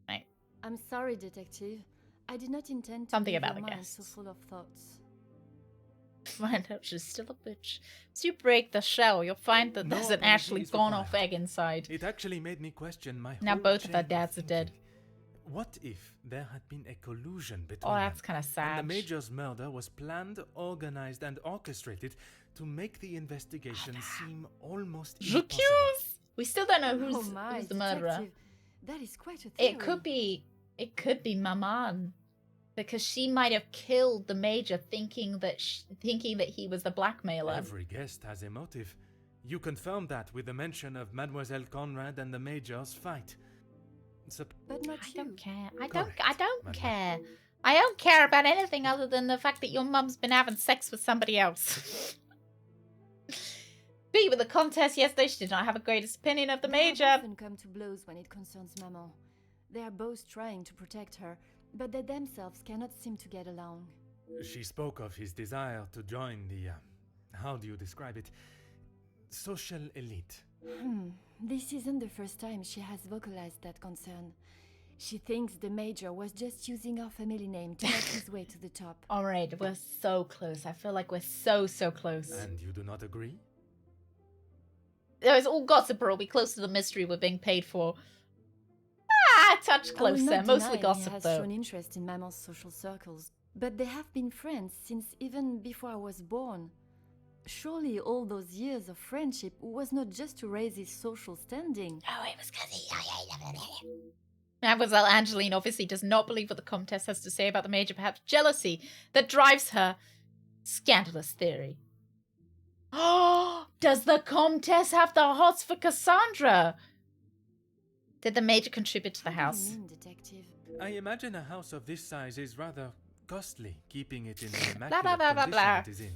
Right. I'm sorry, detective. I did not intend to Something leave about your the mind guests. so full of thoughts. Find out she's still a bitch. As you break the shell, you'll find that there's an actually gone-off egg inside. It actually made me question my Now whole both of chain our dads are dead. What if there had been a collusion between Oh, that's them, kind of sad. and the Major's murder was planned, organized, and orchestrated to make the investigation seem almost impossible? We still don't know Oh who's my, the murderer. detective. That is quite a theory. It could be Maman, because she might have killed the Major thinking that he was the blackmailer. Every guest has a motive. You confirmed that with the mention of Mademoiselle Conrad and the Major's fight. But not I don't care. I Correct, don't madame. care. I don't care about anything other than the fact that your mum's been having sex with somebody else. Be with the Countess yesterday, she did not have a greatest opinion of the They Major. have often come to blows when it concerns Maman. They are both trying to protect her, but they themselves cannot seem to get along. She spoke of his desire to join the, how do you describe it, social elite. This isn't the first time she has vocalized that concern. She thinks the Major was just using our family name to make his way to the top. Alright, we're so close. I feel like we're so close. And you do not agree? It's all gossip, or are we close to the mystery we're being paid for? A touch I will closer. not Mostly deny gossip, he has though. shown interest in Maman's social circles, but they have been friends since even before I was born. Surely all those years of friendship was not just to raise his social standing. Oh, it was because he... Mademoiselle Angeline obviously does not believe what the Comtesse has to say about the Major, perhaps jealousy that drives her. Scandalous theory. Oh, does the Comtesse have the hots for Cassandra? Did the Major contribute to the house? Detective? I imagine a house of this size is rather costly, keeping it in the Blah, blah, immaculate blah, blah, condition blah. it is in.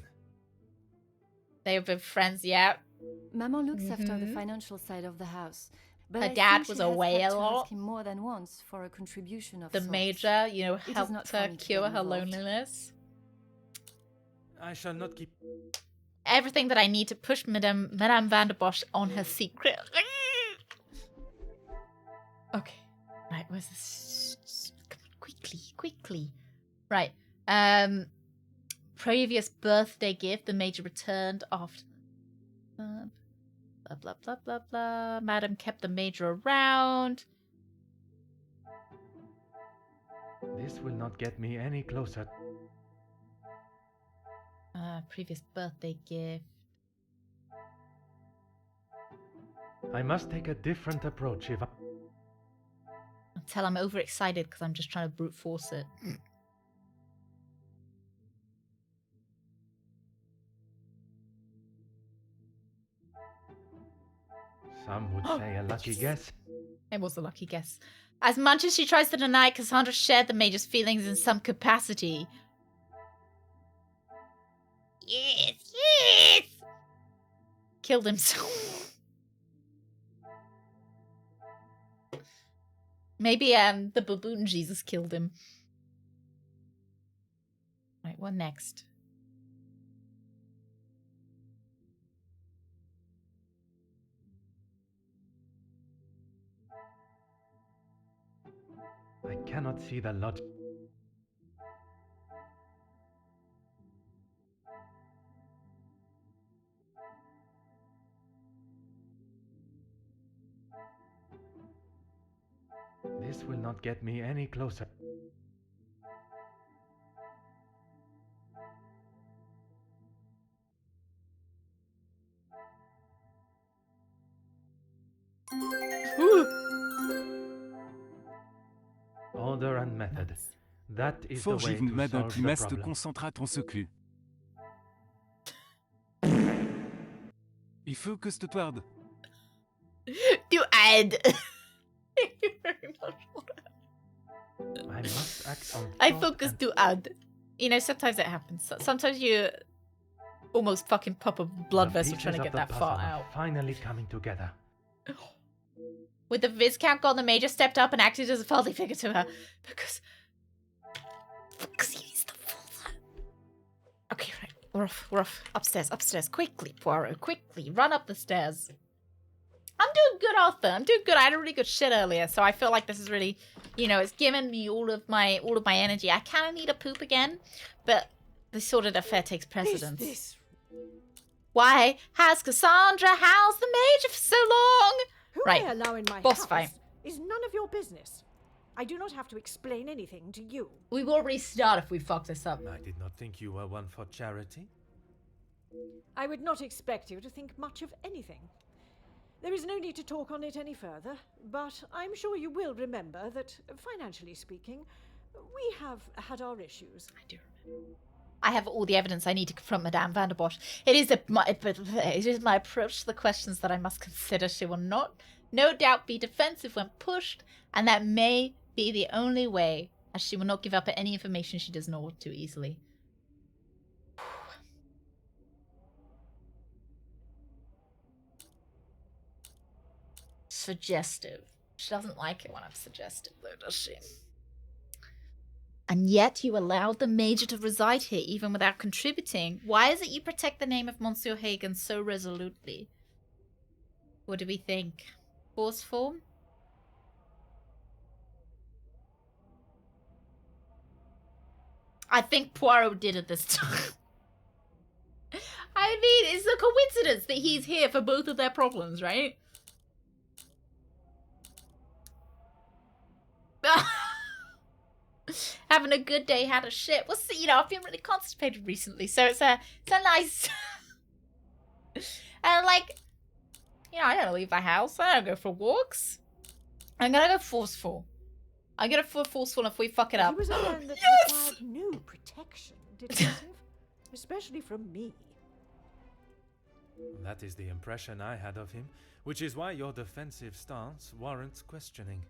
They've been friends, yeah. Maman looks after the financial side of the house. But Her I dad think was she has away had a to lot. ask him more than once for a contribution of The sorts. Major, you know, It is helped not her funny to cure get her involved. loneliness. I shall not keep... Everything that I need to push Madame Van der Bosch on her secret. Okay. Right, where's this? Come on, quickly. Right. Previous birthday gift the Major returned after... blah, blah, blah, blah, blah. Madam kept the Major around. This will not get me any closer. Previous birthday gift. I must take a different approach if I... Until I'm overexcited because I'm just trying to brute force it. Some would say a lucky guess. It was a lucky guess. As much as she tries to deny, Cassandra shared the Major's feelings in some capacity. Yes! Killed himself. Maybe the baboon Jesus killed him. Right, what next? I cannot see the logic. This will not get me any closer. Order and method. That is the way Forgive to madame solve qui the meste problem. concentrat en seclu. Il faut que je te tarde. Du add. I must act on I thought focus and- to add. You know, sometimes it happens. Sometimes you almost fucking pop a blood The vessel trying to pieces get of the that far puzzle are out. finally coming together. With the Viscount gone, the Major stepped up and acted as a fatherly figure to her. Because he needs the full. Okay, right. We're off. Upstairs. Quickly, Poirot. Quickly. Run up the stairs. I'm doing good, Arthur. I'm doing good. I had a really good shit earlier, so I feel like this is really, you know, it's given me all of my energy. I kind of need a poop again, but the sordid affair takes precedence. Why has Cassandra housed the Major for so long? Who Right. I allow in my Boss house fight. is none of your business. I do not have to explain anything to you. We will restart if we fuck this up. I did not think you were one for charity. I would not expect you to think much of anything. There is no need to talk on it any further, but I'm sure you will remember that, financially speaking, we have had our issues. I do remember. I have all the evidence I need to confront Madame van der Bosch. It is my approach to the questions that I must consider. She will not, no doubt, be defensive when pushed, and that may be the only way, as she will not give up any information she does not too easily. Suggestive. She doesn't like it when I'm suggestive, though, does she? And yet you allowed the Major to reside here even without contributing. Why is it you protect the name of Monsieur Hagen so resolutely? What do we think? Forceful? I think Poirot did it this time. I mean, it's a coincidence that he's here for both of their problems, right? Having a good day, had a shit. Well, see, you know, I've been really constipated recently, so it's a nice. And like, you know, I don't leave the house. I don't go for walks. I'm gonna go forceful. I'm gonna go forceful if we fuck it up. He was a man that Yes! required no protection, detective, especially from me. That is the impression I had of him, which is why your defensive stance warrants questioning.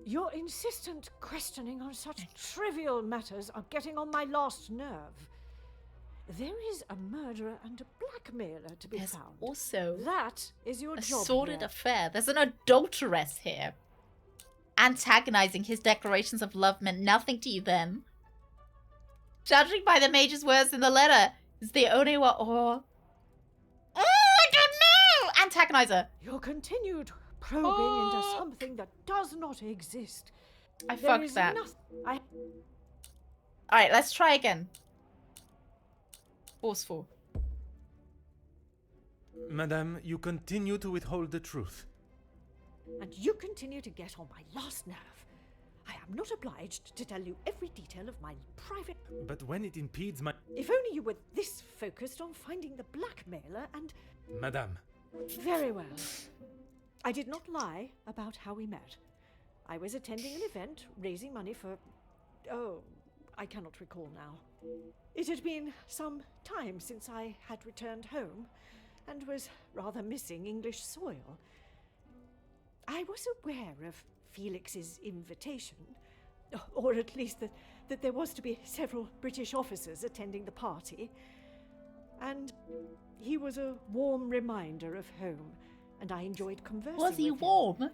Your insistent questioning on such trivial matters are getting on my last nerve. There is a murderer and a blackmailer to be There's found. also that is your a job sordid here. affair. There's an adulteress here. Antagonizing his declarations of love meant nothing to you then. Judging by the Major's words in the letter, is the only one. Oh, I don't know! Antagonizer. Your continued probing into something that does not exist. I There fucked is that. I Alright, let's try again. Forceful. Madame, you continue to withhold the truth. And you continue to get on my last nerve. I am not obliged to tell you every detail of my private... But when it impedes my... If only you were this focused on finding the blackmailer and... Madame. Very well. I did not lie about how we met. I was attending an event, raising money for... Oh, I cannot recall now. It had been some time since I had returned home, and was rather missing English soil. I was aware of Felix's invitation, or at least that there was to be several British officers attending the party, and he was a warm reminder of home, and I enjoyed conversing Was he with him. warm?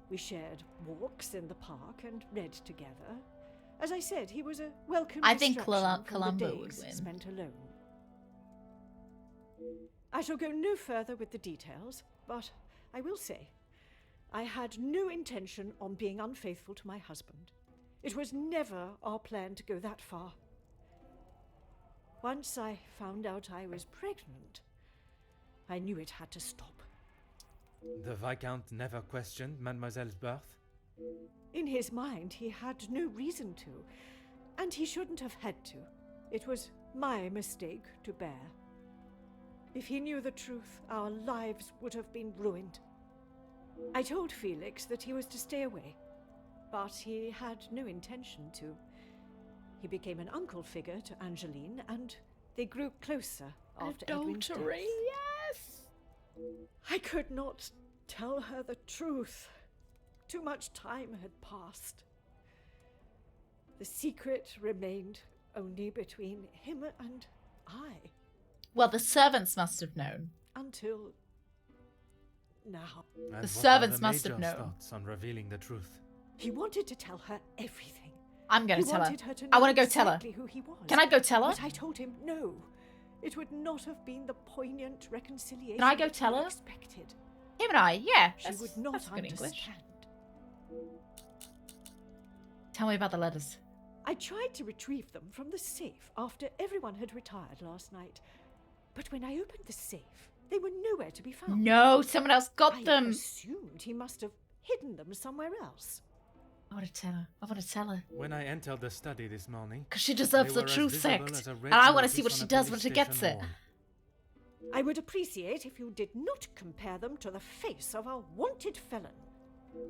We shared walks in the park and read together. As I said, he was a welcome I think distraction from Columbo the would days win. spent alone. I shall go no further with the details, but I will say, I had no intention on being unfaithful to my husband. It was never our plan to go that far. Once I found out I was pregnant, I knew it had to stop. The Viscount never questioned Mademoiselle's birth? In his mind, he had no reason to, and he shouldn't have had to. It was my mistake to bear. If he knew the truth, our lives would have been ruined. I told Felix that he was to stay away, but he had no intention to. He became an uncle figure to Angeline, and they grew closer after Edwin's death. Yes! I could not tell her the truth. Too much time had passed. The secret remained only between him and I. Well, the servants must have known. Until now. And the servants what are must have known. Thoughts on revealing the truth? He wanted to tell her everything. I'm going to tell her. To I want to go tell her. exactly who he was. Can I go tell her? But I told him no. It would not have been the poignant reconciliation. Can I go tell her? Expected. Him and I, yeah. She would not understand. English. Tell me about the letters. I tried to retrieve them from the safe after everyone had retired last night. But when I opened the safe, they were nowhere to be found. No, someone else got them. I assumed he must have hidden them somewhere else. I want to tell her. I want to tell her. When I entered the study this morning, because she deserves the truth sect, and I want to see what she does when she gets it. I would appreciate if you did not compare them to the face of a wanted felon.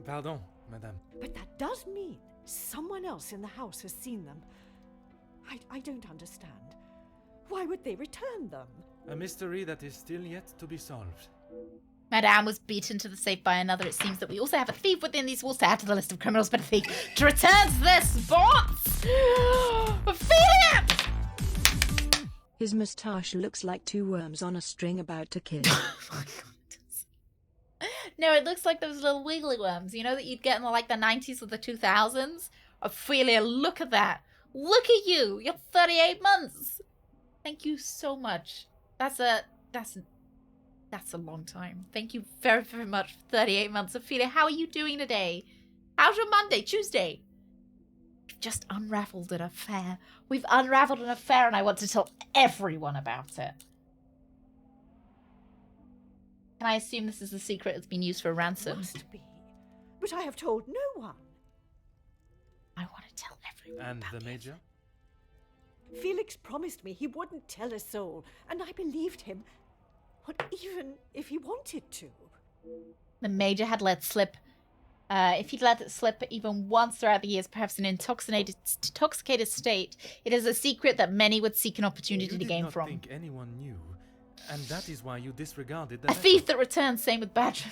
Pardon, madame. But that does mean someone else in the house has seen them. I don't understand. Why would they return them? A mystery that is still yet to be solved. Madame was beaten to the safe by another. It seems that we also have a thief within these walls to add to the list of criminals, but a thief returns this box! Ophelia! His moustache looks like two worms on a string about to kiss. Oh my God. No, it looks like those little wiggly worms, you know, that you'd get in like the 90s or the 2000s? Ophelia, look at that. Look at you. You're 38 months. Thank you so much. That's a long time. Thank you very, very much for 38 months. Ophelia, how are you doing today? How's your Monday, Tuesday? We've just unraveled an affair. We've unraveled an affair and I want to tell everyone about it. Can I assume this is the secret that's been used for a ransom? Must be. But I have told no one. I want to tell everyone And about the Major? Felix promised me he wouldn't tell a soul, and I believed him. Even if he wanted to. The Major had let slip. If he'd let it slip even once throughout the years, perhaps in an intoxicated state, it is a secret that many would seek an opportunity to gain from. I did not think anyone knew, and that is why you disregarded the A thief that returns, same with Badger.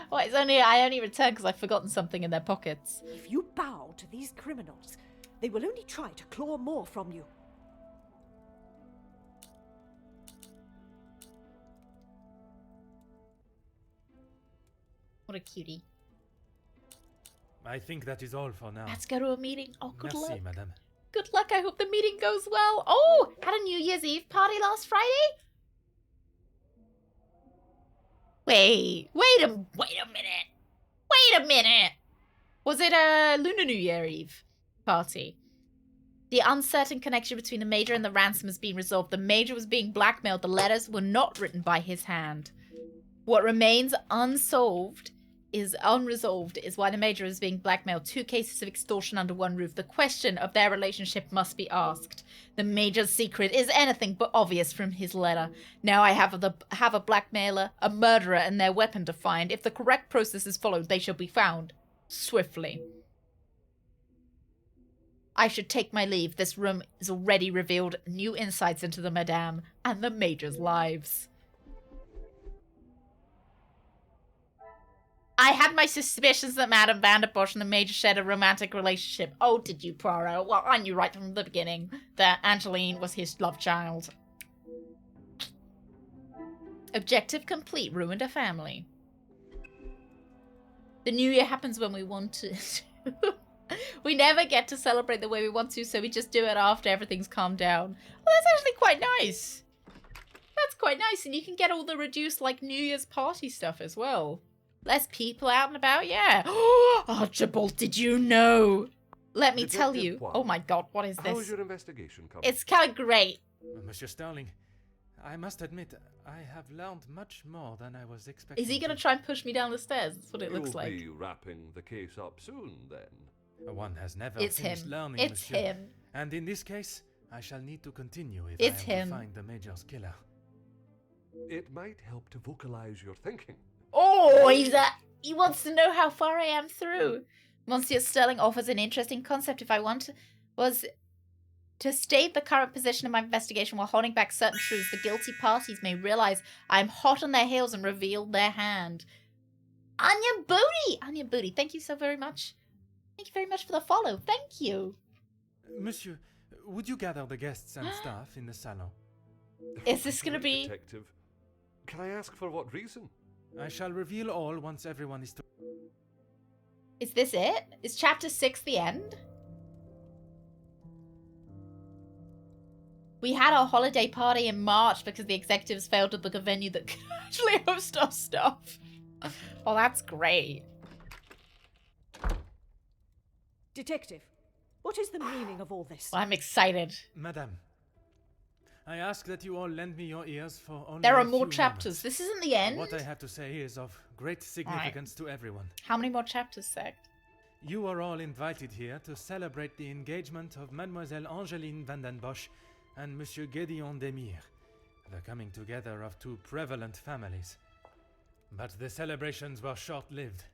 Well, I only returned because I've forgotten something in their pockets. If you bow to these criminals, they will only try to claw more from you. What a cutie. I think that is all for now. Let's go to a meeting. Oh, good Merci, luck. madame. Good luck. I hope the meeting goes well. Oh, had a New Year's Eve party last Friday? Wait a minute. Wait a minute. Was it a Lunar New Year Eve party? The uncertain connection between the Major and the ransom has been resolved. The Major was being blackmailed. The letters were not written by his hand. What remains unresolved is why the Major is being blackmailed. 2 cases of extortion under one roof. The question of their relationship must be asked. The Major's secret is anything but obvious from his letter. Now I have a blackmailer, a murderer, and their weapon to find. If the correct process is followed, they shall be found swiftly. I should take my leave. This room has already revealed new insights into the Madame and the Major's lives. I had my suspicions that Madame Vanderbosch and the Major shared a romantic relationship. Oh, did you, Poirot? Well, I knew right from the beginning that Angeline was his love child. Objective complete. Ruined a family. The New Year happens when we want to. We never get to celebrate the way we want to, so we just do it after everything's calmed down. Well, that's actually quite nice. That's quite nice, and you can get all the reduced, like, New Year's party stuff as well. Less people out and about, yeah. Archibald, did you know? Let me tell you. Oh my God, what is this? How is your investigation coming? It's kind of great. Monsieur Starling, I must admit, I have learned much more than I was expecting. Is he going to try and push me down the stairs? That's what it looks like. You'll be wrapping the case up soon, then. One has never It's finished him. learning, It's monsieur. him. And in this case, I shall need to continue if It's I am him. to find the Major's killer. It might help to vocalize your thinking. Oh, he wants to know how far I am through. Monsieur Sterling offers an interesting concept. If I was to state the current position of my investigation while holding back certain truths, the guilty parties may realize I am hot on their heels and reveal their hand. Anya Booty, thank you so very much. Thank you very much for the follow. Thank you. Monsieur, would you gather the guests and staff in the salon? Is this going to be... Detective, can I ask for what reason? I shall reveal all once everyone is... Is this it? Is chapter 6 the end? We had our holiday party in March because the executives failed to book a venue that could actually host our stuff. Well, that's great. Detective, what is the meaning of all this? Well, I'm excited. Madame, I ask that you all lend me your ears for only There are a more few chapters. moments. This isn't the end. What I have to say is of great significance to everyone. How many more chapters, Sec? You are all invited here to celebrate the engagement of Mademoiselle Angeline van den Bosch and Monsieur Gédéon Demire, the coming together of two prevalent families. But the celebrations were short-lived,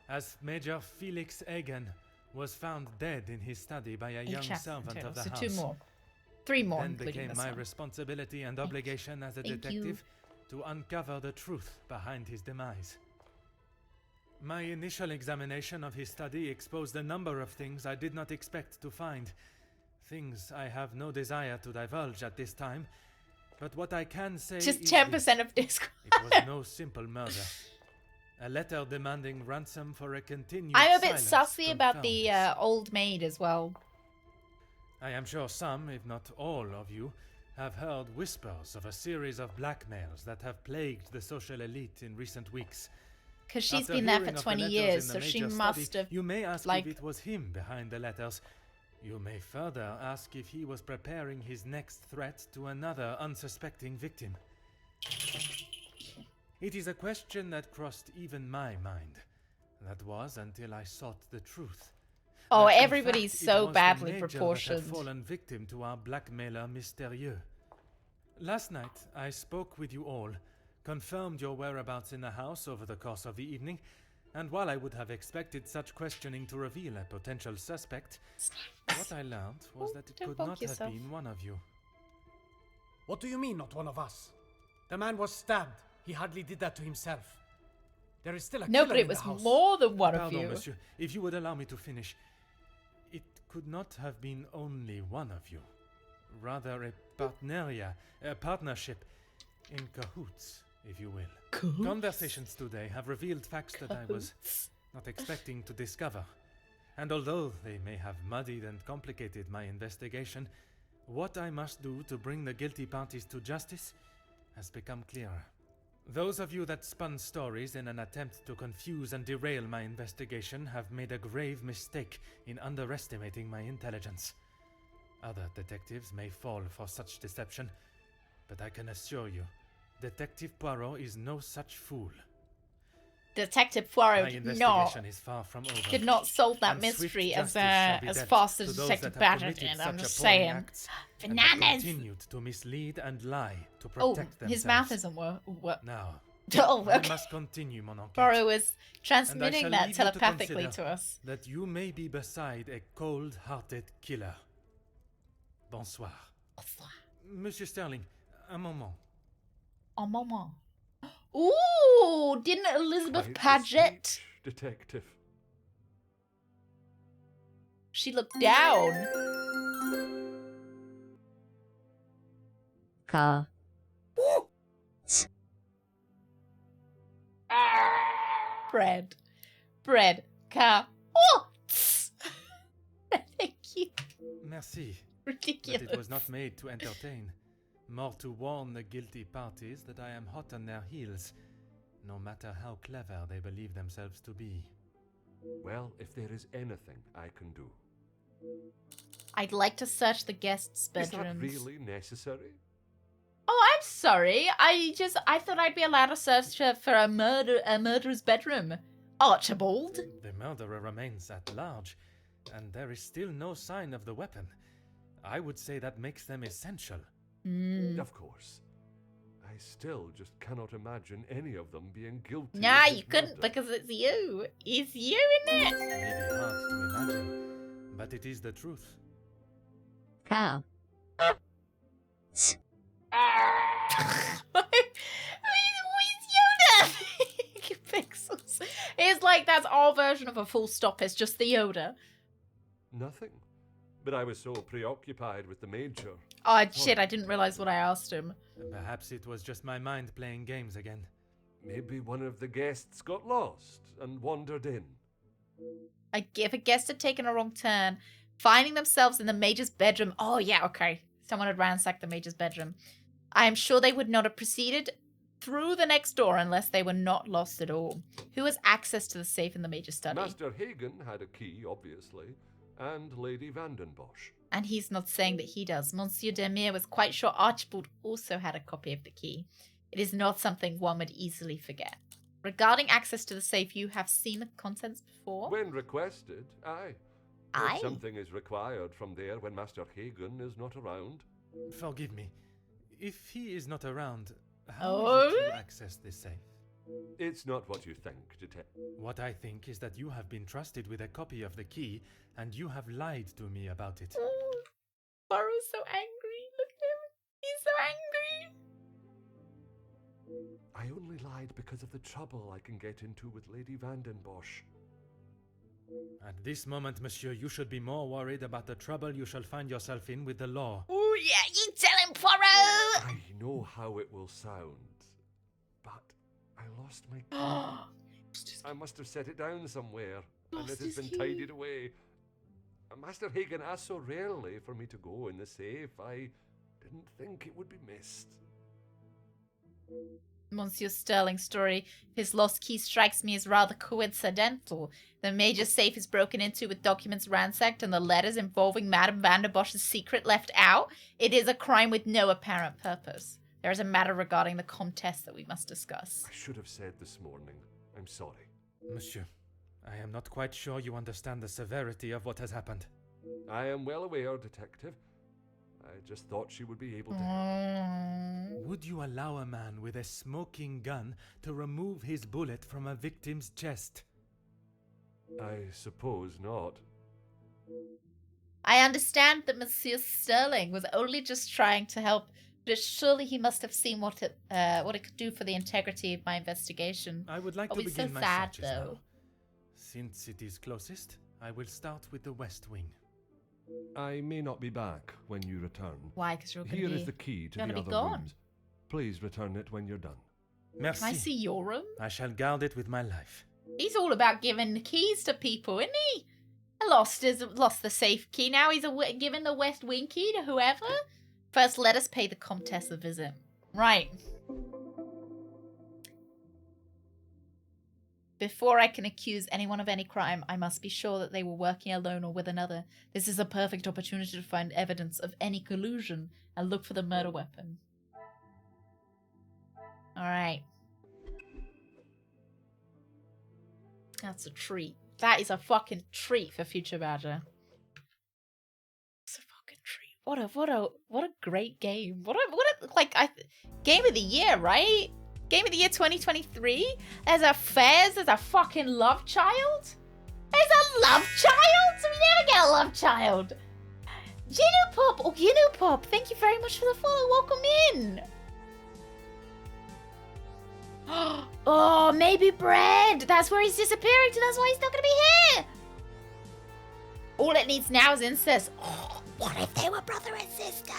as Major Felix Egan was found dead in his study by a young servant of the house. So 2 more. 3 more, Then including became this my one. responsibility and obligation as a Thank detective to uncover the truth behind his demise. My initial examination of his study exposed a number of things I did not expect to find. Things I have no desire to divulge at this time. But what I can say Just is 10% of Discord. it was no simple murder. A letter demanding ransom for a continued I'm a bit silence sussy about confirmed the this. old maid as well. I am sure some, if not all of you, have heard whispers of a series of blackmails that have plagued the social elite in recent weeks. Because she's After been there for hearing of the 20 letters years, in so the she major must study, have, You may ask like... if it was him behind the letters. You may further ask if he was preparing his next threat to another unsuspecting victim. It is a question that crossed even my mind. That was until I sought the truth. Oh, That in everybody's fact, it so was the badly major that had proportioned. fallen victim to our blackmailer Mystérieux. Last night, I spoke with you all, confirmed your whereabouts in the house over the course of the evening, and while I would have expected such questioning to reveal a potential suspect, what I learned was that it could not have been one of you. What do you mean, not one of us? The man was stabbed. He hardly did that to himself. There is still a No, killer but it in the was house. more than one of Pardon, you. monsieur, if you would allow me to finish. It could not have been only one of you. Rather a partnership, in cahoots, if you will. Cahoots? Conversations today have revealed facts that I was not expecting to discover. And although they may have muddied and complicated my investigation, what I must do to bring the guilty parties to justice has become clearer. Those of you that spun stories in an attempt to confuse and derail my investigation have made a grave mistake in underestimating my intelligence. Other detectives may fall for such deception, but I can assure you, Detective Poirot is no such fool. Detective Poirot My did investigation is far from over. did not solve that And swift mystery as justice shall be dealt fast to as those Detective that have Badger committed did. I'm such just appalling saying. acts and have Bananas! continued to mislead and lie to Oh, protect themselves. his mouth isn't what? Now, Oh, I okay. must continue mon enquête. Poirot was And I transmitting shall that leave you to telepathically consider to us. That you may be beside a cold-hearted killer. Bonsoir. Bonsoir. Monsieur Sterling, un moment. Un moment. Ooh, didn't Elizabeth Quite the Paget? speech, Detective. She looked down. Ka. Bread. Bread. Car. Oh! Thank you. Merci. Ridiculous. But it was not made to entertain. More to warn the guilty parties that I am hot on their heels, no matter how clever they believe themselves to be. Well, if there is anything I can do. I'd like to search the guests' Is that bedrooms. really necessary? Oh, I I'm sorry. I thought I'd be allowed to search for a murderer's bedroom. Archibald. The murderer remains at large, and there is still no sign of the weapon. I would say that makes them essential. Of course. I still just cannot imagine any of them being guilty. Nah, of you couldn't murder. because it's you. It's you, isn't it? Maybe hard to imagine, but it is the truth. Cow. Yoda? Pixels. It's like that's our version of a full stop. It's just the Yoda. Nothing. But I was so preoccupied with the Major. Oh, shit, I didn't realize what I asked him. Perhaps it was just my mind playing games again. Maybe one of the guests got lost and wandered in. If a guest had taken a wrong turn, finding themselves in the Major's bedroom. Oh, yeah, okay. Someone had ransacked the Major's bedroom. I am sure they would not have proceeded through the next door unless they were not lost at all. Who has access to the safe in the Major's study? Master Hagen had a key, obviously, and Lady Vandenbosch. And he's not saying that he does. Monsieur Demire was quite sure Archibald also had a copy of the key. It is not something one would easily forget. Regarding access to the safe, you have seen the contents before? When requested, aye. Aye? If something is required from there when Master Hagen is not around. Forgive me. If he is not around, how is it to access this safe? It's not what you think, Detective. What I think is that you have been trusted with a copy of the key, and you have lied to me about it. Poirot's so angry. Look at him. He's so angry. I only lied because of the trouble I can get into with Lady Vandenbosch. At this moment, monsieur, you should be more worried about the trouble you shall find yourself in with the law. Oh, yeah, you tell him, Poirot! I know how it will sound, but I lost my key. I must have set it down somewhere, and it has been tidied away. Master Hagen asked so rarely for me to go in the safe, I didn't think it would be missed. Monsieur Sterling's story of his lost key strikes me as rather coincidental. The Major's safe is broken into with documents ransacked and the letters involving Madame Vandenbosch's secret left out. It is a crime with no apparent purpose. There is a matter regarding the Comtesse that we must discuss. I should have said this morning. I'm sorry. Monsieur, I am not quite sure you understand the severity of what has happened. I am well aware, Detective. I just thought she would be able to help. Would you allow a man with a smoking gun to remove his bullet from a victim's chest? I suppose not. I understand that Monsieur Sterling was only just trying to help, but surely he must have seen what it could do for the integrity of my investigation. I would like to begin my searches now. Since it is closest, I will start with the West Wing. I may not be back when you return. Why? Because you're going to be... Here is the key to the other rooms. Please return it when you're done. Merci. Can I see your room? I shall guard it with my life. He's all about giving the keys to people, isn't he? Lost the safe key. Now he's giving the West Wing key to whoever. First, let us pay the Comtesse a visit. Right. Before I can accuse anyone of any crime, I must be sure that they were working alone or with another. This is a perfect opportunity to find evidence of any collusion and look for the murder weapon. Alright. That's a treat. That is a fucking treat for Future Badger. It's a fucking treat. What a great game. Game of the year, right? Game of the year 2023? There's a Fez, there's a fucking love child? There's a love child? We never get a love child. Ginupop, thank you very much for the follow. Welcome in. Oh, maybe Bread. That's where he's disappearing to. That's why he's not going to be here. All it needs now is incest. Oh, what if they were brother and sister?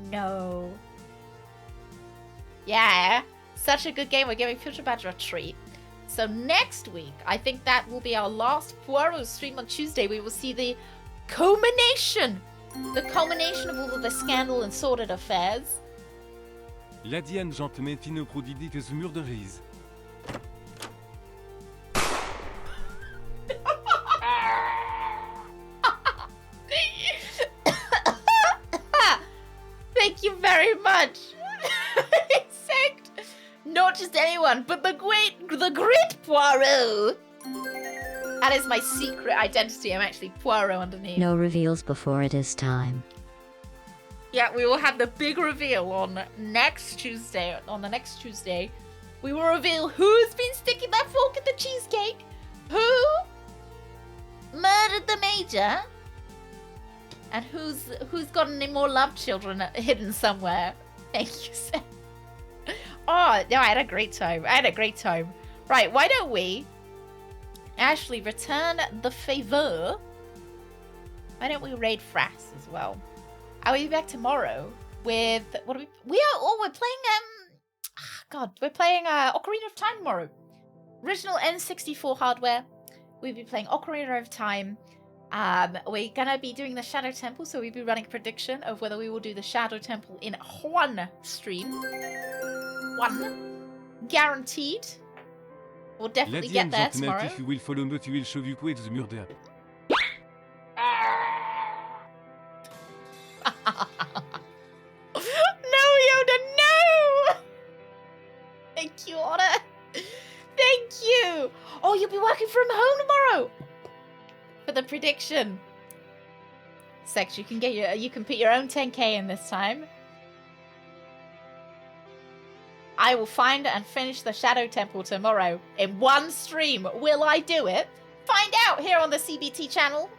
No. Yeah, such a good game. We're giving Future Badger a treat. So next week, I think that will be our last Poirot stream on Tuesday. We will see the culmination of all of the scandal and sordid affairs. La Diane gentlemen fino prodidi que ce mur de rise. Not just anyone, but the great Poirot. That is my secret identity. I'm actually Poirot underneath. No reveals before it is time. Yeah, we will have the big reveal on next Tuesday. On the next Tuesday, we will reveal who's been sticking their fork in the cheesecake, who murdered the Major, and who's got any more love children hidden somewhere. Thank you, Sam. Oh, no, I had a great time. Right, why don't we actually return the favor? Why don't we raid Frass as well? I will be back tomorrow with we're playing we're playing Ocarina of Time tomorrow. Original N64 hardware. We'll be playing Ocarina of Time. We're gonna be doing the Shadow Temple, so we'll be running a prediction of whether we will do the Shadow Temple in one stream. One. Guaranteed. We'll definitely get there tomorrow. You will follow me, you will show you the murder. No, Yoda, no! Thank you, Otter. Thank you. Oh, you'll be working from home tomorrow for the prediction. Sex, you can put your own 10k in this time. I will find and finish the Shadow Temple tomorrow in one stream. Will I do it? Find out here on the CBT channel.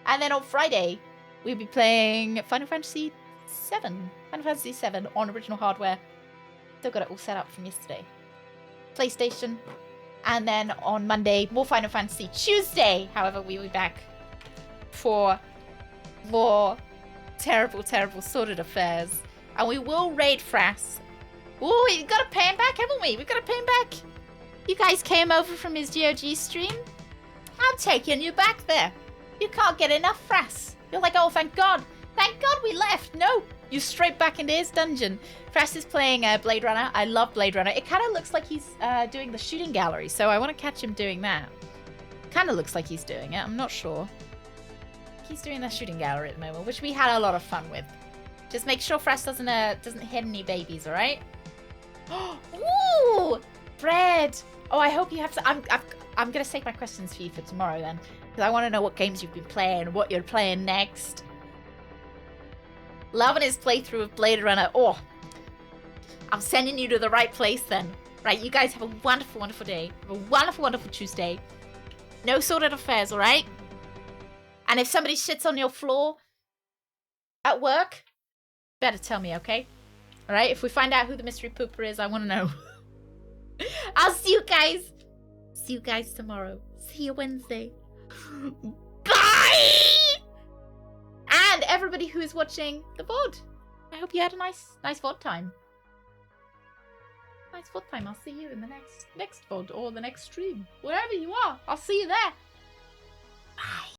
And then on Friday, we'll be playing Final Fantasy VII. Final Fantasy VII on original hardware. Still got it all set up from yesterday. PlayStation. And then on Monday, more Final Fantasy. Tuesday, however, we'll be back for more terrible, terrible sordid affairs. And we will raid Frass. Ooh, we've got to pay him back, haven't we? We've got to pay him back. You guys came over from his GOG stream. I'm taking you back there. You can't get enough Frass. You're like, oh, thank God. Thank God we left. No, you straight back into his dungeon. Frass is playing Blade Runner. I love Blade Runner. It kind of looks like he's doing the shooting gallery, so I want to catch him doing that. Kind of looks like he's doing it. I'm not sure. He's doing the shooting gallery at the moment, which we had a lot of fun with. Just make sure Frass doesn't hit any babies, all right? Ooh, bread. Oh, I hope you have some. I'm gonna save my questions for you for tomorrow then, because I want to know what games you've been playing, what you're playing next. Loving his playthrough of Blade Runner. Oh, I'm sending you to the right place then. Right, you guys have a wonderful, wonderful day. Have a wonderful, wonderful Tuesday. No sordid affairs, all right? And if somebody shits on your floor at work, better tell me, okay? All right, if we find out who the mystery pooper is, I want to know. I'll see you guys. See you guys tomorrow. See you Wednesday. Bye! And everybody who is watching the VOD, I hope you had a nice VOD time. Nice VOD time. I'll see you in the next VOD or the next stream. Wherever you are, I'll see you there. Bye.